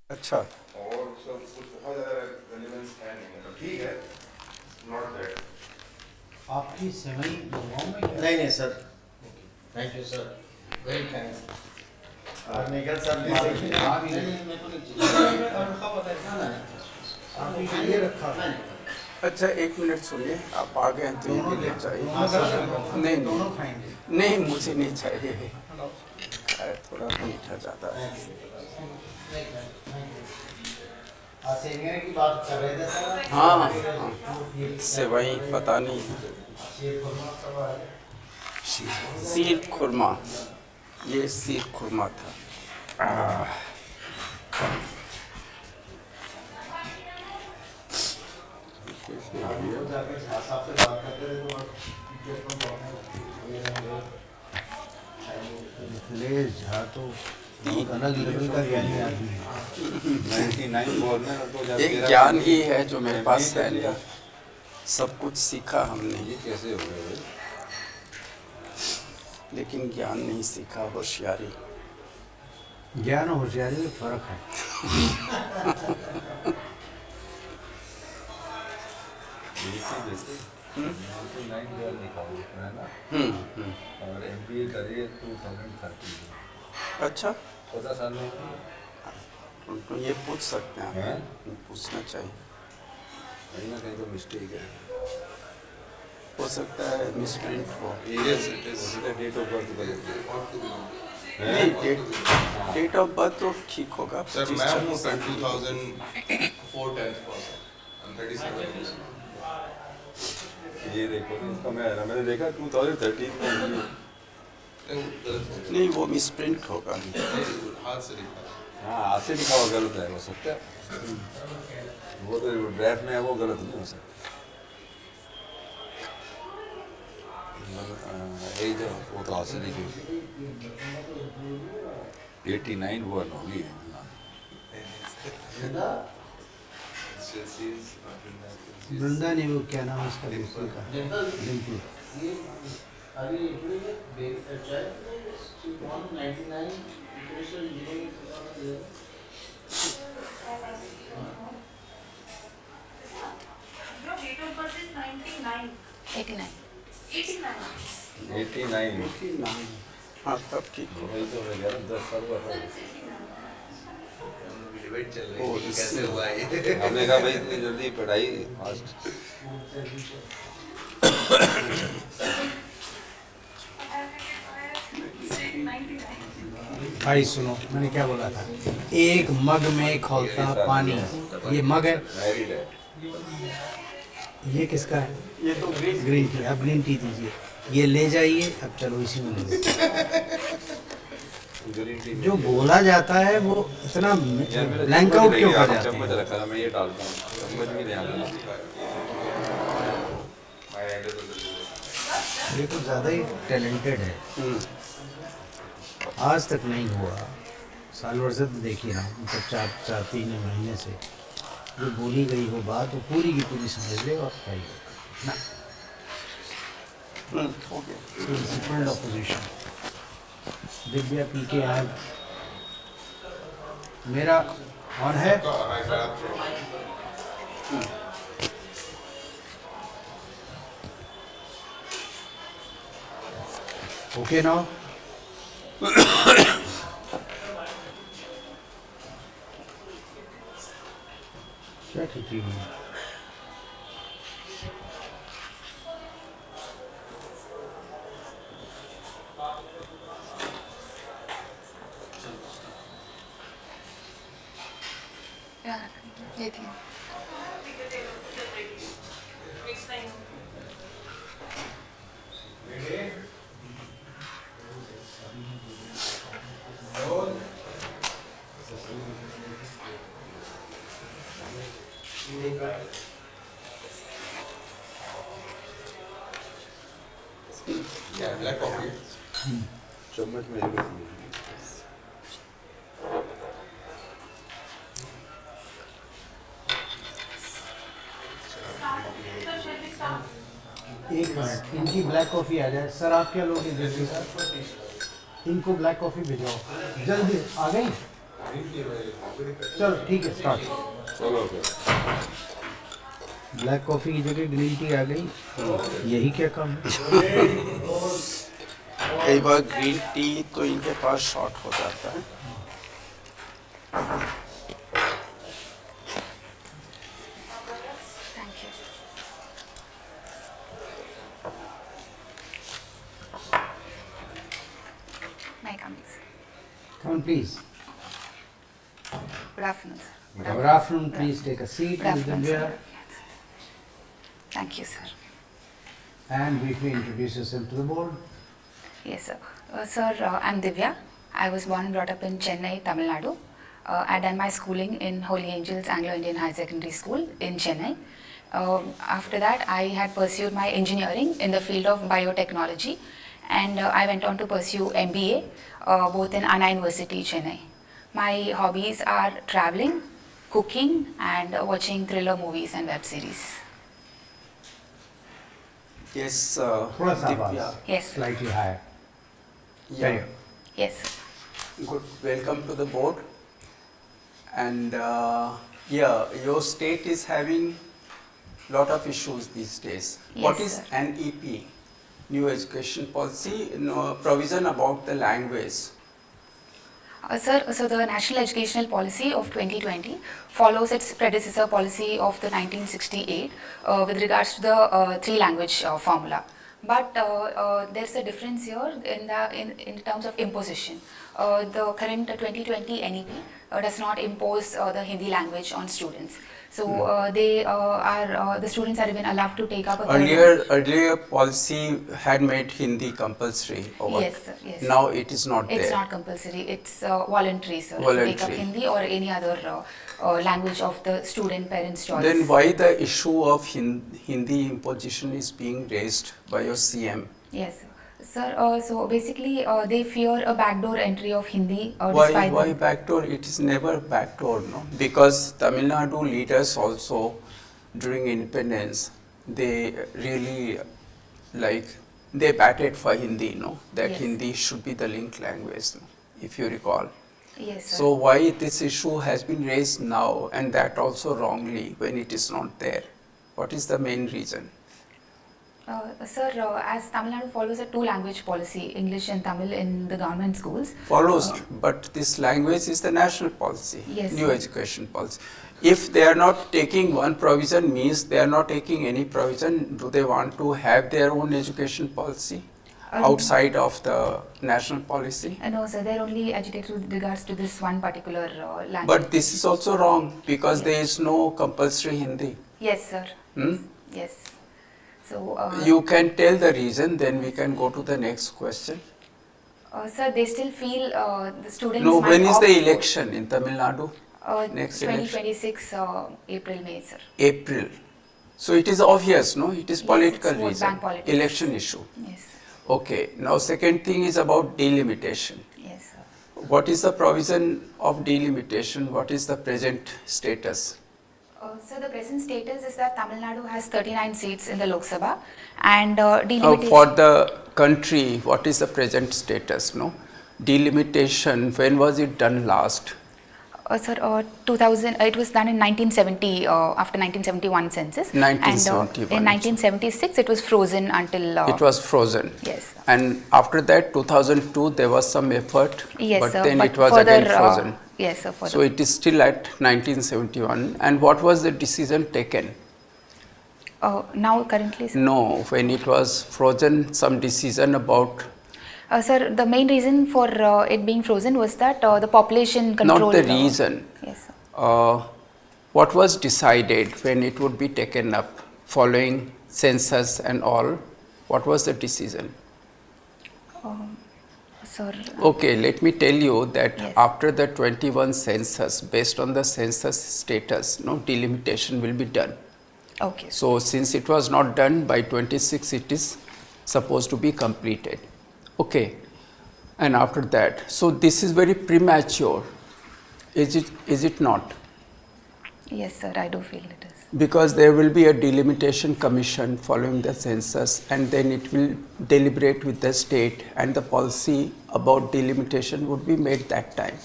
S1: अच्छा,
S6: और सब कुछ बहुत ज़्यादा रेलेवेंस है नहीं, मतलब ठीक है, नॉट दैट।
S7: आपकी सेवई गाँव में क्या?
S2: नहीं नहीं sir, thank you sir, very thanks. और निखिल सर भी सही है।
S7: आप ही ये रखा है।
S1: अच्छा, एक मिनट सुनिए, आप आ गए हैं तो ये भी ले जाइए। नहीं
S7: दोनों
S1: नहीं
S7: खाएंगे।
S1: नहीं, मुझे नहीं चाहिए, थोड़ा मीठा ज़्यादा है।
S7: सेविया की बात कर रहे थे सर।
S1: हाँ हाँ, सेवई पता नहीं है, शीर खुरमा, ये शीर खुरमा था।
S7: मिथिलेश झा तो बहुत अलग लेवल का ज्ञानी आदमी है।
S3: 99 बोल में तो जब
S1: एक ज्ञान ही है जो मेरे पास है नहीं, सब कुछ सीखा हमने,
S3: ये कैसे हो गए भाई?
S1: लेकिन ज्ञान नहीं सीखा, होशियारी।
S7: ज्ञान और होशियारी में फर्क है।
S3: और MBA करिए 2030
S1: अच्छा,
S3: 14 साल में
S1: तो ये पूछ सकते हैं,
S3: हैं?
S1: पूछना चाहिए।
S3: कहीं ना कहीं तो मिस्टेक है।
S1: हो सकता है मिसप्रिंट हो।
S3: डेट ऑफ बर्थ गलत है।
S1: नहीं, डेट ऑफ बर्थ तो ठीक होगा।
S6: सर मैं हूँ 2004 10th पास, 37
S3: ये देखो इसका मैंने देखा 2013 में।
S1: नहीं, वो मिसप्रिंट होगा।
S6: हाथ से लिखा।
S3: हाँ, हाथ से लिखा हुआ गलत है, हो सकता है। वो तो ड्राफ्ट में है, वो गलत नहीं हो सकता। यही जो वो तो हाथ से लिखी 89 वो होगी।
S7: वृंदा ने वो क्या नाम है इसका दूसरे का, Dimple.
S13: Your date of birth is 99.
S14: 89.
S13: 89.
S3: 89
S1: हाँ, तब ठीक हो।
S3: वही तो मैं कह रहा हूँ, 10 साल हुआ था।
S1: कैसे हुआ
S3: हमने कहा भाई इतनी जल्दी पढ़ाई फास्ट।
S7: भाई सुनो, मैंने क्या बोला था, एक मग में खौलता पानी, ये मग है,
S3: मैरिड है।
S7: ये किसका है?
S1: ये तो
S7: ग्रीन टी। अब ग्रीन टी दीजिए, ये ले जाइए। अब चलो इसी में ले लो।
S3: ग्रीन टी
S7: जो बोला जाता है वो इतना ब्लैंक आउट क्यों कर जाते
S3: चम्मच
S7: हैं?
S3: रखा था, मैं ये डालता हूँ, चम्मच भी नहीं आता।
S7: ये तो ज़्यादा ही टैलेंटेड है, आज तक नहीं हुआ। साल भर से तो देखिए ना, मतलब 4-3 महीने से जो बोली गई वो बात वो पूरी की पूरी समझ ले और खाइए ना।
S1: हो गया।
S7: Principled opposition. दिव्या पी के आए, मेरा और है। ओके नाउ क्या खींची हुई?
S14: ये थी।
S6: क्या ब्लैक कॉफी?
S3: चम्मच मेरे पास नहीं है।
S7: एक मिनट, इनकी ब्लैक कॉफ़ी आ जाए। सर आप क्या लोगे जल्दी? इनको ब्लैक कॉफ़ी भिजवाओ जल्दी। आ गई? चलो ठीक है स्टार्ट
S3: चलो फिर
S7: ब्लैक कॉफ़ी की जगह ग्रीन टी आ गई यही क्या काम है
S1: कई बार ग्रीन टी तो इनके पास शॉर्ट हो जाता है.
S14: Thank you. May I come, please?
S7: come on please
S14: Good afternoon, sir.
S7: good afternoon please take a seat
S14: Good afternoon,
S7: Divya,
S14: sir. Thank you, sir.
S7: and briefly introduce yourself to the board.
S14: Yes, sir. Sir, I'm Divya. I was born and brought up in Chennai, Tamil Nadu. I done my schooling in Holy Angels Anglo-Indian High Secondary School in Chennai. After that, I had pursued my engineering in the field of biotechnology, and I went on to pursue MBA, both in Anna University, Chennai. My hobbies are traveling, cooking, and watching thriller movies and web series.
S1: Yes,
S7: थोड़ा सा
S1: Divya.
S7: आवाज
S14: Yes.
S7: slightly higher
S1: Yeah.
S14: Yes.
S1: Good. Welcome to the board. And yeah, your state is having lot of issues these days. What
S14: Yes,
S1: is
S14: sir.
S1: NEP, New Education Policy, provision about the language?
S14: Sir, so the National Educational Policy of 2020 follows its predecessor policy of the 1968 with regards to the three-language formula. But there's a difference here in terms of imposition. The current 2020 NEP does not impose the Hindi language on students. So the students are even allowed to take up a third
S1: Earlier policy had made Hindi compulsory. Or what?
S14: Yes, sir, yes.
S1: Now it is not
S14: It's
S1: there.
S14: not compulsory, it's voluntary, sir. To take up
S1: Voluntary.
S14: Hindi or any other language of the student parents' choice.
S1: Then why the issue of Hindi imposition is being raised by your CM?
S14: Yes, sir. Sir, so basically they fear a backdoor entry of Hindi
S1: Why
S14: the-
S1: backdoor? It is never backdoor, no? Because Tamil Nadu leaders also during independence, they really they batted for Hindi, no? That
S14: Yes.
S1: Hindi should be the link language, no? If you recall.
S14: Yes, sir.
S1: So why this issue has been raised now and that also wrongly when it is not there? What is the main reason?
S14: Sir, as Tamil Nadu follows a two-language policy, English and Tamil in the government schools.
S1: Follows, but this language is the national policy,
S14: Yes,
S1: new
S14: sir.
S1: education policy. If they are not taking one provision, means they are not taking any provision, do they want to have their own education policy outside of the national policy?
S14: No, sir, they're only agitated with regards to this one particular language.
S1: But this is also wrong because there is no compulsory Hindi.
S14: Yes, sir.
S1: Hmm?
S14: Yes. So,
S1: You can tell the reason, then we can go to the next question.
S14: sir, they still feel the students
S1: No,
S14: might
S1: when is
S14: opt
S1: the
S14: for-
S1: election in Tamil Nadu? Next election?
S14: 2026 April, May, sir.
S1: April. So it is obvious, no? It is
S14: Yes,
S1: political
S14: it's vote
S1: reason,
S14: bank politics.
S1: election issue.
S14: Yes,
S1: Okay, now second thing is about delimitation.
S14: yes, sir.
S1: What is the provision of delimitation? What is the present status?
S14: So the present status is that Tamil Nadu has 39 seats in the Lok Sabha and delimitation.
S1: For the country, what is the present status, no? Delimitation, when was it done last?
S14: Sir, 2000, it was done in 1970 after 1971 census.
S1: 1971.
S14: And in 1976 it was frozen until.
S1: It was frozen.
S14: Yes.
S1: And after that, 2002, there was some effort,
S14: Yes,
S1: but
S14: sir,
S1: then
S14: but
S1: it was
S14: further,
S1: again frozen.
S14: Yes, sir.
S1: So it is still at 1971. And what was the decision taken?
S14: Now currently, sir.
S1: No, when it was frozen, some decision about
S14: Sir, the main reason for it being frozen was that the population control.
S1: not the reason.
S14: Yes, sir.
S1: What was decided when it would be taken up following census and all? What was the decision?
S14: Sir.
S1: Okay, let me tell you that
S14: Yes.
S1: after the 21 census, based on the census status, no delimitation will be done.
S14: Okay.
S1: So since it was not done by 26, it is supposed to be completed. Okay, and after that, so this is very premature. Is it not?
S14: Yes, sir. I do feel it is.
S1: Because there will be a delimitation commission following the census, and then it will deliberate with the state, and the policy about delimitation would be made that time.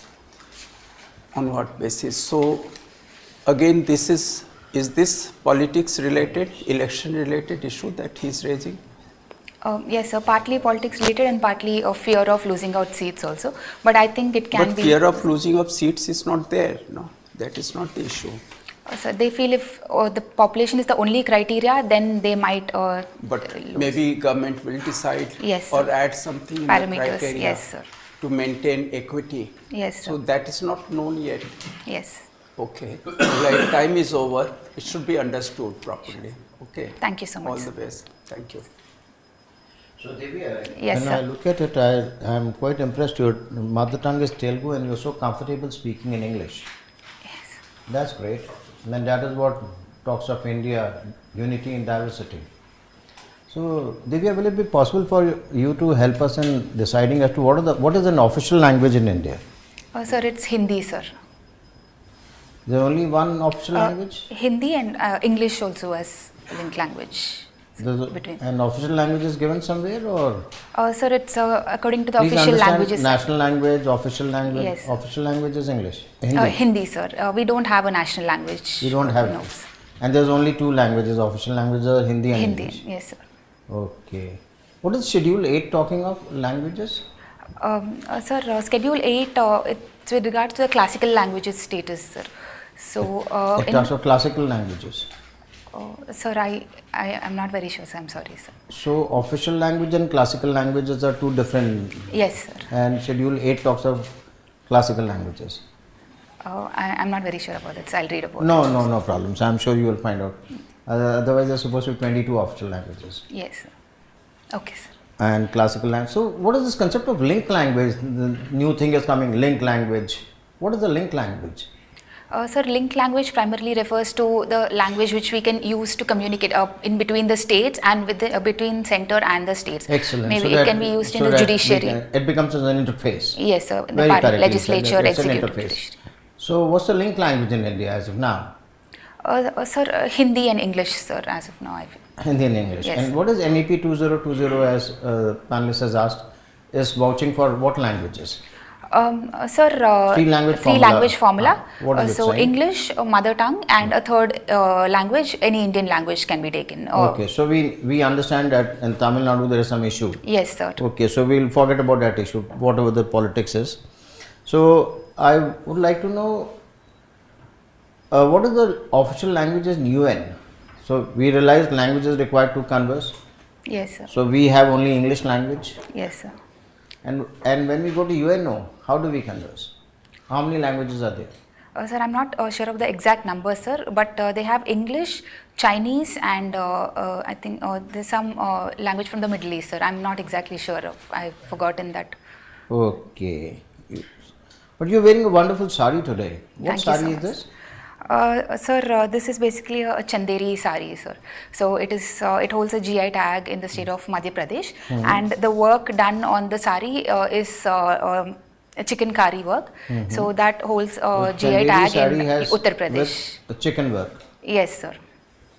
S1: On what basis? So, again, this is this politics related, election related issue that he is raising?
S14: Yes, sir, partly politics related and partly a fear of losing out seats also. But I think it can
S1: But
S14: be.
S1: fear of losing of seats is not there, no? That is not the issue.
S14: So they feel if the population is the only criteria, then they might.
S1: But
S14: lose.
S1: maybe government will decide
S14: Yes,
S1: or
S14: sir.
S1: add something in the
S14: Parameters,
S1: criteria
S14: yes, sir.
S1: to maintain equity.
S14: Yes, sir.
S1: So that is not known yet.
S14: Yes.
S1: Okay. Like time is over. It should be understood properly. Okay.
S14: Thank you so much,
S1: All
S14: sir.
S1: the best. Thank you.
S2: So Divya,
S14: Yes,
S2: when
S14: sir.
S2: I look at it, I am quite impressed. Your mother tongue is Telugu and you're so comfortable speaking in English.
S14: Yes.
S2: That's great. And that is what talks of India, unity in diversity. So Divya, will it be possible for you to help us in deciding as to what is an official language in India?
S14: Sir, it's Hindi, sir.
S2: There is only one official language?
S14: Hindi and English also as linked language. Between.
S2: An official language is given somewhere or?
S14: Sir, it's according to the
S2: Please
S14: official
S2: understand,
S14: languages.
S2: national language, official language.
S14: Yes.
S2: Official language is English. Hindi.
S14: Hindi, sir. We don't have a national language.
S2: You don't have
S14: No.
S2: it. And there's only two languages, official languages are Hindi and
S14: Hindi,
S2: English.
S14: yes, sir.
S2: Okay. What is Schedule 8 talking of languages?
S14: Sir, Schedule 8, it's with regards to the classical languages status, sir. So,
S2: It talks of classical languages.
S14: sir, I am not very sure, sir. I'm sorry, sir.
S2: So official language and classical languages are two different.
S14: Yes, sir.
S2: And Schedule 8 talks of classical languages.
S14: I'm not very sure about that, so I'll read about it.
S2: No problems. I'm sure you will find out. Otherwise, there's supposed to be 22 official languages.
S14: Yes, sir. Okay, sir.
S2: And classical language. So, what is this concept of linked language? The new thing is coming, linked language. What is the linked language?
S14: Sir, linked language primarily refers to the language which we can use to communicate in between the states and between center and the states.
S2: Excellent.
S14: Maybe
S2: So
S14: it can be used in the judiciary.
S2: It becomes an interface.
S14: Yes, sir. The
S2: Very correctly.
S14: legislature,
S2: It's an
S14: executive,
S2: interface.
S14: judiciary.
S2: So, what's the linked language in India as of now?
S14: Sir, Hindi and English, sir, as of now, I feel.
S2: Hindi and English.
S14: Yes.
S2: And what is NEP 2020, as panelist has asked, is vouching for what languages?
S14: Sir,
S2: Three language
S14: formula.
S2: What is it
S14: So,
S2: saying?
S14: English, mother tongue, and a third language, any Indian language can be taken.
S2: Okay, so we understand that in Tamil Nadu there is some issue.
S14: Yes, sir.
S2: Okay, so we'll forget about that issue, whatever the politics is. So, I would like to know what is the official languages in UN? So, we realize language is required to converse.
S14: Yes, sir.
S2: So, we have only English language.
S14: Yes, sir.
S2: And when we go to UNO, how do we converse? How many languages are there?
S14: Sir, I'm not sure of the exact number, sir, but they have English, Chinese, and I think there's some language from the Middle East, sir. I'm not exactly sure of. I've forgotten that.
S2: Okay. But you're wearing a wonderful sari today. What
S14: Thank you so
S2: sari is
S14: much.
S2: this?
S14: Sir, this is basically a Chanderi sari, sir. So it is. It holds a GI tag in the state of Madhya Pradesh, and the work done on the sari is a chicken curry work. So that holds a GI
S2: Chanderi
S14: tag
S2: sari
S14: in
S2: has
S14: Uttar Pradesh.
S2: with chicken work.
S14: Yes, sir.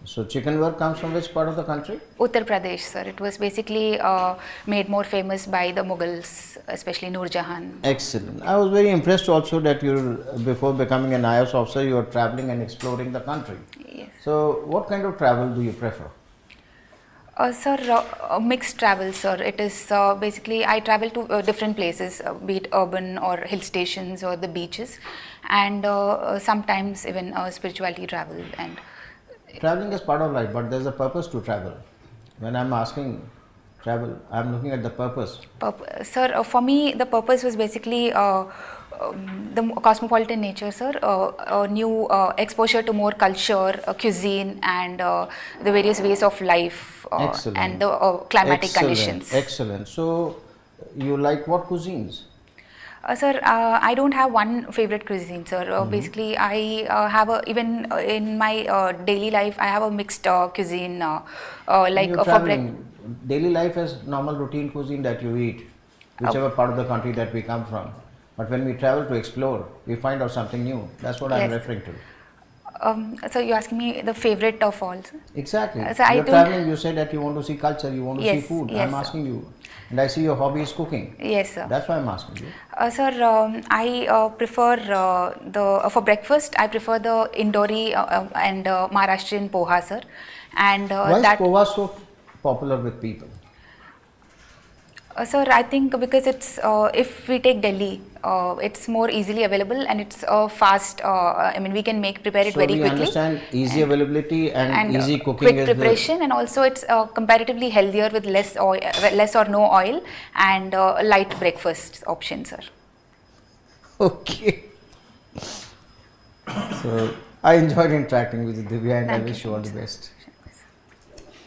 S2: So chicken work comes from which part of the country?
S14: Uttar Pradesh, sir. It was basically made more famous by the Mughals, especially Nur Jahan.
S2: Excellent. I was very impressed also that before becoming an IAS officer, you are traveling and exploring the country.
S14: Yes.
S2: So what kind of travel do you prefer?
S14: Sir, mixed travel, sir. It is basically I travel to different places, be it urban or hill stations or the beaches, and sometimes even spirituality travel. And
S2: Traveling is part of life, but there's a purpose to travel. When I'm asking travel, I'm looking at the purpose.
S14: Sir, for me, the purpose was basically the cosmopolitan nature, sir. New exposure to more culture, cuisine, and the various ways of life, and the climatic conditions.
S2: Excellent. So, you like what cuisines?
S14: Sir, I don't have one favorite cuisine, sir. Basically, I have even in my daily life, I have a mixed cuisine. Like for breakfast.
S2: Daily life is normal routine cuisine that you eat, whichever part of the country that we come from. But when we travel to explore, we find out something new. That's what I'm referring to.
S14: So you're asking me the favorite of all, sir?
S2: Exactly.
S14: So I
S2: You're
S14: don't-
S2: traveling, you said that you want to see culture, you want to see
S14: Yes,
S2: food.
S14: yes,
S2: I'm
S14: sir.
S2: asking you. And I see your hobby is cooking.
S14: Yes, sir.
S2: That's why I'm asking you.
S14: Sir, I prefer for breakfast. I prefer the Indori and Maharashtrian poha, sir. And
S2: Why is
S14: that,
S2: poha so popular with people?
S14: sir, I think because it's if we take Delhi, it's more easily available and it's fast. I mean, we can prepare it
S2: So
S14: very
S2: we
S14: quickly.
S2: understand easy availability and easy cooking
S14: quick
S2: is
S14: preparation, and also it's comparatively healthier with less oil, less or no oil, and light breakfast option, sir.
S2: Okay. So I enjoyed interacting with Divya and I
S14: Thank
S2: wish
S14: you,
S2: you all the
S14: sir.
S2: best.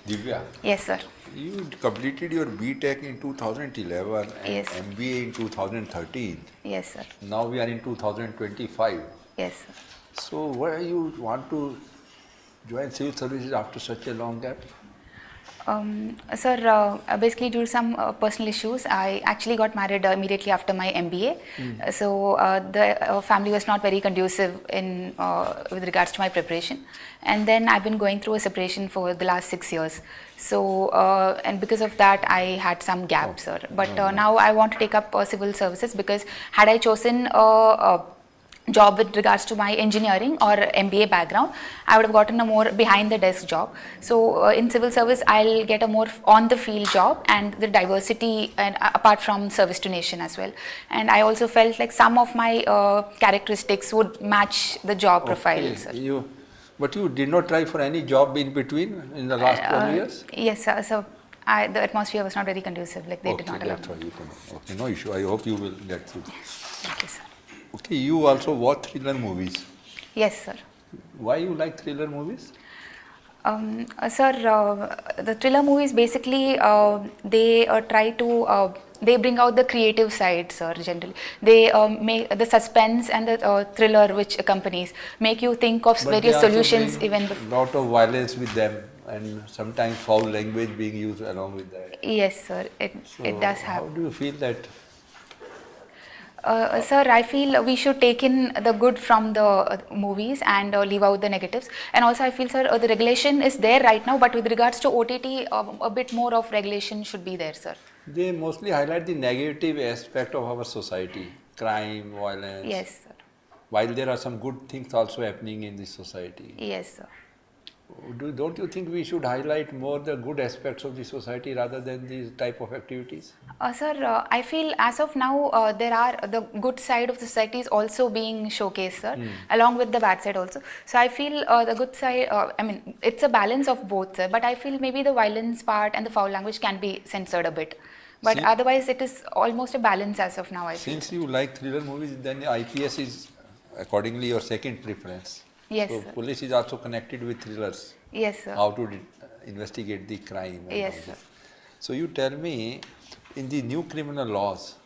S15: Divya,
S14: Yes, sir.
S15: you completed your BTech in 2011 and
S14: Yes.
S15: MBA in 2013.
S14: Yes, sir.
S15: Now we are in 2025.
S14: Yes, sir.
S15: So why you want to join civil services after such a long gap?
S14: Sir, basically due to some personal issues, I actually got married immediately after my MBA. So the family was not very conducive in with regards to my preparation. And then I've been going through a separation for the last 6 years. So and because of that, I had some gaps, sir. But now I want to take up civil services because had I chosen job with regards to my engineering or MBA background, I would have gotten a more behind the desk job. So in civil service, I'll get a more on the field job and the diversity and apart from service to nation as well. And I also felt like some of my characteristics would match the job profile. Sir.
S15: But you did not try for any job in between in the last 12 years?
S14: Yes, sir. So the atmosphere was not very conducive. Like they did not allow.
S15: That's why you can. Okay, no issue. I hope you will get through.
S14: Thank you, sir.
S15: Okay, you also watch thriller movies.
S14: Yes, sir.
S15: Why you like thriller movies?
S14: Sir, the thriller movies basically they try to they bring out the creative side, sir. Generally, they make the suspense and the thriller which accompanies make you think of
S15: But
S14: various
S15: they also
S14: solutions.
S15: bring
S14: Even
S15: lot of violence with them, and sometimes foul language being used along with that.
S14: yes, sir, it does
S15: How
S14: happen.
S15: do you feel that?
S14: Sir, I feel we should take in the good from the movies and leave out the negatives. And also, I feel, sir, the regulation is there right now, but with regards to OTT, a bit more of regulation should be there, sir.
S15: They mostly highlight the negative aspect of our society, crime, violence.
S14: Yes, sir.
S15: While there are some good things also happening in this society.
S14: Yes, sir.
S15: Don't you think we should highlight more the good aspects of the society rather than these type of activities?
S14: Sir, I feel as of now there are the good side of the society is also being showcased, sir, along with the bad side also. So I feel the good side, I mean, it's a balance of both, sir, but I feel maybe the violence part and the foul language can be censored a bit. But otherwise it is almost a balance as of now, I feel.
S15: Since you like thriller movies, then IPS is accordingly your second preference.
S14: Yes,
S15: so
S14: sir.
S15: police is also connected with thrillers.
S14: Yes, sir.
S15: How to investigate the crime. And
S14: Yes,
S15: all
S14: sir.
S15: this. So you tell me, in the new criminal laws,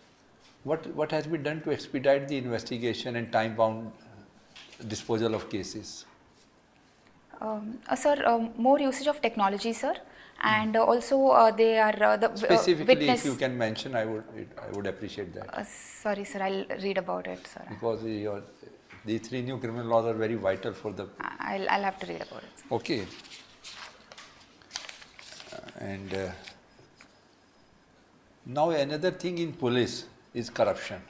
S15: what has been done to expedite the investigation and time-bound disposal of cases?
S14: Sir, more usage of technology, sir, and also they are the
S15: Specifically,
S14: witness.
S15: if you can mention, I would appreciate that.
S14: Sorry, sir, I'll read about it, sir.
S15: Because the three new criminal laws are very vital for the.
S14: I'll have to read about it, sir.
S15: Okay. And now another thing in police is corruption.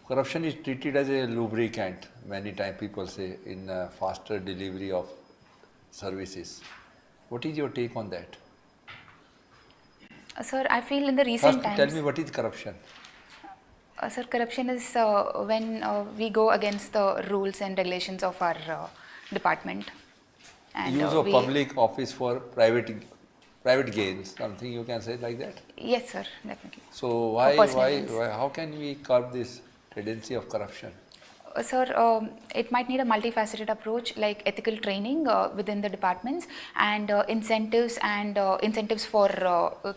S15: Corruption is treated as a lubricant, many times people say, in faster delivery of services. What is your take on that?
S14: Sir, I feel in the recent
S15: First,
S14: times.
S15: tell me what is corruption?
S14: Sir, corruption is when we go against the rules and regulations of our department. And,
S15: Use of public office for private gains, something you can say like that?
S14: Yes, sir, definitely.
S15: So why, how can we curb this tendency of corruption?
S14: Sir, it might need a multifaceted approach like ethical training within the departments and incentives for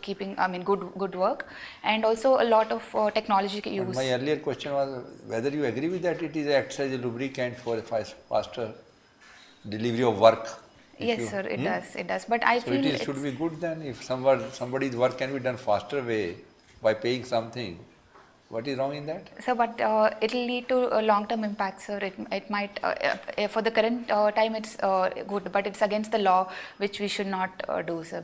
S14: keeping, good work, and also a lot of technology use.
S15: But my earlier question was whether you agree with that it acts as a lubricant for a faster delivery of work.
S14: Yes, sir, it does. It does. But I
S15: so
S14: feel
S15: it should be good then if somebody's work can be done faster way by paying something. What is wrong in that?
S14: So, but it will lead to a long-term impact, sir. It might, for the current time, it's good, but it's against the law, which we should not do, sir.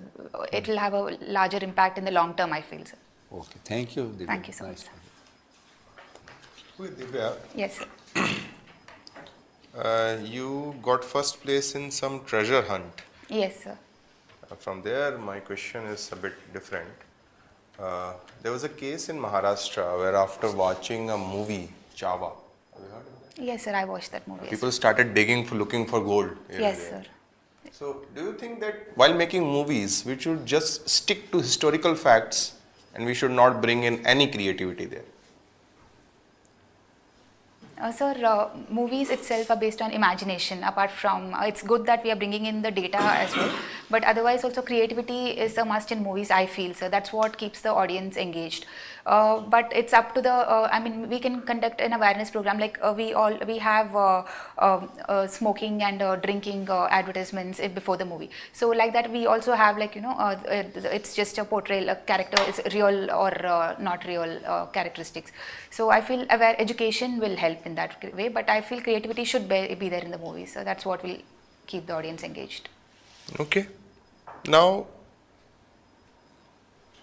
S14: It will have a larger impact in the long term, I feel, sir.
S15: Okay, thank you. Divya.
S14: Thank you so much,
S15: Nice.
S14: sir.
S8: Wait, Divya,
S14: Yes, sir.
S8: you got first place in some treasure hunt.
S14: Yes, sir.
S8: From there, my question is a bit different. There was a case in Maharashtra where after watching a movie, Chava, have you heard of that?
S14: Yes, sir. I watched that movie.
S8: People started digging for looking for gold. here
S14: Yes,
S8: and there.
S14: sir.
S8: So, do you think that while making movies, we should just stick to historical facts and we should not bring in any creativity there?
S14: Sir, movies itself are based on imagination. Apart from, it's good that we are bringing in the data as well, but otherwise also creativity is a must in movies, I feel. So that's what keeps the audience engaged. But it's up to the, I mean, we can conduct an awareness program like we have smoking and drinking advertisements before the movie. So like that we also have like, you know, it's just a portrayal, a character is real or not real characteristics. So I feel education will help in that way, but I feel creativity should be there in the movies. So that's what will keep the audience engaged.
S8: Okay. Now,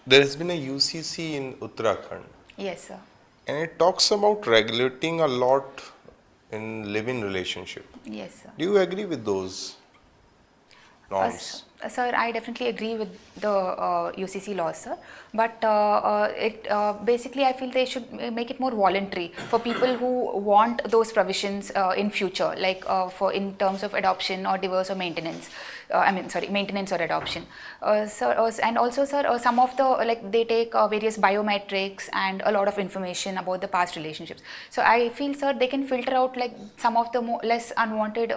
S8: there has been a UCC in Uttarakhand,
S14: Yes, sir.
S8: and it talks about regulating a lot in living relationship.
S14: Yes, sir.
S8: Do you agree with those norms?
S14: Sir, I definitely agree with the UCC laws, sir. But basically, I feel they should make it more voluntary for people who want those provisions in future, like for in terms of adoption or divorce or maintenance. Maintenance or adoption. And also, sir, some of the like they take various biometrics and a lot of information about the past relationships. So I feel, sir, they can filter out like some of the less unwanted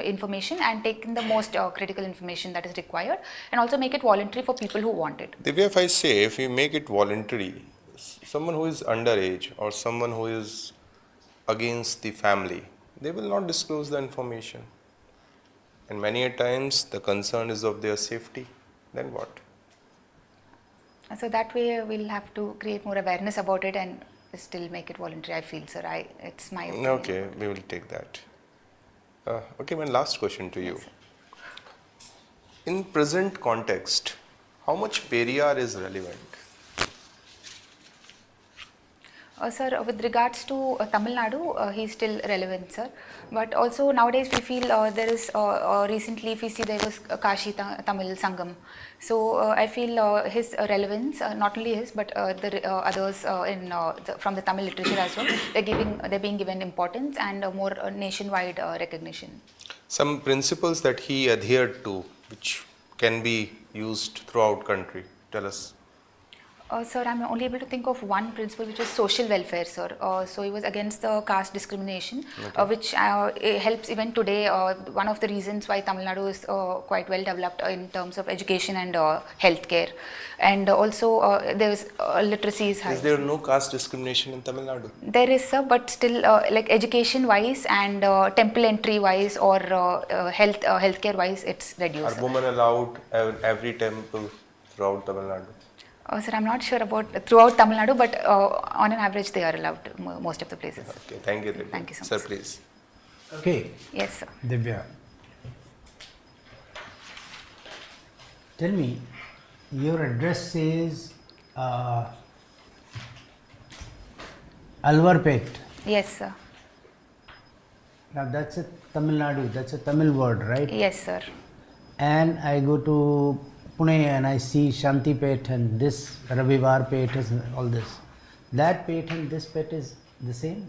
S14: information and take in the most critical information that is required, and also make it voluntary for people who want it.
S8: Divya, if I say, if we make it voluntary, someone who is underage or someone who is against the family, they will not disclose the information. And many a times the concern is of their safety. Then what?
S14: So that way we'll have to create more awareness about it and still make it voluntary, I feel, sir. It's my opinion.
S8: Okay, we will take that. Okay, my last question to you.
S14: Yes, sir.
S8: In present context, how much Periyar is relevant?
S14: Sir, with regards to Tamil Nadu, he's still relevant, sir. But also nowadays we feel there is, recently if we see there was Kashi Tamil Sangam. So I feel his relevance, not only his, but the others from the Tamil literature as well, they're being given importance and more nationwide recognition.
S8: Some principles that he adhered to, which can be used throughout country. Tell us.
S14: Sir, I'm only able to think of one principle, which is social welfare, sir. So he was against the caste discrimination, which helps even today. One of the reasons why Tamil Nadu is quite well developed in terms of education and healthcare, and also there is literacy is high.
S8: Is there no caste discrimination in Tamil Nadu?
S14: There is, sir, but still, like education-wise and temple entry-wise or healthcare wise, it's reduced.
S8: Are women allowed in every temple throughout Tamil Nadu?
S14: Sir, I'm not sure about throughout Tamil Nadu, but on an average, they are allowed most of the places.
S8: Okay, thank you, Divya.
S14: Thank you so much.
S8: Sir, please.
S7: Okay.
S14: Yes, sir.
S7: Divya, tell me, your address says Alvarpet.
S14: Yes, sir.
S7: Now that's a Tamil Nadu, that's a Tamil word, right?
S14: Yes, sir.
S7: And I go to Pune and I see Shantipet and this Ravivar Pet and all this. That Pet and this Pet is the same?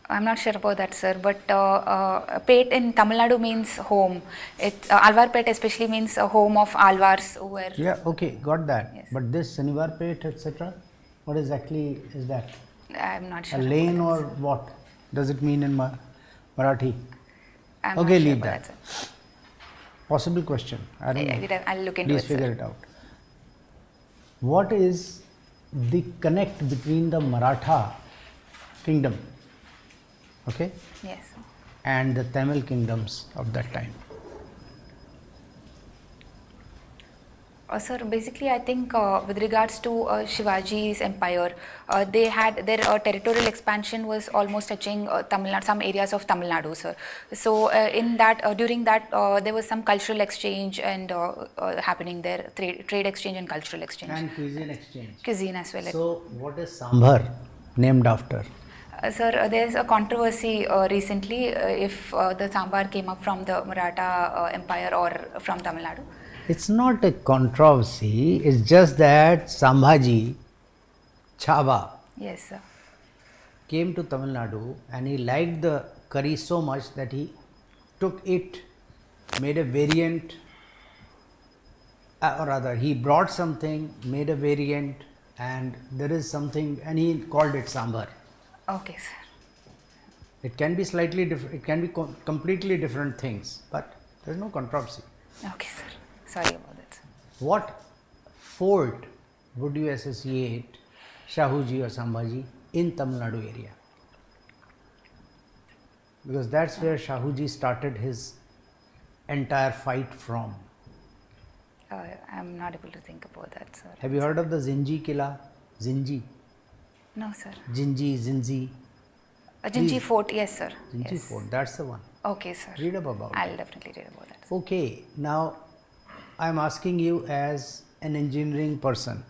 S14: I'm not sure about that, sir, but Pet in Tamil Nadu means home. Alvar Pet especially means a home of Alvars who were...
S7: Yeah, okay, got that.
S14: Yes.
S7: But this Shanivar Pet, etc., what exactly is that?
S14: I'm not sure.
S7: A lane or what? Does it mean in Marathi?
S14: I'm
S7: Okay,
S14: not sure
S7: leave
S14: about
S7: that.
S14: sir.
S7: Possible question. I don't know.
S14: I'll look into
S7: Please
S14: it,
S7: figure
S14: sir.
S7: it out. What is the connect between the Maratha kingdom, okay,
S14: Yes, sir.
S7: and the Tamil kingdoms of that time?
S14: Sir, basically, I think with regards to Shivaji's empire, they had their territorial expansion was almost touching Tamil Nadu, some areas of Tamil Nadu, sir. So, in that during that, there was some cultural exchange and happening there, trade exchange and cultural exchange.
S7: And cuisine exchange.
S14: Cuisine as well.
S7: So, what is Sambar named after?
S14: Sir, there's a controversy recently if the sambar came up from the Maratha Empire or from Tamil Nadu.
S7: It's not a controversy, it's just that Sambhaji Chava
S14: Yes, sir.
S7: came to Tamil Nadu and he liked the curry so much that he took it, made a variant, or rather, he brought something, made a variant, and there is something, and he called it sambar.
S14: Okay, sir.
S7: It can be slightly different, it can be completely different things, but there is no controversy.
S14: Okay, sir. Sorry about that.
S7: What fort would you associate Shahuji or Sambhaji in Tamil Nadu area? Because that's where Shahuji started his entire fight from.
S14: I'm not able to think about that, sir.
S7: Have you heard of the Zinji Killa? Zinji?
S14: No, sir.
S7: Zinji.
S14: Jinji
S7: Please.
S14: Fort, yes, sir.
S7: Zinji
S14: Yes.
S7: Fort, that's the one.
S14: Okay, sir.
S7: Read up about
S14: I'll
S7: it.
S14: definitely read about that.
S7: Okay, now I'm asking you as an engineering person.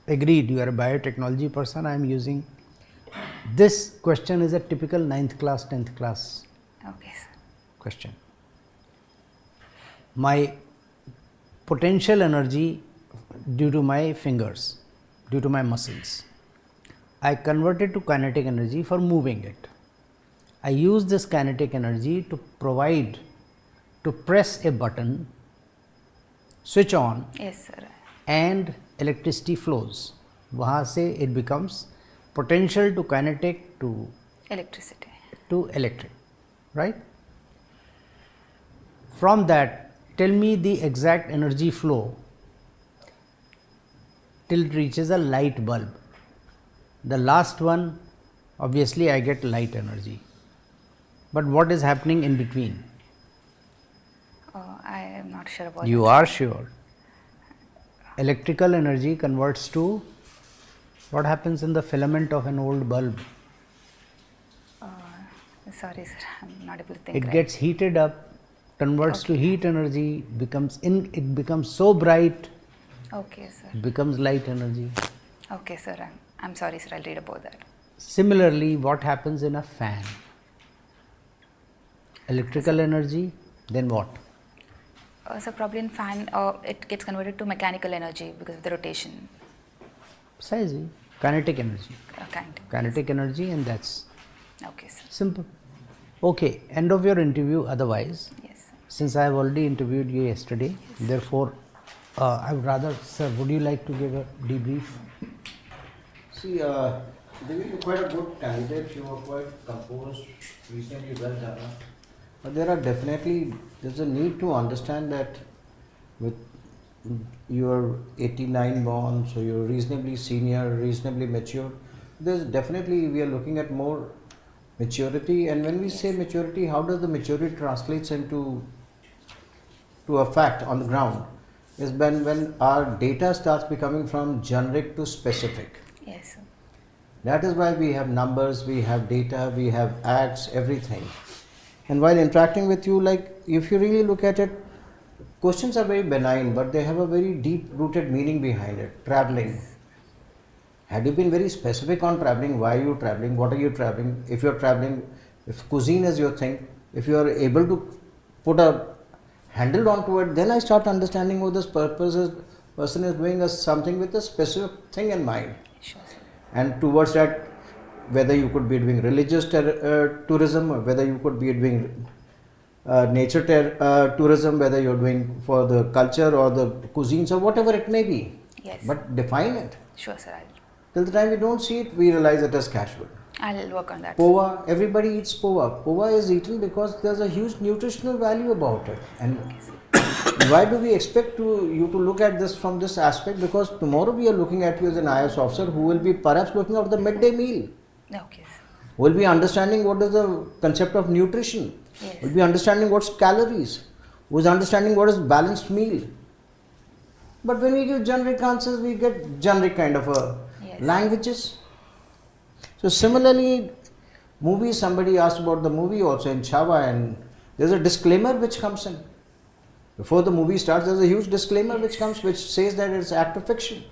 S7: Agreed, you are a biotechnology person. I'm using this question is a typical 9th class, 10th class
S14: Okay, sir.
S7: question. My potential energy due to my fingers, due to my muscles, I convert it to kinetic energy for moving it. I use this kinetic energy to press a button, switch on,
S14: Yes, sir.
S7: and electricity flows. वहाँ से it becomes potential to kinetic to
S14: Electricity.
S7: electric, right? From that, tell me the exact energy flow till it reaches a light bulb. The last one, obviously I get light energy. But what is happening in between?
S14: I am not sure about
S7: You
S14: that.
S7: are sure. Electrical energy converts to what happens in the filament of an old bulb?
S14: Sorry, sir. I'm not able to think.
S7: It
S14: right.
S7: gets heated up, converts to heat energy, it becomes so bright,
S14: Okay, sir.
S7: it becomes light energy.
S14: Okay, sir. I'm sorry, sir. I'll read about that.
S7: Similarly, what happens in a fan? Electrical energy, then what?
S14: So probably in fan, it gets converted to mechanical energy because of the rotation.
S7: Precisely, kinetic energy.
S14: Kinetic.
S7: Energy, and that's
S14: Okay, sir.
S7: simple. Okay, end of your interview. Otherwise,
S14: Yes.
S7: since I have already interviewed you yesterday, therefore, I would rather, sir, would you like to give a debrief?
S2: See, Devi, you're quite a good candidate. You are quite composed, reasonably well done. But there's a need to understand that with you're 89 born, so you're reasonably senior, reasonably mature. There's definitely, we are looking at more maturity. And when we say maturity, how does the maturity translates into a fact on the ground? Is when our data starts becoming from generic to specific.
S14: Yes, sir.
S2: That is why we have numbers, we have data, we have ads, everything. And while interacting with you, like if you really look at it, questions are very benign, but they have a very deep rooted meaning behind it. Traveling. Had you been very specific on traveling, why are you traveling, what are you traveling, if you're traveling, if cuisine is your thing, if you are able to put a handle onto it, then I start understanding what this person is doing something with a specific thing in mind.
S14: Sure, sir.
S2: And towards that, whether you could be doing religious tourism, or whether you could be doing nature tourism, whether you're doing for the culture or the cuisines or whatever it may be.
S14: Yes.
S2: But define it.
S14: Sure, sir.
S2: Till the time we don't see it, we realize it as casual.
S14: I'll work on that.
S2: Pova, everybody eats pova. Pova is eaten because there's a huge nutritional value about it. And why do we expect you to look at this from this aspect? Because tomorrow we are looking at you as an IAS officer who will be perhaps looking at the midday meal.
S14: Okay, sir.
S2: Will be understanding what is the concept of nutrition.
S14: Yes.
S2: Will be understanding what's calories. Who is understanding what is balanced meal.
S16: But when we give generic answers, we get generic kind of languages. So similarly, movies, somebody asked about the movie also in Chava, and there's a disclaimer which comes in. Before the movie starts, there's a huge disclaimer which comes, which says that it's act of fiction.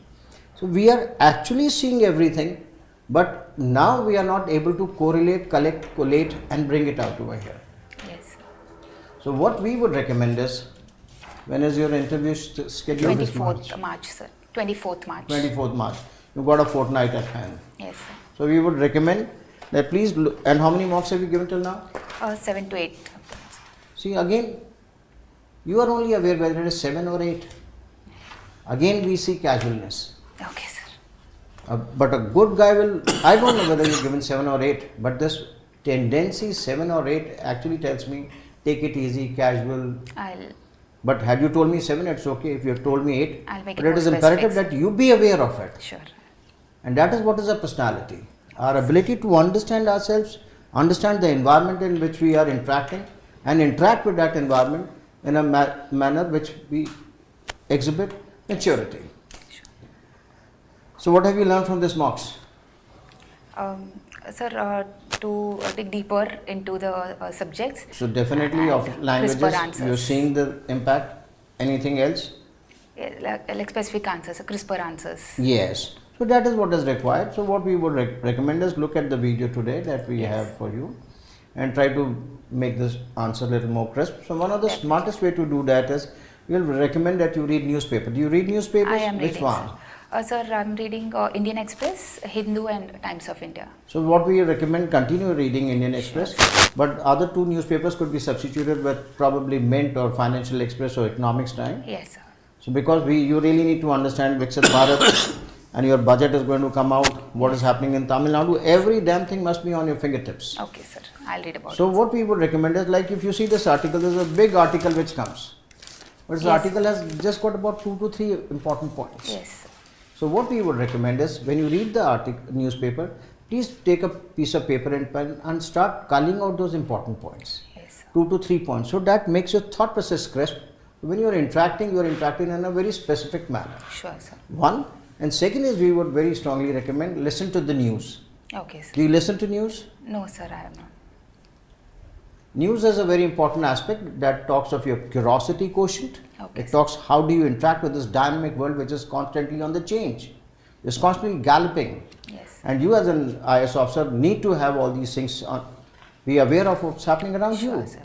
S16: So we are actually seeing everything, but now we are not able to correlate, collate and bring it out over here.
S14: Yes.
S16: So what we would recommend is, when is your interview scheduled?
S14: 24th March, sir. 24th March.
S16: 24th March. You've got a fortnight at hand.
S14: Yes, sir.
S16: So we would recommend that please look. And how many mocks have you given till now?
S14: 7 to 8.
S16: See, again, you are only aware whether it is 7 or 8. Again, we see casualness.
S14: Okay, sir.
S16: But a good guy will, I don't know whether you've given 7 or 8, but this tendency 7 or 8 actually tells me take it easy, casual. But had you told me 7, it's okay. If you have told me 8,
S14: I'll make
S16: but
S14: it
S16: it is
S14: more
S16: imperative
S14: specific.
S16: that you be aware of it.
S14: Sure.
S16: And that is what is a personality. Our ability to understand ourselves, understand the environment in which we are interacting, and interact with that environment in a manner which we exhibit maturity. So what have you learned from this mocks?
S14: Sir, to dig deeper into the subjects.
S16: So definitely of languages, you're seeing the impact. Anything else?
S14: Yeah, like specific answers, crisper answers.
S16: Yes. So that is what is required. So what we would recommend is look at the video today that we have for you and try to make this answer a little more crisp. So one of the smartest way to do that is we will recommend that you read newspaper. Do you read newspapers?
S14: I am
S16: Which
S14: reading,
S16: one?
S14: Sir, I'm reading Indian Express, Hindu and Times of India.
S16: So what we recommend, continue reading Indian Express, but other two newspapers could be substituted with probably Mint or Financial Express or Economics Time.
S14: Yes, sir.
S16: So because you really need to understand Viksit Bharat and your budget is going to come out, what is happening in Tamil Nadu, every damn thing must be on your fingertips.
S14: Okay, sir. I'll read about
S16: So
S14: it.
S16: what we would recommend is, like if you see this article, there's a big article which comes. But this article has just got about 2 to 3 important points.
S14: Yes.
S16: So what we would recommend is, when you read the newspaper, please take a piece of paper and pen and start culling out those important points.
S14: Yes.
S16: 2 to 3 points. So that makes your thought process crisp. When you are interacting in a very specific manner.
S14: Sure, sir.
S16: One. And second is, we would very strongly recommend listen to the news.
S14: Okay, sir.
S16: Do you listen to news?
S14: No, sir, I have not.
S16: News is a very important aspect that talks of your curiosity quotient.
S14: Okay,
S16: It talks how do you interact with this dynamic world which is constantly on the change. It's constantly galloping.
S14: Yes.
S16: And you as an IS officer need to have all these things, be aware of what's happening around you.
S14: Sir.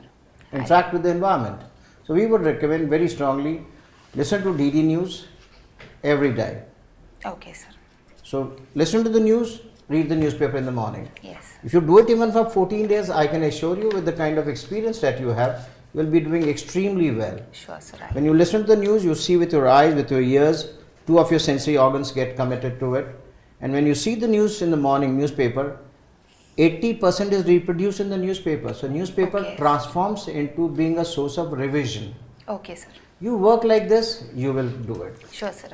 S16: Interact with the environment. So we would recommend very strongly, listen to DD News every day.
S14: Okay, sir.
S16: So listen to the news, read the newspaper in the morning.
S14: Yes.
S16: If you do it even for 14 days, I can assure you, with the kind of experience that you have, you will be doing extremely well.
S14: Sure, sir.
S16: When you listen to the news, you see with your eyes, with your ears, 2 of your sensory organs get committed to it. And when you see the news in the morning, newspaper, 80% is reproduced in the newspaper. So newspaper transforms into being a source of revision.
S14: Okay, sir.
S16: You work like this, you will do it.
S14: Sure, sir.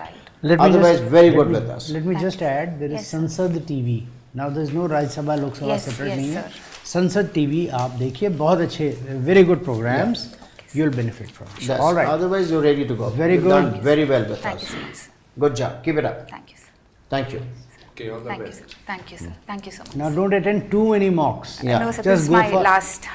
S14: I'll
S16: Otherwise, very good with us.
S7: Let me just add, there is
S14: Yes, sir.
S7: Sansad TV. Now there is no Rajya Sabha, Lok Sabha
S14: Yes,
S7: separate
S14: yes,
S7: नहीं है.
S14: sir.
S7: Sansad TV आप देखिए, बहुत अच्छे, very good programs. You will benefit from it.
S16: Yes.
S7: All right.
S16: Otherwise, you're ready to go.
S7: Very
S16: You've
S7: good.
S16: done very well with
S14: Thank
S16: us.
S14: you so much, sir.
S16: Good job. Keep it up.
S14: Thank you, sir.
S16: Thank you.
S3: Okay, all the
S14: Thank you,
S3: best.
S14: sir. Thank you, sir. Thank you so much.
S7: Now don't attend too many mocks.
S16: Yeah.
S14: No, sir,
S7: Just
S14: this is
S7: go
S14: my
S7: for-
S14: last.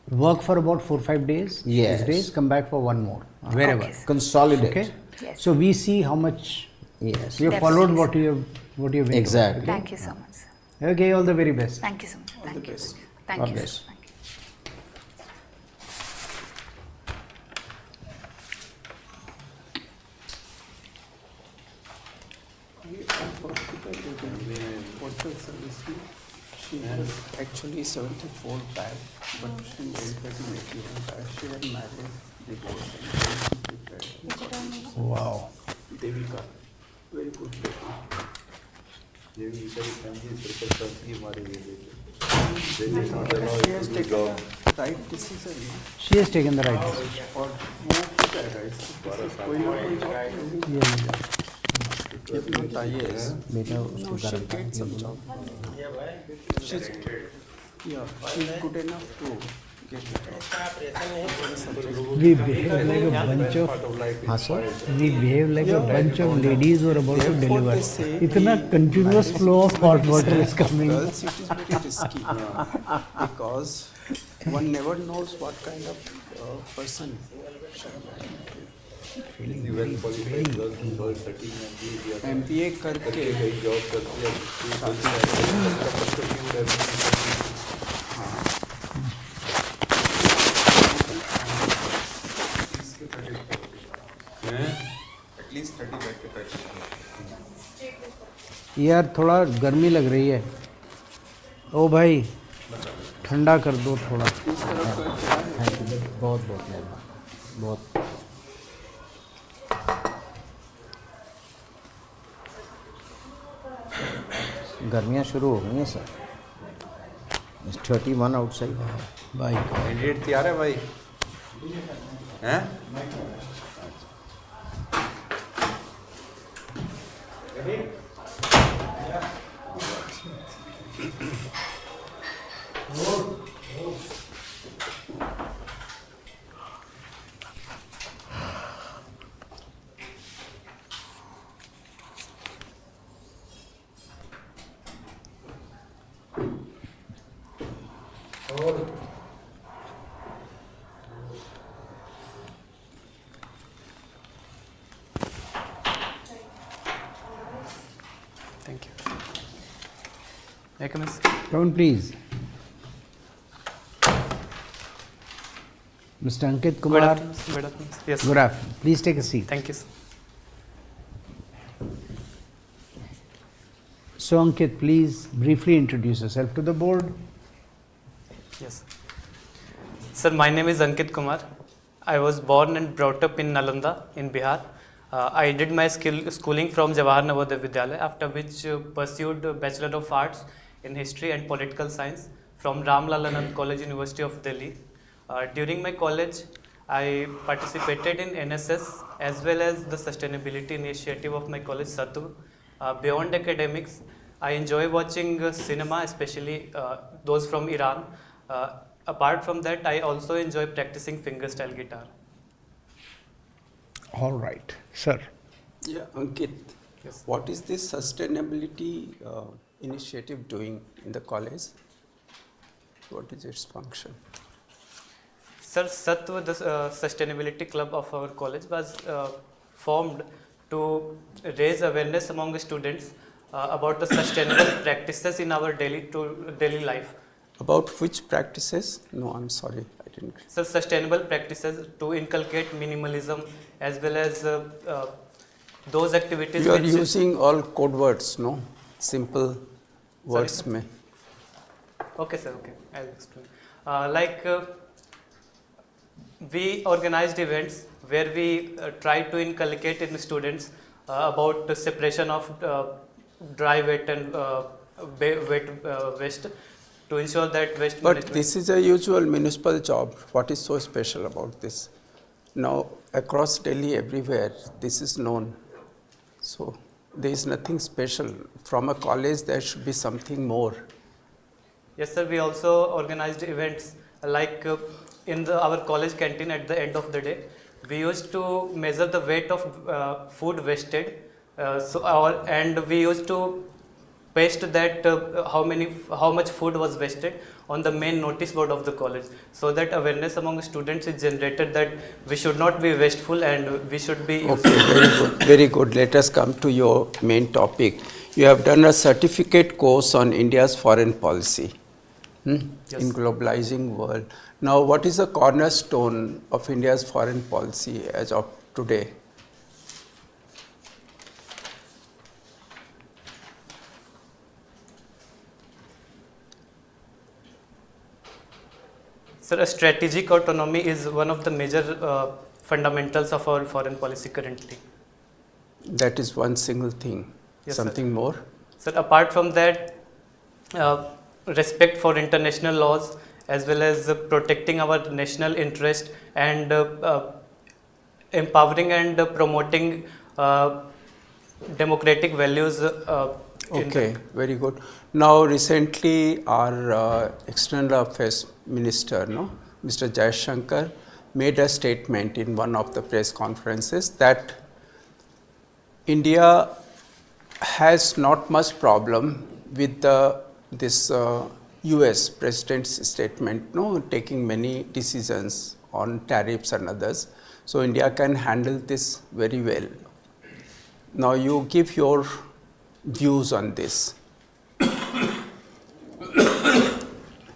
S7: Work for about 4-5 days.
S16: Yes.
S7: 6 days. Come back for one more. Wherever.
S14: Okay, sir.
S16: Consolidate.
S7: Okay.
S14: Yes.
S7: So we see how much
S16: Yes.
S7: you have followed what you have been told,
S16: Exactly.
S7: okay?
S14: Thank you so much, sir.
S7: Okay. All the very best.
S14: Thank you so much. Thank you. Thank
S16: God
S14: you,
S16: bless.
S14: sir. Thank you.
S1: Postal service, she has actually 74 bag, but she didn't get make it back. She had married, divorce, and
S7: Wow.
S1: Devika, very good lady. She has taken the right decision.
S7: She has taken the right decision.
S1: और वो खुद है guys. कोई ना कोई job if not IAS, no, she gets some job. She's good enough to
S7: We behave like a bunch of we behave like a bunch of ladies who are about to deliver. Itna continuous flow of hot water is coming.
S1: Girls, it is very risky because one never knows what kind of person. MBA करके
S6: At least 30 back to practice.
S16: यार थोड़ा गर्मी लग रही है, ओ भाई ठंडा कर दो थोड़ा। बहुत बहुत मेहरबान, बहुत। गर्मियाँ शुरू हो गई हैं सर। 31 आउटसाइड भाई।
S15: कैंडिडेट तैयार है भाई? हैं?
S5: Thank you. May I come in?
S16: Come on, please. Mr. Ankit Kumar.
S5: Good afternoon. Good afternoon. Yes.
S16: Good afternoon. Please take a seat.
S5: Thank you, sir.
S16: So Ankit, please briefly introduce yourself to the board.
S5: Yes. Sir, my name is Ankit Kumar. I was born and brought up in Nalanda in Bihar. I did my schooling from Jawahar Navodaya Vidyalaya, after which pursued Bachelor of Arts in History and Political Science from Ram Lal Anand College, University of Delhi. During my college, I participated in NSS as well as the sustainability initiative of my college, Sattva. Beyond academics, I enjoy watching cinema, especially those from Iran. Apart from that, I also enjoy practicing fingerstyle guitar.
S16: All right, sir.
S1: Yeah, Ankit,
S5: Yes.
S1: what is this sustainability initiative doing in the college? What is its function?
S5: Sir, Sattva, the sustainability club of our college, was formed to raise awareness among students about the sustainable practices in our daily life.
S1: About which practices? No, I'm sorry, I didn't.
S5: So sustainable practices to inculcate minimalism as well as those activities.
S1: You are
S5: which
S1: using all code words, no? Simple words,
S5: sir?
S1: may.
S5: Okay, sir. Okay, I'll explain. We organized events where we try to inculcate in students about the separation of dry wet and wet waste to ensure that waste
S1: But
S5: management.
S1: this is a usual municipal job. What is so special about this? Now, across Delhi, everywhere, this is known. So, there is nothing special. From a college, there should be something more.
S5: Yes, sir. We also organized events like in our college canteen at the end of the day. We used to measure the weight of food wasted, and we used to paste that how much food was wasted on the main notice board of the college, so that awareness among students is generated that we should not be wasteful and we should be.
S1: Okay, very good. Very good. Let us come to your main topic. You have done a certificate course on India's foreign policy
S5: Yes.
S1: in globalizing world. Now, what is the cornerstone of India's foreign policy as of today?
S5: Sir, strategic autonomy is one of the major fundamentals of our foreign policy currently.
S1: That is one single thing.
S5: Yes, sir.
S1: Something more?
S5: Sir, apart from that, respect for international laws as well as protecting our national interest and empowering and promoting democratic values.
S1: Okay, very good. Now, recently, our external affairs minister, Mr. Jaishankar made a statement in one of the press conferences that India has not much problem with this US president's statement, no, taking many decisions on tariffs and others. So India can handle this very well. Now you give your views on this.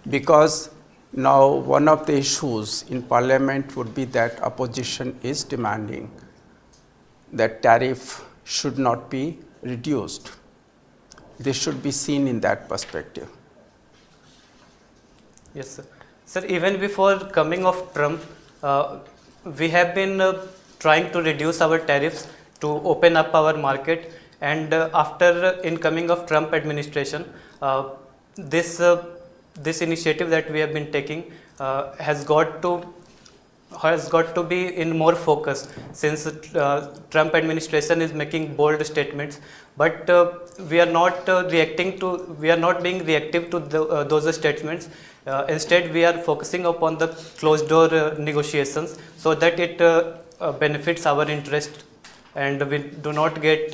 S1: Because now one of the issues in parliament would be that opposition is demanding that tariff should not be reduced. This should be seen in that perspective.
S17: Yes, sir. Sir, even before coming of Trump, we have been trying to reduce our tariffs to open up our market, and after incoming of Trump administration, this initiative that we have been taking has got to be in more focus, since Trump administration is making bold statements, but we are not being reactive to those statements. Instead, we are focusing upon the closed door negotiations, so that it benefits our interest and we do not get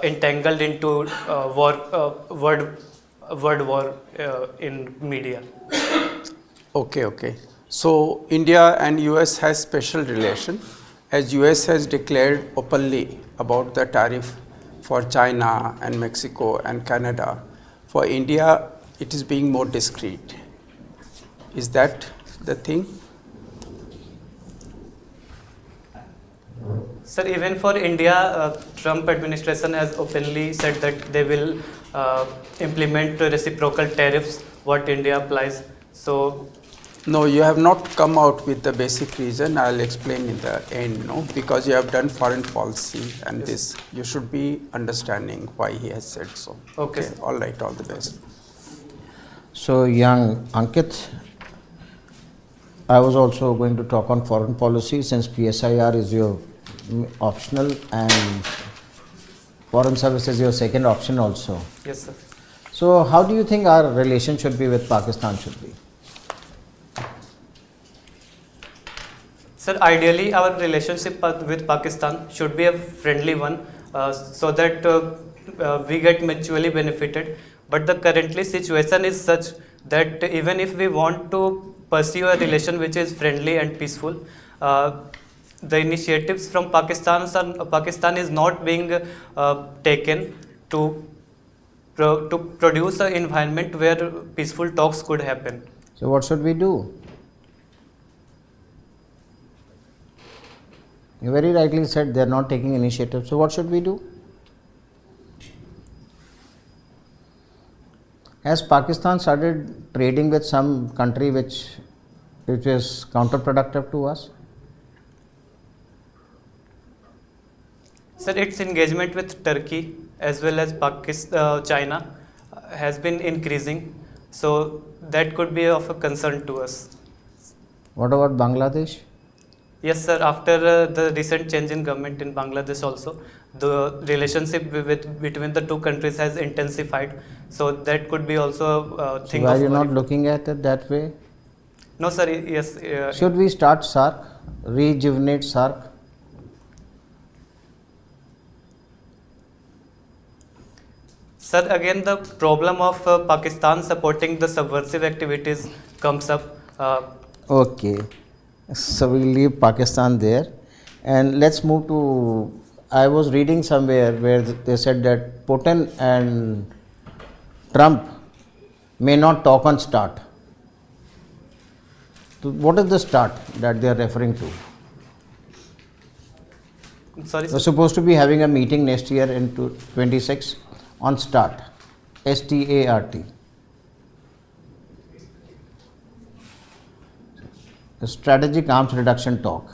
S17: entangled into word war in media.
S1: Okay. So India and US has special relation, as US has declared openly about the tariff for China and Mexico and Canada. For India, it is being more discreet. Is that the thing?
S17: Sir, even for India, Trump administration has openly said that they will implement reciprocal tariffs what India applies. So
S1: No, you have not come out with the basic reason. I'll explain in the end, no, because you have done foreign policy and
S17: yes,
S1: this, you should be understanding why he has said so.
S17: Okay.
S1: All right, all the best.
S16: So, young Ankit, I was also going to talk on foreign policy, since PSIR is your optional and foreign service is your second option also.
S17: yes, sir.
S16: So, how do you think our relation should be with Pakistan should be?
S17: Sir, ideally our relationship with Pakistan should be a friendly one, so that we get mutually benefited. But the currently situation is such that even if we want to pursue a relation which is friendly and peaceful, the initiatives from Pakistan is not being taken to produce an environment where peaceful talks could happen.
S16: So, what should we do? You very rightly said they are not taking initiative. So, what should we do? Has Pakistan started trading with some country which is counterproductive to us?
S17: Sir, its engagement with Turkey as well as China has been increasing, so that could be of a concern to us.
S16: What about Bangladesh?
S17: Yes, sir. After the recent change in government in Bangladesh also, the relationship between the two countries has intensified. So that could be also a thing.
S16: So why are you not looking at it that way?
S17: No, sir. Yes.
S16: Should we start SARC, rejuvenate SARC?
S17: Sir, again the problem of Pakistan supporting the subversive activities comes up.
S16: Okay. So we'll leave Pakistan there, and let's move to. I was reading somewhere where they said that Putin and Trump may not talk on START. So what is the START that they are referring to?
S17: Sorry,
S16: we're supposed to be having a meeting next year in 26 on START, START. A strategic arms reduction talk.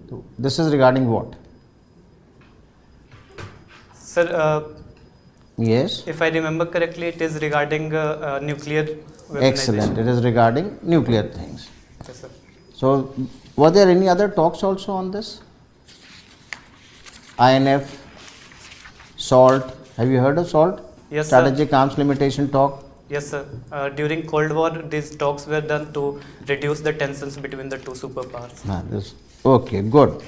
S16: So this is regarding what?
S17: Sir,
S16: yes.
S17: If I remember correctly, it is regarding nuclear weaponization.
S16: Excellent. It is regarding nuclear things.
S17: Yes, sir.
S16: So, were there any other talks also on this? INF, SALT. Have you heard of SALT?
S17: Yes,
S16: Strategic Arms Limitation Talk.
S17: Yes, sir. During Cold War, these talks were done to reduce the tensions between the two superpowers.
S16: Okay, good.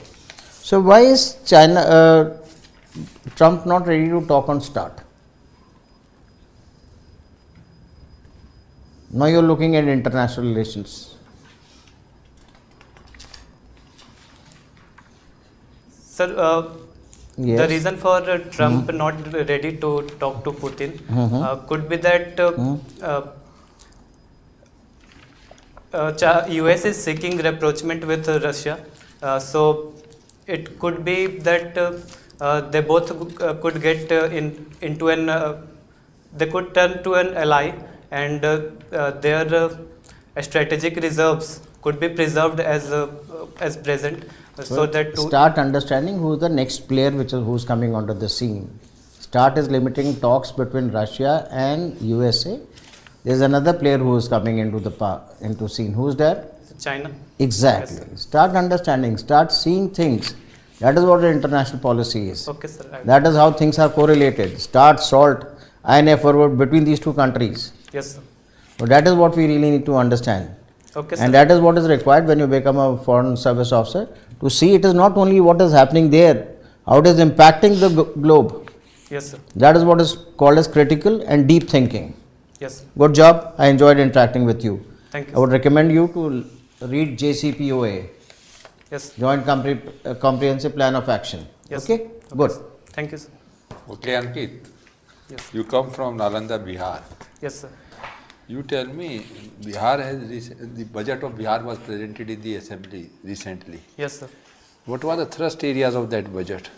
S16: So why is Trump not ready to talk on START? Now you're looking at international relations.
S17: Sir,
S16: Yes.
S17: the reason for Trump not ready to talk to Putin could be that US is seeking rapprochement with Russia. So it could be that they both could get into an they could turn to an ally, and their strategic reserves could be preserved as present, so that
S16: start understanding who's the next player who's coming onto the scene. START is limiting talks between Russia and USA. There's another player who is coming into scene. Who's there?
S17: China.
S16: Exactly.
S17: Yes,
S16: Start understanding. Start seeing things. That is what the international policy is.
S17: Okay, sir.
S16: That is how things are correlated. Start, SALT, INF forward between these two countries.
S17: Yes, sir.
S16: So that is what we really need to understand.
S17: Okay,
S16: and
S17: sir.
S16: that is what is required when you become a foreign service officer, to see it is not only what is happening there, how it is impacting the globe.
S17: Yes, sir.
S16: That is what is called as critical and deep thinking.
S17: Yes, sir.
S16: Good job. I enjoyed interacting with you.
S17: Thank you,
S16: I would
S17: sir.
S16: recommend you to read JCPOA.
S17: Yes.
S16: Joint Comprehensive Plan of Action.
S17: Yes.
S16: Okay? Good.
S17: Thank you, sir.
S15: Okay, Ankit.
S17: Yes.
S15: You come from Nalanda, Bihar.
S17: Yes, sir.
S15: You tell me, the budget of Bihar was presented in the assembly recently.
S17: Yes, sir.
S15: What were the thrust areas of that budget?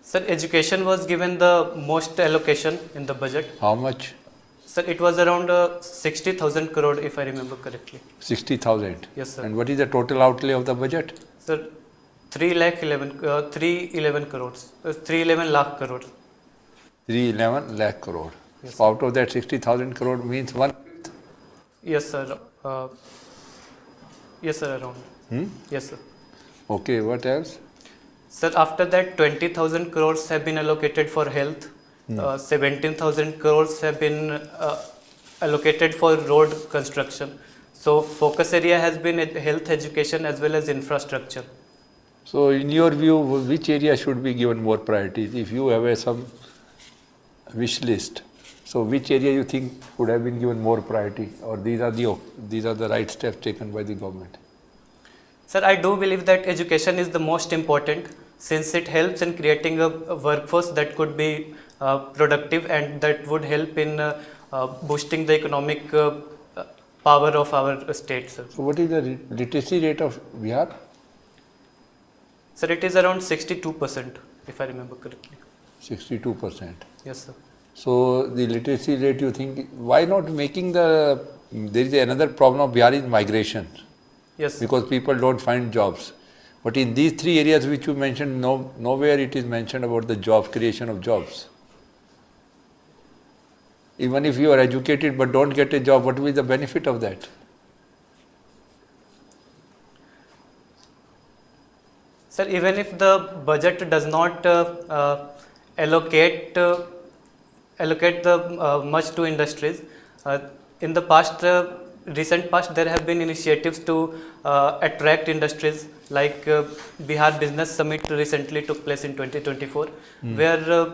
S17: Sir, education was given the most allocation in the budget.
S15: How much?
S17: Sir, it was around 60,000 crore, if I remember correctly.
S15: 60,000.
S17: Yes, sir.
S15: And what is the total outlay of the budget?
S17: Sir, 311 crores. 311 lakh crore.
S15: 311 lakh crore.
S17: Yes.
S15: So out of that 60,000 crore means 1/5.
S17: Yes, sir. Yes, sir, around. Yes, sir.
S15: Okay, what else?
S17: Sir, after that, 20,000 crores have been allocated for health. 17,000 crores have been allocated for road construction. So focus area has been health, education as well as infrastructure.
S15: So in your view, which area should be given more priority? If you have some wish list, so which area you think would have been given more priority, or these are the right steps taken by the government?
S17: Sir, I do believe that education is the most important, since it helps in creating a workforce that could be productive and that would help in boosting the economic power of our state, sir.
S15: So what is the literacy rate of Bihar?
S17: Sir, it is around 62%, if I remember correctly.
S15: 62%.
S17: Yes, sir.
S15: So the literacy rate, you think, why not making there is another problem of Bihar is migration.
S17: Yes.
S15: Because people don't find jobs. But in these three areas which you mentioned, nowhere it is mentioned about the jobs, creation of jobs. Even if you are educated but don't get a job, what will be the benefit of that?
S17: Sir, even if the budget does not allocate the much to industries, in the past, recent past, there have been initiatives to attract industries, like Bihar Business Summit recently took place in 2024, where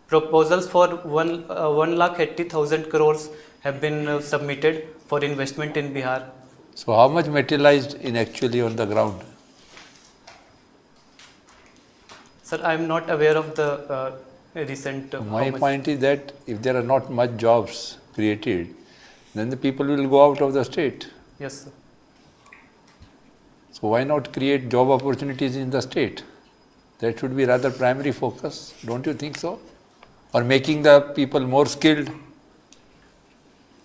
S17: proposals for 1,80,000 crores have been submitted for investment in Bihar.
S15: So how much materialized in actually on the ground?
S17: Sir, I am not aware of the recent.
S15: My point is that if there are not much jobs created, then the people will go out of the state.
S17: Yes, sir.
S15: So why not create job opportunities in the state? That should be rather primary focus, don't you think so? Or making the people more skilled.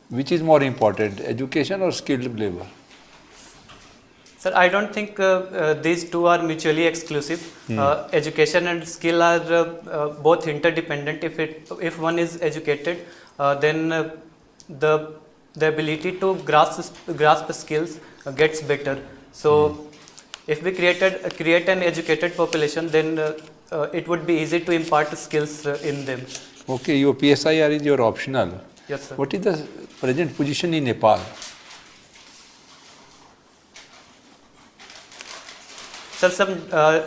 S15: Which is more important, education or skilled labor?
S17: Sir, I don't think these two are mutually exclusive. Education and skill are both interdependent. If one is educated, then the ability to grasp skills gets better. So, if we create an educated population, then it would be easy to impart skills in them.
S15: Okay, your PSIR is your optional.
S17: Yes, sir.
S15: What is the present position in Nepal?
S17: Sir,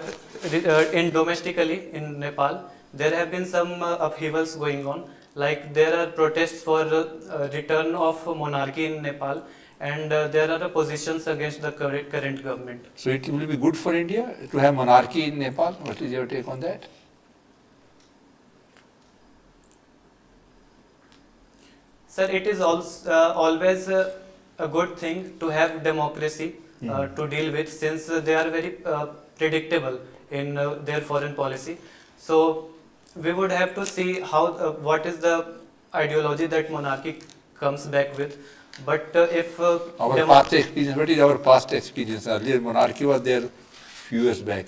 S17: in domestically in Nepal, there have been some upheavals going on. Like there are protests for return of monarchy in Nepal, and there are positions against the current government.
S15: So it will be good for India to have monarchy in Nepal. What is your take on that?
S17: Sir, it is also, always a good thing to have democracy to deal with, since they are very predictable in their foreign policy. So we would have to see how what is the ideology that monarchy comes back with. But if
S15: Our past experience, what is our past experience? Earlier monarchy was there few years back.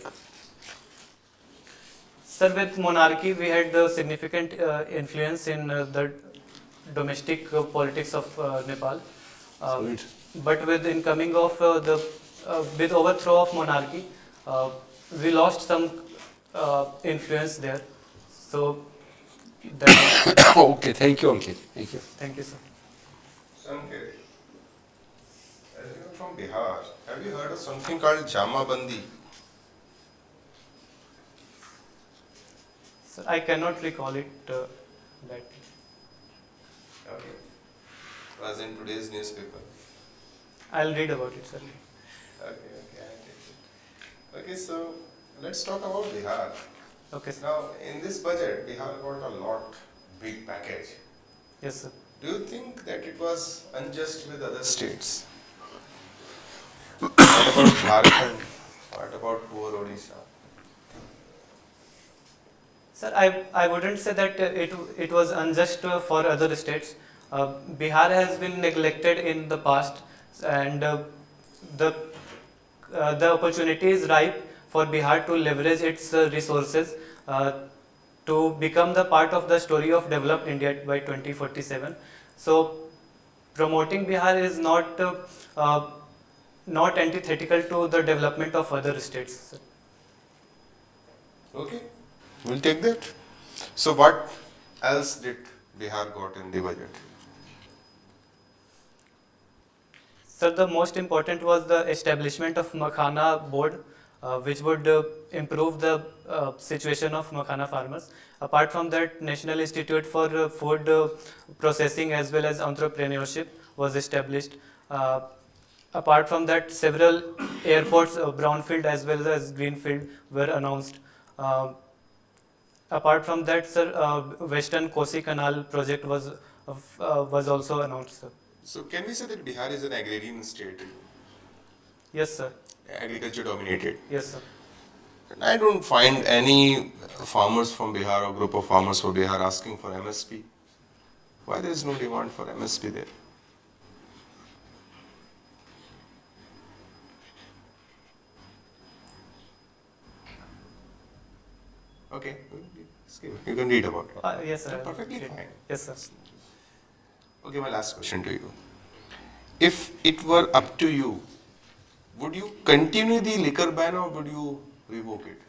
S17: Sir, with monarchy, we had the significant influence in the domestic politics of Nepal. But with incoming of with overthrow of monarchy, we lost some influence there. So,
S15: okay, thank you, Ankit. Thank you.
S17: Thank you, sir.
S6: Ankit, as you are from Bihar, have you heard of something called Jama Bandi?
S17: Sir, I cannot recall it that.
S6: Okay. It was in today's newspaper.
S17: I'll read about it, sir.
S6: Okay, I take it. Okay, so let's talk about Bihar.
S17: Okay.
S6: Now, in this budget, Bihar got a lot big package.
S17: Yes, sir.
S6: Do you think that it was unjust with other states? What about Jharkhand? What about poor Odisha?
S17: Sir, I wouldn't say that it was unjust for other states. Bihar has been neglected in the past, and the opportunity is ripe for Bihar to leverage its resources to become the part of the story of developed India by 2047. So, promoting Bihar is not antithetical to the development of other states, sir.
S6: Okay, we'll take that. So what else did Bihar got in the budget?
S17: Sir, the most important was the establishment of Makhana board, which would improve the situation of Makhana farmers. Apart from that, National Institute for Food Processing as well as Entrepreneurship was established. Apart from that, several airports, brownfield as well as greenfield, were announced. Apart from that, sir, Western Kosi Canal project was also announced, sir.
S6: So can we say that Bihar is an agrarian state?
S17: Yes, sir.
S6: Agriculture dominated?
S17: Yes, sir.
S6: And I don't find any farmers from Bihar or group of farmers from Bihar asking for MSP. Why there is no demand for MSP there? Okay, you can read about it.
S17: Yes, sir.
S6: Perfectly fine.
S17: Yes, sir.
S6: Okay, my last question to you. If it were up to you, would you continue the liquor ban or would you revoke it?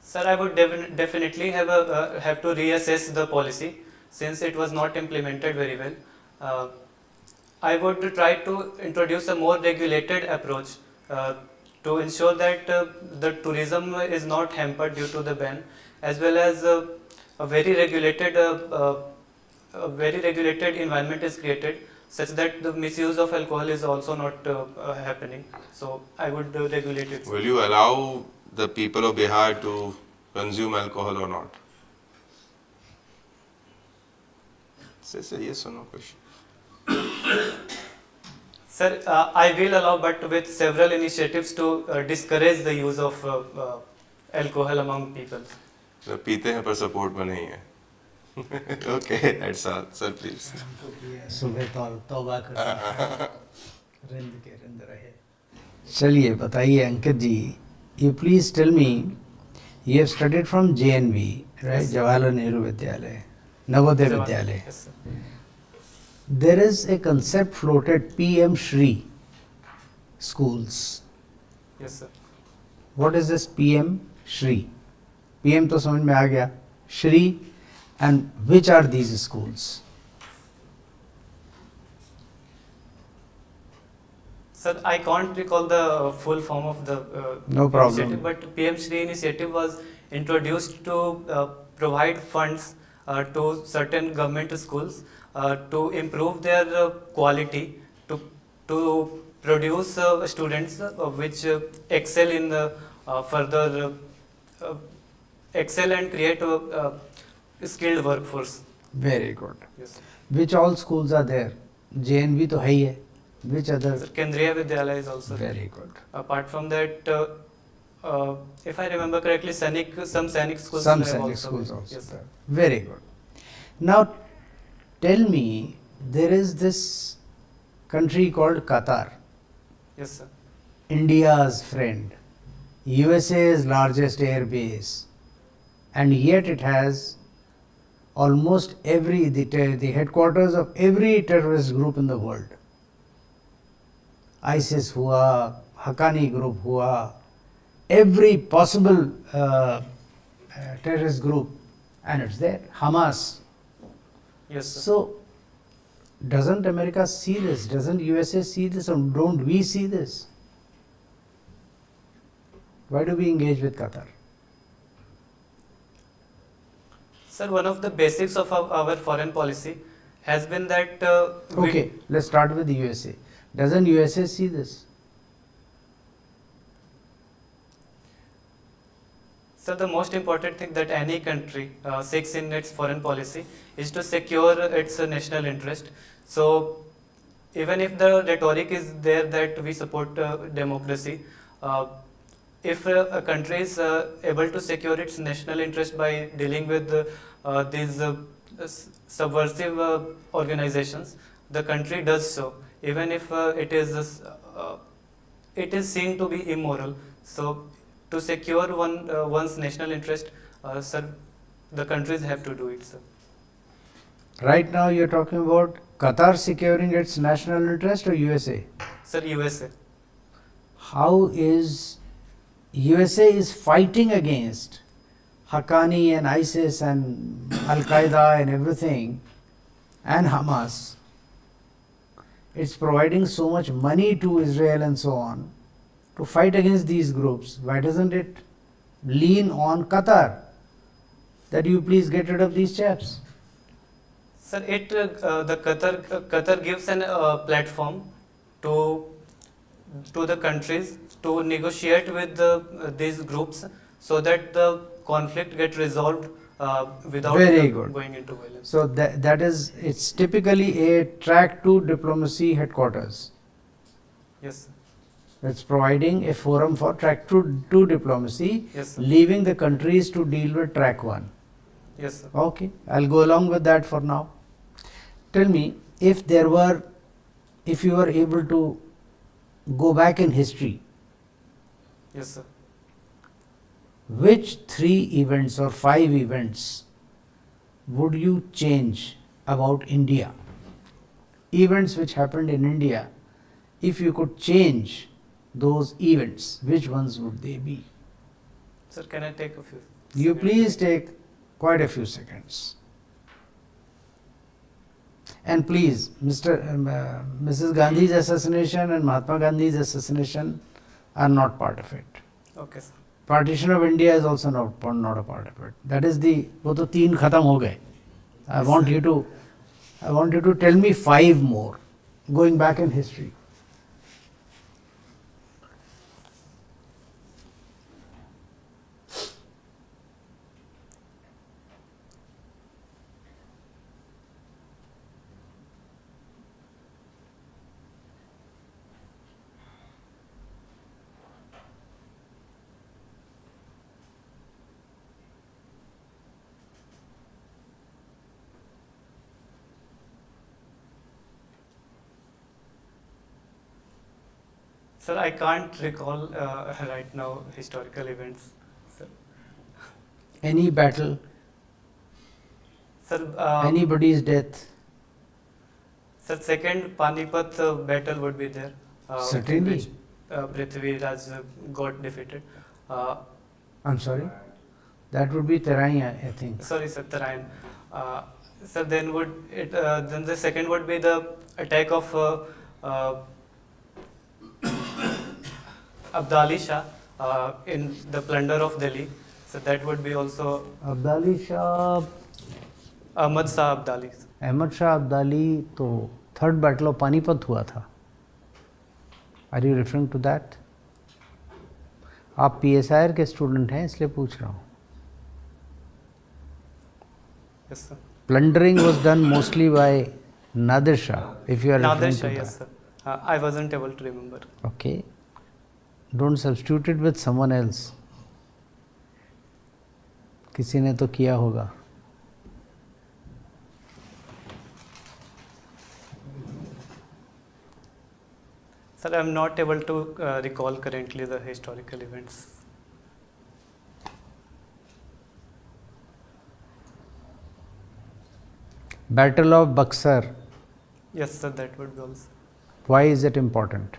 S17: Sir, I would definitely have to reassess the policy since it was not implemented very well. I would try to introduce a more regulated approach to ensure that the tourism is not hampered due to the ban, as well as a very regulated environment is created such that the misuse of alcohol is also not happening. So I would regulate it.
S6: Will you allow the people of Bihar to consume alcohol or not? It's a yes or no question.
S17: Sir, I will allow, but with several initiatives to discourage the use of alcohol among people.
S6: So, पीते हैं पर support में नहीं है. Okay, that's all. Sir, please.
S7: सुबह तौबा कर रिंद के रिंद रहे. चलिए बताइए अंकित जी, you please tell me, you have studied from JNV, right?
S17: Yes,
S7: Jawaharlal Nehru Vidyalaya, Navodaya Vidyalaya.
S17: Yes, sir.
S7: There is a concept floated, PM Shri schools.
S17: Yes, sir.
S7: What is this PM Shri?
S16: PM तो समझ में आ गया. Shri, and which are these schools?
S17: Sir, I can't recall the full form of the
S16: No problem.
S17: initiative, but PM Shri initiative was introduced to provide funds to certain government schools to improve their quality, to produce students which excel in the further excel and create a skilled workforce.
S16: Very good.
S17: Yes.
S16: Which all schools are there? JNV तो है ही है. Which other?
S17: Sir, Kendriya Vidyalaya is also there.
S16: Very good.
S17: Apart from that, if I remember correctly, some Sainik schools
S16: Some
S17: have
S16: Sainik
S17: also
S16: schools
S17: been-
S16: also
S17: yes, sir.
S16: there. Very good. Now, tell me, there is this country called Qatar,
S17: Yes, sir.
S16: India's friend, USA's largest air base, and yet it has almost the headquarters of every terrorist group in the world. ISIS hua, Haqqani group hua, every possible terrorist group, and it's there. Hamas.
S17: Yes, sir.
S16: So, doesn't America see this? Doesn't USA see this? Or don't we see this? Why do we engage with Qatar?
S17: Sir, one of the basics of our foreign policy has been that
S16: Okay, let's start with the USA. Doesn't USA see this?
S17: So the most important thing that any country seeks in its foreign policy is to secure its national interest. So even if the rhetoric is there that we support democracy, if a country is able to secure its national interest by dealing with these subversive organizations, the country does so, even if it is seen to be immoral. So to secure one's national interest, sir, the countries have to do it, sir.
S16: Right now you're talking about Qatar securing its national interest or USA?
S17: Sir, USA.
S16: How is USA is fighting against Haqqani and ISIS and Al-Qaeda and everything and Hamas. It's providing so much money to Israel and so on to fight against these groups. Why doesn't it lean on Qatar that you please get rid of these chaps?
S17: Sir, the Qatar gives an platform to the countries to negotiate with these groups so that the conflict get resolved without
S16: Very good.
S17: going into violence.
S16: So that is, it's typically a track to diplomacy headquarters.
S17: Yes, sir.
S16: It's providing a forum for track to diplomacy,
S17: Yes, sir.
S16: leaving the countries to deal with track 1.
S17: Yes, sir.
S16: Okay, I'll go along with that for now. Tell me, if you were able to go back in history,
S17: Yes, sir.
S16: which 3 events or 5 events would you change about India? Events which happened in India, if you could change those events, which ones would they be?
S17: Sir, can I take a few?
S16: You
S17: seconds?
S16: please take quite a few seconds. And please, Mrs. Gandhi's assassination and Mahatma Gandhi's assassination are not part of it.
S17: Okay, sir.
S16: Partition of India is also not a part of it. That is वो तो 3 खत्म हो गए. I want you to tell me 5 more, going back in history.
S17: Sir, I can't recall right now historical events. Sir,
S16: Any battle,
S17: sir,
S16: anybody's death.
S17: sir, second Panipat battle would be there. In
S16: Certainly.
S17: which Prithviraj got defeated.
S16: I'm sorry, That would be Terai, I think.
S17: Sorry, sir, Tarain. Sir, then then the second would be the attack of Abdali Shah in the plunder of Delhi. So that would be also
S16: Abdali Shah,
S17: Ahmad Shah Abdali.
S16: Ahmad Shah Abdali, तो third battle of Panipat हुआ था. Are you referring to that? आप PSIR के student हैं इसलिए पूछ रहा हूँ.
S17: Yes, sir.
S16: Plundering was done mostly by Nadir Shah, if you are
S17: Nadir
S16: referring
S17: Shah,
S16: to
S17: yes,
S16: that.
S17: sir. I wasn't able to remember.
S16: Okay. Don't substitute it with someone else. किसी ने तो किया होगा.
S17: Sir, I am not able to recall currently the historical events.
S16: Battle of Buxar.
S17: Yes, sir, that would be also.
S16: Why is it important?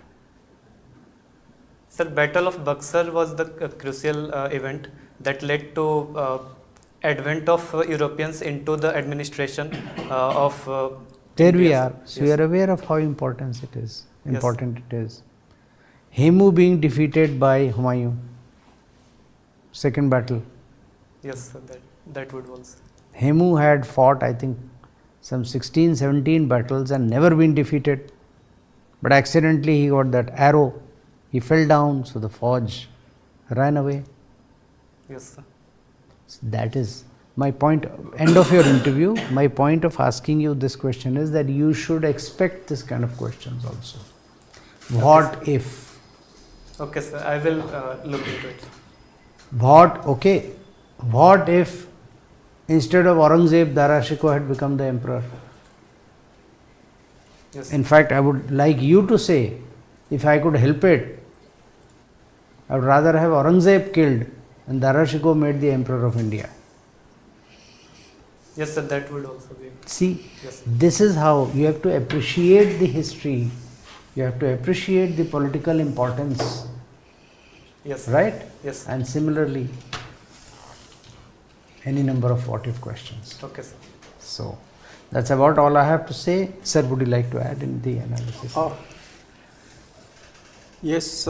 S17: Sir, Battle of Buxar was the crucial event that led to advent of Europeans into the administration of
S16: There we
S17: India.
S16: are. So we
S17: Yes.
S16: are aware of how important it is. Hemu being defeated by Humayun. Second battle.
S17: Yes, sir, that would also.
S16: Hemu had fought, I think, some 16, 17 battles and never been defeated. But accidentally he got that arrow. He fell down, so the forge ran away.
S17: Yes, sir.
S16: So that is my point. End of your interview, my point of asking you this question is that you should expect this kind of questions also. What if?
S17: Okay, sir, I will look into it.
S16: What if instead of Aurangzeb, Dara Shikoh had become the emperor?
S17: Yes.
S16: In fact, I would like you to say, if I could help it, I would rather have Aurangzeb killed and Dara Shikoh made the emperor of India.
S17: Yes, sir, that would also be.
S16: See,
S17: Yes, sir.
S16: this is how you have to appreciate the history, you have to appreciate the political importance,
S17: Yes, sir.
S16: right?
S17: Yes, sir.
S16: And similarly, any number of what if questions.
S17: Okay, sir.
S16: So, that's about all I have to say. Sir, would you like to add in the analysis?
S1: Yes,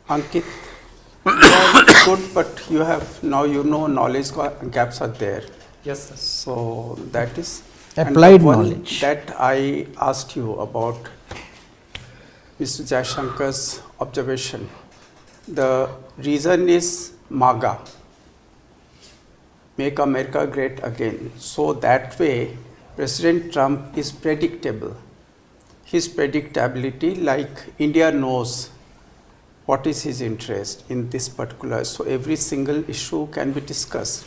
S1: Ankit, you are good, but you have now knowledge gaps are there.
S17: Yes, sir.
S1: So that is
S16: Applied
S1: and the one
S16: knowledge.
S1: that I asked you about Mr. Jayashankar's observation. The reason is MAGA, Make America Great Again. So that way, President Trump is predictable. His predictability, like India knows what is his interest in this particular, so every single issue can be discussed,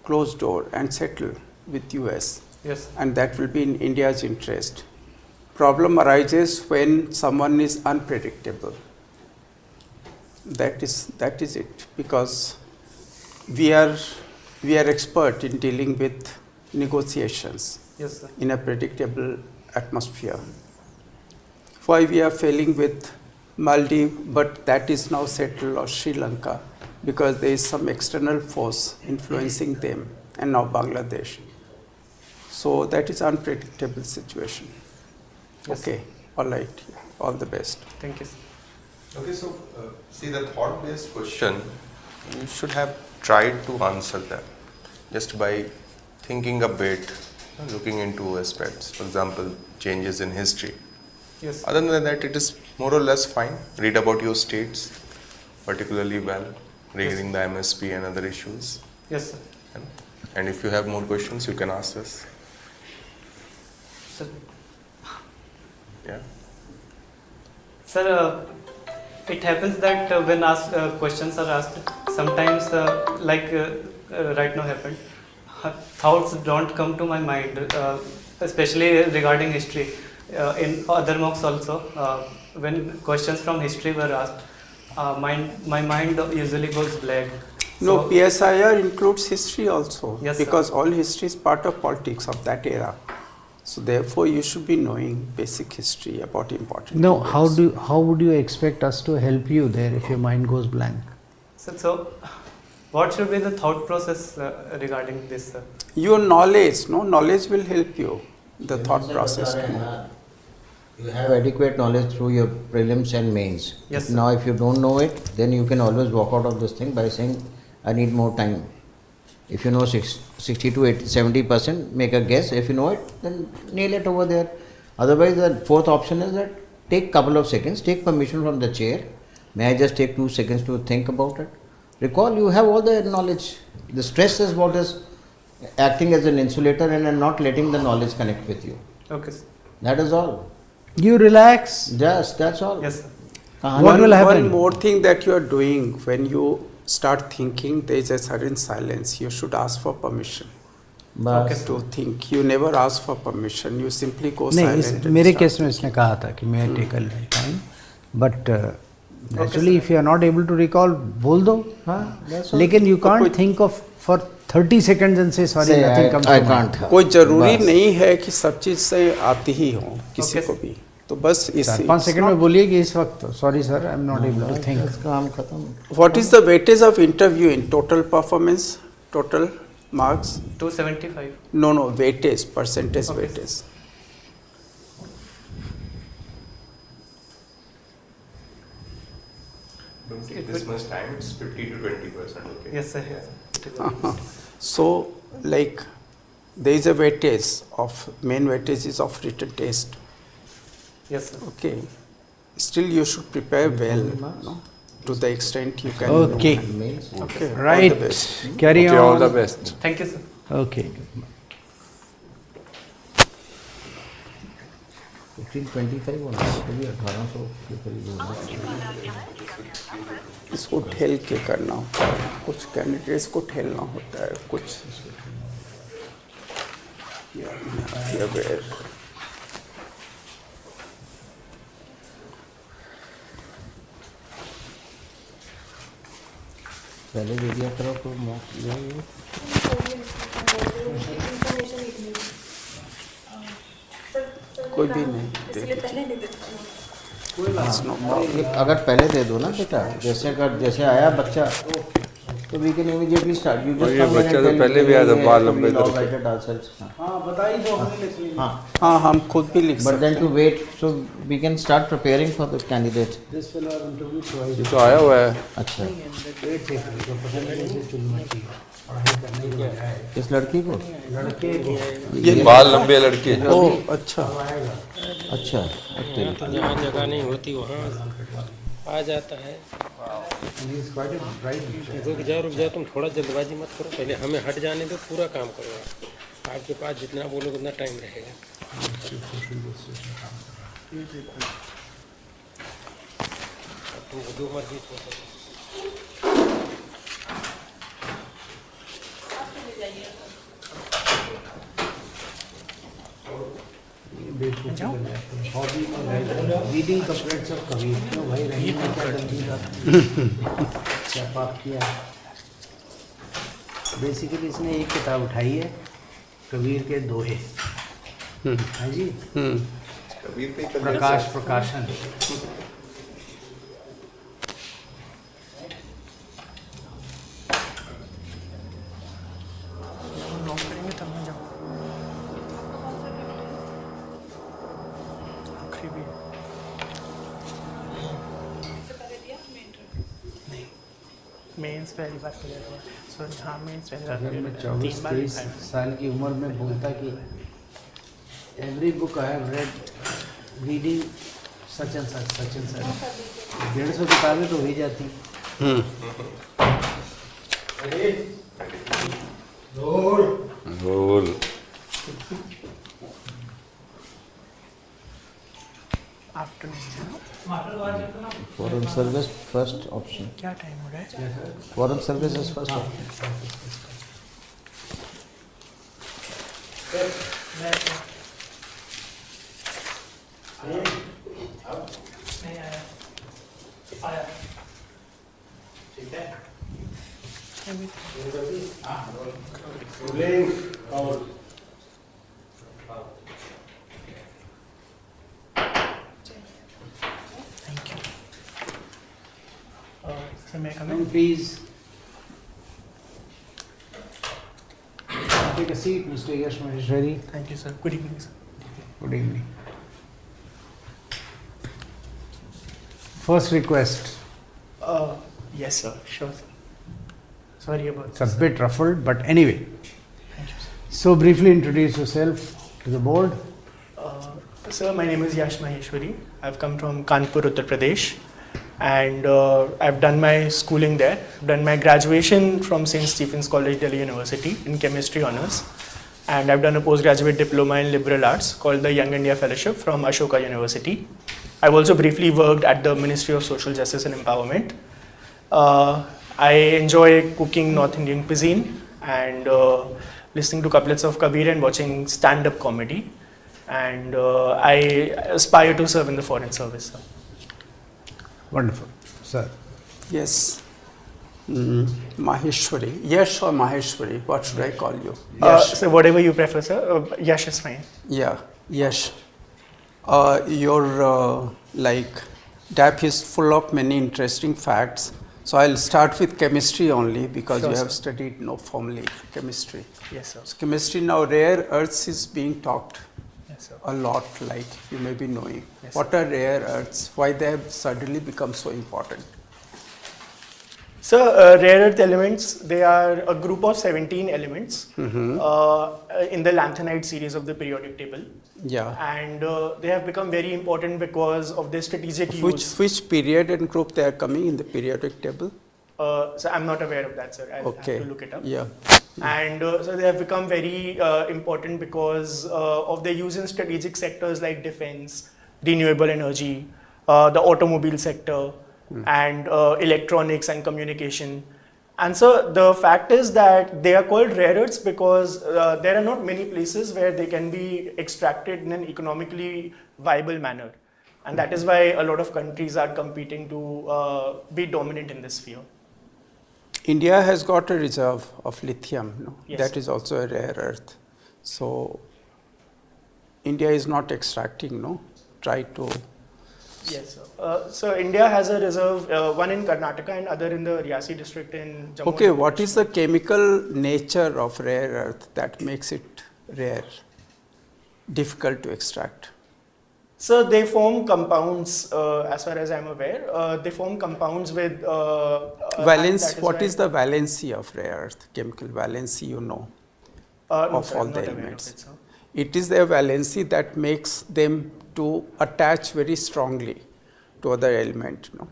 S1: closed door and settled with US.
S17: Yes.
S1: And that will be in India's interest. Problem arises when someone is unpredictable. That is it, because we are expert in dealing with negotiations
S17: Yes, sir.
S1: in a predictable atmosphere. Why we are failing with Maldives, but that is now settled, or Sri Lanka, because there is some external force influencing them, and now Bangladesh. So that is unpredictable situation.
S17: Yes.
S1: Okay, all right, all the best.
S17: Thank you, sir.
S6: Okay, so see the thought-based question, you should have tried to answer that just by thinking a bit, looking into aspects, for example, changes in history.
S17: Yes.
S6: Other than that, it is more or less fine. Read about your states particularly well regarding the MSP and other issues.
S17: Yes, sir.
S6: And if you have more questions, you can ask us.
S17: Sir,
S6: Yeah.
S17: sir it happens that when questions are asked, sometimes right now happened, thoughts don't come to my mind, especially regarding history. In other mocks also, when questions from history were asked, my mind usually goes blank.
S1: No,
S17: So-
S1: PSIR includes history also,
S17: Yes, sir.
S1: because all history is part of politics of that era. So therefore, you should be knowing basic history about important
S16: No,
S1: events.
S16: how would you expect us to help you there if your mind goes blank?
S17: So What should be the thought process regarding this, sir?
S1: Your knowledge, knowledge will help you, the thought process.
S16: You have adequate knowledge through your prelims and mains.
S17: Yes, sir.
S16: Now, if you don't know it, then you can always walk out of this thing by saying, I need more time. If you know 60 to 80, 70%, make a guess. If you know it, then nail it over there. Otherwise, the fourth option is that take couple of seconds, take permission from the chair. May I just take 2 seconds to think about it? Recall, you have all the knowledge. The stress is what is acting as an insulator and not letting the knowledge connect with you.
S17: Okay, sir.
S16: That is all.
S18: You relax.
S16: Yes, that's all.
S17: Yes, sir.
S18: What will happen?
S1: One more thing that you are doing, when you start thinking, there is a certain silence. You should ask for permission.
S16: Okay.
S1: To think. You never ask for permission. You simply go
S18: नहीं,
S1: silent. and
S18: मेरे
S1: start
S18: केस में इसने कहा था कि मैं take a time, but naturally if you are not able to recall बोल दो, लेकिन you can't think of for 30 seconds and say sorry nothing comes to mind.
S1: कोई जरूरी नहीं है कि सब चीज से आती ही हो किसी को भी, तो बस इस
S18: 5 सेकंड में बोलिए कि इस वक्त sorry sir I am not able to think.
S16: काम खत्म.
S1: What is the weightage of interview in total performance, total marks?
S17: 275.
S1: No, weightage, percentage weightage.
S6: Don't take this much time, it's 50 to 20%. Okay.
S17: Yes, sir.
S1: So, like, there is a weightage of, main weightage is of written test.
S17: Yes, sir.
S1: Okay. Still, you should prepare well, to the extent you can.
S18: Okay.
S1: Okay.
S18: Right.
S1: All the best.
S18: Carry on.
S15: All the best.
S17: Thank you, sir.
S18: Okay.
S16: 1525 होना है, कभी 1800 के करीब होगा.
S1: इसको ठेल के करना होता है, कुछ कैंडिडेट्स को ठेलना होता है, कुछ
S16: पहले दे दिया करो तो मॉक जाएगा.
S1: कोई भी नहीं
S16: अगर पहले दे दो ना बेटा, जैसे आया बच्चा तो we can immediately start. You just
S15: ये बच्चा तो पहले भी आया था, बाल लंबे
S16: हां बताइए दो, हमने लिख लिया.
S1: हाँ हम खुद भी लिख सकते हैं.
S16: But then to wait, so we can start preparing for the candidate.
S18: This fellow are interview twice.
S15: ये तो आया हुआ है.
S16: अच्छा,
S18: वेट थे तो परसेंटेज चुनना चाहिए.
S16: किस लड़की को?
S18: लड़के
S15: ये बाल लंबे लड़के.
S1: ओह अच्छा.
S16: अच्छा,
S19: जहाँ जगह नहीं होती वहाँ आ जाता है. रुक जाओ तुम थोड़ा जल्दबाजी मत करो, पहले हमें हट जाने दो, पूरा काम करो. आपके पास जितना बोलोगे उतना टाइम रहेगा. तुमको जो मर्जी सोचो.
S18: Hobby reading couplets of Kabir. तो भाई रही में क्या गलती था, क्या पाप किया. बेसिकली इसने एक किताब उठाई है कबीर के दोहे. हाँ जी, प्रकाश प्रकाशन.
S11: मेंस पहली बार क्लियर हुआ. सो हाँ मेंस पहली बार
S18: अगर मैं
S11: क्लियर हुआ.
S18: 24-23 साल की उम्र में बोलता कि every book I have read reading such and such 150 किताबें तो हो ही जाती.
S15: Role.
S16: Foreign service first option.
S11: क्या टाइम हो रहा है?
S16: Foreign service is first option.
S11: So may I come in?
S18: Please.
S16: Take a seat, Mr. Yash Maheshwari.
S11: Thank you, sir. Good evening, sir.
S16: Good evening. First request.
S11: Yes, sir. Sure, sir. Sorry about
S16: It's a
S11: this.
S16: bit ruffled, but anyway. So briefly introduce yourself to the board.
S11: Sir, my name is Yash Maheshwari. I've come from Kanpur, Uttar Pradesh, and I've done my schooling there. Done my graduation from St. Stephen's College, Delhi University in chemistry honors, and I've done a postgraduate diploma in liberal arts called the Young India Fellowship from Ashoka University. I've also briefly worked at the Ministry of Social Justice and Empowerment. I enjoy cooking North Indian cuisine and listening to couplets of Kabir and watching stand-up comedy. And I aspire to serve in the foreign service, sir.
S16: Wonderful. Sir.
S1: Yes. Maheshwari. Yash or Maheshwari? What should I call you?
S11: So whatever you prefer, sir. Yash is fine.
S1: Yeah, Yash. Your DAP is full of many interesting facts. So I'll start with chemistry only because
S11: Sure,
S1: you have
S11: sir.
S1: studied formally chemistry.
S11: Yes, sir.
S1: So chemistry now, rare earths is being talked
S11: Yes, sir.
S1: a lot, like you may be knowing.
S11: Yes,
S1: What are rare earths? Why they have suddenly become so important?
S11: So rare earth elements, they are a group of 17 elements in the lanthanide series of the periodic table.
S1: Yeah.
S11: And they have become very important because of their strategic use.
S1: Which period and group they are coming in the periodic table?
S11: So I'm not aware of that, sir. I'll
S1: Okay.
S11: have to look it up.
S1: Yeah.
S11: And so they have become very important because of their use in strategic sectors like defense, renewable energy, the automobile sector, and electronics and communication. And so the fact is that they are called rare earths because there are not many places where they can be extracted in an economically viable manner. And that is why a lot of countries are competing to be dominant in this sphere.
S1: India has got a reserve of lithium. No?
S11: Yes.
S1: That is also a rare earth. So India is not extracting, no? Try to.
S11: Yes, sir. So India has a reserve, one in Karnataka and other in the Riyasi district in Jammu.
S1: Okay, what is the chemical nature of rare earth that makes it rare, difficult to extract?
S11: So they form compounds, as far as I'm aware. They form compounds with
S1: Valence.
S11: that
S1: What
S11: why-
S1: is the valency of rare earth? Chemical valency, you know,
S11: No,
S1: of
S11: sir,
S1: all
S11: I'm
S1: the
S11: not aware of
S1: elements.
S11: it, sir.
S1: It is their valency that makes them to attach very strongly to other element, no?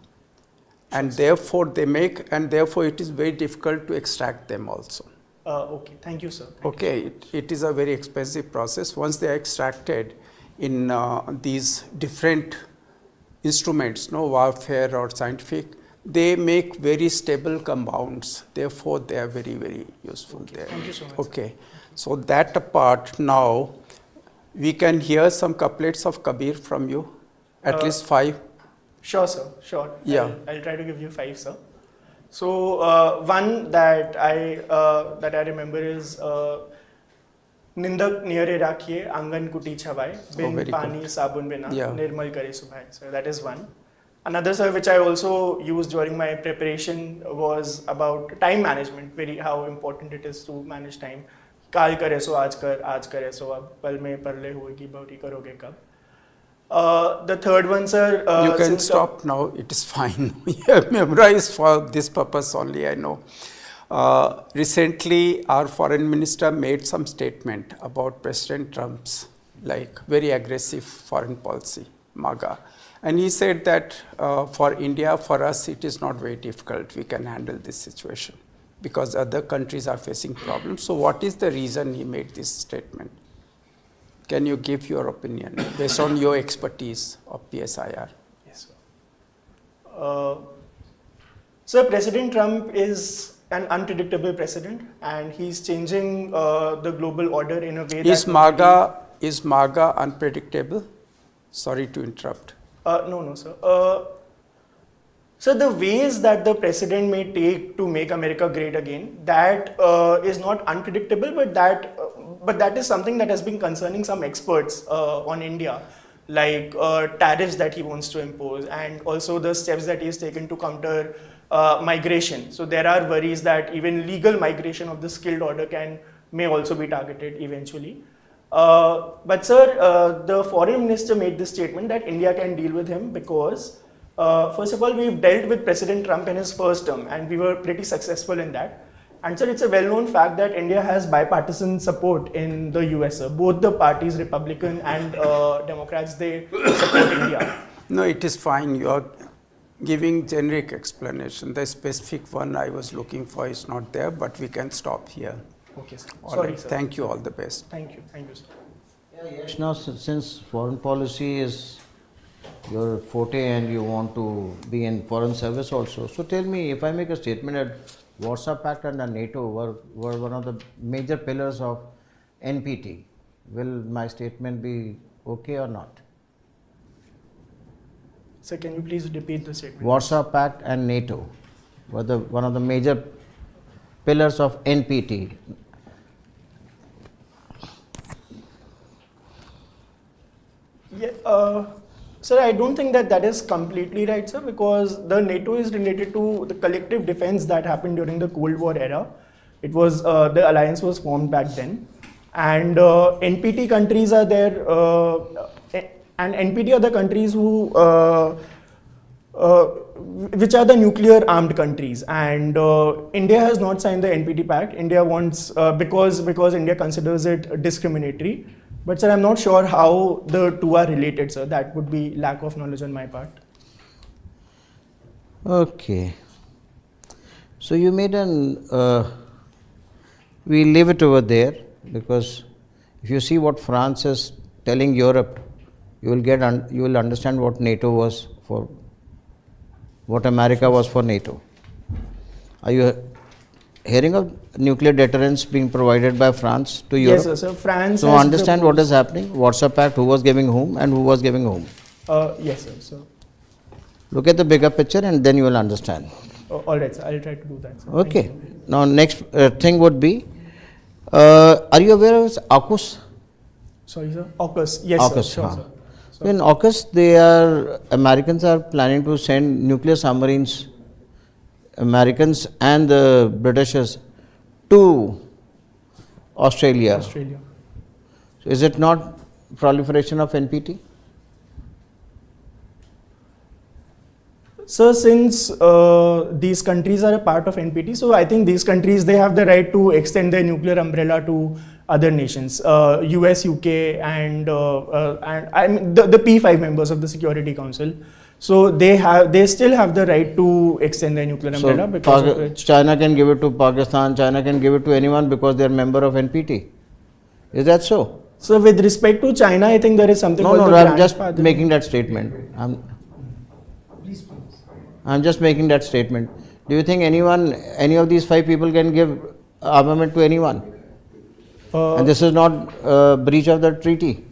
S1: And therefore they make, and therefore it is very difficult to extract them also.
S11: Okay, thank you, sir.
S1: Okay, it is a very expensive process. Once they are extracted in these different instruments, no, warfare or scientific, they make very stable compounds. Therefore, they are very, very useful there.
S11: Thank you so much.
S1: Okay, so that apart, now we can hear some couplets of Kabir from you, at least 5.
S11: Sure, sir. Sure.
S1: Yeah.
S11: I'll try to give you 5, sir. So one that I remember is Nindak niyare rakhiye angan kuti chhavaye bin
S1: very
S11: pani
S1: good.
S11: sabun bina
S1: Yeah.
S11: nirmal kare subhaye. So that is one. Another, sir, which I also used during my preparation was about time management. How important it is to manage time. काल करे सो आज करे सो अब पल में परले होगी बहुटी करोगे कब. The third one, sir.
S1: You can
S11: since
S1: stop now, it is fine. You have memorized for this purpose only, I know. Recently, our foreign minister made some statement about President Trump's very aggressive foreign policy, MAGA. And he said that for India, for us, it is not very difficult. We can handle this situation because other countries are facing problems. So what is the reason he made this statement? Can you give your opinion based on your expertise of PSIR?
S11: Yes, sir. So President Trump is an unpredictable president, and he's changing the global order in a way
S1: Is MAGA unpredictable? Sorry to interrupt.
S11: No, sir. So the ways that the president may take to make America great again, that is not unpredictable, but that is something that has been concerning some experts on India, like tariffs that he wants to impose, and also the steps that he has taken to counter migration. So there are worries that even legal migration of the skilled order can
S20: may also be targeted eventually. But sir, the foreign minister made this statement that India can deal with him because, first of all, we've dealt with President Trump in his first term and we were pretty successful in that. And sir, it's a well-known fact that India has bipartisan support in the US. Sir. Both the parties, Republican and Democrats, they support India.
S1: No, it is fine. You are giving generic explanation. The specific one I was looking for is not there, but we can stop here.
S20: Okay, sir.
S1: All
S20: Sorry,
S1: right.
S20: sir.
S1: Thank you. All the best.
S20: Thank you, sir.
S16: Yes, now since foreign policy is your forte and you want to be in foreign service also, so tell me, if I make a statement that Warsaw Pact and the NATO were one of the major pillars of NPT, will my statement be okay or not?
S20: Sir, can you please repeat the statement?
S16: Warsaw Pact and NATO were one of the major pillars of NPT.
S20: Yeah, sir, I don't think that is completely right, sir, because the NATO is related to the collective defense that happened during the Cold War era. It was the alliance was formed back then, and NPT countries are there, and NPT are the countries who, which are the nuclear armed countries, and India has not signed the NPT pact. India wants because India considers it discriminatory. But sir, I'm not sure how the two are related, sir. That would be lack of knowledge on my part.
S16: Okay. So you made we leave it over there, because if you see what France is telling Europe, you will understand what NATO was for, what America was for NATO. Are you hearing of nuclear deterrence being provided by France to Europe?
S20: Yes, sir. France.
S16: So understand what is happening. Warsaw Pact, who was giving whom and who was giving whom.
S20: Yes, sir. So.
S16: Look at the bigger picture and then you will understand.
S20: All right, sir. I'll try to do that, sir.
S16: Okay. Now next thing would be, are you aware of AUKUS?
S20: Sorry, sir. AUKUS. Yes,
S16: AUKUS,
S20: sir. Sure, sir.
S16: So in AUKUS, Americans are planning to send nuclear submarines, Americans and the Britishers, to Australia. So is it not proliferation of NPT?
S20: So since these countries are a part of NPT, so I think these countries, they have the right to extend their nuclear umbrella to other nations, US, UK, and I mean the P5 members of the Security Council. So they still have the right to extend their nuclear umbrella, because of which
S16: China can give it to Pakistan, China can give it to anyone because they are member of NPT. Is that so?
S20: So with respect to China, I think there is something called the
S16: I'm just
S20: grandfather.
S16: making that statement. I'm just making that statement. Do you think any of these 5 people can give armament to anyone? And this is not a breach of the treaty.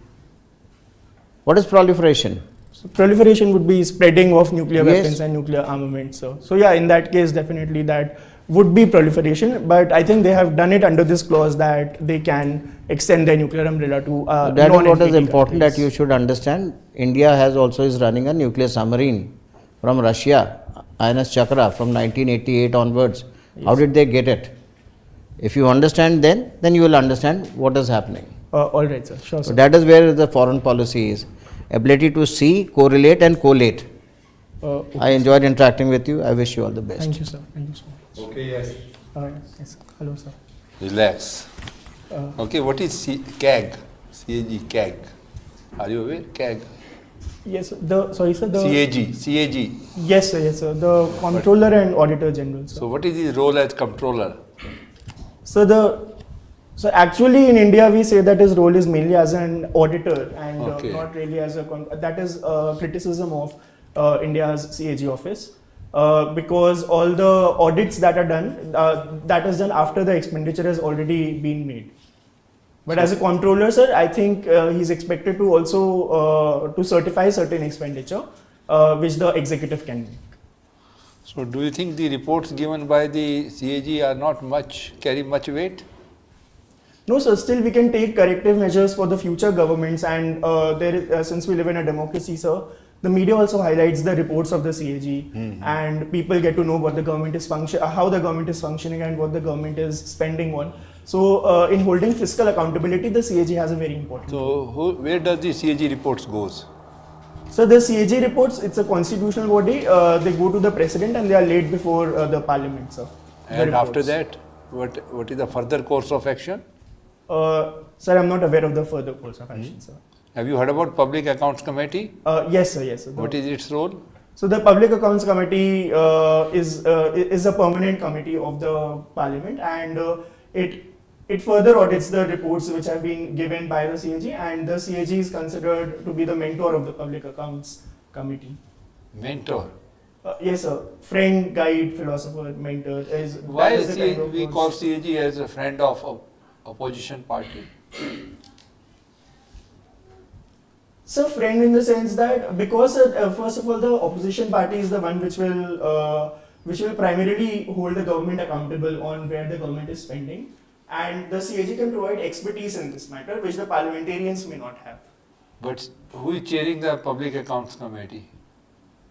S16: What is proliferation?
S20: So proliferation would be spreading of nuclear
S16: Yes.
S20: weapons and nuclear armaments. So yeah, in that case, definitely that would be proliferation. But I think they have done it under this clause that they can extend their nuclear umbrella to
S16: That is what is
S20: non-NPT
S16: important
S20: countries.
S16: that you should understand. India is running a nuclear submarine from Russia, INS Chakra, from 1988 onwards. How did they get it? If you understand then you will understand what is happening.
S20: All right, sir. Sure,
S16: So
S20: sir.
S16: that is where the foreign policy is. Ability to see, correlate and collate.
S20: Okay,
S16: I enjoyed interacting with you. I wish you all the best.
S20: Thank you, sir. Thank you so much.
S3: Okay, yes.
S20: Yes. Hello, sir.
S3: Relax. Okay, what is CAG? CAG. Are you aware? CAG.
S20: Yes, sorry, sir.
S3: CAG.
S20: Yes, sir. Yes, sir. The Comptroller and Auditor General, sir.
S3: So what is his role as controller?
S20: So actually in India we say that his role is mainly as an auditor and
S3: Okay.
S20: not really as that is criticism of India's CAG office because all the audits that are done, that is done after the expenditure has already been made. But as a controller, sir, I think he's expected to also to certify certain expenditure which the executive can make.
S15: So do you think the reports given by the CAG are not carry much weight?
S20: No, sir. Still, we can take corrective measures for the future governments, and since we live in a democracy, sir, the media also highlights the reports of the CAG, and people get to know what the government is how the government is functioning and what the government is spending on. So in holding fiscal accountability, the CAG has a very important role.
S15: So where does the CAG reports goes?
S20: So the CAG reports, it's a constitutional body. They go to the president and they are laid before the parliament, sir. The
S15: And after
S20: reports.
S15: that, what is the further course of action?
S20: Sir, I'm not aware of the further course of action, sir.
S15: Have you heard about Public Accounts Committee?
S20: Yes, sir. Yes, sir.
S15: What is its role?
S20: So the Public Accounts Committee is a permanent committee of the Parliament, and it further audits the reports which have been given by the CAG, and the CAG is considered to be the mentor of the Public Accounts Committee.
S15: Mentor.
S20: Yes, sir. Friend, guide, philosopher, mentor is.
S15: Why
S20: that is the kind
S15: CAG,
S20: of
S15: we
S20: words.
S15: call CAG as a friend of opposition party?
S20: So, friend in the sense that because first of all, the opposition party is the one which will primarily hold the government accountable on where the government is spending, and the CAG can provide expertise in this matter, which the parliamentarians may not have.
S15: But who is chairing the Public Accounts Committee?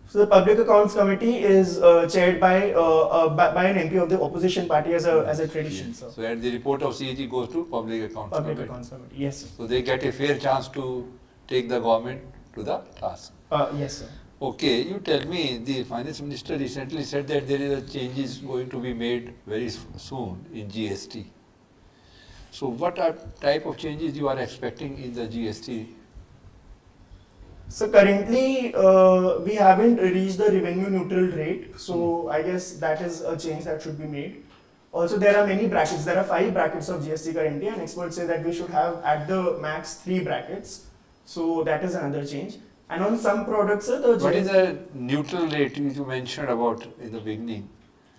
S20: So, the Public Accounts Committee is chaired by an MP of the opposition party as a tradition. Sir.
S15: So, and the report of CAG goes to Public Accounts
S20: Public
S15: Committee.
S20: Accounts Committee, yes. Sir.
S15: So, they get a fair chance to take the government to the task.
S20: Yes, sir.
S15: Okay, you tell me, the Finance Minister recently said that there is a changes going to be made very soon in GST. So, what are type of changes you are expecting in the GST?
S20: So currently, we haven't reached the revenue neutral rate. So I guess that is a change that should be made. Also, there are many brackets. There are 5 brackets of GST currently, and experts say that we should have at the max 3 brackets. So that is another change. And on some products, the
S15: What is the neutral rate you mentioned about in the beginning?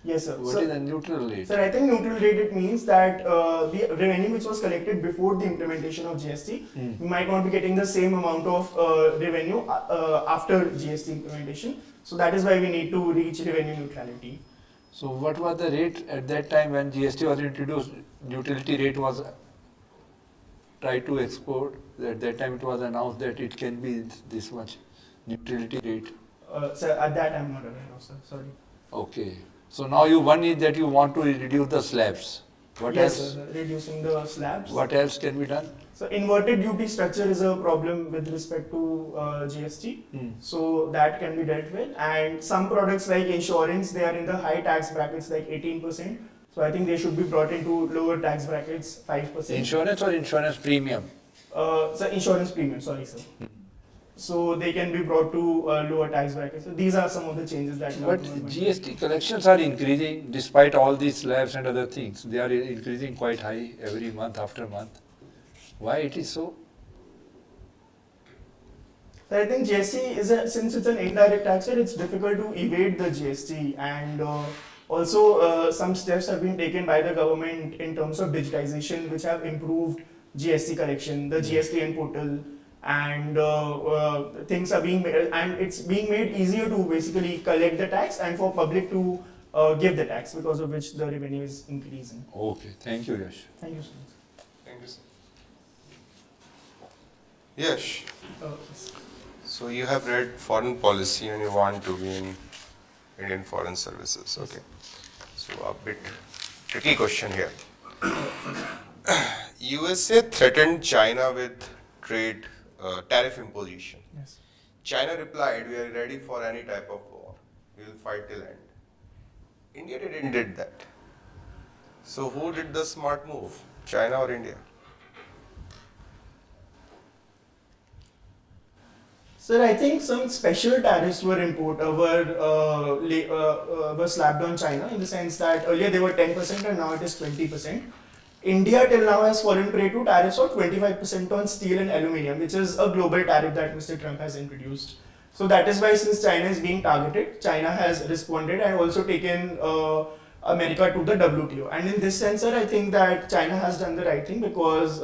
S20: Yes, sir.
S15: What is the neutral rate?
S20: Sir, I think neutral rate, it means that the revenue which was collected before the implementation of GST, we might not be getting the same amount of revenue after GST implementation. So that is why we need to reach revenue neutrality.
S15: So what was the rate at that time when GST was introduced? Neutrality rate was tried to export. At that time it was announced that it can be this much neutrality rate.
S20: Sir, at that I'm not aware of, sir. Sorry.
S15: Okay. So now one is that you want to reduce the slabs. What
S20: Yes,
S15: else?
S20: sir, reducing the slabs.
S15: What else can be done?
S20: So inverted duty structure is a problem with respect to GST. So that can be dealt with. And some products like insurance, they are in the high tax brackets like 18%. So I think they should be brought into lower tax brackets, 5%.
S15: Insurance or insurance premium?
S20: So insurance premium, sorry sir. So they can be brought to lower tax brackets. So these are some of the changes that.
S15: But GST collections are increasing despite all these slabs and other things. They are increasing quite high every month after month. Why it is so?
S20: So I think GST is since it's an indirect tax rate, it's difficult to evade the GST, and also some steps have been taken by the government in terms of digitization, which have improved GST collection, the GSTN portal, and things are being made, and it's being made easier to basically collect the tax and for public to give the tax, because of which the revenue is increasing.
S15: Okay, thank you, Yash.
S20: Thank you so much.
S6: Thank you, sir. Yash,
S20: Yes.
S6: so you have read foreign policy and you want to be in Indian foreign services. Okay. So a bit tricky question here. USA threatened China with trade tariff imposition.
S20: Yes.
S6: China replied, "We are ready for any type of war. We will fight till end." India didn't did that. So who did the smart move? China or India?
S20: Sir, I think some special tariffs were slapped on China, in the sense that earlier they were 10% and now it is 20%. India till now has fallen prey to tariffs of 25% on steel and aluminium, which is a global tariff that Mr. Trump has introduced. So that is why, since China is being targeted, China has responded and also taken America to the WTO. And in this sense, sir, I think that China has done the right thing, because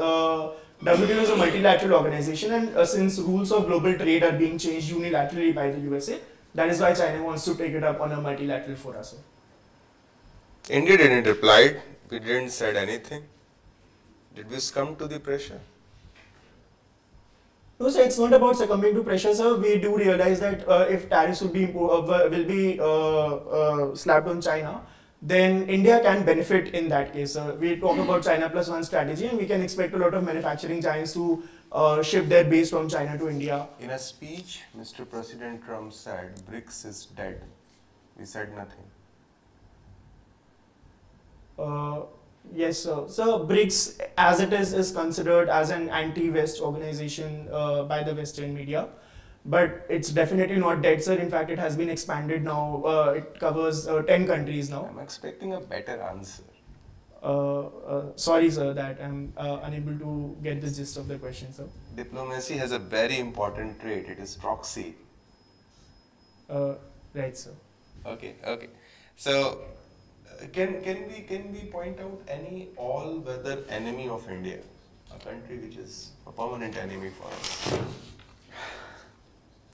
S20: WTO is a multilateral organization, and since rules of global trade are being changed unilaterally by the USA, that is why China wants to take it up on a multilateral forum.
S6: India didn't reply. We didn't said anything. Did we succumb to the pressure?
S20: No, sir, it's not about succumbing to pressure, sir. We do realize that if tariffs will be slapped on China, then India can benefit in that case. We talk about China plus one strategy, and we can expect a lot of manufacturing giants to ship their base from China to India.
S6: In a speech, Mr. President Trump said BRICS is dead. We said nothing.
S20: Yes, sir. So BRICS, as it is considered as an anti-West organization by the Western media. But it's definitely not dead, sir. In fact, it has been expanded now. It covers 10 countries now.
S6: I'm expecting a better answer.
S20: Sorry, sir, that I'm unable to get the gist of the question, sir.
S6: Diplomacy has a very important trait. It is proxy.
S20: Right, sir.
S6: Okay. So, can we point out any all-weather enemy of India, a country which is a permanent enemy for us?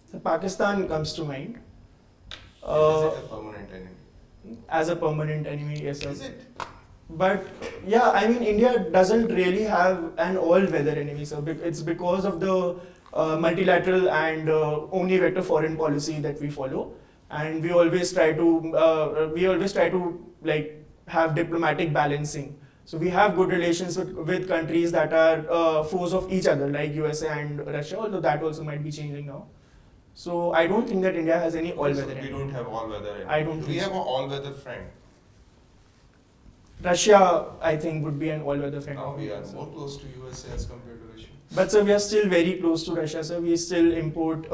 S20: So Pakistan comes to mind.
S6: Is it a permanent enemy?
S20: As a permanent enemy, yes, sir.
S6: Is it?
S20: But yeah, I mean, India doesn't really have an all-weather enemy, sir. It's because of the multilateral and omni-vector foreign policy that we follow, and we always try to like have diplomatic balancing. So we have good relations with countries that are foes of each other, like USA and Russia. Although that also might be changing now. So I don't think that India has any all-weather enemy.
S6: We don't have all-weather enemy.
S20: I don't
S6: Do
S20: think
S6: we have
S20: so.
S6: an all-weather friend?
S20: Russia, I think, would be an all-weather friend.
S6: Now
S20: of
S6: we are
S20: India, sir.
S6: more close to USA as compared to Russia.
S20: But sir, we are still very close to Russia, sir. We still import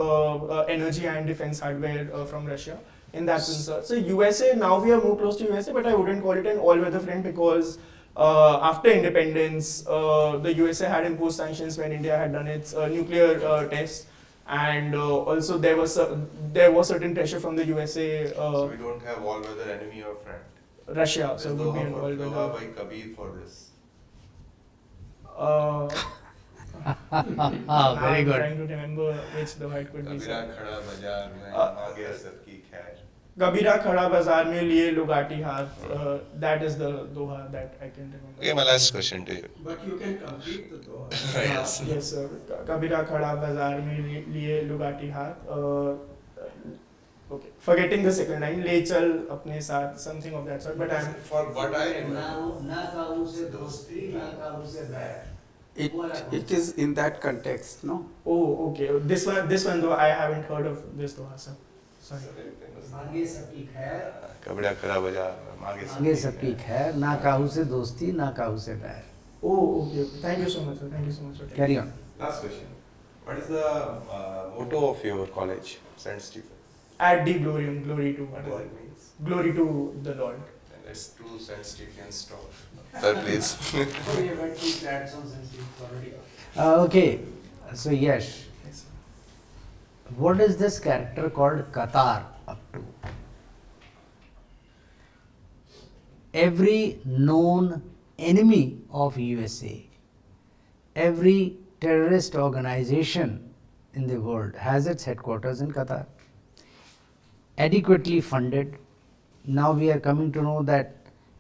S20: energy and defense hardware from Russia. In that sense, sir. So USA, now we are more close to USA, but I wouldn't call it an all-weather friend because after independence, the USA had imposed sanctions when India had done its nuclear tests. And also there was certain pressure from the USA.
S6: So we don't have all-weather enemy or friend.
S20: Russia, so
S6: There's
S20: would be an
S6: Doha
S20: all-weather.
S6: by Kabir for this.
S20: Now
S18: Very
S20: I'm
S18: good.
S20: trying to remember which Doha it could be.
S6: Kabira
S20: sir.
S6: khada bazaar mein aa gaya sabki khair.
S20: Kabira khada bazaar mein liye lugati haath. That is the Doha that I can remember.
S6: Okay, my last question to you.
S7: But you can complete the Doha.
S6: Yes.
S20: Yes, sir. Kabira khada bazaar mein liye lugati haath. Okay. Forgetting the second line, le chal apne saath, something of that sort. But I'm
S6: For what I remember.
S7: Na kahu se dosti, na kahu se bair.
S1: It is in that context, no?
S20: Oh, okay. This one though I haven't heard of this Doha, sir. Sorry.
S7: मांगे सबकी खैर,
S6: Kabira khada bazaar mein
S7: मांगे
S6: maage
S7: सबकी खैर, ना काहू से दोस्ती, ना काहू से बैर.
S20: Oh, okay. Thank you so much, sir. Thank you so much. For
S7: Carry on.
S6: Last question. What is the motto of your college, St. Stephen?
S20: Ad de gloriam, glory to
S6: What does it mean?
S20: glory to the Lord.
S6: And let's do St. Stephen's talk. Sir, please.
S7: Oh, you went to that some already. Okay, so yes. What is this character called Qatar up to? Every known enemy of USA, every terrorist organization in the world has its headquarters in Qatar. Adequately funded. Now we are coming to know that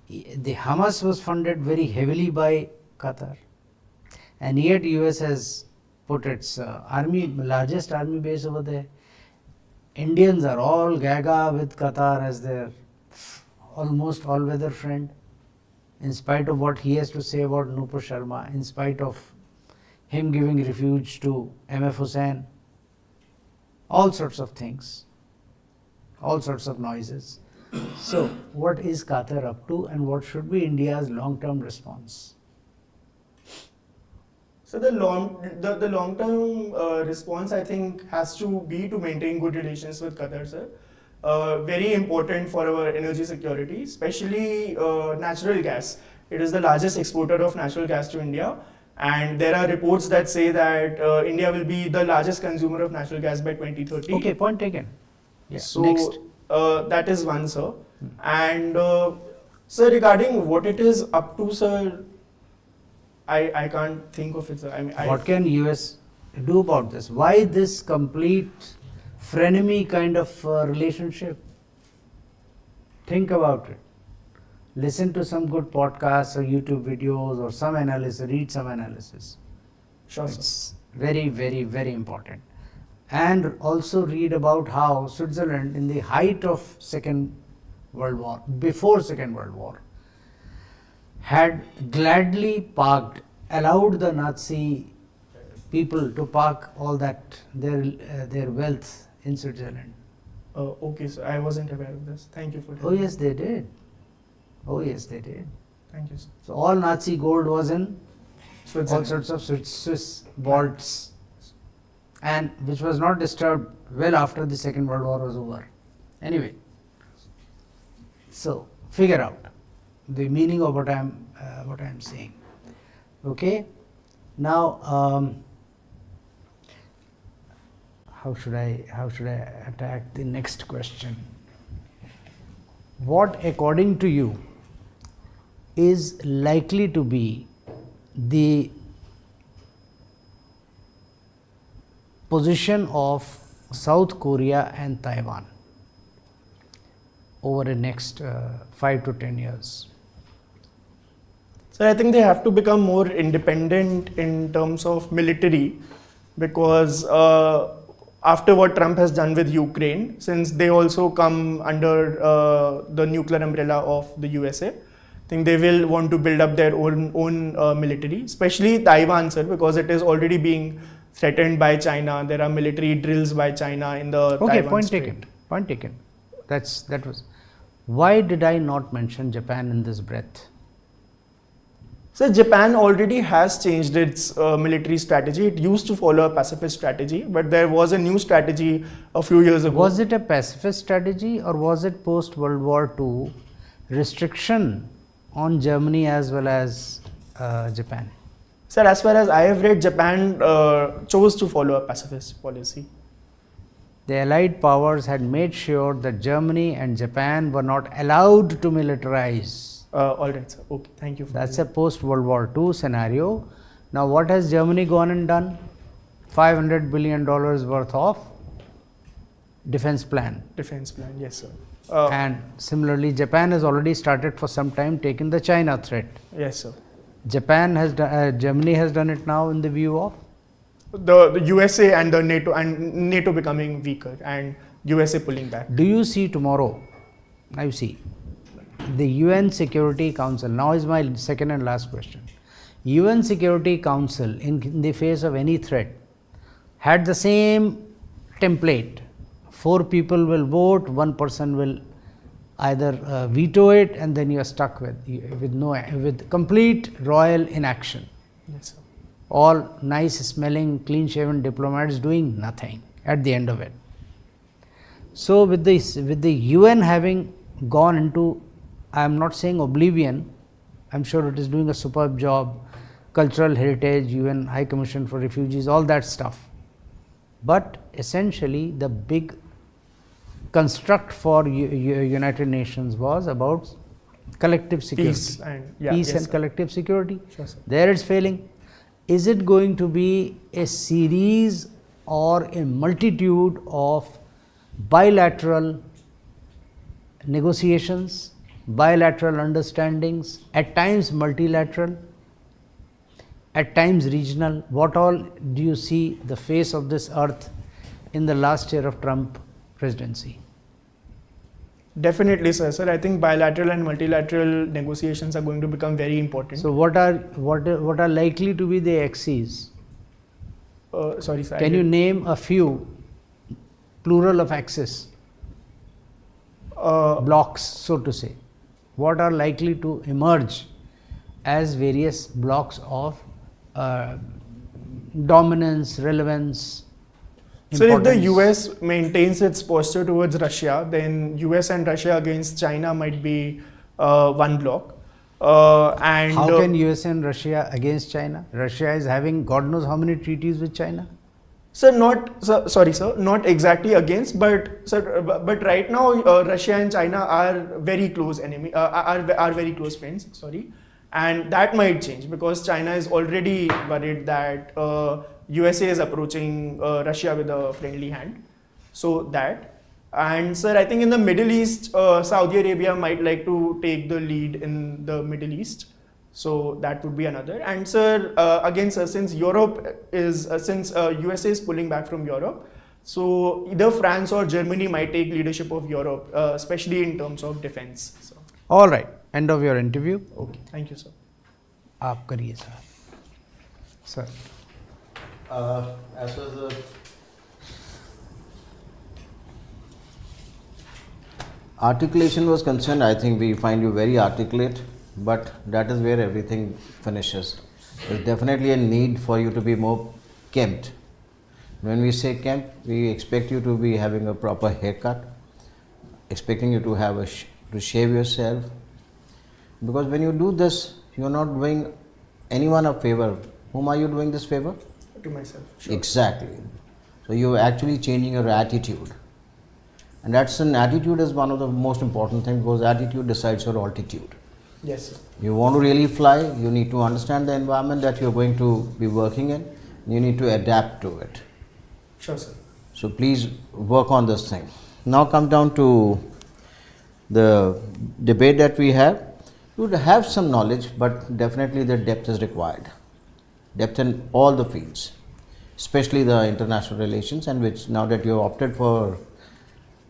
S7: the Hamas was funded very heavily by Qatar, and yet US has put its largest army base over there. Indians are all gaga with Qatar as their almost all-weather friend, in spite of what he has to say about Nupur Sharma, in spite of him giving refuge to MF Hussain, all sorts of things, all sorts of noises. So, what is Qatar up to, and what should be India's long-term response?
S20: So the long-term response, I think, has to be to maintain good relations with Qatar, sir. Very important for our energy security, especially natural gas. It is the largest exporter of natural gas to India, and there are reports that say that India will be the largest consumer of natural gas by 2030.
S7: Okay, point taken. Yeah.
S20: So
S7: Next.
S20: that is one, sir. And sir, regarding what it is up to, sir, I can't think of it, sir.
S7: What can US do about this? Why this complete frenemy kind of relationship? Think about it. Listen to some good podcasts or YouTube videos or some analysis, read some analysis.
S20: Sure, sir.
S7: It's very, very, very important. And also read about how Switzerland, in the height of Second
S18: World War, before Second World War, had gladly parked, allowed the Nazi people to park all that their wealth in Switzerland.
S20: Okay, so I wasn't aware of this. Thank you for
S18: Oh
S20: telling me.
S18: yes, they did. Oh yes, they did.
S20: Thank you, sir.
S18: So all Nazi gold was in all
S20: Switzerland.
S18: sorts of Swiss vaults, and which was not disturbed well after the Second World War was over. Anyway, so figure out the meaning of what I'm saying. Okay. Now, how should I attack the next question? What, according to you, is likely to be the position of South Korea and Taiwan over the next 5 to 10 years?
S20: So I think they have to become more independent in terms of military, because after what Trump has done with Ukraine, since they also come under the nuclear umbrella of the USA, I think they will want to build up their own military, especially Taiwan, sir, because it is already being threatened by China. There are military drills by China in the Taiwan
S18: Point
S20: Strait.
S18: taken. Point taken. That was. Why did I not mention Japan in this breath?
S20: So Japan already has changed its military strategy. It used to follow a pacifist strategy, but there was a new strategy a few years ago.
S18: Was it a pacifist strategy, or was it post World War II restriction on Germany as well as Japan?
S20: Sir, as far as I have read, Japan chose to follow a pacifist policy.
S18: The Allied powers had made sure that Germany and Japan were not allowed to militarize.
S20: All right, sir. Okay, thank you.
S18: That's a post-World War II scenario. Now, what has Germany gone and done? $500 billion worth of defense plan.
S20: Defense plan, yes, sir.
S18: And similarly, Japan has already started for some time taking the China threat.
S20: Yes, sir.
S18: Germany has done it now in the view of
S20: the USA and the NATO becoming weaker and USA pulling back.
S18: Do you see tomorrow? Now you see. The UN Security Council, now is my second and last question. UN Security Council, in the face of any threat, had the same template. 4 people will vote, 1 person will either veto it, and then you are stuck with complete royal inaction.
S20: Yes, sir.
S18: All nice smelling, clean shaven diplomats doing nothing at the end of it. So with the UN having gone into, I am not saying oblivion, I am sure it is doing a superb job, cultural heritage, UN High Commission for Refugees, all that stuff. But essentially the big construct for United Nations was about collective security. Peace and collective security.
S20: Sure, sir.
S18: There it's failing. Is it going to be a series or a multitude of bilateral negotiations, bilateral understandings, at times multilateral, at times regional? What all do you see the face of this earth in the last year of Trump presidency?
S20: Definitely, sir. Sir, I think bilateral and multilateral negotiations are going to become very important.
S18: So what are likely to be the axes?
S20: Sorry, sir.
S18: Can you name a few, plural of axis, blocks, so to say? What are likely to emerge as various blocks of dominance, relevance?
S20: So if the US maintains its posture towards Russia, then US and Russia against China might be one block.
S18: How can US and Russia against China? Russia is having God knows how many treaties with China.
S20: Sir, not exactly against, but right now Russia and China are very close are very close friends. Sorry, and that might change because China is already worried that USA is approaching Russia with a friendly hand. So that, and sir, I think in the Middle East, Saudi Arabia might like to take the lead in the Middle East. So that would be another. And sir, again, sir, since USA is pulling back from Europe, So either France or Germany might take leadership of Europe, especially in terms of defense. So.
S18: All right, end of your interview.
S20: Okay, thank you, sir.
S18: आप करिए sir. Sir.
S2: As far as the articulation was concerned, I think we find you very articulate, but that is where everything finishes. There's definitely a need for you to be more kempt. When we say kempt, we expect you to be having a proper haircut, expecting you to have to shave yourself, because when you do this, you are not doing anyone a favor. Whom are you doing this favor?
S20: To myself. Sure.
S2: Exactly. So you're actually changing your attitude. And that's an attitude is one of the most important things, because attitude decides your altitude.
S20: Yes, sir.
S2: You want to really fly, you need to understand the environment that you're going to be working in. You need to adapt to it.
S20: Sure, sir.
S2: So please work on this thing. Now come down to the debate that we have. You would have some knowledge, but definitely the depth is required. Depth in all the fields, especially the international relations, and which now that you have opted for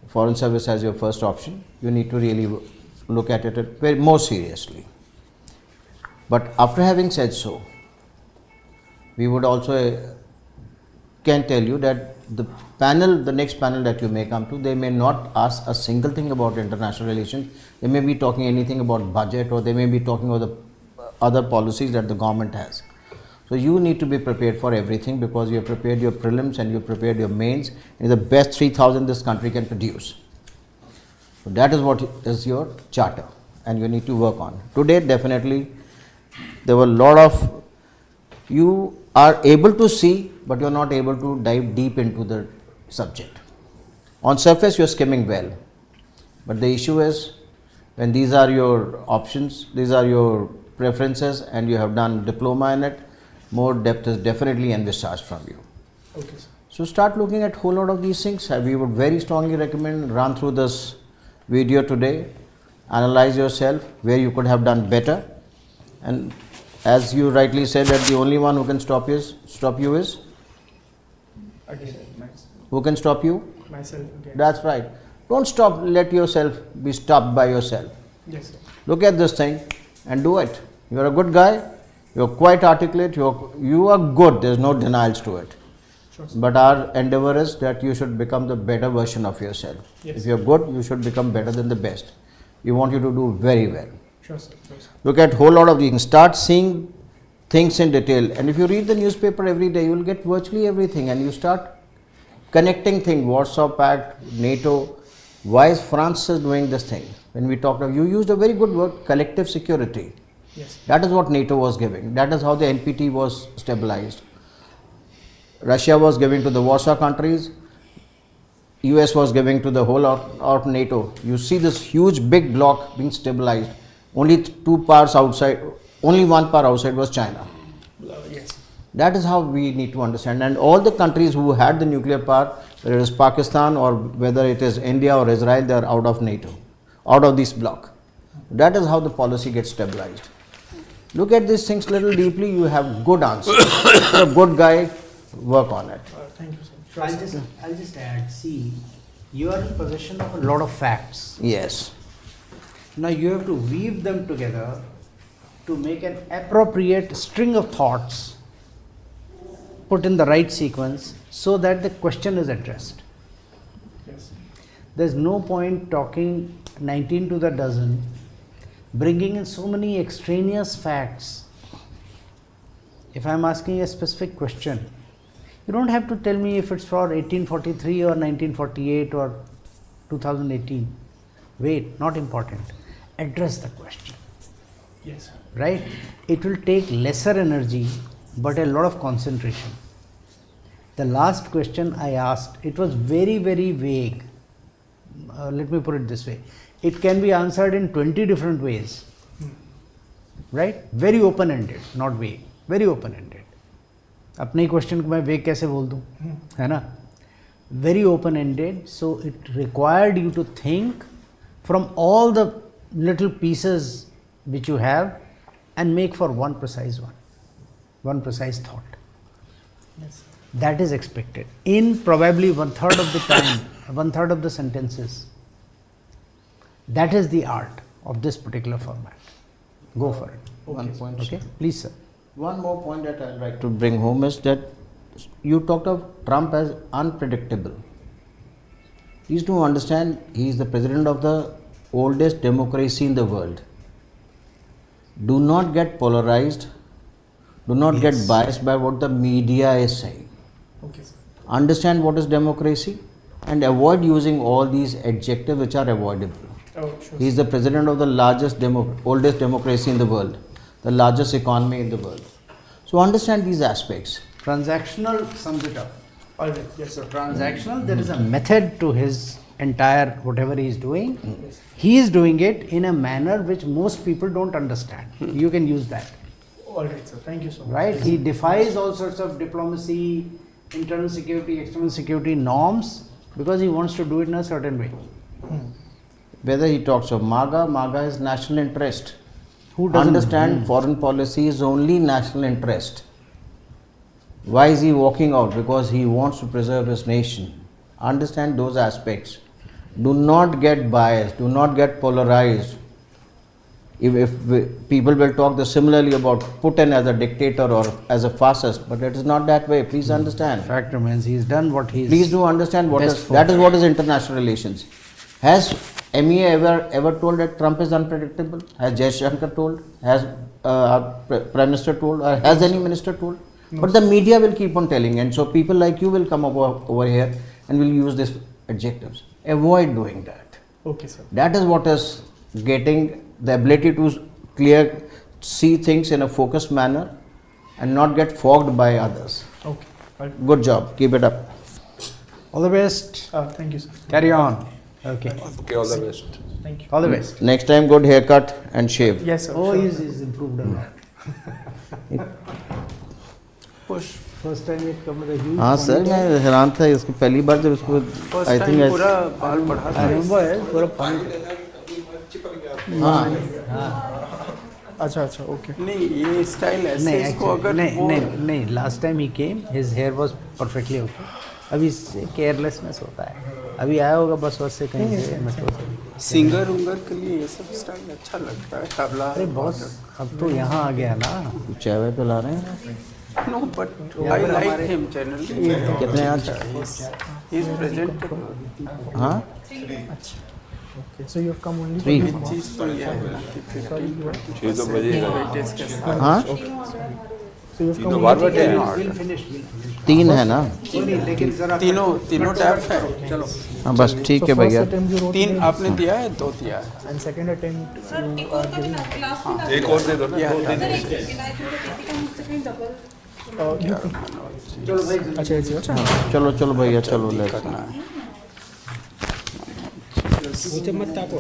S2: foreign service as your first option, you need to really look at it very more seriously. But after having said so, we would also can tell you that the next panel that you may come to, they may not ask a single thing about international relations. They may be talking anything about budget, or they may be talking about the other policies that the government has. So you need to be prepared for everything, because you have prepared your prelims and you have prepared your mains, and the best 3,000 this country can produce. So that is what is your charter, and you need to work on. Today, definitely, there were a lot of, you are able to see, but you are not able to dive deep into the subject. On surface, you are skimming well, but the issue is, when these are your options, these are your preferences, and you have done diploma in it, more depth is definitely envisaged from you.
S20: Okay, sir.
S2: So start looking at whole lot of these things. We would very strongly recommend run through this video today, analyze yourself where you could have done better, and as you rightly said, that the only one who can stop you is
S20: Again, myself.
S2: who can stop you?
S20: Myself again.
S2: That's right. Don't stop. Let yourself be stopped by yourself.
S20: Yes, sir.
S2: Look at this thing and do it. You are a good guy. You are quite articulate. You are good. There is no denials to it.
S20: Sure, sir.
S2: But our endeavor is that you should become the better version of yourself.
S20: Yes.
S2: If you are good, you should become better than the best. We want you to do very well.
S20: Sure, sir. Sure, sir.
S2: Look at whole lot of things. Start seeing things in detail. And if you read the newspaper every day, you will get virtually everything. And you start connecting things. Warsaw Pact, NATO. Why is France doing this thing? When we talked of, you used a very good word, collective security.
S20: Yes.
S2: That is what NATO was giving. That is how the NPT was stabilized. Russia was giving to the Warsaw countries. US was giving to the whole of NATO. You see this huge big block being stabilized. Only two powers outside, only one power outside was China.
S20: Yes.
S2: That is how we need to understand. And all the countries who had the nuclear power, whether it is Pakistan or whether it is India or Israel, they are out of NATO, out of this block. That is how the policy gets stabilized. Look at these things little deeply, you have good answers. If you're a good guy, work on it.
S20: Thank you, sir. Sure,
S18: I'll just add, see, you are in possession of a lot of facts.
S2: Yes.
S18: Now you have to weave them together to make an appropriate string of thoughts, put in the right sequence, so that the question is addressed.
S20: Yes.
S18: There's no point talking 19 to the dozen, bringing in so many extraneous facts. If I'm asking a specific question, you don't have to tell me if it's for 1843 or 1948 or 2018. Wait, not important. Address the question.
S20: Yes.
S18: Right? It will take lesser energy but a lot of concentration. The last question I asked, it was very, very vague. Let me put it this way. It can be answered in 20 different ways. Right? Very open-ended, not vague. Very open-ended. अपने question को मैं वेग कैसे बोल दूं, है ना? Very open-ended, so it required you to think from all the little pieces which you have and make for one precise thought.
S20: Yes.
S18: That is expected in probably 1/3 of the time, 1/3 of the sentences. That is the art of this particular format. Go for it.
S16: One point.
S18: Okay, please, sir.
S16: One more point that I'd like to bring home is that you talked of Trump as unpredictable. Please do understand, he is the president of the oldest democracy in the world. Do not get polarized. Do not get biased by what the media is saying.
S20: Okay, sir.
S16: Understand what is democracy and avoid using all these adjectives which are avoidable.
S20: Oh, sure.
S16: He is the president of the oldest democracy in the world, the largest economy in the world. So understand these aspects.
S18: Transactional sums it up.
S20: All right. Yes, sir.
S18: Transactional, there is a method to his entire whatever he is doing. He is doing it in a manner which most people don't understand. You can use that.
S20: All right, sir. Thank you so much.
S18: Right? He defies all sorts of diplomacy, internal security, external security norms because he wants to do it in a certain way.
S16: Whether he talks of MAGA is national interest.
S18: Who doesn't
S16: understand foreign policy is only national interest. Why is he walking out? Because he wants to preserve his nation. Understand those aspects. Do not get biased. Do not get polarized. People will talk similarly about Putin as a dictator or as a fascist, but it is not that way. Please understand.
S18: Fact remains, he has done what he is.
S16: Please do understand that is what is international relations. Has MEA ever told that Trump is unpredictable? Has Jai Shankar told? Has Prime Minister told? Or has any minister told? No. But the media will keep on telling, and so people like you will come over here and will use these adjectives. Avoid doing that.
S20: Okay, sir.
S16: That is what is getting the ability to see things in a focused manner and not get fogged by others.
S20: Okay.
S16: Good job. Keep it up.
S18: All the best.
S20: Thank you, sir.
S18: Carry on. Okay.
S3: Okay, all the best.
S20: Thank you.
S18: All the best.
S16: Next time, good haircut and shave.
S20: Yes, sir.
S18: Oh,
S20: sure.
S18: he's improved a lot. Push. First time it come with a huge.
S16: हाँ sir मैं हैरान था इसको पहली बार जब उसको I think
S18: पूरा बाल बढ़ा था। रिमेंबर है पूरा पानी।
S20: हाँ। अच्छा ओके।
S1: नहीं ये स्टाइल ऐसे इसको अगर
S18: नहीं last time he came his hair was perfectly okay. अभी केयरलेसनेस होता है। अभी आया होगा बस से कहीं से मेट्रो से।
S1: सिंगर उंगर के लिए ये सब स्टाइल अच्छा लगता है तबला।
S18: अरे बॉस अब तो यहाँ आ गया ना।
S16: चाय वाय पिला रहे हैं?
S1: No, but I like him generally.
S16: कितने आज?
S1: He is present.
S16: हाँ?
S20: Okay, so you have come only.
S16: 3.
S1: चीज़ तो ये है ना कि
S3: 6 बजे।
S16: हाँ?
S20: So you have come only.
S18: We'll finish.
S16: 3 है ना?
S1: तीनों टैप है। चलो।
S16: हाँ बस ठीक है भैया।
S1: 3 आपने दिया है 2 दिया है।
S20: And second attempt you are giving.
S3: एक और दे दो ना।
S20: अच्छा
S16: चलो भैया चलो ले करना है।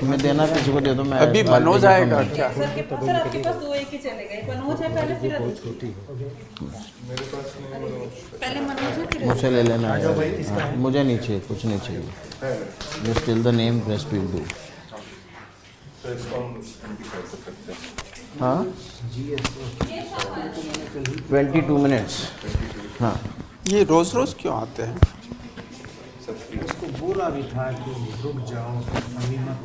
S16: मैं देना किसी को दे दो मैं
S1: अभी मनोज आएगा क्या?
S13: सर आपके पास 2 एक ही चलेगा। मनोज है पहले फिर पहले मनोज है फिर
S16: मुझे ले लेना है। मुझे नहीं चाहिए कुछ नहीं चाहिए। Just till the name rest will do. हाँ 22 मिनट्स। हाँ
S1: ये रोज क्यों आते हैं?
S18: उसको बोला भी था कि रुक जाओ अभी मत।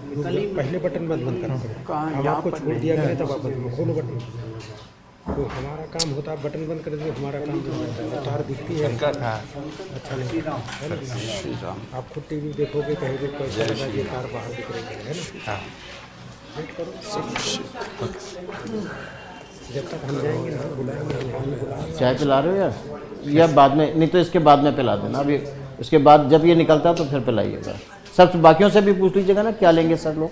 S19: पहले बटन बंद करना पड़ेगा। हम आपको छोड़ दिया करें तब आप खोलो बटन। तो हमारा काम होता है बटन बंद कर दे हमारा काम जो होता है तार दिखती है। अच्छा नहीं आप खुद टीवी देखोगे कहोगे कैसे लगा ये तार बाहर दिख रही है ना। वेट करो जब तक हम जाएंगे ना बुलाएंगे।
S16: चाय पिला रहे हो यार या बाद में? नहीं तो इसके बाद में पिला देना। अभी इसके बाद जब ये निकलता तो फिर पिलाइएगा। सब बाकियों से भी पूछ लीजिएगा ना क्या लेंगे सब लोग।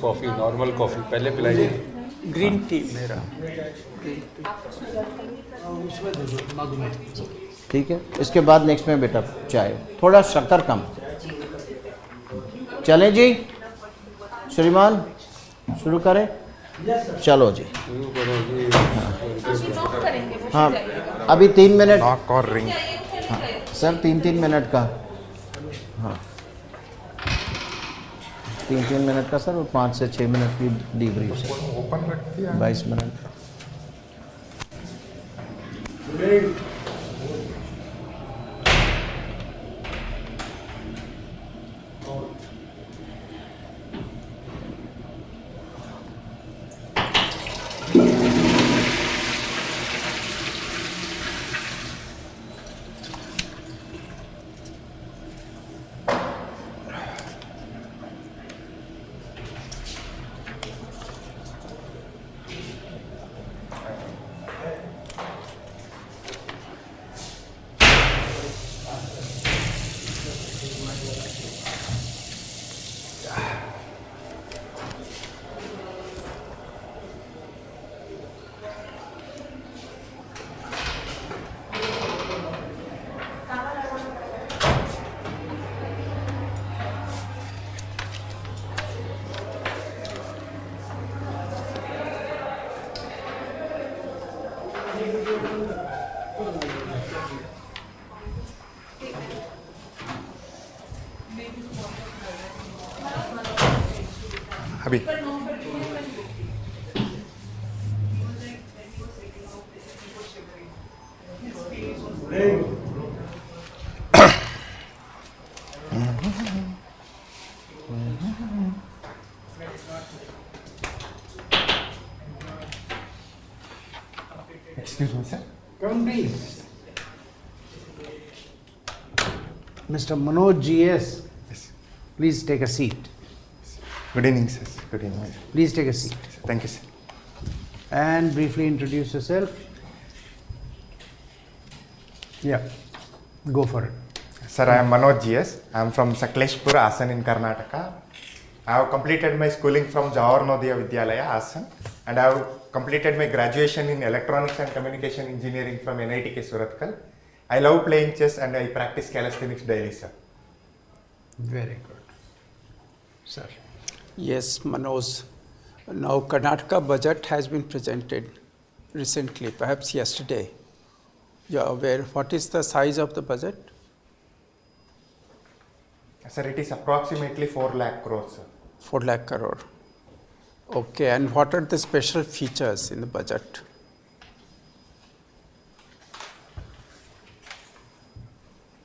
S3: कॉफ़ी नॉर्मल कॉफ़ी पहले पिलाइए।
S1: ग्रीन टी मेरा।
S16: ठीक है इसके बाद नेक्स्ट में बेटा चाय थोड़ा शक्कर कम। चलें जी श्रीमान शुरू करें। चलो जी। हाँ अभी 3 मिनट
S6: और रिंग।
S16: हाँ सर 3 मिनट का। हाँ 3 मिनट का सर और 5 से 6 मिनट की डीब्रीफ से 22 मिनट।
S10: अभी Excuse me, sir.
S18: Come please. Mr. Manoj GS, please take a seat.
S10: Good evening, sir. Good evening.
S18: Please take a seat.
S10: Thank you, sir.
S18: And briefly introduce yourself. Yeah, go for it.
S10: Sir, I am Manoj GS. I am from Sakleshpur, Asan in Karnataka. I have completed my schooling from Jawahar Navodaya Vidyalaya, Asan, and I have completed my graduation in Electronics and Communication Engineering from NITK Surathkal. I love playing chess and I practice calisthenics daily, sir.
S18: Very good. Sir.
S1: Yes, Manoj. Now Karnataka budget has been presented recently, perhaps yesterday. You are aware what is the size of the budget?
S10: Sir, it is approximately 4 lakh crores, sir.
S1: 4 lakh crore. Okay, and what are the special features in the budget?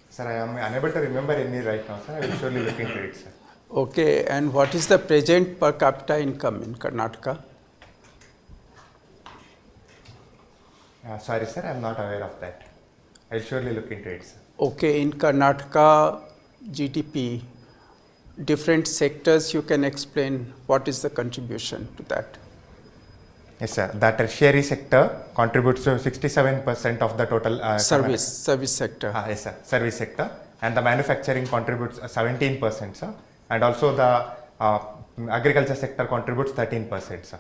S10: Sir, I am unable to remember any right now, sir. I will surely look into it, sir.
S1: Okay, and what is the present per capita income in Karnataka?
S10: Sorry, sir, I am not aware of that. I will surely look into it, sir.
S1: Okay, in Karnataka GDP, different sectors, you can explain what is the contribution to that?
S10: Yes, sir. The tertiary sector contributes to 67% of the total
S1: service sector.
S10: Yes, sir. Service sector. And the manufacturing contributes 17%, sir. And also the agriculture sector contributes 13%, sir.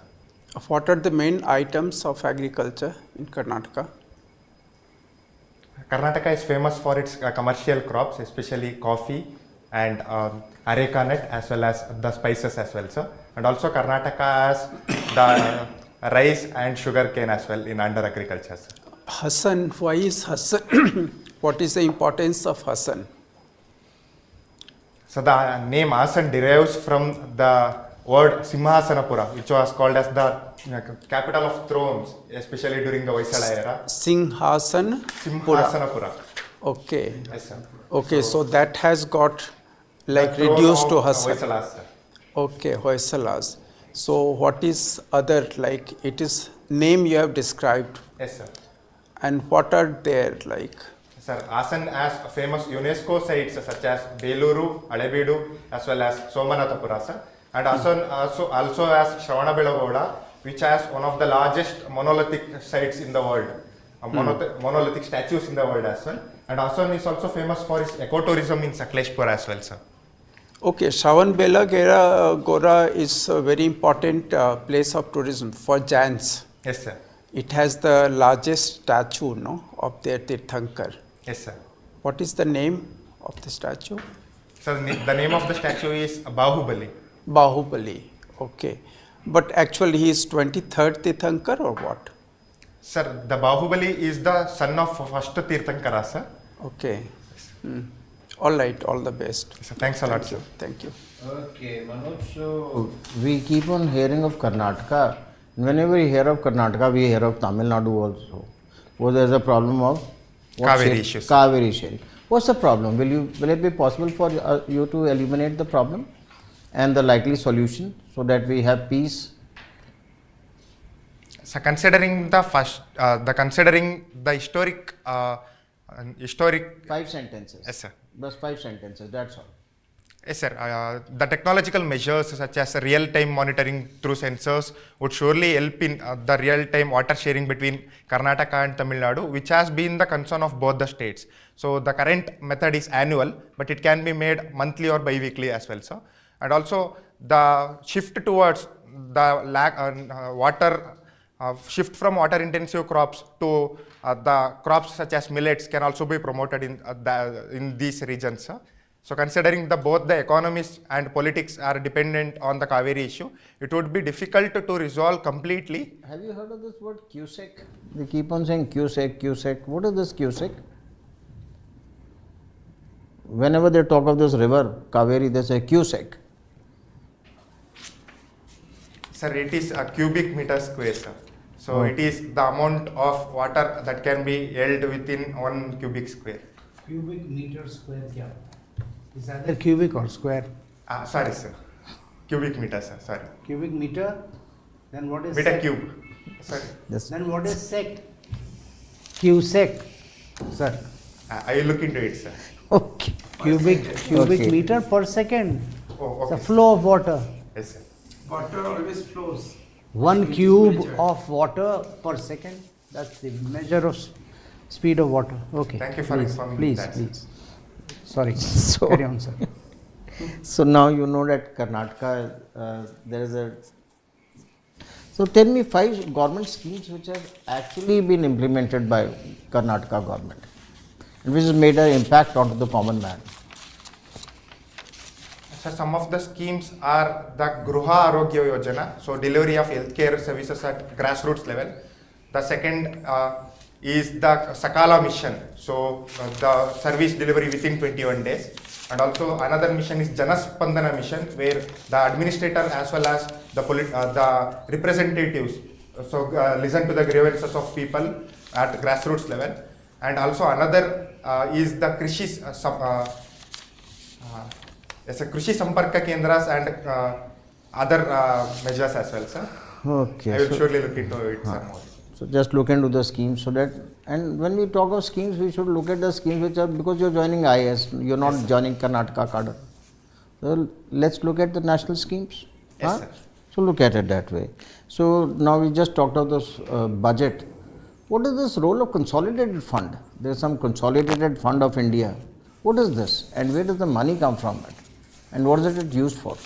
S1: What are the main items of agriculture in Karnataka?
S10: Karnataka is famous for its commercial crops, especially coffee and areca nut, as well as the spices as well, sir. And also Karnataka has the rice and sugar cane as well in under agriculture, sir.
S1: Hassan, why is Hassan? What is the importance of Hassan?
S10: So the name Hassan derives from the word Simhasanapura, which was called as the capital of thrones, especially during the Hoysala era. Simhasanapura.
S1: Okay.
S10: Yes, sir.
S1: Okay, so that has got like reduced to Hassan.
S10: Hoysalas, sir.
S1: Okay, Hoysalas. So what is other, like it is name you have described?
S10: Yes, sir.
S1: And what are there like?
S10: Sir, Hassan has famous UNESCO sites such as Beluru, Alebedu, as well as Somanathapura, sir. And Hassan also has Shravanabelagoda, which has one of the largest monolithic sites in the world, monolithic statues in the world as well. And Hassan is also famous for its ecotourism in Sakleshpur as well, sir.
S1: Okay, Shravanabelagoda is a very important place of tourism for Jains.
S10: Yes, sir.
S1: It has the largest statue, no, of their Tirthankar.
S10: Yes, sir.
S1: What is the name of the statue?
S10: So the name of the statue is Bahubali.
S1: Bahubali, okay. But actually he is 23rd Tirthankar or what?
S10: Sir, the Bahubali is the son of first Tirthankara, sir.
S1: Okay. All right, all the best.
S10: So thanks a lot, sir.
S1: Thank you.
S16: Okay, Manoj, so we keep on hearing of Karnataka. Whenever we hear of Karnataka, we hear of Tamil Nadu also. there's a problem of
S21: Kaveri issues.
S16: Kaveri sharing. What's the problem? Will it be possible for you to eliminate the problem and the likely solution so that we have peace?
S21: So considering the historic
S16: 5 sentences.
S21: Yes, sir.
S16: Just 5 sentences. That's all.
S21: Yes, sir. The technological measures such as real-time monitoring through sensors would surely help in the real-time water sharing between Karnataka and Tamil Nadu, which has been the concern of both the states. So the current method is annual, but it can be made monthly or bi-weekly as well, sir. And also the shift towards the shift from water-intensive crops to the crops such as millets can also be promoted in these regions, sir. So considering both the economists and politics are dependent on the Kaveri issue, it would be difficult to resolve completely.
S16: Have you heard of this word CUSEC? They keep on saying CUSEC, CUSEC. What is this CUSEC? Whenever they talk of this river, Kaveri, they say CUSEC.
S21: Sir, it is a cubic meter square, sir. So it is the amount of water that can be held within 1 cubic square.
S18: Cubic meter square, yeah. Is that the cubic or square?
S21: Sorry, sir. Cubic meter, sir. Sorry.
S18: Cubic meter? Then what is
S21: meter
S18: sec?
S21: cube? Sorry.
S18: Then what is sec? CUSEC, sir.
S21: I will look into it, sir.
S16: Okay.
S18: Cubic meter per second.
S21: Oh, okay.
S18: The flow of water.
S21: Yes, sir.
S1: Water always flows.
S18: 1 cube of water per second. That's the measure of speed of water. Okay.
S21: Thank you for informing me that.
S18: Please. Sorry.
S16: So,
S18: carry on, sir.
S16: So now you know that Karnataka, there is a. So tell me 5 government schemes which have actually been implemented by Karnataka government, and which has made an impact onto the common man.
S21: So some of the schemes are the Gruha Arogya Yojana, so delivery of healthcare services at grassroots level. The second is the Sakala mission, so the service delivery within 21 days. And also another mission is Janaspandana mission, where the administrator as well as the representatives listen to the grievances of people at grassroots level. And also another is the Krishi Samparka Kendras and other measures as well, sir.
S16: Okay.
S21: I will surely look into it some more.
S16: So just look into the schemes so that, and when we talk of schemes, we should look at the schemes which are, because you are joining IS, you are not joining Karnataka cadre. So let's look at the national schemes.
S21: Yes, sir.
S16: So look at it that way. So now we just talked of this budget. What is this role of consolidated fund? There is some consolidated fund of India. What is this, and where does the money come from it, and what is it used for?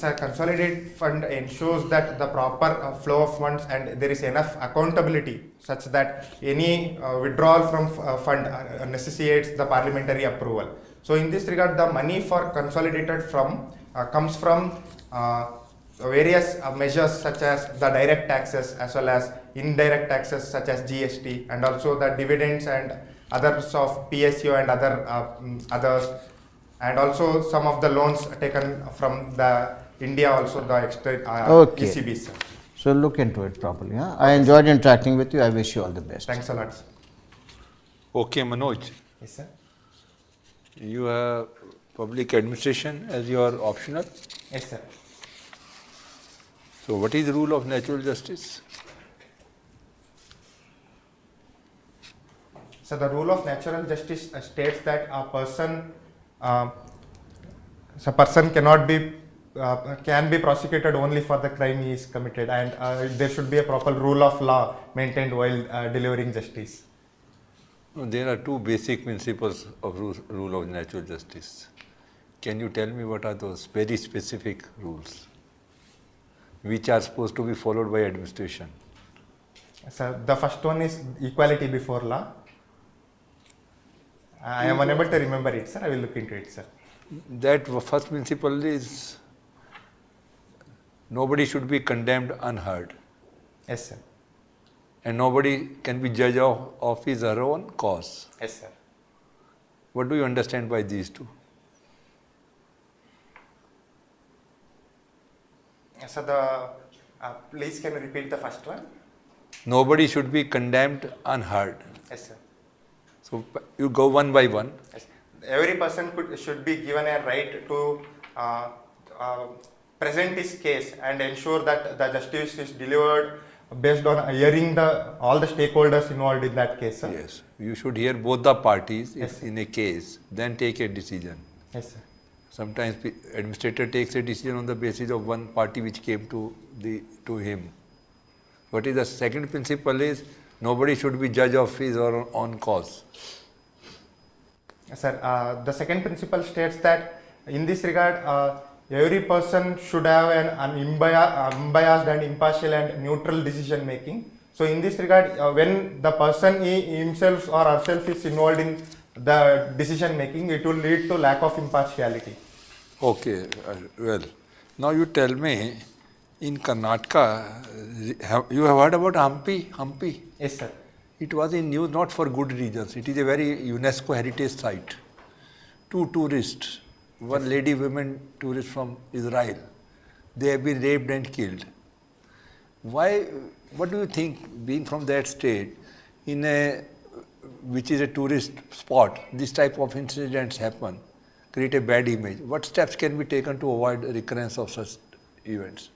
S21: Sir, consolidated fund ensures that the proper flow of funds and there is enough accountability such that any withdrawal from fund necessitates the parliamentary approval. So in this regard, the money for consolidated comes from various measures such as the direct taxes as well as indirect taxes such as GST, and also the dividends and others of PSU and others, and also some of the loans taken from the India, also the
S16: Okay.
S21: ECB, sir.
S16: So look into it properly. Huh? I enjoyed interacting with you. I wish you all the best.
S21: Thanks a lot, sir.
S15: Okay, Manoj.
S21: Yes, sir.
S15: You have public administration as your optional.
S21: Yes, sir.
S15: So what is the rule of natural justice?
S21: So the rule of natural justice states that a person cannot be can be prosecuted only for the crime he is committed, and there should be a proper rule of law maintained while delivering justice.
S15: No, there are 2 basic principles of rule of natural justice. Can you tell me what are those very specific rules which are supposed to be followed by administration?
S21: So the first one is equality before law. I am unable to remember it, sir. I will look into it, sir.
S15: That first principle is nobody should be condemned unheard.
S21: Yes, sir.
S15: And nobody can be judged of his or her own cause.
S21: Yes, sir.
S15: What do you understand by these 2?
S21: So the Please can you repeat the first one?
S15: Nobody should be condemned unheard.
S21: Yes, sir.
S15: So you go one by one.
S21: Yes. Every person should be given a right to present his case and ensure that the justice is delivered based on hearing all the stakeholders involved in that case, sir.
S15: Yes, you should hear both the parties
S21: Yes,
S15: in a case, then take a decision.
S21: Yes, sir.
S15: Sometimes administrator takes a decision on the basis of one party which came to him. What is the second principle is nobody should be judge of his or own cause.
S21: Sir, the second principle states that in this regard, every person should have an unbiased and impartial and neutral decision making. So in this regard, when the person himself or herself is involved in the decision making, it will lead to lack of impartiality.
S15: Okay, well, now you tell me, in Karnataka, you have heard about Hampi?
S21: Yes, sir.
S15: It was in news not for good reasons. It is a very UNESCO heritage site. 2 tourists, one lady women tourist from Israel, they have been raped and killed. Why? What do you think, being from that state, which is a tourist spot, this type of incidents happen, create a bad image? What steps can be taken to avoid recurrence of such events?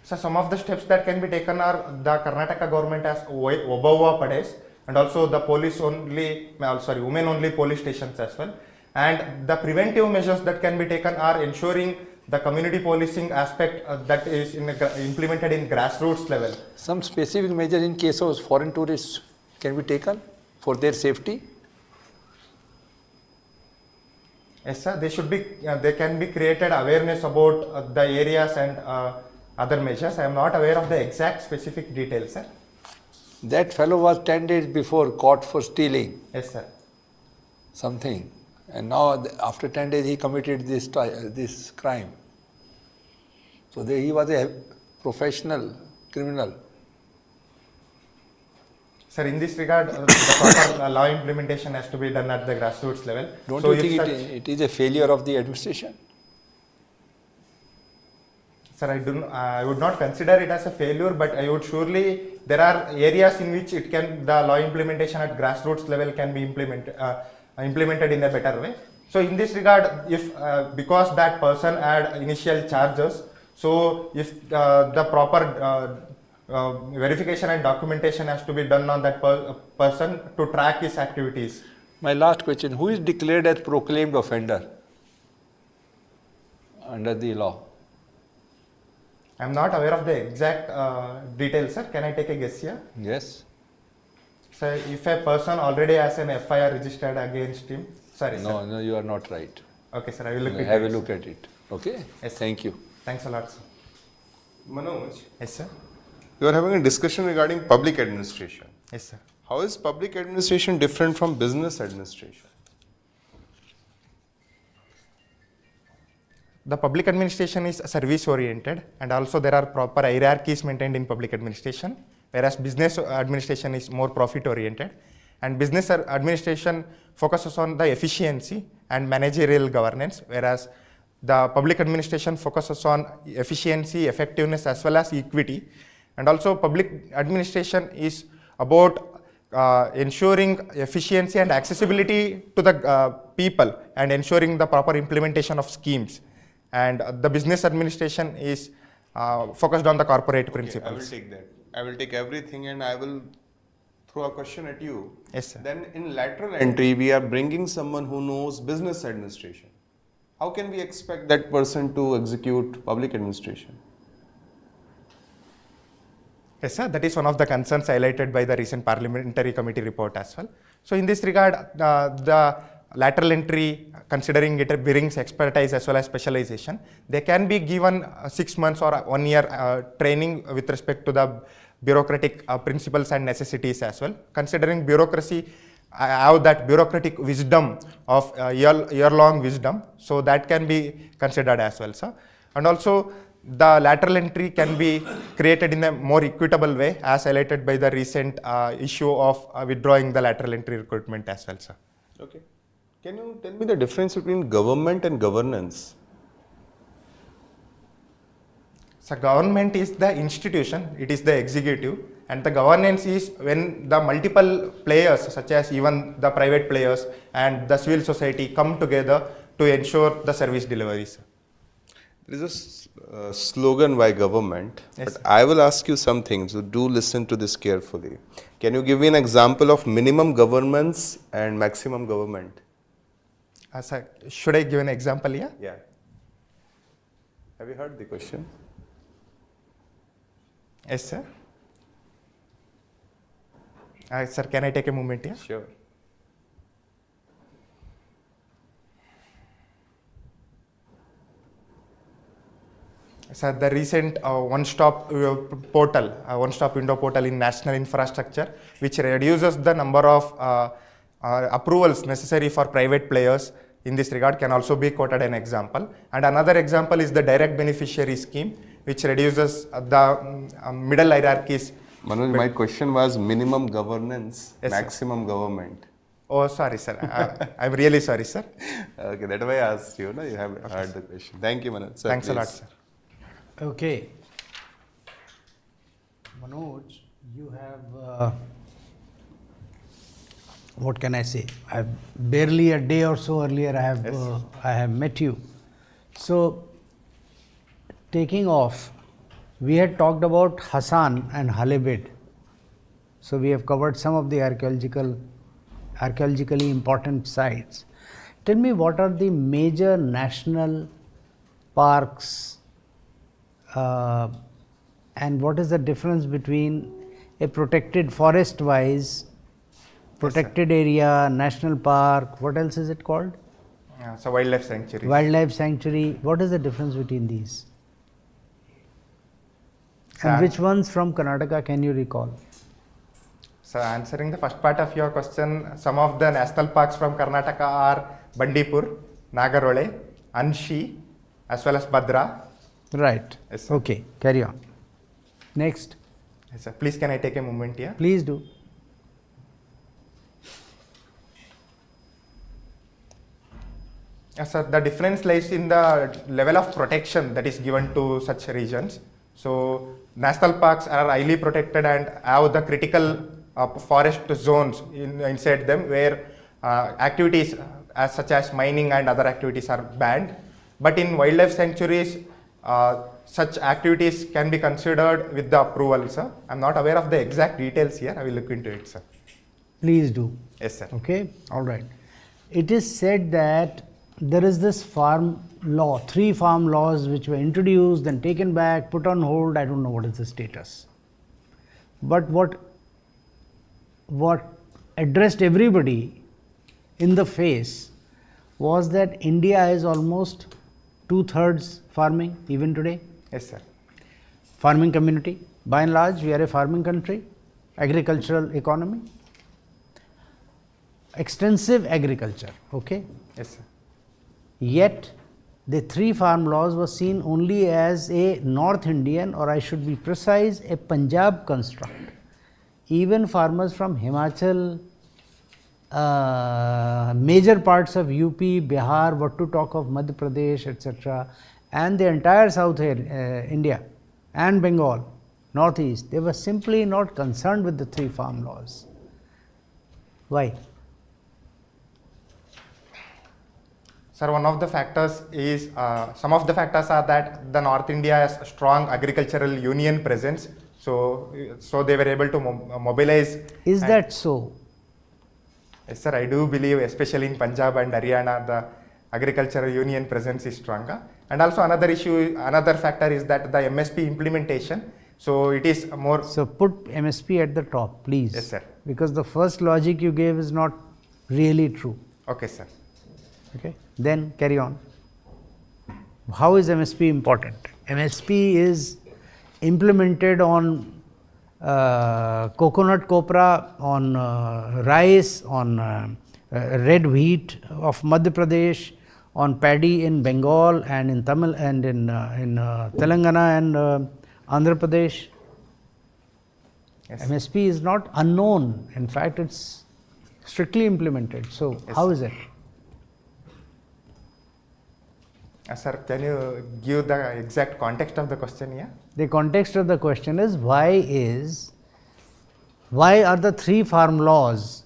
S21: So some of the steps that can be taken are the Karnataka government has Obawa Pades and also the women only police stations as well. And the preventive measures that can be taken are ensuring the community policing aspect that is implemented in grassroots level.
S15: Some specific measures in case of foreign tourists can be taken for their safety?
S21: Yes, sir. They can be created awareness about the areas and other measures. I am not aware of the exact specific details, sir.
S15: That fellow was 10 days before caught for stealing.
S21: Yes, sir.
S15: Something. And now after 10 days he committed this crime. So he was a professional criminal.
S21: Sir, in this regard, the proper law implementation has to be done at the grassroots level.
S15: Don't you think it is a failure of the administration?
S21: Sir, I would not consider it as a failure, but I would surely, there are areas in which the law implementation at grassroots level can be implemented in a better way. So in this regard, if because that person had initial charges, so if the proper verification and documentation has to be done on that person to track his activities.
S15: My last question, who is declared as proclaimed offender under the law?
S21: I am not aware of the exact details, sir. Can I take a guess here?
S15: Yes.
S21: So if a person already has an FIR registered against him, sorry,
S15: no,
S21: sir.
S15: No, you are not right.
S21: Okay, sir, I will look at it.
S15: Have a look at it. Okay?
S21: Yes.
S15: Thank you.
S21: Thanks a lot, sir.
S6: Manoj.
S21: Yes, sir.
S6: You are having a discussion regarding public administration.
S21: Yes, sir.
S6: How is public administration different from business administration?
S21: The public administration is service oriented and also there are proper hierarchies maintained in public administration, whereas business administration is more profit oriented, and business administration focuses on the efficiency and managerial governance, whereas the public administration focuses on efficiency, effectiveness as well as equity. And also public administration is about ensuring efficiency and accessibility to the people and ensuring the proper implementation of schemes. And the business administration is focused on the corporate principles.
S6: I will take that. I will take everything and I will throw a question at you.
S21: Yes, sir.
S6: Then in lateral entry, we are bringing someone who knows business administration. How can we expect that person to execute public administration?
S21: Yes, sir. That is one of the concerns highlighted by the recent parliamentary committee report as well. So in this regard, the lateral entry, considering it brings expertise as well as specialization, they can be given 6 months or 1 year training with respect to the bureaucratic principles and necessities as well. Considering bureaucracy, I have that bureaucratic wisdom of year-long wisdom, so that can be considered as well, sir. And also, the lateral entry can be created in a more equitable way, as highlighted by the recent issue of withdrawing the lateral entry recruitment as well, sir.
S6: Okay. Can you tell me the difference between government and governance?
S21: So government is the institution, it is the executive, and the governance is when the multiple players such as even the private players and the civil society come together to ensure the service deliveries.
S6: There is a slogan by government,
S21: Yes,
S6: but I will ask you something, so do listen to this carefully. Can you give me an example of minimum governance and maximum government?
S21: Sir, should I give an example here?
S6: Yeah. Have you heard the question?
S21: Yes, sir. Sir, can I take a moment here?
S6: Sure.
S21: Sir, the recent one-stop portal, one-stop window portal in national infrastructure, which reduces the number of approvals necessary for private players in this regard, can also be quoted an example. And another example is the direct beneficiary scheme, which reduces the middle hierarchies.
S6: Manoj, my question was minimum governance,
S21: Yes, sir.
S6: maximum government.
S21: Oh, sorry, sir. I'm really sorry, sir.
S6: Okay, that's why I asked you. No, you have heard the question. Thank you, Manoj. Sir,
S21: Thanks a lot,
S6: please.
S21: sir.
S16: Okay. Manoj, you have, what can I say? I've barely a day or so earlier I have met you. So, taking off, we had talked about Hassan and Halebid. So, we have covered some of the archaeologically important sites. Tell me, what are the major national parks and what is the difference between a protected forest wise, protected area, national park, what else is it called?
S21: So wildlife sanctuary.
S16: Wildlife sanctuary. What is the difference between these?
S21: Sir,
S16: And which ones from Karnataka can you recall?
S21: So answering the first part of your question, some of the national parks from Karnataka are Bandipur, Nagarole, Anshi, as well as Bhadra.
S16: Right.
S21: Yes, sir.
S16: Okay, carry on. Next.
S21: Yes, sir. Please, can I take a moment here?
S16: Please do.
S21: Yes, sir. The difference lies in the level of protection that is given to such regions. So, national parks are highly protected and have the critical forest zones inside them where activities such as mining and other activities are banned. But in wildlife sanctuaries, such activities can be considered with the approval, sir. I am not aware of the exact details here. I will look into it, sir.
S16: Please do.
S21: Yes, sir.
S16: Okay, all right. It is said that there is this farm law, 3 farm laws which were introduced, then taken back, put on hold. I don't know what is the status. But what addressed everybody in the face was that India is almost 2/3 farming even today.
S21: Yes, sir.
S16: Farming community. By and large, we are a farming country, agricultural economy. Extensive agriculture, okay?
S21: Yes, sir.
S16: Yet, the 3 farm laws were seen only as a North Indian, or I should be precise, a Punjab construct. Even farmers from Himachal, major parts of UP, Bihar, what to talk of Madhya Pradesh, etc., and the entire South India and Bengal, Northeast, they were simply not concerned with the 3 farm laws. Why?
S21: Sir, one of the factors is, some of the factors are that the North India has a strong agricultural union presence, so they were able to mobilize.
S16: Is that so?
S21: Yes, sir, I do believe, especially in Punjab and Haryana, the agricultural union presence is stronger. And also another factor is that the MSP implementation, so it is more.
S16: So put MSP at the top, please.
S21: Yes, sir.
S16: Because the first logic you gave is not really true.
S21: Okay, sir.
S16: Okay, then carry on. How is MSP important? MSP is implemented on coconut copra, on rice, on red wheat of Madhya Pradesh, on paddy in Bengal and in Tamil and in Telangana and Andhra Pradesh.
S21: Yes.
S16: MSP is not unknown. In fact, it's strictly implemented. So,
S21: Yes,
S16: how
S21: sir.
S16: is it?
S21: Sir, can you give the exact context of the question here?
S18: The context of the question is why are the 3 farm laws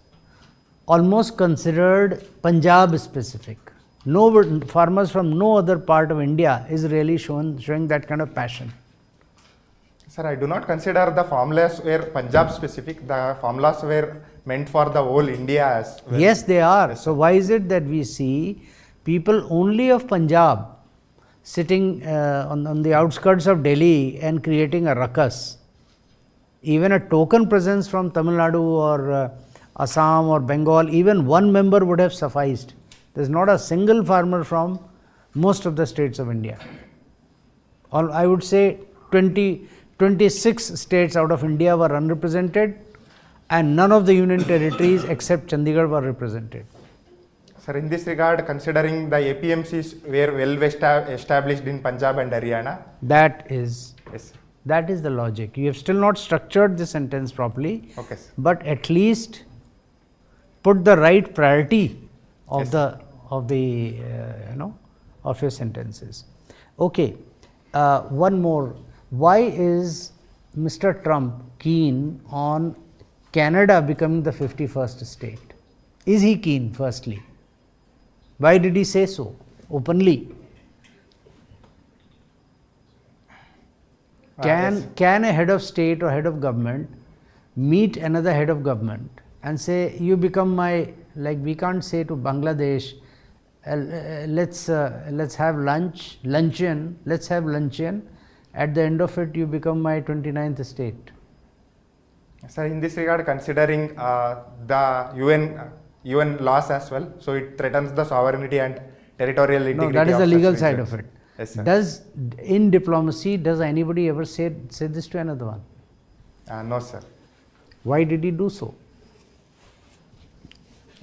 S18: almost considered Punjab specific? No farmers from no other part of India is really showing that kind of passion.
S21: Sir, I do not consider the farm laws were Punjab specific. The farm laws were meant for the whole India as well.
S18: Yes, they are. Yes, so why is it that we see people only of Punjab sitting on the outskirts of Delhi and creating a ruckus? Even a token presence from Tamil Nadu or Assam or Bengal, even one member would have sufficed. There is not a single farmer from most of the states of India. I would say 26 states out of India were unrepresented, and none of the union territories except Chandigarh were represented.
S21: Sir, in this regard, considering the APMCs were well established in Punjab and Haryana.
S18: That is,
S21: yes,
S18: that is the logic. You have still not structured the sentence properly,
S21: okay, sir,
S18: but at least put the right priority of
S21: yes,
S18: of your sentences. Okay, one more. Why is Mr. Trump keen on Canada becoming the 51st state? Is he keen, firstly? Why did he say so openly? Can a head of state or head of government meet another head of government and say, you become my, like we can't say to Bangladesh, let's have luncheon, at the end of it you become my 29th state.
S21: Sir, in this regard, considering the UN laws as well, so it threatens the sovereignty and territorial integrity.
S18: No, that is the legal side of it.
S21: Yes, sir.
S18: In diplomacy, does anybody ever say this to another one?
S21: No, sir.
S18: Why did he do so?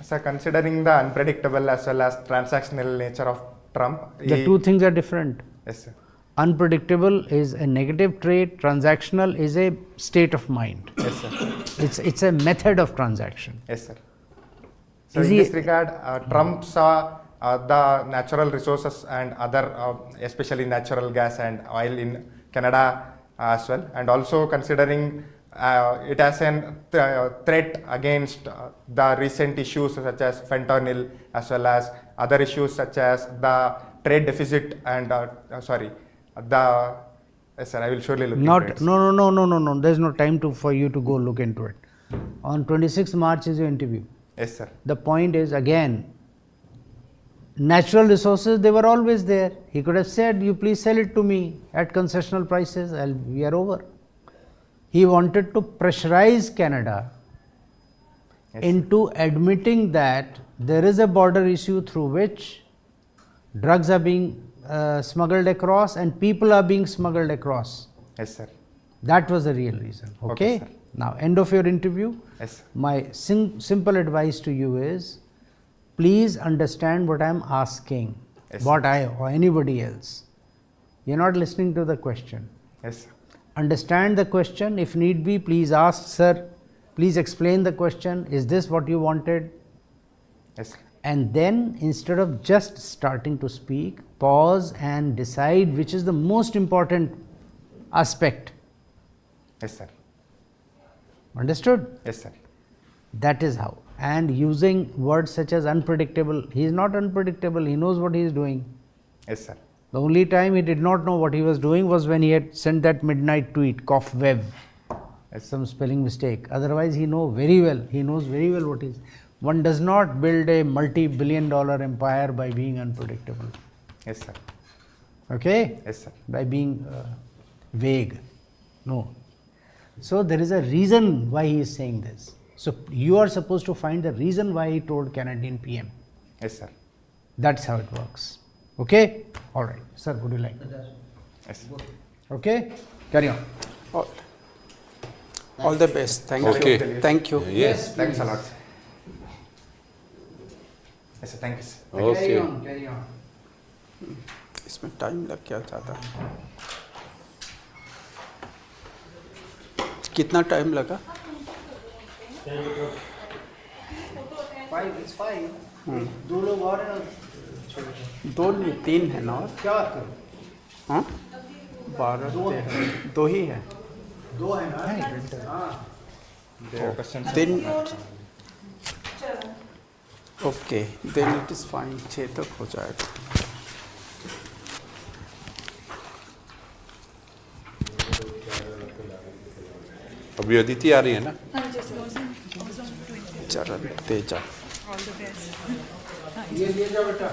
S21: Sir, considering the unpredictable as well as transactional nature of Trump.
S18: The two things are different.
S21: Yes, sir.
S18: Unpredictable is a negative trait, transactional is a state of mind.
S21: Yes, sir.
S18: It's a method of transaction.
S21: Yes, sir. So in this regard, Trump saw the natural resources and other, especially natural gas and oil in Canada as well, and also considering it as a threat against the recent issues such as fentanyl, as well as other issues such as the trade deficit and yes, sir, I will surely look into it.
S18: No. There is no time for you to go look into it. On 26th March is your interview.
S21: Yes, sir.
S18: The point is, again, natural resources, they were always there. He could have said, you please sell it to me at concessional prices, we are over. He wanted to pressurize Canada into admitting that there is a border issue through which drugs are being smuggled across and people are being smuggled across.
S21: Yes, sir.
S18: That was the real reason. Okay,
S21: sir.
S18: Now, end of your interview.
S21: Yes.
S18: My simple advice to you is, please understand what I am asking,
S21: yes,
S18: what I or anybody else. You are not listening to the question.
S21: Yes, sir.
S18: Understand the question. If need be, please ask, sir, please explain the question. Is this what you wanted?
S21: Yes, sir.
S18: And then, instead of just starting to speak, pause and decide which is the most important aspect.
S21: Yes, sir.
S18: Understood?
S21: Yes, sir.
S18: That is how. And using words such as unpredictable, he is not unpredictable, he knows what he is doing.
S21: Yes, sir.
S18: The only time he did not know what he was doing was when he had sent that midnight tweet, cough web, some spelling mistake. Otherwise, he knows very well what is. One does not build a multi-billion-dollar empire by being unpredictable.
S21: Yes, sir.
S18: Okay?
S21: Yes, sir.
S18: By being vague. No. So there is a reason why he is saying this. So you are supposed to find the reason why he told Canadian PM.
S21: Yes, sir.
S18: That's how it works. Okay? All right. Sir, would you like?
S21: Yes.
S18: Okay? Carry on.
S1: All the best. Thank you. Thank you.
S21: Yes. Thanks a lot. Yes, sir. Thank you, sir.
S18: Okay. Carry on.
S1: इसमें time लग गया ज़्यादा. कितना time लगा?
S18: 5. 2 लोग और हैं.
S1: दो नहीं 3 है ना और
S18: क्या बात करो?
S1: हाँ 12 13 2 ही है
S18: 2 है ना? हाँ।
S1: then okay then it is fine 6 तक हो जाएगा
S15: अभी अदिति आ रही है ना?
S1: चरण तेजा
S18: ये ले जाओ बेटा।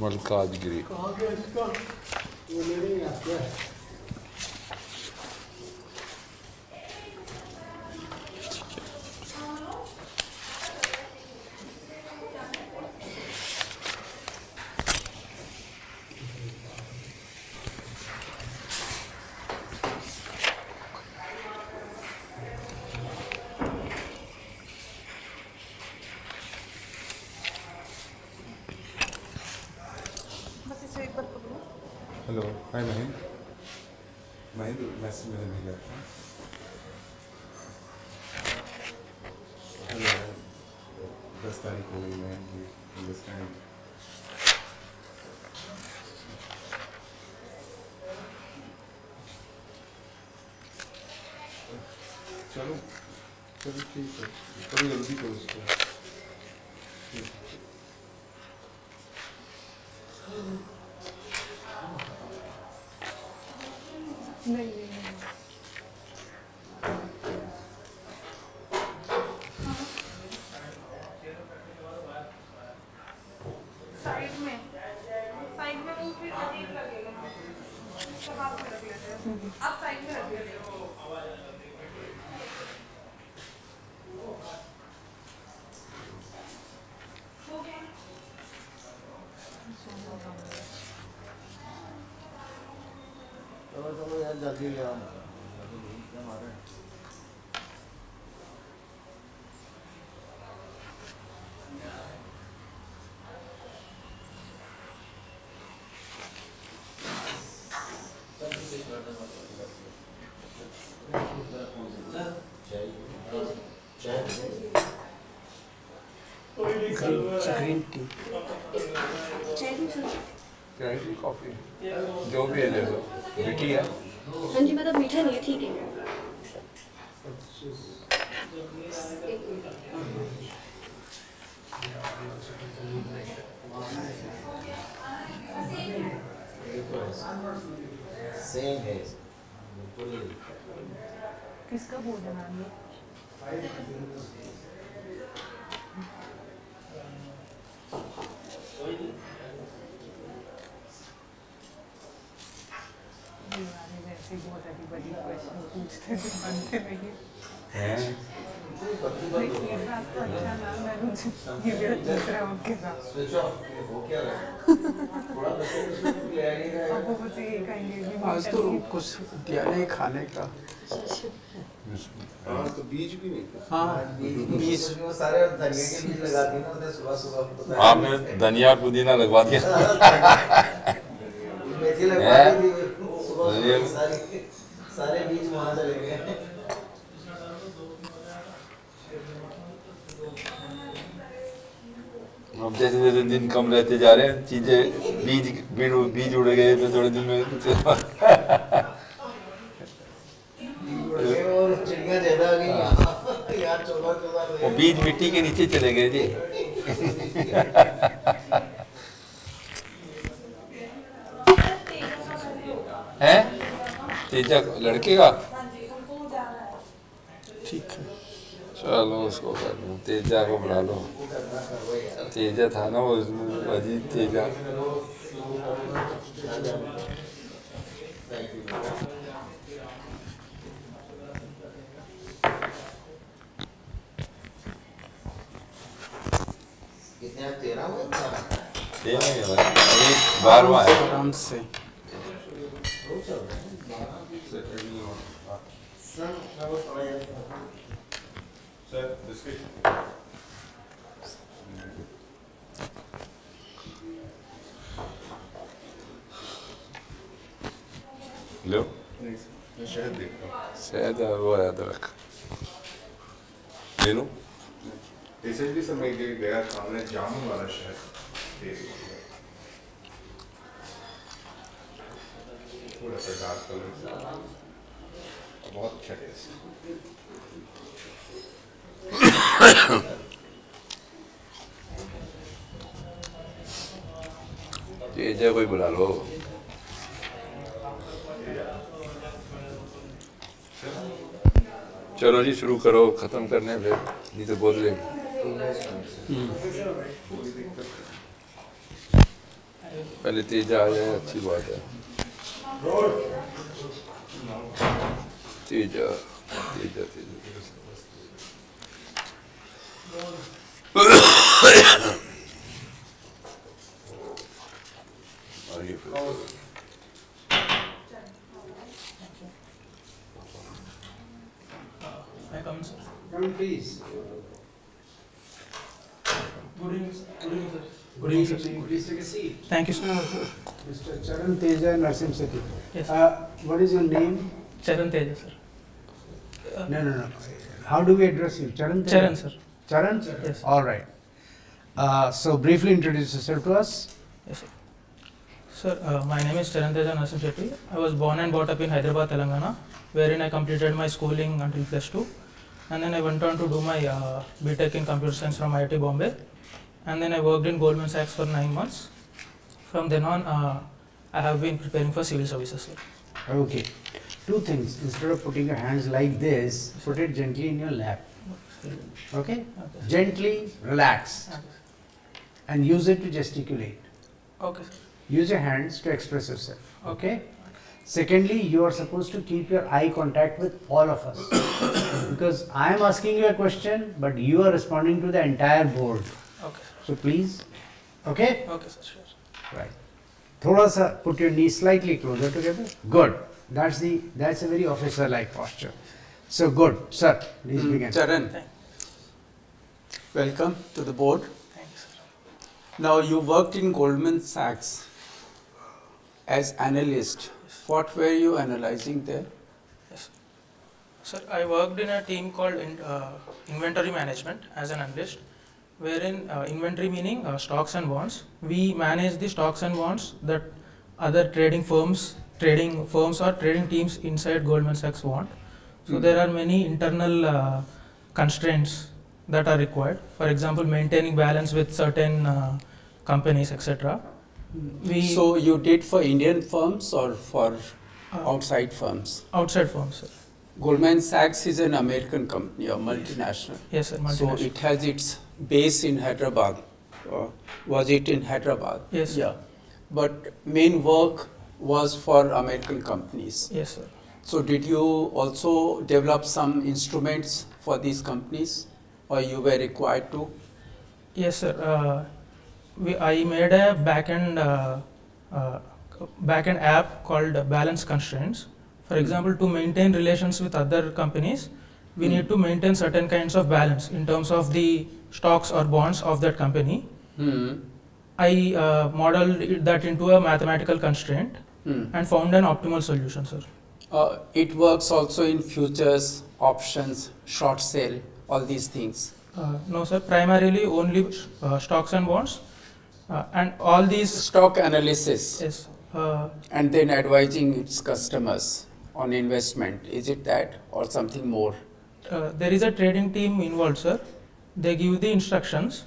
S15: मल्काजगिरी।
S18: कहाँ गया इसका? वो ले रही है क्या?
S6: Hello hi Mahendra Mahendra message मैंने भेजा था हेलो 10 तारीख को मैं अंडरस्टैंड चलो चलो ठीक है थोड़ी जल्दी करो उसको
S13: नहीं साइड में वो फिर अजीब लगेगा सब आप रख लेते हैं आप साइड में रख लेते हो
S16: चलो यार जल्दी ले आओ
S1: ग्रीन टी
S15: चाय टी कॉफी जो भी है ले लो मीठी है
S4: हाँ जी मतलब मीठा नहीं है ठीक है
S16: सेम है
S13: किसका भोजन आ गया वैसे बहुत बड़ी क्वेश्चन पूछते थे बनते नहीं अच्छा ना मैं ये मेरा दूसरा उनके साथ अब वो बस यही कहेंगे कि
S1: आज तो कुछ दिया नहीं खाने का
S6: हाँ तो बीज भी नहीं
S1: हाँ बीज
S16: सारे धनिया के बीज लगा दी ना सुबह सुबह
S15: हाँ मैं धनिया और पुदीना लगवा दिया
S16: मेथी लगवा दी सुबह सारे बीज वहाँ चले गए
S15: अब जैसे जैसे दिन कम रहते जा रहे हैं चीजें बीज उड़ गए तो थोड़े दिन में
S16: चिड़िया ज्यादा आ गई यार
S15: वो बीज मिट्टी के नीचे चले गए जी हैं तेजा लड़के का
S1: ठीक है
S15: चलो उसको कर लो तेजा को बुला लो तेजा था ना वो अजीत तेजा
S16: कितने 13 हुए
S15: 13 है भाई अभी 12वां है
S1: आराम से
S6: सर बिस्किट
S15: लो
S6: शहद देखता हूँ।
S3: शहद वो अदरक ले लो।
S6: रिसेंटली सर मैं गया सामने जामुन वाला शहद थोड़ा सा डार्क कलर से बहुत अच्छा टेस्ट।
S3: तेजा कोई बुला लो। चलो जी शुरू करो, खत्म करने फिर नहीं तो बोल लेंगे। पहले तेजा आ जाए, अच्छी बात है। तेजा तेजा तेजा और ये फिर
S16: Come please.
S11: Good evening, sir. Good evening, sir.
S16: Good evening. Please take a seat.
S11: Thank you, sir.
S16: Mr. Charan Teja, Narsim Sethi.
S11: Yes.
S16: What is your name?
S11: Charan Teja, sir.
S16: No. How do we address you? Charan Teja?
S11: Charan, sir.
S16: Charan?
S11: Yes.
S16: All right. So briefly introduce yourself to us.
S11: Yes, sir. Sir, my name is Charan Teja Nasim Shetty. I was born and brought up in Hyderabad, Telangana, wherein I completed my schooling until +2. And then I went on to do my BTech in Computer Science from IIT Bombay. And then I worked in Goldman Sachs for 9 months. From then on, I have been preparing for civil services, sir.
S16: Okay. Two things. Instead of putting your hands like this, put it gently in your lap. Okay? Gently relax. And use it to gesticulate.
S11: Okay, sir.
S16: Use your hands to express yourself. Okay? Secondly, you are supposed to keep your eye contact with all of us. Because I am asking you a question, but you are responding to the entire board.
S11: Okay.
S16: So please. Okay?
S11: Okay, sir. Sure.
S16: Right. Thoda sa put your knees slightly closer together. Good. That's a very officer-like posture. So good. Sir, please begin.
S1: Charan, welcome to the board.
S11: Thank you, sir.
S1: Now you worked in Goldman Sachs as analyst. What were you analyzing there?
S11: Yes. Sir, I worked in a team called inventory management as an analyst, wherein inventory meaning stocks and bonds. We manage the stocks and bonds that other trading firms or trading teams inside Goldman Sachs want. So there are many internal constraints that are required. For example, maintaining balance with certain companies, etc.
S1: So you did for Indian firms or for outside firms?
S11: Outside firms, sir.
S1: Goldman Sachs is an American company, a multinational.
S11: Yes, sir, multinational.
S1: So it has its base in Hyderabad. Was it in Hyderabad?
S11: Yes, sir.
S1: Yeah. But main work was for American companies.
S11: Yes, sir.
S1: So did you also develop some instruments for these companies, or you were required to?
S11: Yes, sir. I made a backend app called Balance Constraints. For example, to maintain relations with other companies, we need to maintain certain kinds of balance in terms of the stocks or bonds of that company. I modeled that into a mathematical constraint and found an optimal solution, sir.
S1: It works also in futures, options, short sale, all these things.
S11: No, sir. Primarily only stocks and bonds, and all these
S1: stock analysis.
S11: Yes.
S1: And then advising its customers on investment. Is it that or something more?
S11: There is a trading team involved, sir. They give the instructions.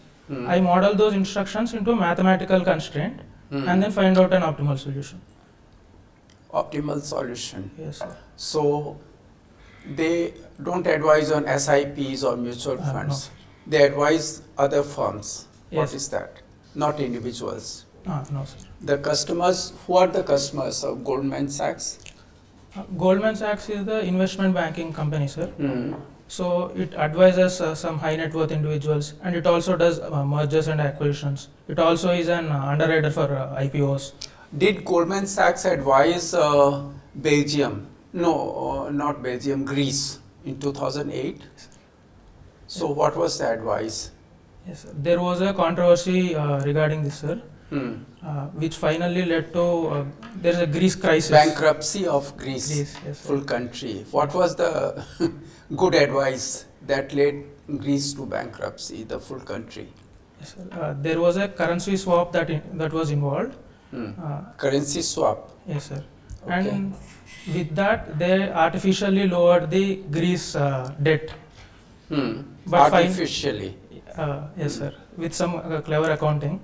S11: I model those instructions into a mathematical constraint and then find out an optimal solution.
S1: Optimal solution.
S11: Yes, sir.
S1: So they don't advise on SIPs or mutual funds.
S11: No.
S1: They advise other firms.
S11: Yes.
S1: What is that? Not individuals.
S11: No, sir.
S1: The customers, who are the customers of Goldman Sachs?
S11: Goldman Sachs is the investment banking company, sir. So it advises some high net worth individuals, and it also does mergers and acquisitions. It also is an underwriter for IPOs.
S1: Did Goldman Sachs advise Belgium? No, not Belgium, Greece in 2008. So what was the advice?
S11: Yes, sir. There was a controversy regarding this, sir. which finally led to there is a Greece crisis.
S1: Bankruptcy of Greece,
S11: Yes,
S1: full country. What was the good advice that led Greece to bankruptcy, the full country?
S11: Yes, sir. There was a currency swap that was involved.
S1: Currency swap.
S11: Yes, sir.
S1: Okay.
S11: And with that, they artificially lowered the Greece debt. But
S1: Artificially.
S11: Yes, sir. With some clever accounting,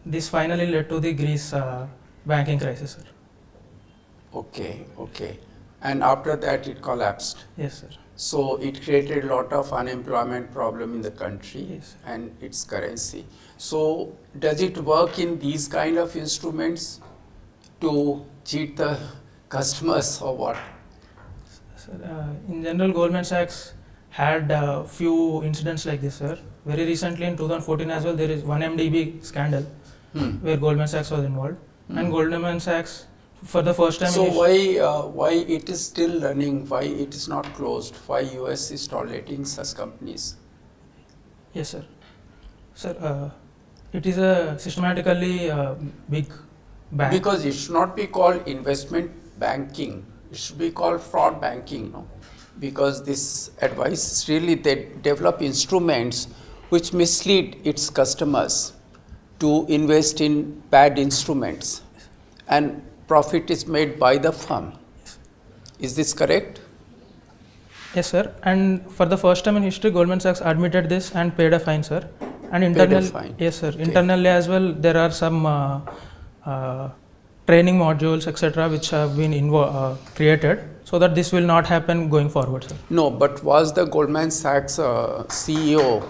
S11: this finally led to the Greece banking crisis, sir.
S1: Okay, okay. And after that, it collapsed.
S11: Yes, sir.
S1: So it created a lot of unemployment problem in the country,
S11: Yes.
S1: and its currency. So does it work in these kind of instruments to cheat the customers or what?
S11: Sir, in general, Goldman Sachs had a few incidents like this, sir. Very recently in 2014 as well, there is one MDB scandal where Goldman Sachs was involved. And Goldman Sachs, for the first time...
S1: So why it is still running, why it is not closed, why US is tolerating such companies?
S11: Yes, sir. Sir, it is a systematically big bank.
S1: Because it should not be called investment banking, it should be called fraud banking, no? Because this advice really, they develop instruments which mislead its customers to invest in bad instruments, and profit is made by the firm. Is this correct?
S11: Yes, sir. And for the first time in history, Goldman Sachs admitted this and paid a fine, sir. And
S1: Paid a fine.
S11: yes, sir.
S1: Okay.
S11: Internally as well, there are some training modules, etc., which have been created so that this will not happen going forward, sir.
S1: No, but was the Goldman Sachs CEO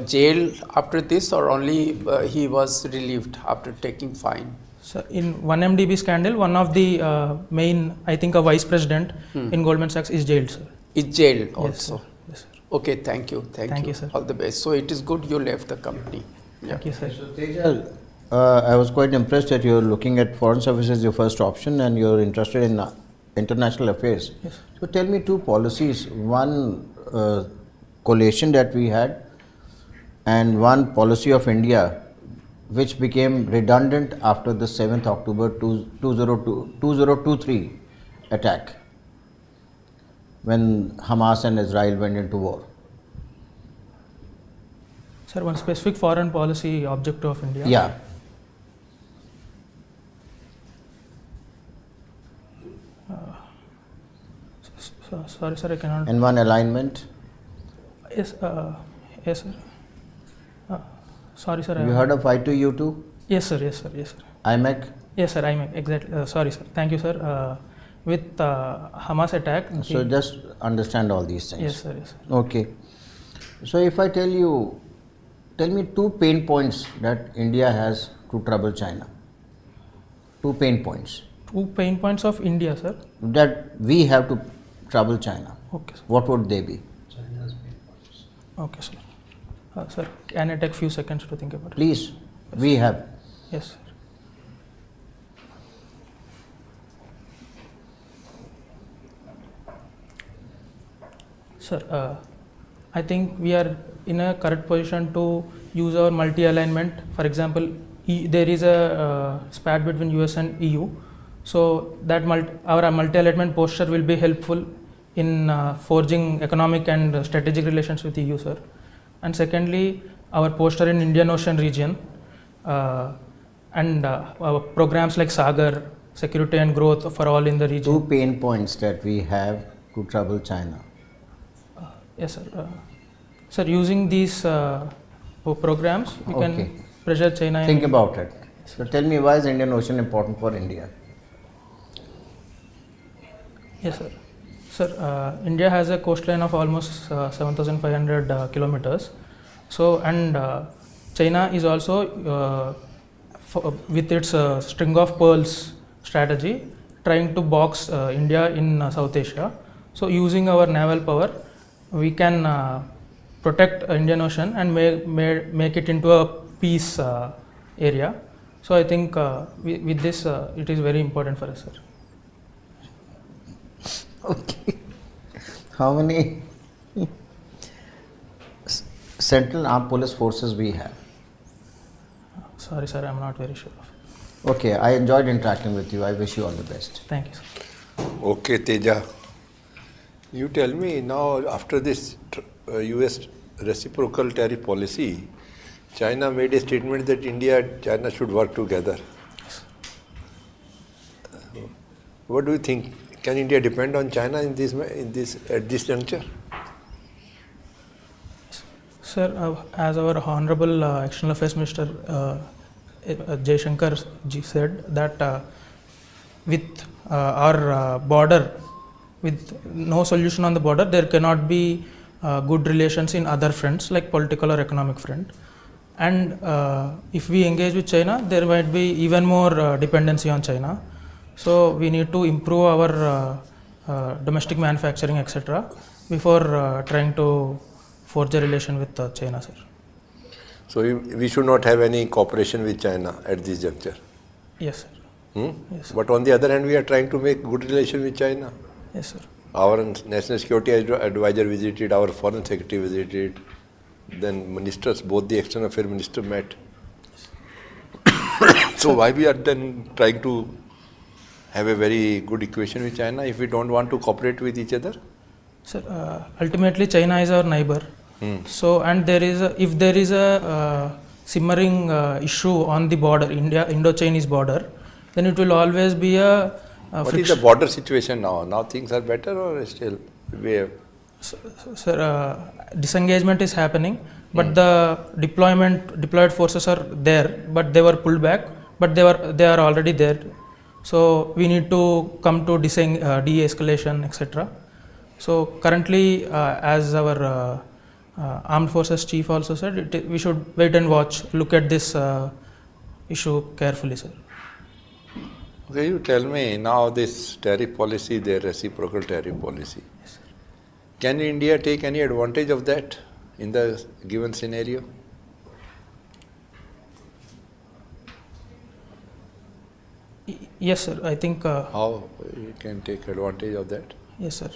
S1: jailed after this, or only he was relieved after taking fine?
S11: So in 1MDB scandal, one of the main, I think a vice president in Goldman Sachs is jailed, sir.
S1: Is jailed
S11: Yes,
S1: also?
S11: sir. Yes, sir.
S1: Okay, thank you. Thank you,
S11: sir.
S1: All the best. So it is good you left the company.
S11: Thank you, sir.
S2: So Teja, I was quite impressed that you're looking at foreign services your first option and you're interested in international affairs.
S11: Yes.
S2: So tell me two policies, one coalition that we had and one policy of India which became redundant after the 7th October 2023 attack when Hamas and Israel went into war.
S11: Sir, one specific foreign policy objective of India.
S2: Yeah.
S11: Sorry, sir, I cannot.
S2: And one alignment.
S11: Yes, yes, sir. Sorry, sir.
S2: You heard of I2U2?
S11: Yes, sir. Yes, sir. Yes, sir.
S2: IMEC?
S11: Yes, sir. IMEC. Exactly. Sorry, sir. Thank you, sir. With Hamas attack.
S2: So just understand all these things.
S11: Yes, sir. Yes, sir.
S2: Okay. So if I tell you, tell me two pain points that India has to trouble China. Two pain points.
S11: Two pain points of India, sir.
S2: That we have to trouble China.
S11: Okay, sir.
S2: What would they be?
S11: Okay, sir. Sir, can I take few seconds to think about it?
S2: Please, we have.
S11: Yes, sir. Sir, I think we are in a correct position to use our multi-alignment. For example, there is a spat between US and EU. So that our multi-alignment posture will be helpful in forging economic and strategic relations with EU, sir. And secondly, our posture in Indian Ocean region and our programs like Sagar, security and growth for all in the region.
S2: Two pain points that we have to trouble China.
S11: Yes, sir. Sir, using these programs, we can pressure China.
S2: Think about it. So tell me, why is Indian Ocean important for India?
S11: Yes, sir. Sir, India has a coastline of almost 7,500 kilometers. So, and China is also, with its string of pearls strategy, trying to box India in South Asia. So, using our naval power, we can protect Indian Ocean and make it into a peace area. So, I think with this, it is very important for us, sir.
S2: Okay. How many Central Armed Police Forces we have?
S11: Sorry, sir, I'm not very sure of.
S16: Okay, I enjoyed interacting with you. I wish you all the best.
S11: Thank you, sir.
S15: Okay, Teja. You tell me now, after this US reciprocal tariff policy, China made a statement that India and China should work together. What do you think? Can India depend on China at this juncture?
S11: Sir, as our Honorable External Affairs Minister Jaishankar ji said that with our border, with no solution on the border, there cannot be good relations in other fronts like political or economic front. And if we engage with China, there might be even more dependency on China. So we need to improve our domestic manufacturing, etc., before trying to forge a relation with China, sir.
S15: So we should not have any cooperation with China at this juncture.
S11: Yes, sir. Yes, sir.
S15: But on the other hand, we are trying to make good relation with China.
S11: Yes, sir.
S15: Our national security advisor visited, our foreign secretary visited, then ministers, both the external affairs minister met. So why we are then trying to have a very good equation with China if we don't want to cooperate with each other?
S11: Sir, ultimately China is our neighbor. So, and if there is a simmering issue on the border, Indo-Chinese border, then it will always be a
S15: What is the border situation now? Now things are better or still we have?
S11: Sir, disengagement is happening, but the deployed forces are there, but they were pulled back, but they are already there. So we need to come to de-escalation, etc. So currently, as our Armed Forces Chief also said, we should wait and watch, look at this issue carefully, sir.
S15: Okay, you tell me now this tariff policy, the reciprocal tariff policy.
S11: Yes, sir.
S15: Can India take any advantage of that in the given scenario?
S11: Yes, sir. I think.
S15: How you can take advantage of that?
S11: Yes, sir.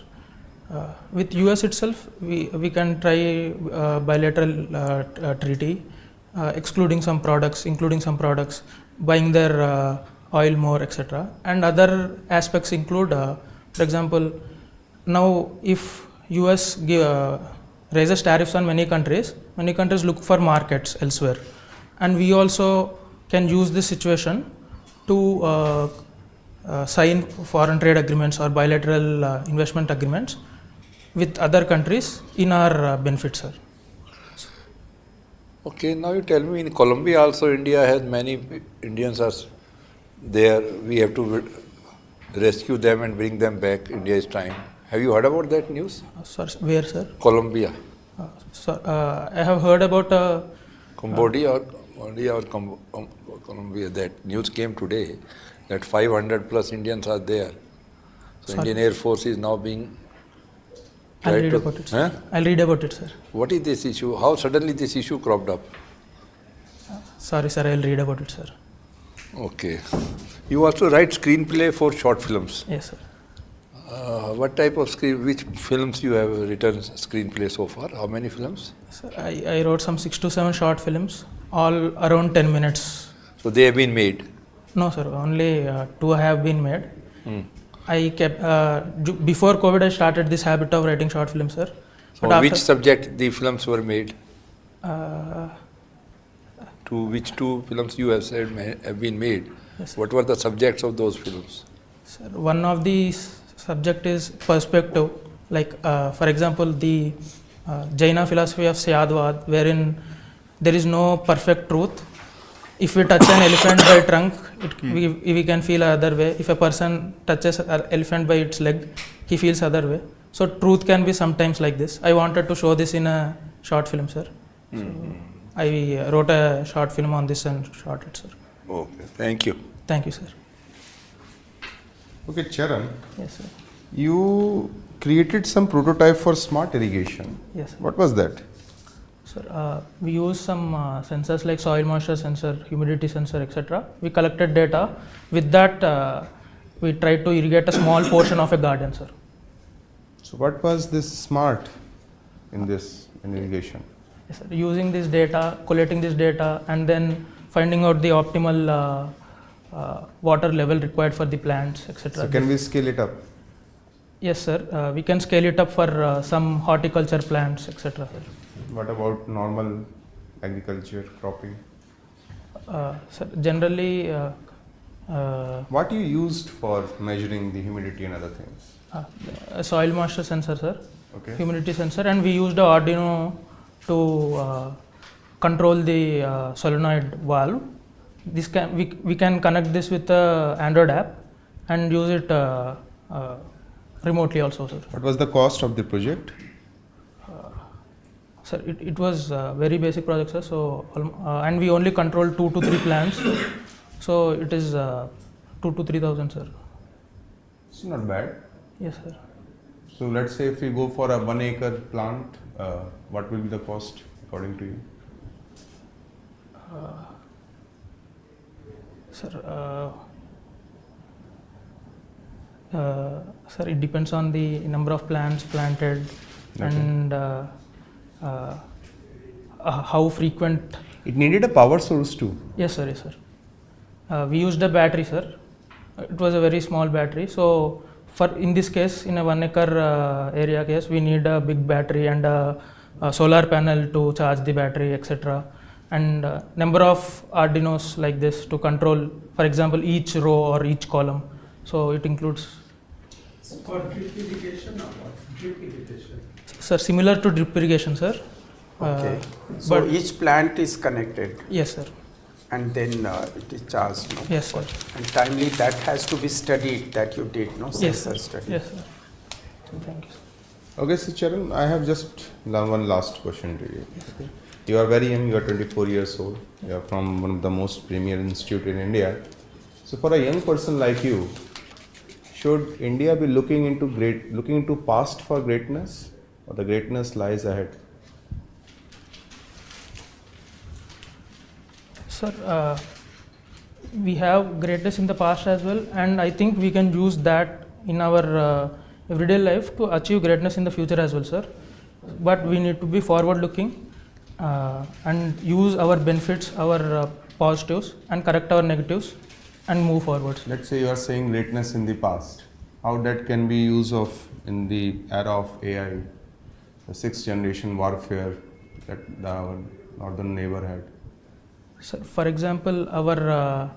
S11: With US itself, we can try bilateral treaty, excluding some products, including some products, buying their oil more, etc. And other aspects include, for example, now if US raises tariffs on many countries look for markets elsewhere, and we also can use this situation to sign foreign trade agreements or bilateral investment agreements with other countries in our benefit, sir.
S15: Okay, now you tell me in Colombia also India has many Indians are there. We have to rescue them and bring them back. India is trying. Have you heard about that news?
S11: Sir, where, sir?
S15: Colombia.
S11: Sir, I have heard about
S15: Cambodia or Colombia. That news came today that 500 plus Indians are there. So Indian Air Force is now being.
S11: I'll read about it, sir. I'll read about it, sir.
S15: What is this issue? How suddenly this issue cropped up?
S11: Sorry, sir. I'll read about it, sir.
S15: Okay. You also write screenplay for short films.
S11: Yes, sir.
S15: What type of which films you have written screenplay so far? How many films?
S11: Sir, I wrote some 6 to 7 short films, all around 10 minutes.
S15: So they have been made?
S11: No, sir. Only 2 have been made. I kept before COVID. I started this habit of writing short films, sir.
S15: So on which subject the films were made? To which 2 films you have said have been made?
S11: Yes,
S15: what were the subjects of those films?
S11: Sir, one of the subject is perspective. Like for example, the Jaina philosophy of Syadvad, wherein there is no perfect truth. If we touch an elephant by trunk, we can feel other way. If a person touches an elephant by its leg, he feels other way. So truth can be sometimes like this. I wanted to show this in a short film, sir. So I wrote a short film on this and shot it, sir.
S15: Okay, thank you.
S11: Thank you, sir.
S9: Okay, Charan.
S11: Yes, sir.
S9: You created some prototype for smart irrigation.
S11: Yes, sir.
S9: What was that?
S11: Sir, we use some sensors like soil moisture sensor, humidity sensor, etc. We collected data. With that, we tried to irrigate a small portion of a garden, sir.
S9: So what was this smart in irrigation?
S11: Yes, sir. Using this data, collating this data, and then finding out the optimal water level required for the plants, etc.
S9: So can we scale it up?
S11: Yes, sir. We can scale it up for some horticulture plants, etc.
S9: What about normal agriculture, cropping?
S11: Sir, generally.
S9: What you used for measuring the humidity and other things?
S11: A soil moisture sensor, sir.
S9: Okay.
S11: Humidity sensor, and we used a Arduino to control the solenoid valve. This we can connect this with the Android app and use it remotely also, sir.
S9: What was the cost of the project?
S11: Sir, it was very basic project, sir. So and we only control 2 to 3 plants, so it is 2 to 3,000, sir.
S9: It's not bad.
S11: Yes, sir.
S9: So let's say if we go for a 1 acre plant, what will be the cost according to you?
S11: Sir, sir, it depends on the number of plants planted. Okay. And how frequent.
S9: It needed a power source too.
S11: Yes, sir. Yes, sir. We used a battery, sir. It was a very small battery. So, in this case, in a 1 acre area case, we need a big battery and a solar panel to charge the battery, etc. And number of Arduinos like this to control, for example, each row or each column. So it includes.
S19: For drip irrigation or what? Drip irrigation.
S11: Sir, similar to drip irrigation, sir.
S1: Okay. So
S11: but
S1: each plant is connected.
S11: Yes, sir.
S1: And then it is charged. No?
S11: Yes, sir.
S1: And timely that has to be studied that you did, no?
S11: Yes,
S1: Sensor
S11: sir.
S1: study.
S11: Yes, sir. Thank you.
S9: Okay, so Charan, I have just one last question to you. Okay. You are very young, you are 24 years old. You are from one of the most premier institute in India. So for a young person like you, should India be looking into past for greatness, or the greatness lies ahead?
S11: Sir, we have greatness in the past as well, and I think we can use that in our everyday life to achieve greatness in the future as well, sir. But we need to be forward looking and use our benefits, our positives, and correct our negatives and move forward.
S9: Let's say you are saying greatness in the past. How that can be used in the era of AI, the 6th generation warfare that our northern neighbor had?
S11: Sir, for example, our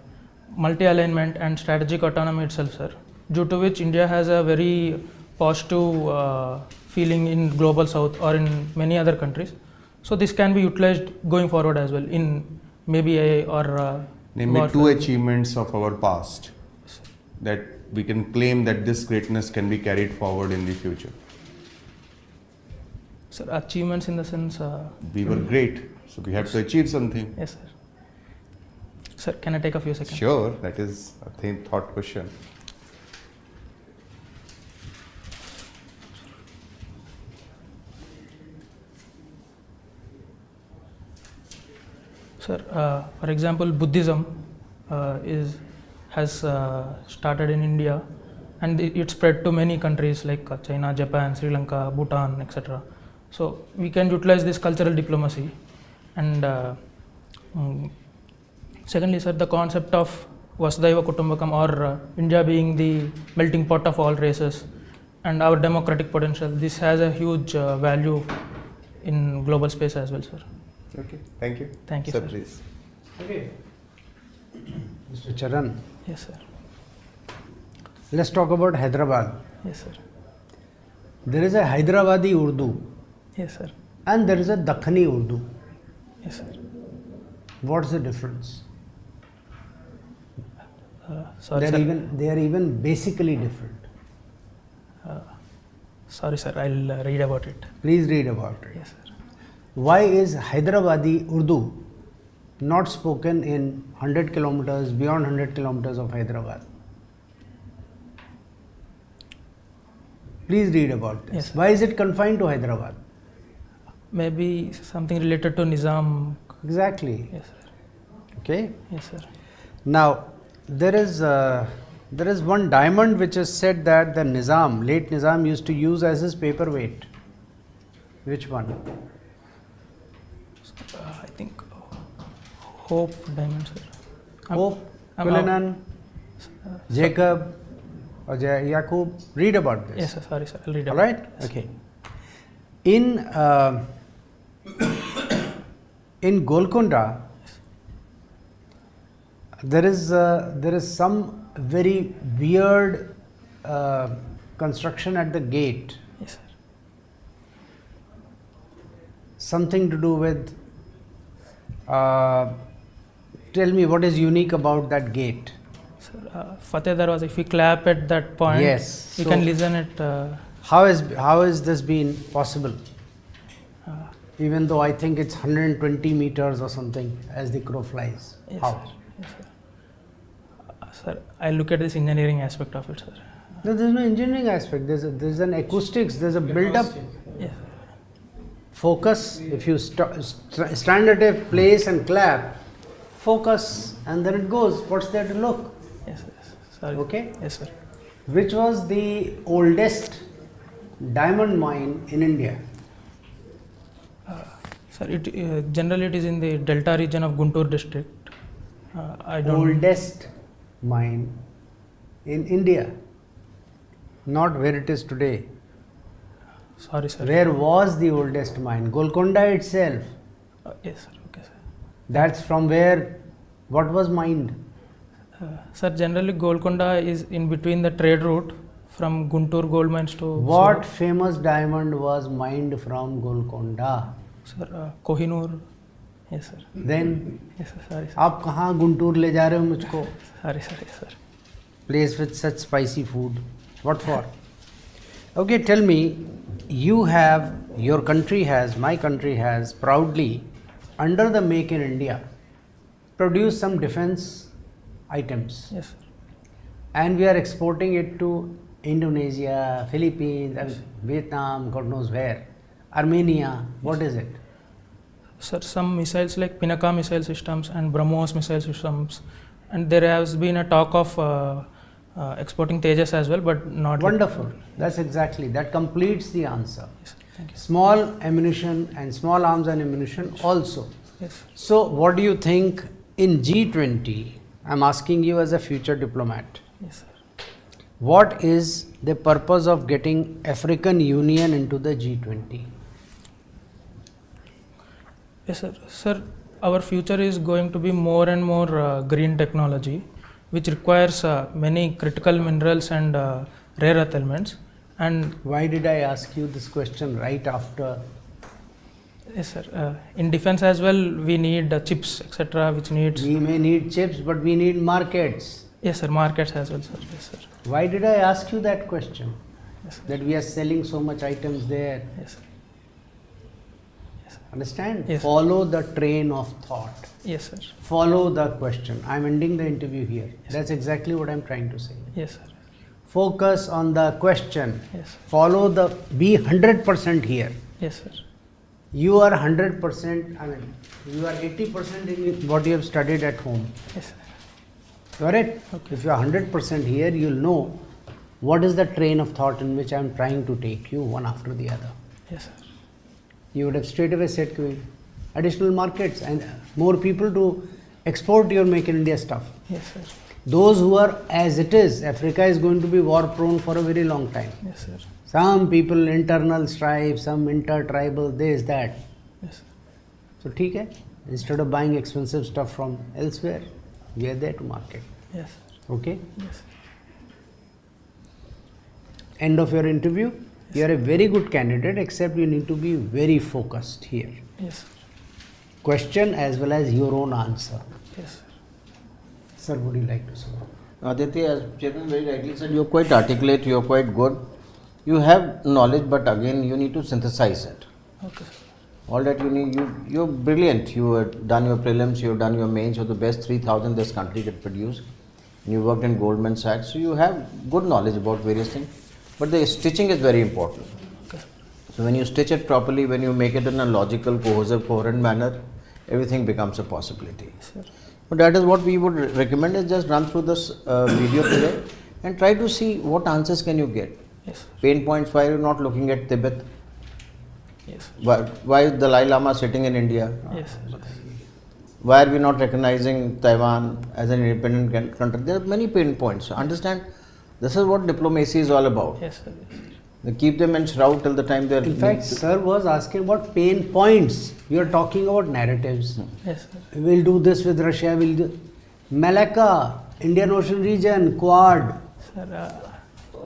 S11: multi-alignment and strategic autonomy itself, sir, due to which India has a very positive feeling in global south or in many other countries. So this can be utilized going forward as well in maybe AI or
S9: name me 2 achievements of our past that we can claim that this greatness can be carried forward in the future.
S11: Sir, achievements in the sense
S9: we were great, so we had to achieve something.
S11: Yes, sir. Sir, can I take a few seconds?
S9: Sure, that is a thought question.
S11: Sir, for example, Buddhism has started in India, and it spread to many countries like China, Japan, Sri Lanka, Bhutan, etc. So we can utilize this cultural diplomacy. And secondly, sir, the concept of Vasudhaiva Kutumbakam, or India being the melting pot of all races, and our democratic potential, this has a huge value in global space as well, sir.
S9: Okay, thank you.
S11: Thank you,
S9: sir.
S11: sir.
S9: Please.
S18: Okay. Mr. Charan.
S11: Yes, sir.
S18: Let's talk about Hyderabad.
S11: Yes, sir.
S18: There is a Hyderabadi Urdu.
S11: Yes, sir.
S18: And there is a Dakhani Urdu.
S11: Yes, sir.
S18: What's the difference?
S11: Sorry, sir.
S18: They are even basically different.
S11: Sorry, sir. I'll read about it.
S18: Please read about it.
S11: Yes, sir.
S18: Why is Hyderabadi Urdu not spoken in 100 kilometers, beyond 100 kilometers of Hyderabad? Please read about this.
S11: Yes,
S18: why is it confined to Hyderabad?
S11: Maybe something related to Nizam.
S18: Exactly.
S11: Yes, sir.
S18: Okay.
S11: Yes, sir.
S18: Now, there is one diamond which is said that the Nizam, late Nizam, used to use as his paperweight. Which one?
S11: I think Hope Diamond, sir.
S18: Hope,
S11: I'm
S18: Kulinan, Jacob, or Yakub, read about this.
S11: Yes, sir. Sorry, sir. I'll read
S18: All
S11: about
S18: right?
S11: it.
S18: Okay. In Golconda, there is some very weird construction at the gate.
S11: Yes, sir.
S18: Something to do with. Tell me what is unique about that gate.
S11: Sir, Fateh Darwaza, if we clap at that point,
S18: Yes.
S11: we
S18: So
S11: can listen it.
S18: How is this been possible? Even though I think it's 120 meters or something as the crow flies.
S11: Yes,
S18: How?
S11: sir. Yes, sir. Sir, I look at this engineering aspect of it, sir.
S18: No, there's no engineering aspect. There's an acoustics. There's a build-up.
S11: Yes.
S18: Focus. If you stand at a place and clap, focus, and then it goes. What's there to look?
S11: Yes, yes. Sorry.
S18: Okay.
S11: Yes, sir.
S18: Which was the oldest diamond mine in India?
S11: Sir, generally it is in the Delta region of Guntur district. I don't.
S18: Oldest mine in India, not where it is today.
S11: Sorry, sir.
S18: Where was the oldest mine? Golconda itself.
S11: Yes, sir. Okay, sir.
S18: That's from where. What was mined?
S11: Sir, generally Golconda is in between the trade route from Guntur gold mines to.
S18: What famous diamond was mined from Golconda?
S11: Sir, Kohinoor. Yes, sir.
S18: Then.
S11: Yes, sir. Sorry, sir.
S18: आप कहाँ गुंटूर ले जा रहे हो मुझको?
S11: Sorry, sir. Yes, sir.
S18: Place with such spicy food. What for? Okay, tell me. You have, your country has, my country has proudly, under the Make in India, produced some defense items.
S11: Yes, sir.
S18: And we are exporting it to Indonesia, Philippines, and Vietnam, God knows where. Armenia, what is it?
S11: Sir, some missiles like Pinaka missile systems and BrahMos missile systems, and there has been a talk of exporting Tejas as well, but not.
S18: Wonderful. That's exactly, that completes the answer.
S11: Yes, thank you.
S18: Small ammunition and small arms and ammunition also.
S11: Yes.
S18: So, what do you think in G20? I'm asking you as a future diplomat.
S11: Yes, sir.
S18: What is the purpose of getting African Union into the G20?
S11: Yes, sir. Sir, our future is going to be more and more green technology, which requires many critical minerals and rare earth elements. And
S18: why did I ask you this question right after?
S11: Yes, sir. In defense as well, we need chips, etc., which needs.
S18: We may need chips, but we need markets.
S11: Yes, sir. Markets as well, sir. Yes, sir.
S18: Why did I ask you that question?
S11: Yes, sir.
S18: That we are selling so much items there.
S11: Yes, sir.
S18: Understand?
S11: Yes.
S18: Follow the train of thought.
S11: Yes, sir.
S18: Follow the question. I'm ending the interview here. Yes. That's exactly what I'm trying to say.
S11: Yes, sir.
S18: Focus on the question.
S11: Yes.
S18: Follow the, be 100% here.
S11: Yes, sir.
S18: You are 100%, I mean, you are 80% in what you have studied at home.
S11: Yes, sir.
S18: Got it? Okay. If you are 100% here, you'll know what is the train of thought in which I'm trying to take you one after the other.
S11: Yes, sir.
S18: You would have straight away said additional markets and more people to export your Make in India stuff.
S11: Yes, sir.
S18: Those who are as it is, Africa is going to be war prone for a very long time.
S11: Yes, sir.
S18: Some people internal strife, some intertribal, this, that.
S11: Yes, sir.
S18: So, ठीक है? Instead of buying expensive stuff from elsewhere, we are there to market.
S11: Yes, sir.
S18: Okay?
S11: Yes, sir.
S18: End of your interview. You are a very good candidate, except you need to be very focused here.
S11: Yes, sir.
S18: Question as well as your own answer.
S11: Yes, sir.
S18: Sir, would you like to say?
S2: Aditya, as Chairman very rightly said, you are quite articulate, you are quite good. You have knowledge, but again, you need to synthesize it.
S11: Okay, sir.
S2: All that you need, you're brilliant. You have done your prelims, you have done your mains, you're the best 3,000 this country could produce. You worked in Goldman Sachs, so you have good knowledge about various things. But the stitching is very important.
S11: Okay.
S2: So when you stitch it properly, when you make it in a logical, cohesive, coherent manner, everything becomes a possibility.
S11: Sure.
S2: But that is what we would recommend, is just run through this video today and try to see what answers can you get.
S11: Yes.
S2: Pain points, why you're not looking at Tibet?
S11: Yes.
S2: Why is Dalai Lama sitting in India?
S11: Yes, sir.
S16: Why are we not recognizing Taiwan as an independent country? There are many pain points. Understand, this is what diplomacy is all about.
S17: Yes, sir.
S16: They keep them in shroud till the time they are.
S18: In fact, sir was asking about pain points. You are talking about narratives.
S17: Yes, sir.
S18: We'll do this with Russia. We'll do Malacca, Indian Ocean region, Quad.
S17: Sir,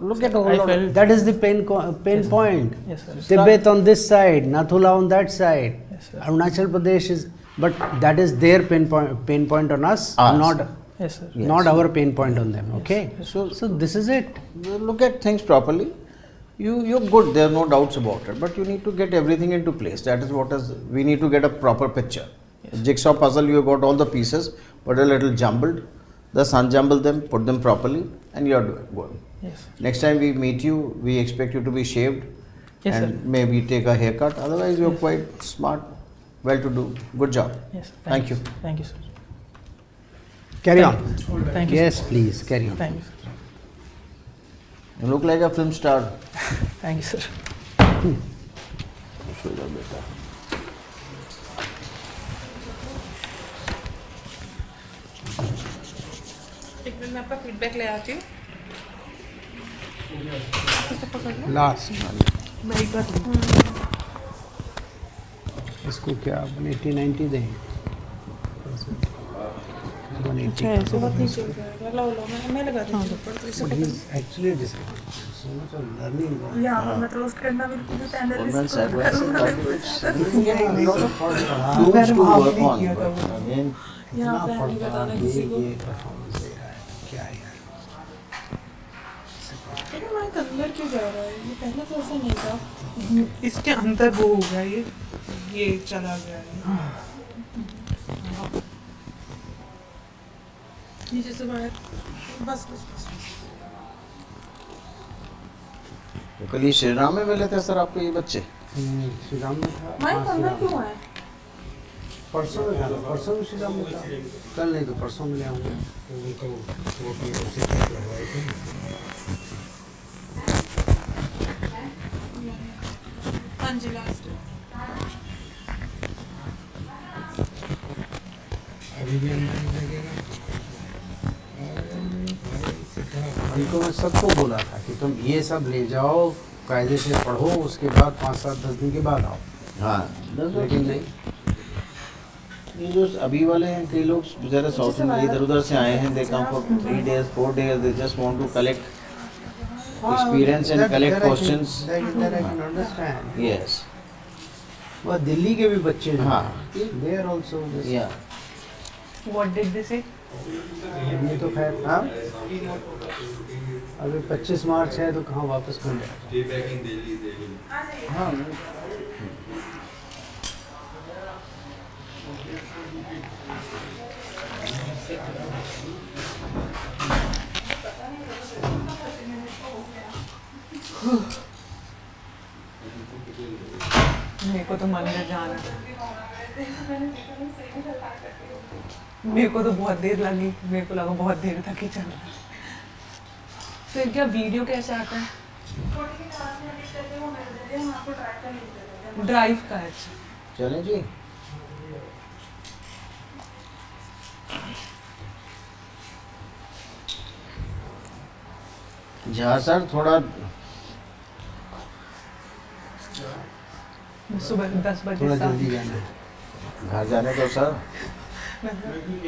S18: Look at all
S17: I
S18: of
S17: felt-
S18: that is the pain point.
S17: Yes, sir.
S18: Tibet on this side, Nathula on that side.
S17: Yes, sir.
S18: Arunachal Pradesh is, but that is their pain point on us,
S16: Us.
S18: not
S17: Yes, sir.
S18: not our pain point on them. Okay,
S16: So
S18: this is it.
S16: look at things properly. You're good. There are no doubts about it. But you need to get everything into place. That is what is. We need to get a proper picture. Jigsaw puzzle. You got all the pieces, but a little jumbled. Just unjumble them, put them properly, and you're good.
S17: Yes.
S16: Next time we meet you, we expect you to be shaved
S17: Yes,
S16: and
S17: sir.
S16: maybe take a haircut. Otherwise, you're quite smart, well to do. Good job.
S17: Yes.
S16: Thank you.
S17: Thank you, sir.
S18: Carry on.
S17: Thank you,
S18: Yes,
S17: sir.
S18: please carry on.
S17: Thank you, sir.
S16: You look like a film star.
S17: Thank you, sir.
S13: एक minute मैं आपका feedback ले आती हूँ
S18: last
S13: मैं एक बार
S18: इसको क्या अपन 80-90 दें?
S13: अच्छा ऐसे बात नहीं चल रहा है लाओ लाओ मैं लगा देती हूँ ऊपर तो इसे
S18: But
S13: पकड़
S18: he's actually disabled. So much of learning.
S13: या मैं तो रोस्ट करना बिल्कुल भी panelist
S16: Tools to work on. But again,
S13: यहाँ पे नहीं बताना किसी को
S18: क्या है यार?
S13: अरे माइक अंदर क्यों जा रहा है ये पहले तो ऐसा नहीं था इसके अंदर वो हो गया ये चला गया है नीचे से बाहर बस बस बस
S16: तो कल ये श्री राम में मिले थे सर आपको ये बच्चे?
S18: श्री राम में था।
S13: माइक अंदर क्यों है
S18: परसों में था, परसों में श्री राम में था। कल नहीं तो परसों में ले आऊँगा।
S13: हाँ जी लास्ट
S18: अभी भी अंदर नहीं लगेगा। उनको मैं सबको बोला था कि तुम ये सब ले जाओ, कायदे से पढ़ो, उसके बाद 5-7-10 दिन के बाद आओ।
S16: हाँ,
S18: लेकिन नहीं।
S16: ये जो अभी वाले हैं कई लोग बेचारे साउथ में इधर उधर से आए हैं, दे come for 3 days 4 days, they just want to collect experience and collect questions.
S18: That I can understand.
S16: Yes.
S18: वो दिल्ली के भी बच्चे हैं।
S16: हाँ।
S18: They are also.
S16: Yeah.
S13: What did they say?
S18: ये तो खैर हाँ अभी 25 मार्च है तो कहाँ वापस मिल जाएगा?
S16: हाँ।
S13: मेरे को तो मंदिर जाना है मेरे को तो बहुत देर लगी मेरे को लगा बहुत देर तक ही चलना फिर क्या वीडियो कैसे आता है ड्राइव का है
S16: चलें जी। जहाँ सर थोड़ा
S13: सुबह 10 बजे
S18: थोड़ा
S13: सात-
S18: जल्दी जाना है।
S16: घर जाने को सर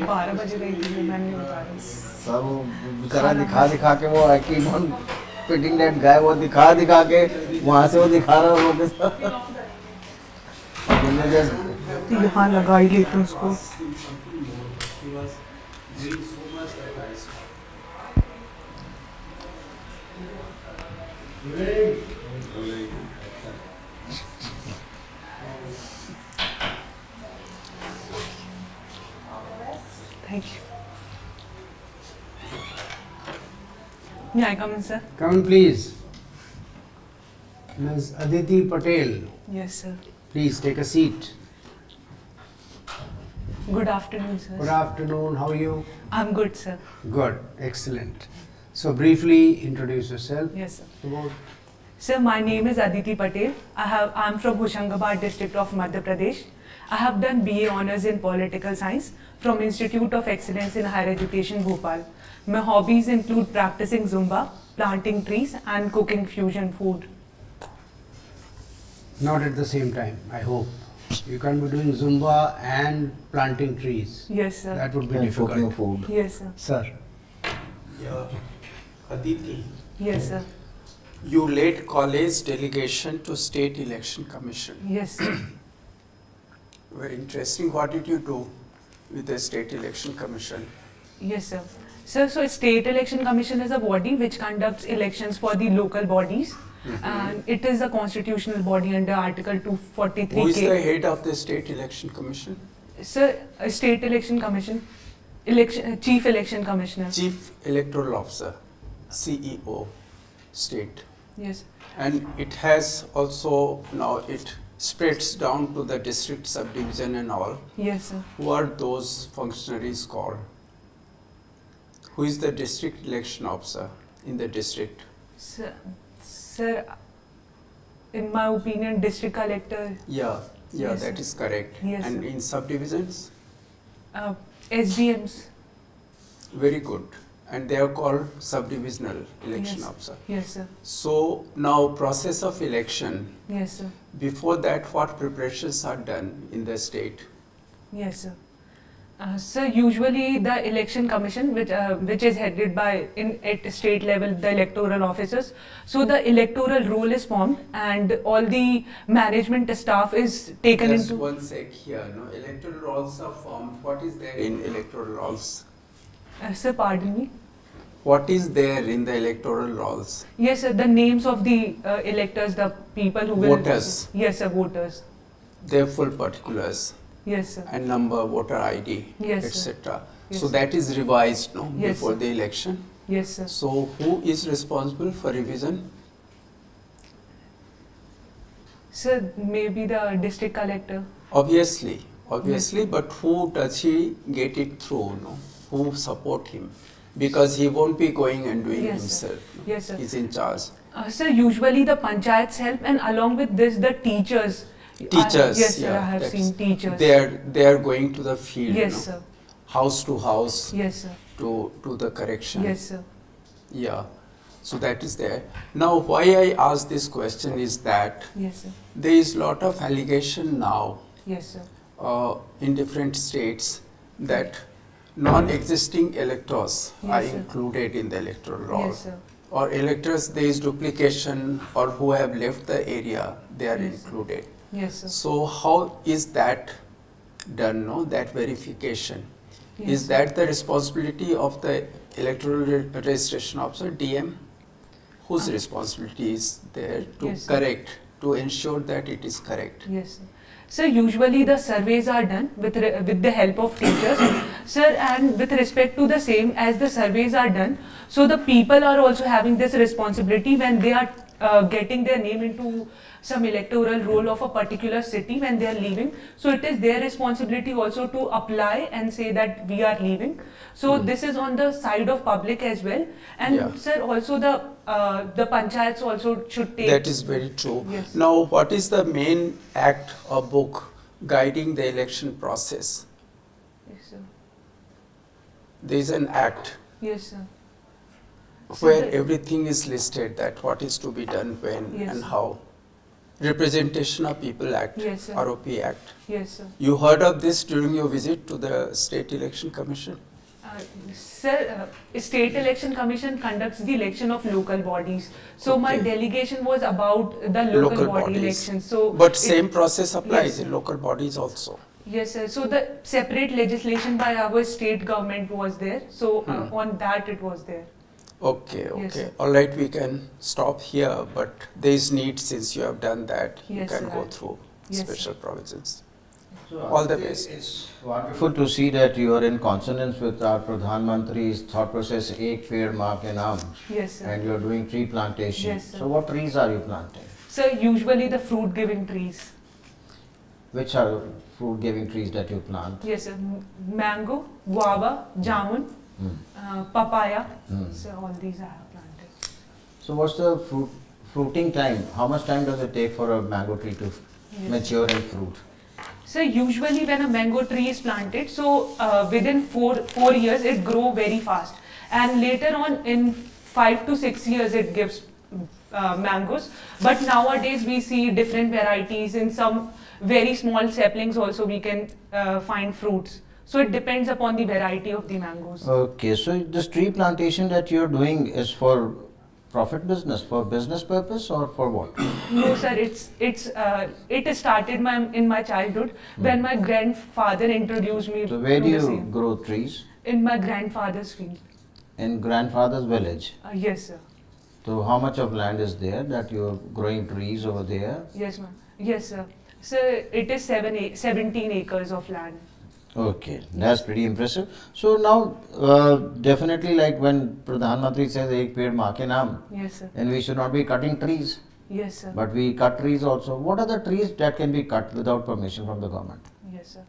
S13: 12 बजे गई थी मैं नहीं बता रही
S16: सर वो बेचारा दिखा दिखा के वो है कि नॉन फिटिंग डेट गाय वो दिखा दिखा के वहाँ से वो दिखा रहा है वो के साथ
S13: तो यहाँ लगा ही लेते उसको Thank you. May I come in, sir?
S18: Come in, please. Ms. Aditi Patel,
S13: Yes, sir.
S18: please take a seat.
S13: Good afternoon, sir.
S18: Good afternoon. How are you?
S13: I'm good, sir.
S18: Good. Excellent. So briefly introduce yourself.
S13: Yes, sir.
S18: About
S12: Sir, my name is Aditi Patel. I'm from Hoshangabad district of Madhya Pradesh. I have done BA Honours in Political Science from Institute of Excellence in Higher Education, Bhopal. My hobbies include practicing Zumba, planting trees and cooking fusion food.
S7: Not at the same time, I hope. You can't be doing Zumba and planting trees.
S12: Yes, sir.
S7: That would be
S2: And
S7: difficult.
S2: cooking food.
S12: Yes, sir.
S7: Sir.
S1: Yeah. Aditi,
S12: Yes, sir.
S1: you led college delegation to State Election Commission.
S12: Yes, sir.
S1: Very interesting. What did you do with the State Election Commission?
S12: Yes, sir. Sir, so State Election Commission is a body which conducts elections for the local bodies. And it is a constitutional body under Article 243K.
S1: Who is the head of the State Election Commission?
S12: Sir, a State Election Commission, Chief Election Commissioner.
S1: Chief Electoral Officer, CEO, State.
S12: Yes.
S1: And it has also, now it spreads down to the district subdivision and all.
S12: Yes, sir.
S1: Who are those functionaries called? Who is the district election officer in the district?
S12: Sir, in my opinion, district collector.
S1: Yeah,
S12: Yes,
S1: that
S12: sir.
S1: is correct.
S12: Yes,
S1: And
S12: sir.
S1: in subdivisions?
S12: SDMs.
S1: Very good. And they are called subdivisional election
S12: Yes.
S1: officer.
S12: Yes, sir.
S1: So now process of election,
S12: Yes, sir.
S1: before that what preparations are done in the state?
S12: Yes, sir. Sir, usually the election commission, which is headed by at state level the electoral officers. So the electoral roll is formed, and all the management staff is taken
S1: Just
S12: into.
S1: one sec here. No, electoral rolls are formed. What is there in electoral rolls?
S12: Sir, pardon me.
S1: What is there in the electoral rolls?
S12: Yes, sir. The names of the electors, the people who will.
S1: Voters.
S12: Yes, sir. Voters.
S1: Their full particulars.
S12: Yes, sir.
S1: And number, voter ID,
S12: Yes, sir.
S1: etc.
S12: Yes,
S1: So
S12: sir.
S1: that is revised, no,
S12: Yes,
S1: before
S12: sir.
S1: the election.
S12: Yes, sir.
S1: So who is responsible for revision?
S12: Sir, maybe the district collector.
S1: Obviously, but who does he get it through, no? Who support him? Because he won't be going and doing
S12: Yes, sir.
S1: himself. No?
S12: Yes, sir.
S1: He's in charge.
S12: Sir, usually the panchayats help, and along with this, the teachers.
S1: Teachers,
S12: Yes, sir.
S1: yeah,
S12: I have
S1: that's-
S12: seen teachers.
S1: They are going to the field,
S12: Yes,
S1: no?
S12: sir.
S1: House to house.
S12: Yes, sir.
S1: To do the correction.
S12: Yes, sir.
S1: Yeah. So that is there. Now, why I ask this question is that
S12: Yes, sir.
S1: there is lot of allegation now
S12: Yes, sir.
S1: in different states that non-existing electors
S12: Yes,
S1: are
S12: sir.
S1: included in the electoral roll.
S12: Yes, sir.
S1: Or electors, there is duplication, or who have left the area, they are
S12: Yes, sir.
S1: included.
S12: Yes, sir.
S1: So how is that done, no? That verification?
S12: Yes,
S1: Is
S12: sir.
S1: that the responsibility of the electoral registration officer, DM? Whose responsibility is there to
S12: Yes, sir.
S1: correct, to ensure that it is correct?
S12: Yes, sir. Sir, usually the surveys are done with the help of teachers. Sir, and with respect to the same, as the surveys are done, so the people are also having this responsibility when they are getting their name into some electoral roll of a particular city when they are leaving. So it is their responsibility also to apply and say that we are leaving. So this is on the side of public as well. And
S1: Yeah.
S12: sir, also the panchayats also should take.
S1: That is very true.
S12: Yes.
S1: Now, what is the main act or book guiding the election process?
S12: Yes, sir.
S1: There is an act
S12: Yes, sir.
S1: where
S12: the-
S1: everything is listed, that what is to be done, when
S12: Yes,
S1: and
S12: sir.
S1: how. Representation of People Act,
S12: Yes, sir.
S1: ROP Act.
S12: Yes, sir.
S1: You heard of this during your visit to the State Election Commission?
S12: Sir, State Election Commission conducts the election of local bodies. So my
S1: Okay.
S12: delegation was about the local body elections. So
S1: But
S12: it-
S1: same process applies
S12: Yes,
S1: in
S12: sir.
S1: local bodies also.
S12: Yes, sir. So the separate legislation by our state government was there. So on that it was there.
S1: Okay,
S12: Yes,
S1: okay.
S12: sir.
S1: All right, we can stop here, but there is need, since you have done that, you
S12: Yes,
S1: can
S12: sir.
S1: go through
S12: Yes, sir.
S1: special provisions.
S2: So,
S1: All the
S2: Aditi,
S1: best.
S2: It's wonderful to see that you are in consonance with our Pradhan Mantri's thought process, Ek Ped Maa Ke Naam.
S12: Yes, sir.
S2: And you are doing tree plantation.
S12: Yes, sir.
S2: So what trees are you planting?
S12: So usually the fruit giving trees.
S2: Which are fruit giving trees that you plant?
S12: Yes, sir. Mango, guava, jamun, papaya.
S2: Hmm.
S12: So all these I have planted.
S2: So what's the
S16: fruiting time, how much time does it take for a mango tree to mature and fruit?
S12: So usually when a mango tree is planted, so within four years it grow very fast, and later on in 5 to 6 years it gives mangoes. But nowadays we see different varieties. In some very small saplings also we can find fruits. So it depends upon the variety of the mangoes.
S16: Okay, so this tree plantation that you're doing is for profit business, for business purpose, or for what?
S12: No sir, it started in my childhood when my grandfather introduced me.
S16: So where
S12: to
S16: do
S12: the
S16: you
S12: same.
S16: grow trees?
S12: In my grandfather's field.
S16: In grandfather's village.
S12: Yes sir.
S16: So how much of land is there that you're growing trees over there?
S12: Yes ma'am. Yes sir. So it is 17 acres of land.
S16: Okay, that's pretty impressive. So now, definitely, like when Pradhan Mantri says "Ek ped maa ke naam,"
S12: Yes sir.
S16: then we should not be cutting trees.
S12: Yes sir.
S16: But we cut trees also. What are the trees that can be cut without permission from the government?
S12: Yes sir.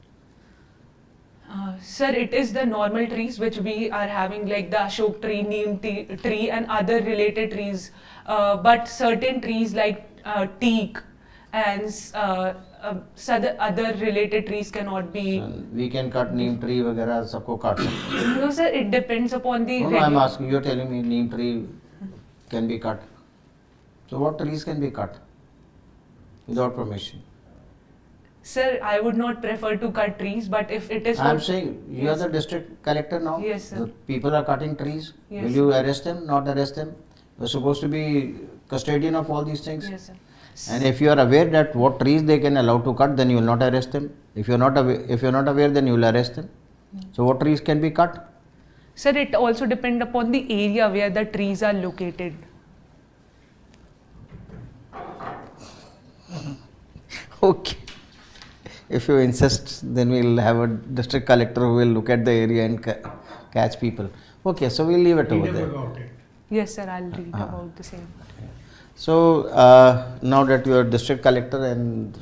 S12: Sir, it is the normal trees which we are having, like the Ashok tree, Neem tree and other related trees. But certain trees like teak and other related trees cannot be.
S16: We can cut neem tree वगैरह सबको काट सकते हैं.
S12: No sir, it depends upon the.
S16: No, I'm asking. You're telling me neem tree can be cut. So what trees can be cut without permission?
S12: Sir, I would not prefer to cut trees, but if it is.
S16: I'm saying you are the district collector now.
S12: Yes sir.
S16: The people are cutting trees.
S12: Yes,
S16: Will you arrest them? Not arrest them? You're supposed to be custodian of all these things.
S12: Yes sir.
S16: And if you are aware that what trees they can allow to cut, then you will not arrest them. If you're not aware, then you will arrest them. So what trees can be cut?
S12: Sir, it also depends upon the area where the trees are located.
S16: Okay. If you insist, then we'll have a district collector who will look at the area and catch people. Okay, so we'll leave it over there.
S12: Yes sir, I'll read about the same.
S16: So now that you are district collector and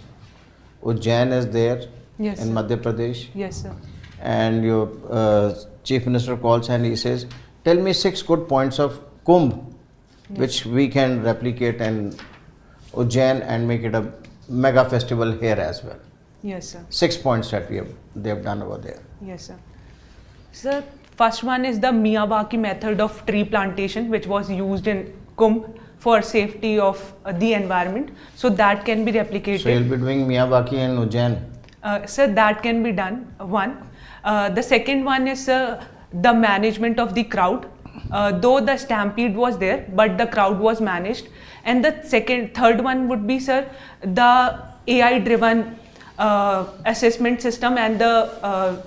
S16: Ujjain is there
S12: Yes,
S16: in
S12: sir.
S16: Madhya Pradesh,
S12: Yes sir.
S16: and your chief minister calls and he says, "Tell me 6 good points of Kumbh, which we can replicate in Ujjain and make it a mega festival here as well."
S12: Yes sir.
S16: 6 points that they have done over there.
S12: Yes sir. Sir, first one is the Miyawaki method of tree plantation, which was used in Kumbh for safety of the environment. So that can be replicated.
S16: So you'll be doing Miyawaki and Ujjain.
S12: Sir, that can be done, one. The second one is the management of the crowd. Though the stampede was there, but the crowd was managed. And the third one would be, sir, the AI-driven assessment system and the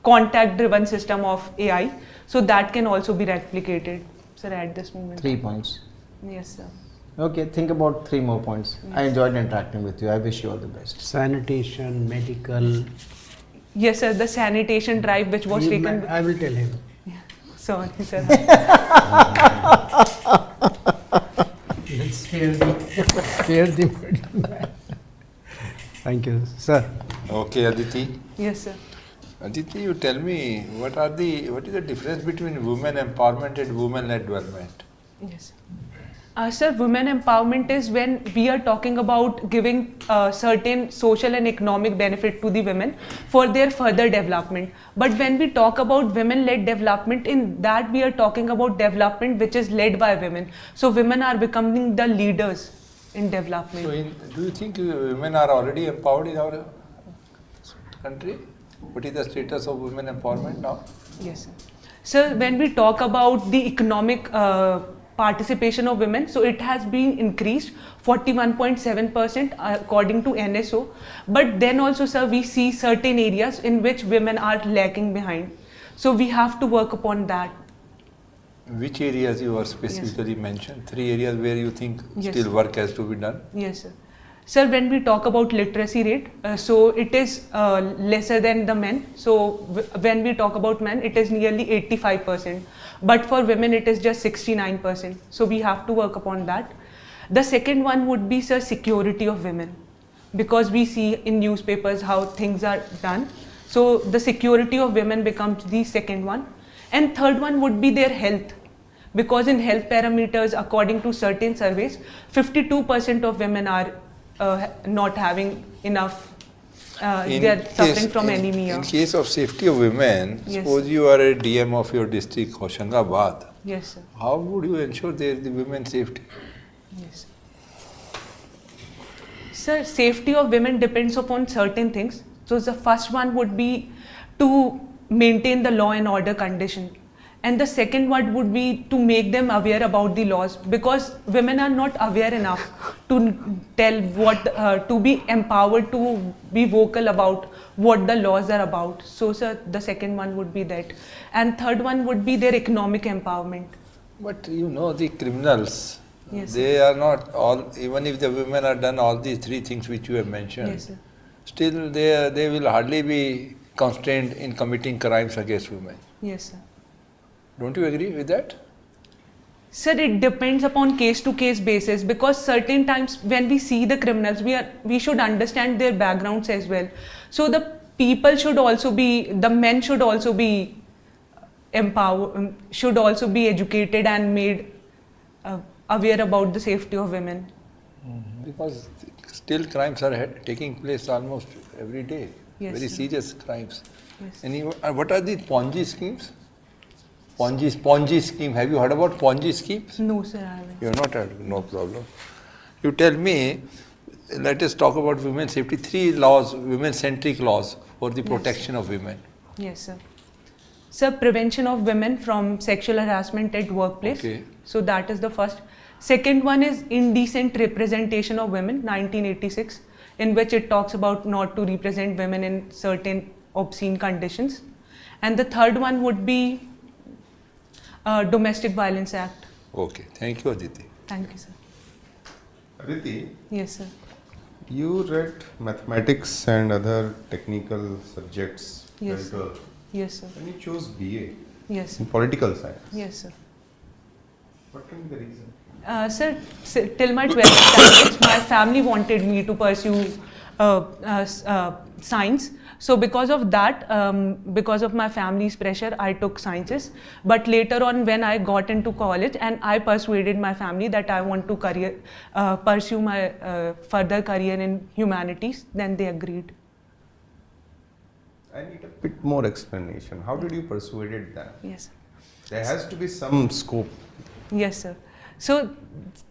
S12: contact-driven system of AI. So that can also be replicated, sir, at this moment.
S16: 3 points.
S12: Yes, sir.
S16: Okay, think about 3 more points. I enjoyed interacting with you. I wish you all the best.
S7: Sanitation, medical.
S12: Yes, sir, the sanitation drive which was taken.
S7: I will tell him.
S12: Sorry, sir.
S7: Let's spare the middleman. Thank you, sir.
S3: Okay, Aditi.
S12: Yes, sir.
S3: Aditi, you tell me what is the difference between women empowerment and women-led development?
S12: Yes. Sir, women empowerment is when we are talking about giving certain social and economic benefit to the women for their further development. But when we talk about women-led development, in that we are talking about development which is led by women. So women are becoming the leaders in development.
S3: So do you think women are already empowered in our country? What is the status of women empowerment now?
S12: Yes, sir. Sir, when we talk about the economic participation of women, so it has been increased 41.7% according to NSO. But then also, sir, we see certain areas in which women are lagging behind. So we have to work upon that.
S3: Which areas you are specifically mentioned? 3 areas where you think
S12: Yes,
S3: still
S12: sir.
S3: work has to be done?
S12: Yes, sir. Sir, when we talk about literacy rate, so it is lesser than the men. So when we talk about men, it is nearly 85%. But for women, it is just 69%. So we have to work upon that. The second one would be, sir, security of women. Because we see in newspapers how things are done. So the security of women becomes the second one. And third one would be their health. because in health parameters, according to certain surveys, 52% of women are not having enough, they are suffering from anemia.
S15: In case of safety of women,
S12: Yes.
S15: suppose you are a DM of your district, Hoshangabad,
S12: Yes, sir.
S15: how would you ensure the women's safety?
S12: Yes. Sir, safety of women depends upon certain things. So the first one would be to maintain the law and order condition. And the second one would be to make them aware about the laws, because women are not aware enough to tell what, to be empowered to be vocal about what the laws are about. So sir, the second one would be that. And third one would be their economic empowerment.
S15: But you know, the criminals,
S12: Yes,
S15: they are not all, even if the women are done all these three things which you have mentioned,
S12: Yes, sir.
S15: still they will hardly be constrained in committing crimes against women.
S12: Yes, sir.
S15: Don't you agree with that?
S12: Sir, it depends upon case-to-case basis, because certain times when we see the criminals, we should understand their backgrounds as well. So the people should also be, the men should also be empowered, should also be educated and made aware about the safety of women.
S15: Because still crimes are taking place almost every day.
S12: Yes,
S15: Very
S12: sir.
S15: serious crimes.
S12: Yes.
S15: And what are the Ponzi schemes? Ponzi scheme. Have you heard about Ponzi schemes?
S12: No, sir, I haven't.
S15: You have not heard. No problem. You tell me. Let us talk about women's safety. 3 laws, women-centric laws for the protection of women.
S12: Yes, sir. Sir, prevention of women from sexual harassment at workplace.
S15: Okay.
S12: So that is the first. Second one is indecent representation of women, 1986, in which it talks about not to represent women in certain obscene conditions. And the third one would be Domestic Violence Act.
S15: Okay. Thank you, Aditi.
S12: Thank you, sir.
S9: Aditi,
S12: Yes, sir.
S9: you read mathematics and other technical subjects
S12: Yes,
S9: very
S12: sir.
S9: well.
S12: Yes, sir.
S9: And you chose BA
S12: Yes, sir.
S9: in political science.
S12: Yes, sir.
S9: What can be the reason?
S12: Sir, till my 12th standards, my family wanted me to pursue science. So because of that, because of my family's pressure, I took sciences. But later on, when I got into college and I persuaded my family that I want to pursue my further career in humanities, then they agreed.
S9: I need a bit more explanation. How did you persuade them?
S12: Yes.
S9: There has to be some scope.
S12: Yes, sir. So,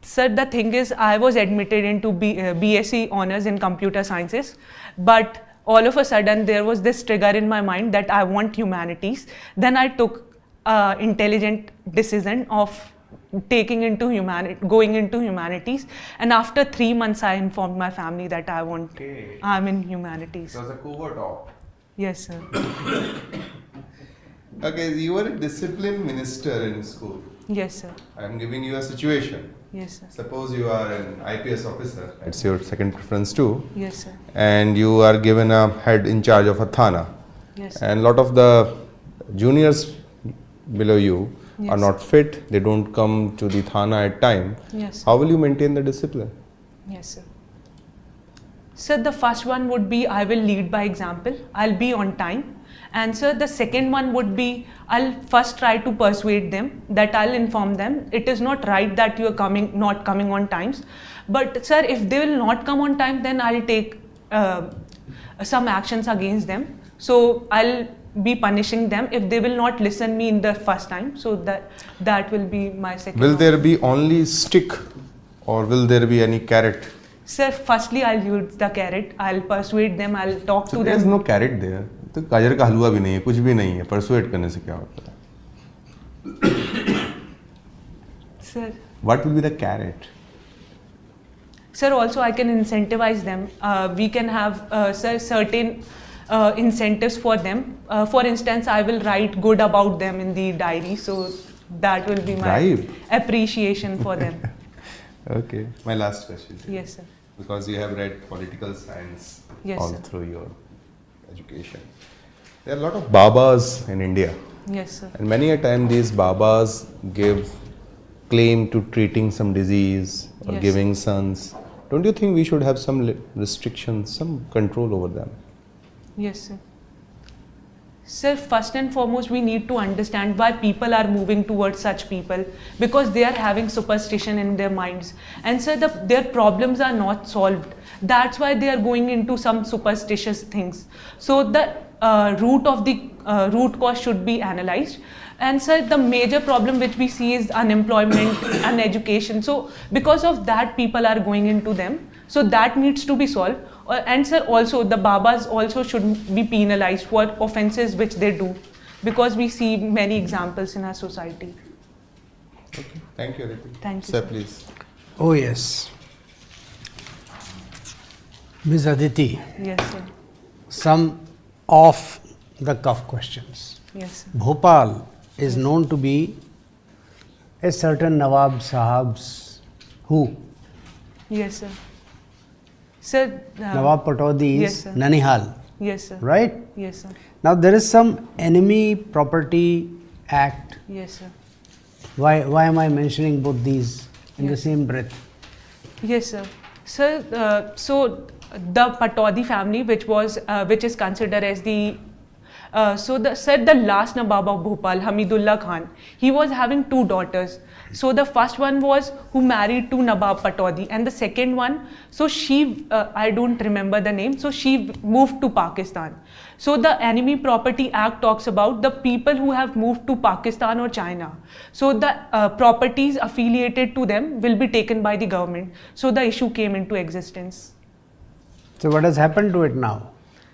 S12: sir, the thing is, I was admitted into BSc Honours in Computer Sciences, but all of a sudden there was this trigger in my mind that I want humanities. Then I took intelligent decision of going into humanities, and after 3 months I informed my family that I'm in humanities.
S9: It was a covert op.
S12: Yes, sir.
S9: Okay, you were a discipline minister in school.
S12: Yes, sir.
S9: I am giving you a situation.
S12: Yes, sir.
S9: Suppose you are an IPS officer. That's your second preference too.
S12: Yes, sir.
S9: And you are given a head in charge of a thana.
S12: Yes,
S9: and a lot of the juniors below you
S12: Yes,
S9: are not fit. They don't come to the thana at time.
S12: Yes, sir.
S9: How will you maintain the discipline?
S12: Yes, sir. Sir, the first one would be I will lead by example. I'll be on time. And sir, the second one would be I'll first try to persuade them, that I'll inform them it is not right that you are not coming on times. But sir, if they will not come on time, then I'll take some actions against them. So I'll be punishing them if they will not listen me in the first time. So that will be my second.
S9: Will there be only stick or will there be any carrot?
S12: Sir, firstly I'll use the carrot. I'll persuade them. I'll talk
S9: So
S12: to
S9: there's
S12: them.
S9: no carrot there. तो गाजर का हलवा भी नहीं है, कुछ भी नहीं है. Persuade करने से क्या होता है?
S12: Sir.
S9: What will be the carrot?
S12: Sir, also I can incentivize them. We can have certain incentives for them. For instance, I will write good about them in the diary. So that will be my appreciation for them.
S9: Okay. My last question.
S12: Yes, sir.
S9: Because you have read political science all through your education. There are a lot of Babas in India.
S12: Yes, sir.
S9: And many a time these Babas give claim to treating some disease or
S12: Yes.
S9: giving sons. Don't you think we should have some restrictions, some control over them?
S12: Yes, sir. Sir, first and foremost, we need to understand why people are moving towards such people, because they are having superstition in their minds. And sir, their problems are not solved. That's why they are going into some superstitious things. So the root cause should be analyzed. And sir, the major problem which we see is unemployment and education. So because of that, people are going into them. So that needs to be solved. And sir, also the Babas also should be penalized for offences which they do, because we see many examples in our society.
S9: Okay. Thank you, Aditi.
S12: Thank you,
S9: Sir,
S12: sir.
S9: please.
S18: Oh yes. Ms. Aditi,
S12: Yes, sir.
S18: some off the cuff questions.
S12: Yes, sir.
S18: Bhopal is known to be a certain Nawab Sahab's who?
S12: Yes, sir. Sir,
S18: Nawab Pataudi's
S12: yes, sir.
S18: Nanihal.
S12: Yes, sir.
S18: Right?
S12: Yes, sir.
S18: Now there is some Enemy Property Act.
S12: Yes, sir.
S18: Why am I mentioning both these in the same breath?
S12: Yes, sir. Sir, so the Pataudi family, which is considered as the the last Nawab of Bhopal, Hamidullah Khan, he was having two daughters. So the first one was who married to Nawab Pataudi, and the second one, so she, I don't remember the name, so she moved to Pakistan. So the Enemy Property Act talks about the people who have moved to Pakistan or China. So the properties affiliated to them will be taken by the government. So the issue came into existence.
S18: So what has happened to it now?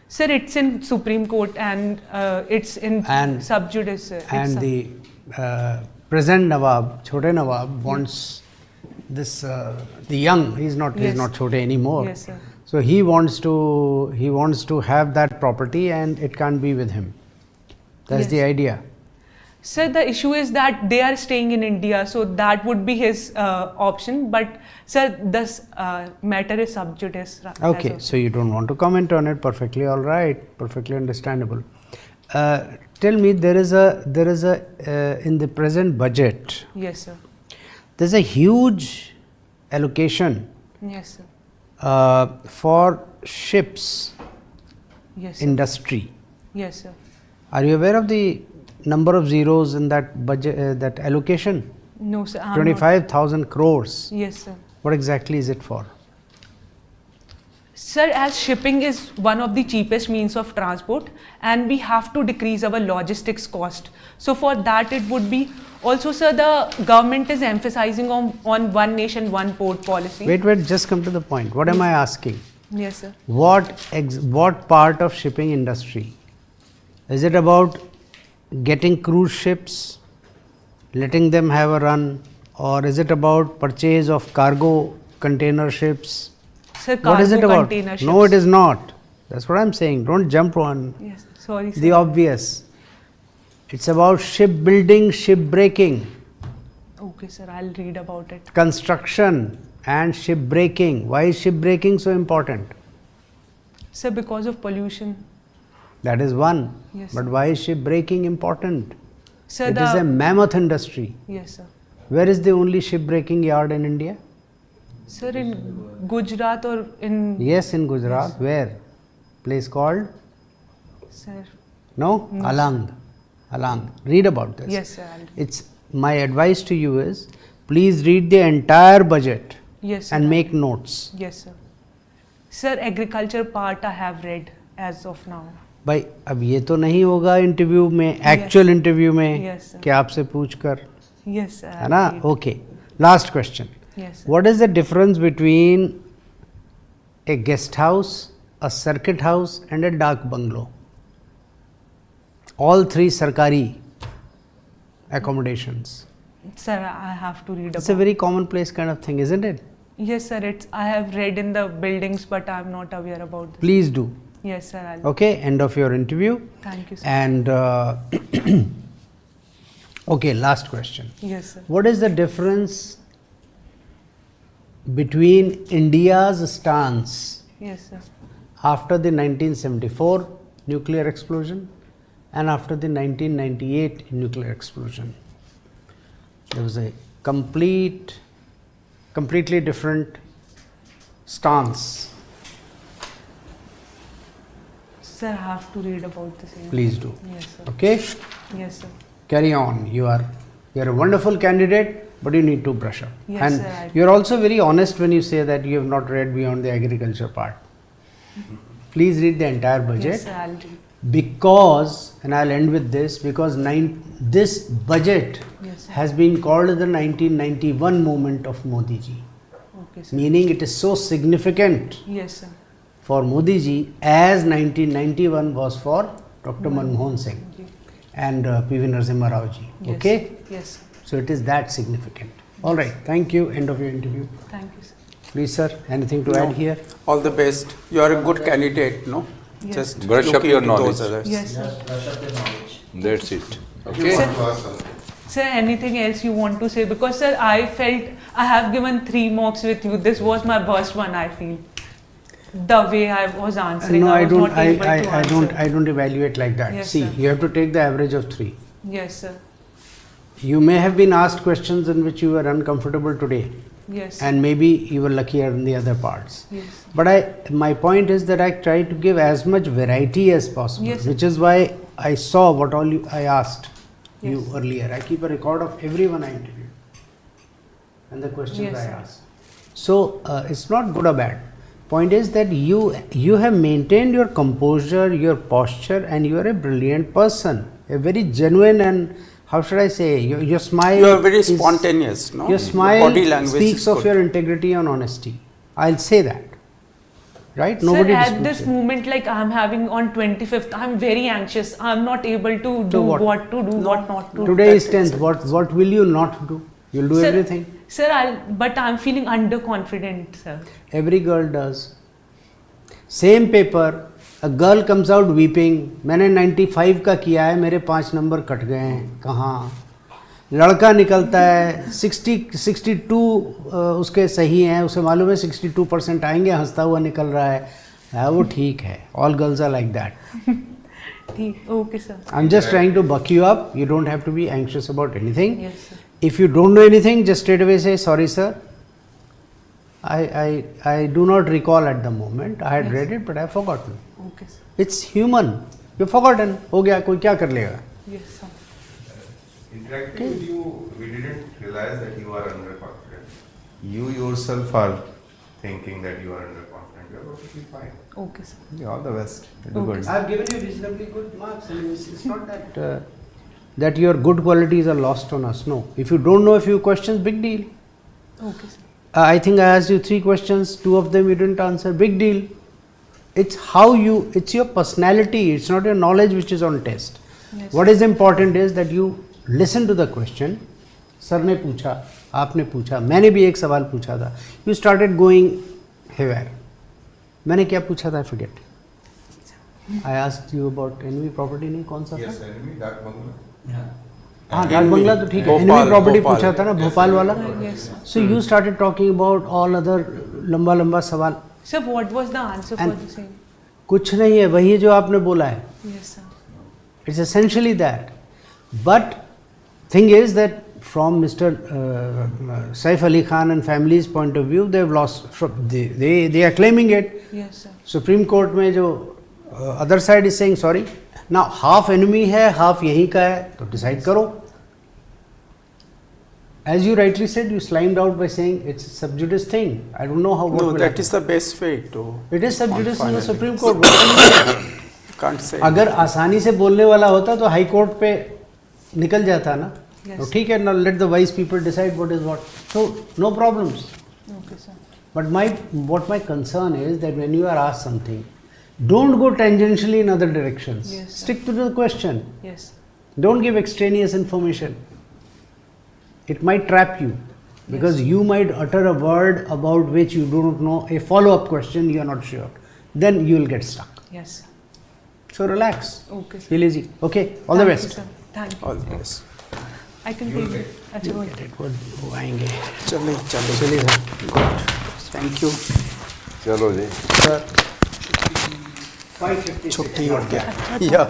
S12: Sir, it's in Supreme Court and it's in sub judice.
S18: And the present Nawab, Chote Nawab, wants this the young. He's not Chote anymore.
S12: Yes, sir.
S18: So he wants to have that property, and it can't be with him. That's the idea.
S12: Sir, the issue is that they are staying in India, so that would be his option. But sir, this matter is sub judice.
S18: Okay, so you don't want to comment on it. Perfectly all right. Perfectly understandable. Tell me, there is a in the present budget.
S12: Yes, sir.
S18: There's a huge allocation.
S12: Yes, sir.
S18: For ships
S12: Yes, sir.
S18: industry.
S12: Yes, sir.
S18: Are you aware of the number of zeros in that budget, that allocation?
S12: No, sir. I'm not.
S18: 25,000 crores.
S12: Yes, sir.
S18: What exactly is it for?
S12: Sir, as shipping is one of the cheapest means of transport, and we have to decrease our logistics cost. So for that, it would be also, sir, the government is emphasizing on one nation, one port policy.
S18: Wait, just come to the point. What am I asking?
S12: Yes, sir.
S18: What part of shipping industry? Is it about getting cruise ships, letting them have a run, or is it about purchase of cargo container ships?
S12: Sir,
S18: What is it
S12: cargo
S18: about?
S12: container ships.
S18: No, it is not. That's what I'm saying. Don't jump on
S12: Yes, sorry, sir.
S18: the obvious. It's about shipbuilding, shipbreaking,
S12: Okay, sir, I'll read about it.
S18: construction and shipbreaking. Why is shipbreaking so important?
S12: Sir, because of pollution.
S18: That is one.
S12: Yes,
S18: But
S12: sir.
S18: why is shipbreaking important?
S12: Sir,
S18: It is a mammoth industry.
S12: Yes, sir.
S18: Where is the only shipbreaking yard in India?
S12: Sir, in Gujarat or in...
S18: Yes, in Gujarat. Where? Place called?
S12: Sir.
S18: No?
S12: No.
S18: Alang. Read about this.
S12: Yes, sir. I'll-
S18: It's my advice to you is, please read the entire budget
S12: Yes, sir.
S18: and make notes.
S12: Yes, sir. Sir, agriculture part I have read as of now.
S18: भाई अब ये तो नहीं होगा interview में, actual interview में
S12: Yes, sir.
S18: कि आपसे पूछ कर,
S12: Yes, sir.
S18: है ना? Okay, last question.
S12: Yes, sir.
S18: What is the difference between a guest house, a circuit house and a dak bungalow? All three sarkari accommodations.
S12: Sir, I have to read
S18: It's a
S12: about
S18: very commonplace kind of thing, isn't it?
S12: Yes, sir. I have read in the buildings, but I'm not aware about this.
S18: Please do.
S12: Yes, sir. I'll.
S18: Okay, end of your interview.
S12: Thank you, sir.
S18: And okay, last question.
S12: Yes, sir.
S18: What is the difference between India's stance
S12: Yes, sir.
S18: after the 1974 nuclear explosion and after the 1998 nuclear explosion? There was a completely different stance.
S12: Sir, I have to read about the same.
S18: Please do.
S12: Yes, sir.
S18: Okay?
S12: Yes, sir.
S18: Carry on. You're a wonderful candidate, but you need to brush up.
S12: Yes,
S18: and
S12: sir, I
S18: you're also very honest when you say that you have not read beyond the agriculture part. Please read the entire budget.
S12: Yes, sir, I'll read.
S18: Because, and I'll end with this, because this budget
S12: Yes, sir.
S18: has been called the 1991 movement of Modi ji.
S12: Okay, sir.
S18: Meaning it is so significant
S12: Yes, sir.
S18: for Modi ji as 1991 was for Dr. Manmohan Singh and P.V. Narasimha Rao ji.
S12: Yes,
S18: Okay?
S12: yes, sir.
S18: So it is that significant. All right. Thank you. End of your interview.
S12: Thank you, sir.
S18: Please, sir. Anything to
S1: No.
S18: add here?
S1: All the best. You are a good candidate, no?
S12: Yes.
S1: Just
S15: Brush
S1: look
S15: up your
S1: into
S15: knowledge.
S1: those others.
S12: Yes, sir.
S15: That's it. Okay.
S12: Sir, anything else you want to say? Because, sir, I felt I have given 3 mocks with you. This was my worst one, I feel. The way I was answering,
S18: No, I
S12: was
S18: don't.
S12: not able to answer.
S18: I don't evaluate like that.
S12: Yes,
S18: See,
S12: sir.
S18: you have to take the average of 3.
S12: Yes, sir.
S18: You may have been asked questions in which you were uncomfortable today.
S12: Yes.
S18: And maybe you were luckier in the other parts.
S12: Yes.
S18: But my point is that I try to give as much variety as possible,
S12: Yes.
S18: which is why I saw what all I asked you
S12: Yes.
S18: earlier. I keep a record of everyone I interviewed and the questions
S12: Yes,
S18: I
S12: sir.
S18: asked. So it's not good or bad. Point is that you have maintained your composure, your posture, and you are a brilliant person, a very genuine and, how should I say, your smile.
S1: You are very
S18: is-
S1: spontaneous, no?
S18: Your smile
S1: body language
S18: speaks
S1: is
S18: of
S1: good.
S18: your integrity and honesty. I'll say that. Right? Nobody
S12: Sir, at
S18: disputes
S12: this
S18: it.
S12: moment, like I'm having on 25th, I'm very anxious. I'm not able to do
S18: what?
S12: what to do, what not to do.
S18: Today is 10th. What will you not do? You'll do
S12: Sir,
S18: everything.
S12: Sir, but I'm feeling underconfident, sir.
S18: Every girl does. Same paper, a girl comes out weeping. मैंने 95 का किया है, मेरे 5 number cut गए हैं. कहाँ? लड़का निकलता है 62 उसके सही हैं, उसे मालूम है 62% आएंगे, हंसता हुआ निकल रहा है, वो ठीक है. All girls are like that.
S12: ठीक, okay, sir.
S18: I'm just trying to buck you up. You don't have to be anxious about anything.
S12: Yes, sir.
S18: If you don't know anything, just straight away say, sorry sir, I do not recall at the moment. I had
S12: Yes.
S18: read it, but I have forgotten.
S12: Okay, sir.
S18: It's human. You've forgotten. हो गया, कोई क्या कर लेगा?
S12: Yes, sir.
S9: Interacting with you, we didn't realize that you are underconfident. You yourself are thinking that you are underconfident. You are perfectly fine.
S12: Okay, sir.
S9: Yeah, all the best. You do
S12: Okay,
S9: good.
S18: I have given you reasonably good marks. I mean, it's not that that your good qualities are lost on us. No. If you don't know a few questions, big deal.
S12: Okay, sir.
S18: I think I asked you 3 questions. 2 of them you didn't answer. Big deal. It's how you. It's your personality. It's not your knowledge which is on test.
S12: Yes.
S18: What is important is that you listen to the question. Sir ने पूछा, आपने पूछा, मैंने भी एक सवाल पूछा था. You started going haywire. मैंने क्या पूछा था? I forget. I asked you about enemy property. नहीं कौन सा था?
S9: Yes, enemy, dark bungalow.
S18: हाँ, डाक बंगला तो ठीक है.
S1: Bhopal,
S18: enemy property
S1: Bhopal.
S18: पूछा था ना, भोपाल वाला.
S12: Yes, sir.
S18: So you started talking about all other लंबा लंबा सवाल.
S12: Sir, what was the answer for
S18: And-
S12: the same?
S18: कुछ नहीं है, वही जो आपने बोला है.
S12: Yes, sir.
S18: It's essentially that. But thing is that from Mr. Saif Ali Khan and family's point of view, they've lost. They are claiming it.
S12: Yes, sir.
S18: Supreme Court में जो other side is saying sorry. Now half enemy है, half यहीं का है, तो decide करो. As you rightly said, you slimed out by saying it's a sub judice thing. I don't know how. What
S1: No,
S18: will
S1: that
S18: happen.
S1: is the best way to.
S18: It is sub judice in the
S1: finally.
S18: Supreme Court. What can you say?
S1: Can't say.
S18: अगर आसानी से बोलने वाला होता तो high court पे निकल जाता ना.
S12: Yes.
S18: तो ठीक है, now let the wise people decide what is what. So no problems.
S12: Okay, sir.
S18: But what my concern is that when you are asked something, don't go tangentially in other directions.
S12: Yes, sir.
S18: Stick to the question.
S12: Yes.
S18: Don't give extraneous information. It might trap you because you might utter a word about which you do not know, a follow-up question you are not sure. Then you will get stuck.
S12: Yes, sir.
S18: So relax.
S12: Okay, sir.
S18: Feel easy. Okay. All the
S12: Thank
S18: best.
S12: you, sir. Thank you.
S1: All the best.
S12: I can take it. अच्छा, go ahead.
S18: वो आएंगे.
S1: चलिए
S18: चलिए sir.
S1: Thank you.
S15: चलो जी.
S18: Sir.
S1: छुट्टी हो गया. Yeah.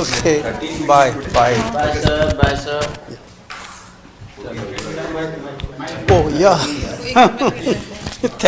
S1: Okay. Bye bye.
S2: Bye sir, bye sir.
S1: Oh yeah.